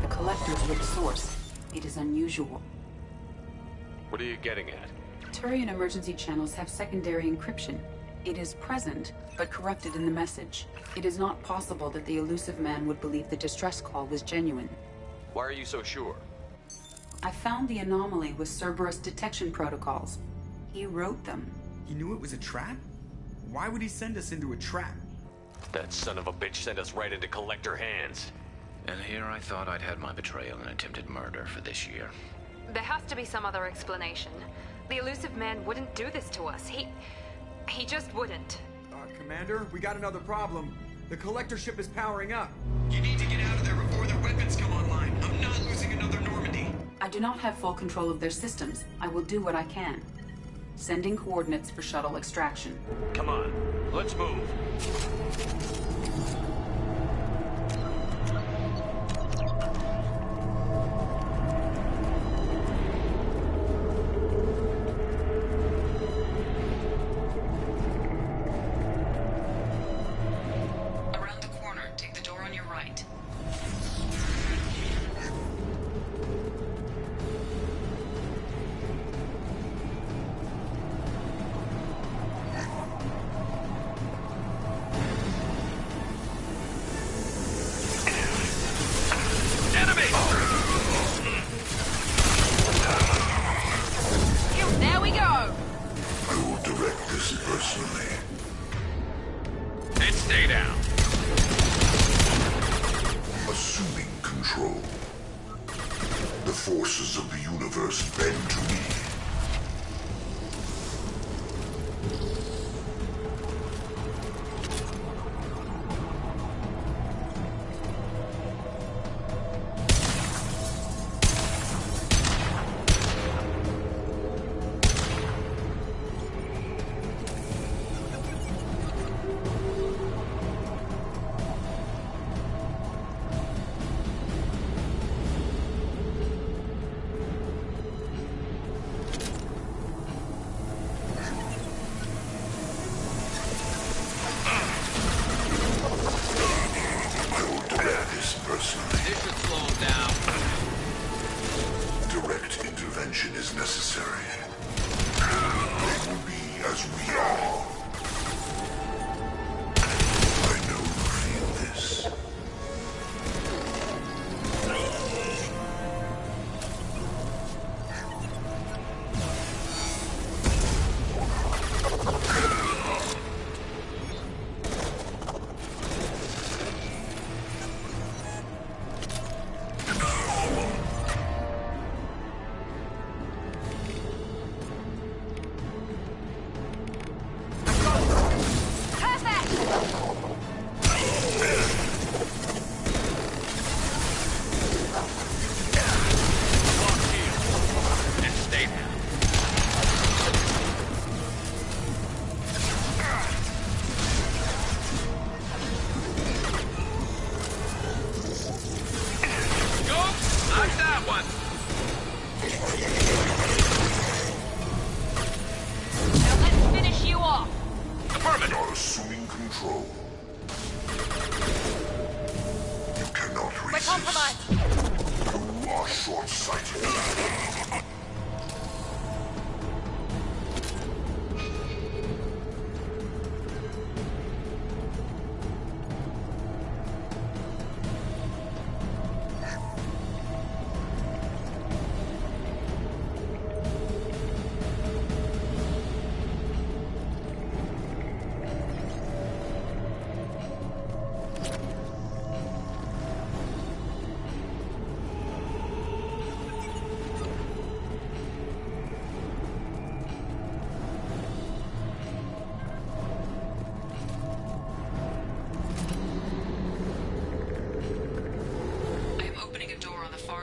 The collector's rich source. It is unusual. What are you getting at? Turian emergency channels have secondary encryption. It is present, but corrupted in the message. It is not possible that the elusive man would believe the distress call was genuine. Why are you so sure? I found the anomaly with Cerberus detection protocols. He wrote them. He knew it was a trap? Why would he send us into a trap? That son of a bitch sent us right into collector hands. And here I thought I'd had my betrayal and attempted murder for this year. There has to be some other explanation. The elusive man wouldn't do this to us. He just wouldn't. Commander, we got another problem. The collector ship is powering up. You need to get out of there before their weapons come online. I'm not losing another Normandy. I do not have full control of their systems. I will do what I can. Sending coordinates for shuttle extraction. Come on, let's move.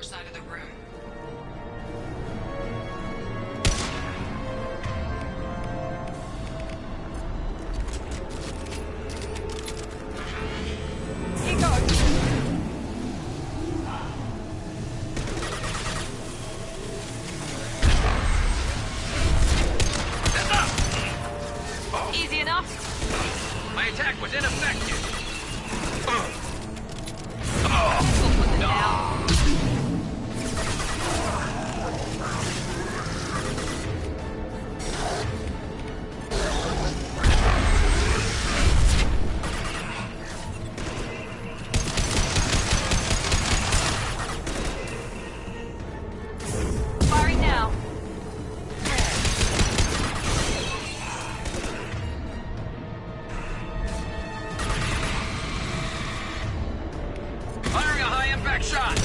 far side of the room. Easy enough. My attack was ineffective. Firing now. Firing a high-impact shot.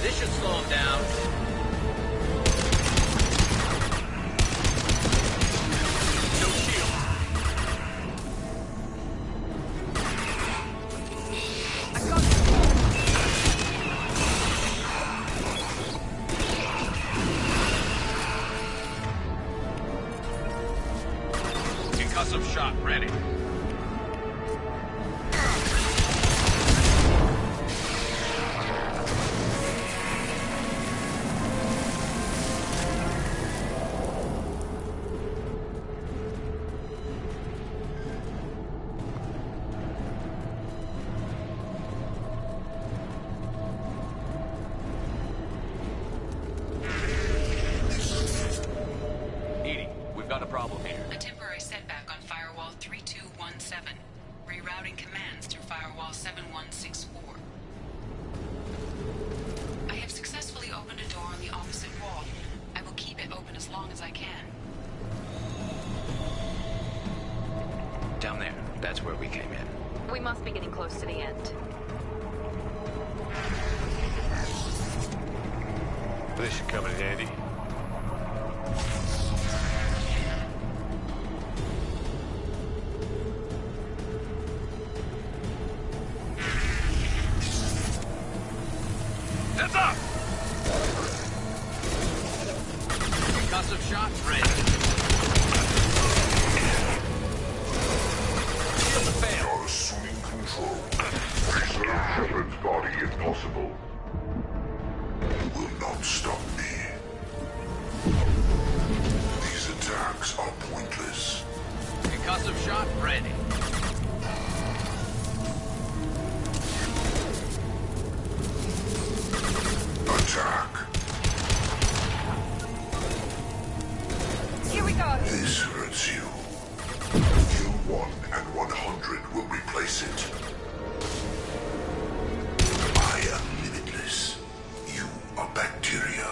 This should slow him down. No shield. Concussive shot ready. Edie, we've got a problem here. A temporary setback on Firewall 3217. Rerouting commands through Firewall 7164. I have successfully opened a door on the opposite wall. I will keep it open as long as I can. Down there. That's where we came in. We must be getting close to the end. This should come in handy. Heads up! Concussive shot ready. You're assuming control. Preserve Shepard's body if possible. You will not stop me. These attacks are pointless. Concussive shot ready. Attack. Here we go. This hurts you. Kill 1 and 100 will replace it. I am limitless. You are bacteria.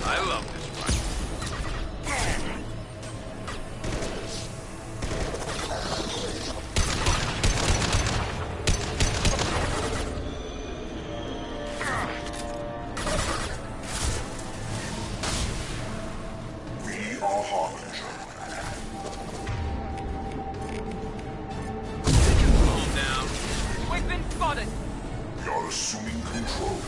I love this fight. We are Harbinger. Calm down. We've been spotted. You're assuming control.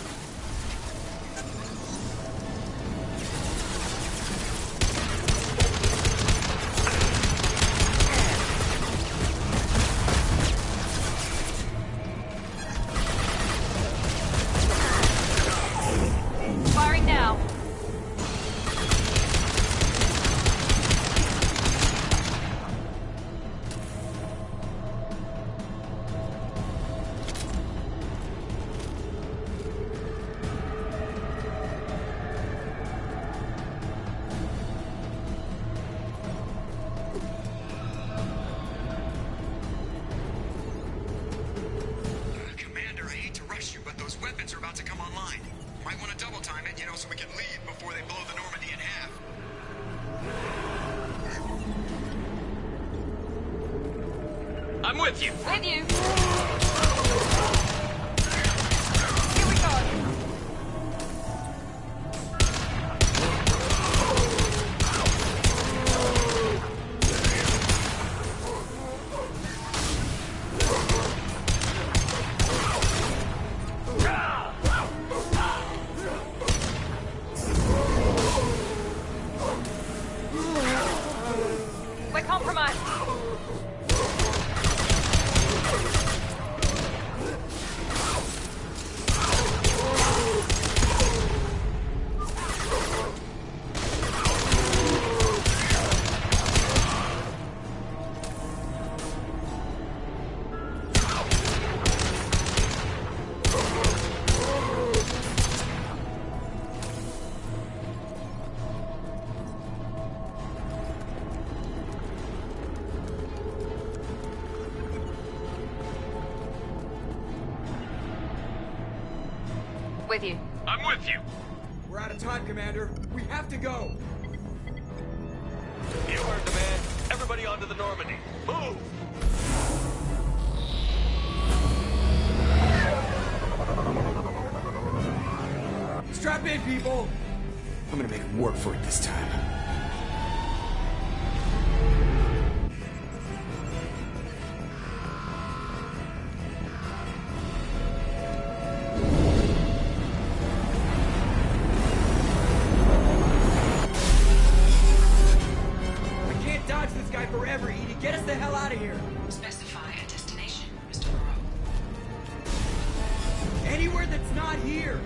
Firing now. Might want to double time it, so we can leave before they blow the Normandy in half. I'm with you. With you. Here we go. We're compromised. With you. I'm with you. We're out of time, Commander. We have to go. You heard the man. Everybody onto the Normandy. Move! Strap in, people. I'm gonna make them work for it this time. Forever, Edie. Get us the hell out of here. Specify a destination, Mr. Moreau. Anywhere that's not here.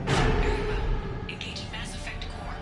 Very well. Engaging Mass Effect core.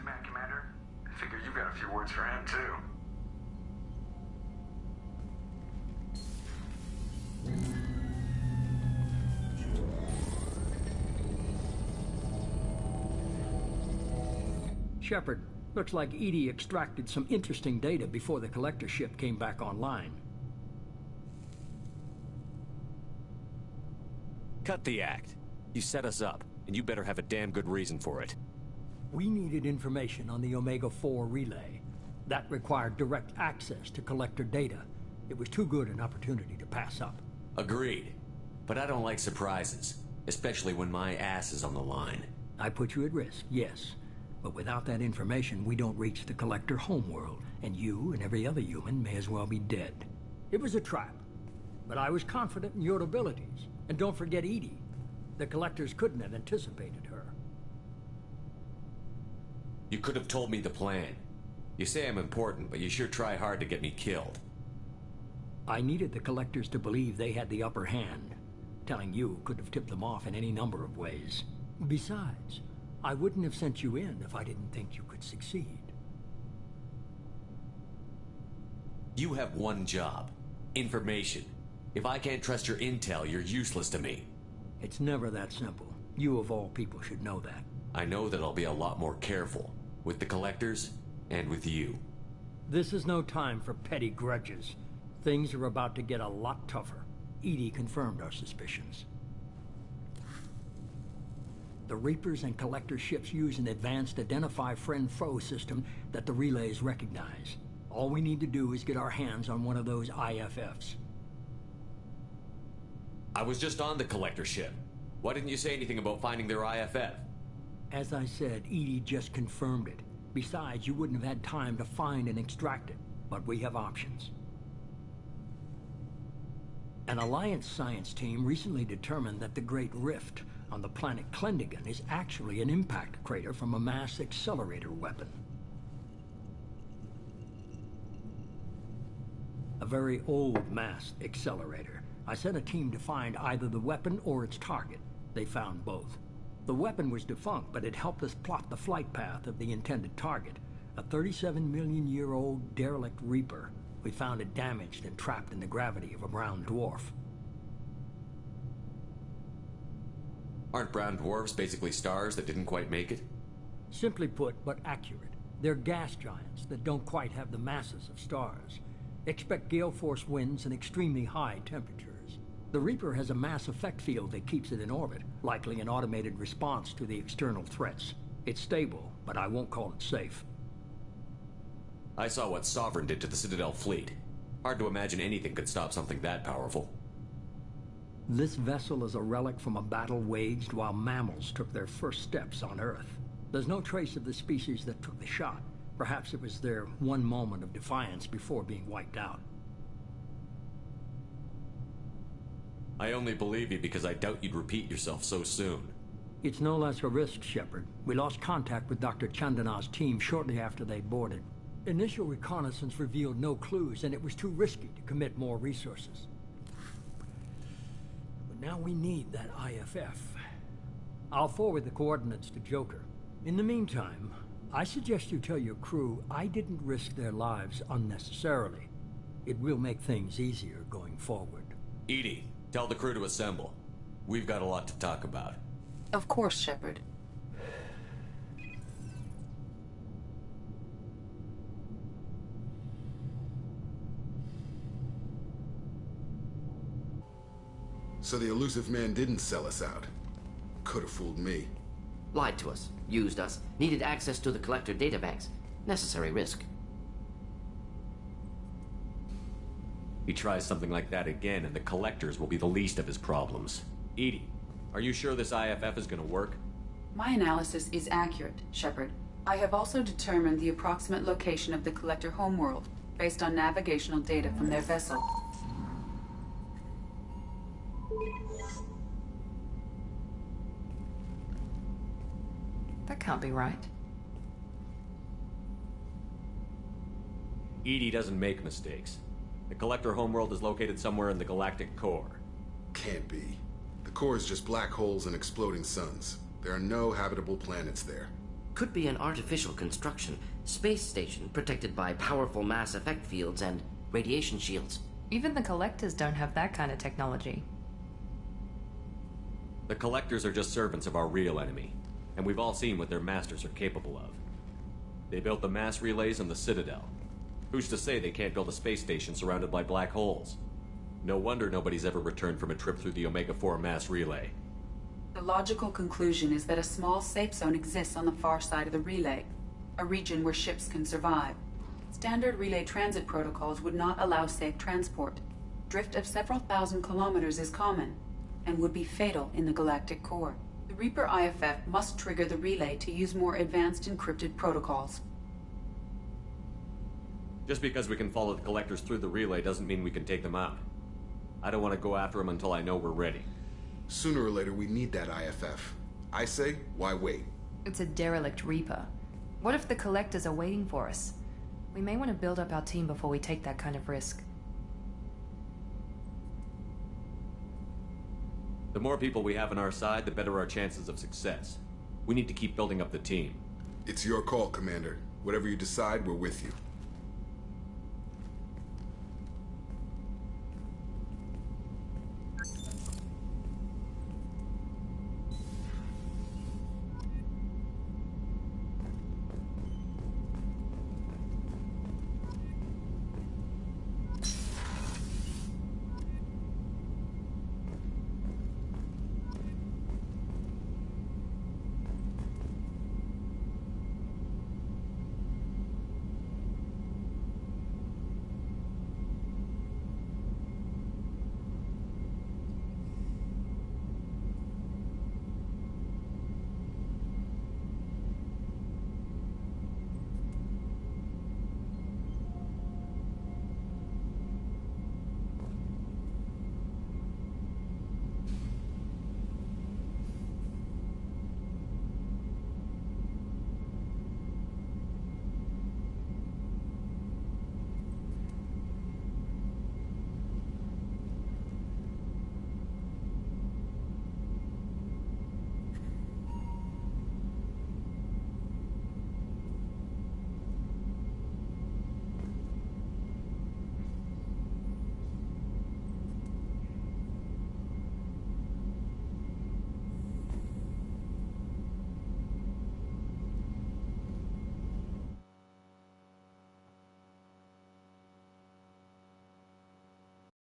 Man, Commander. I figure you got a few words for him, too. Shepard, looks like Edie extracted some interesting data before the collector ship came back online. Cut the act. You set us up, and you better have a damn good reason for it. We needed information on the Omega-4 relay. That required direct access to collector data. It was too good an opportunity to pass up. Agreed. But I don't like surprises, especially when my ass is on the line. I put you at risk, yes. But without that information, we don't reach the collector homeworld, and you and every other human may as well be dead. It was a trap, but I was confident in your abilities. And don't forget Edie. The collectors couldn't have anticipated her. You could have told me the plan. You say I'm important, but you sure try hard to get me killed. I needed the collectors to believe they had the upper hand. Telling you could have tipped them off in any number of ways. Besides, I wouldn't have sent you in if I didn't think you could succeed. You have one job. Information. If I can't trust your intel, you're useless to me. It's never that simple. You of all people should know that. I know that I'll be a lot more careful. With the collectors, and with you. This is no time for petty grudges. Things are about to get a lot tougher. Edie confirmed our suspicions. The Reapers and Collector ships use an advanced Identify Friend-Foe system that the relays recognize. All we need to do is get our hands on one of those IFFs. I was just on the Collector ship. Why didn't you say anything about finding their IFF? As I said, EDI just confirmed it. Besides, you wouldn't have had time to find and extract it. But we have options. An Alliance science team recently determined that the Great Rift on the planet Klendagon is actually an impact crater from a mass accelerator weapon. A very old mass accelerator. I sent a team to find either the weapon or its target. They found both. The weapon was defunct, but it helped us plot the flight path of the intended target. A 37-million-year-old derelict Reaper. We found it damaged and trapped in the gravity of a brown dwarf. Aren't brown dwarfs basically stars that didn't quite make it? Simply put, but accurate. They're gas giants that don't quite have the masses of stars. Expect gale force winds and extremely high temperatures. The Reaper has a mass effect field that keeps it in orbit, likely an automated response to the external threats. It's stable, but I won't call it safe. I saw what Sovereign did to the Citadel fleet. Hard to imagine anything could stop something that powerful. This vessel is a relic from a battle waged while mammals took their first steps on Earth. There's no trace of the species that took the shot. Perhaps it was their one moment of defiance before being wiped out. I only believe you because I doubt you'd repeat yourself so soon. It's no less a risk, Shepard. We lost contact with Dr. Chandana's team shortly after they boarded. Initial reconnaissance revealed no clues, and it was too risky to commit more resources. But now we need that IFF. I'll forward the coordinates to Joker. In the meantime, I suggest you tell your crew I didn't risk their lives unnecessarily. It will make things easier going forward. EDI, tell the crew to assemble. We've got a lot to talk about. Of course, Shepard. So the elusive man didn't sell us out. Could have fooled me. Lied to us, used us, needed access to the Collector databanks. Necessary risk. He tries something like that again, and the Collectors will be the least of his problems. EDI, are you sure this IFF is gonna work? My analysis is accurate, Shepard. I have also determined the approximate location of the Collector homeworld, based on navigational data from their vessel. That can't be right. EDI doesn't make mistakes. The Collector homeworld is located somewhere in the galactic core. Can't be. The core is just black holes and exploding suns. There are no habitable planets there. Could be an artificial construction, space station protected by powerful mass effect fields and radiation shields. Even the Collectors don't have that kind of technology. The Collectors are just servants of our real enemy, and we've all seen what their masters are capable of. They built the mass relays on the Citadel. Who's to say they can't build a space station surrounded by black holes? No wonder nobody's ever returned from a trip through the Omega-4 mass relay. The logical conclusion is that a small safe zone exists on the far side of the relay, a region where ships can survive. Standard relay transit protocols would not allow safe transport. Drift of several thousand kilometers is common, and would be fatal in the galactic core. The Reaper IFF must trigger the relay to use more advanced encrypted protocols. Just because we can follow the Collectors through the relay doesn't mean we can take them out. I don't want to go after them until I know we're ready. Sooner or later, we need that IFF. I say, why wait? It's a derelict Reaper. What if the Collectors are waiting for us? We may want to build up our team before we take that kind of risk. The more people we have on our side, the better our chances of success. We need to keep building up the team. It's your call, Commander. Whatever you decide, we're with you.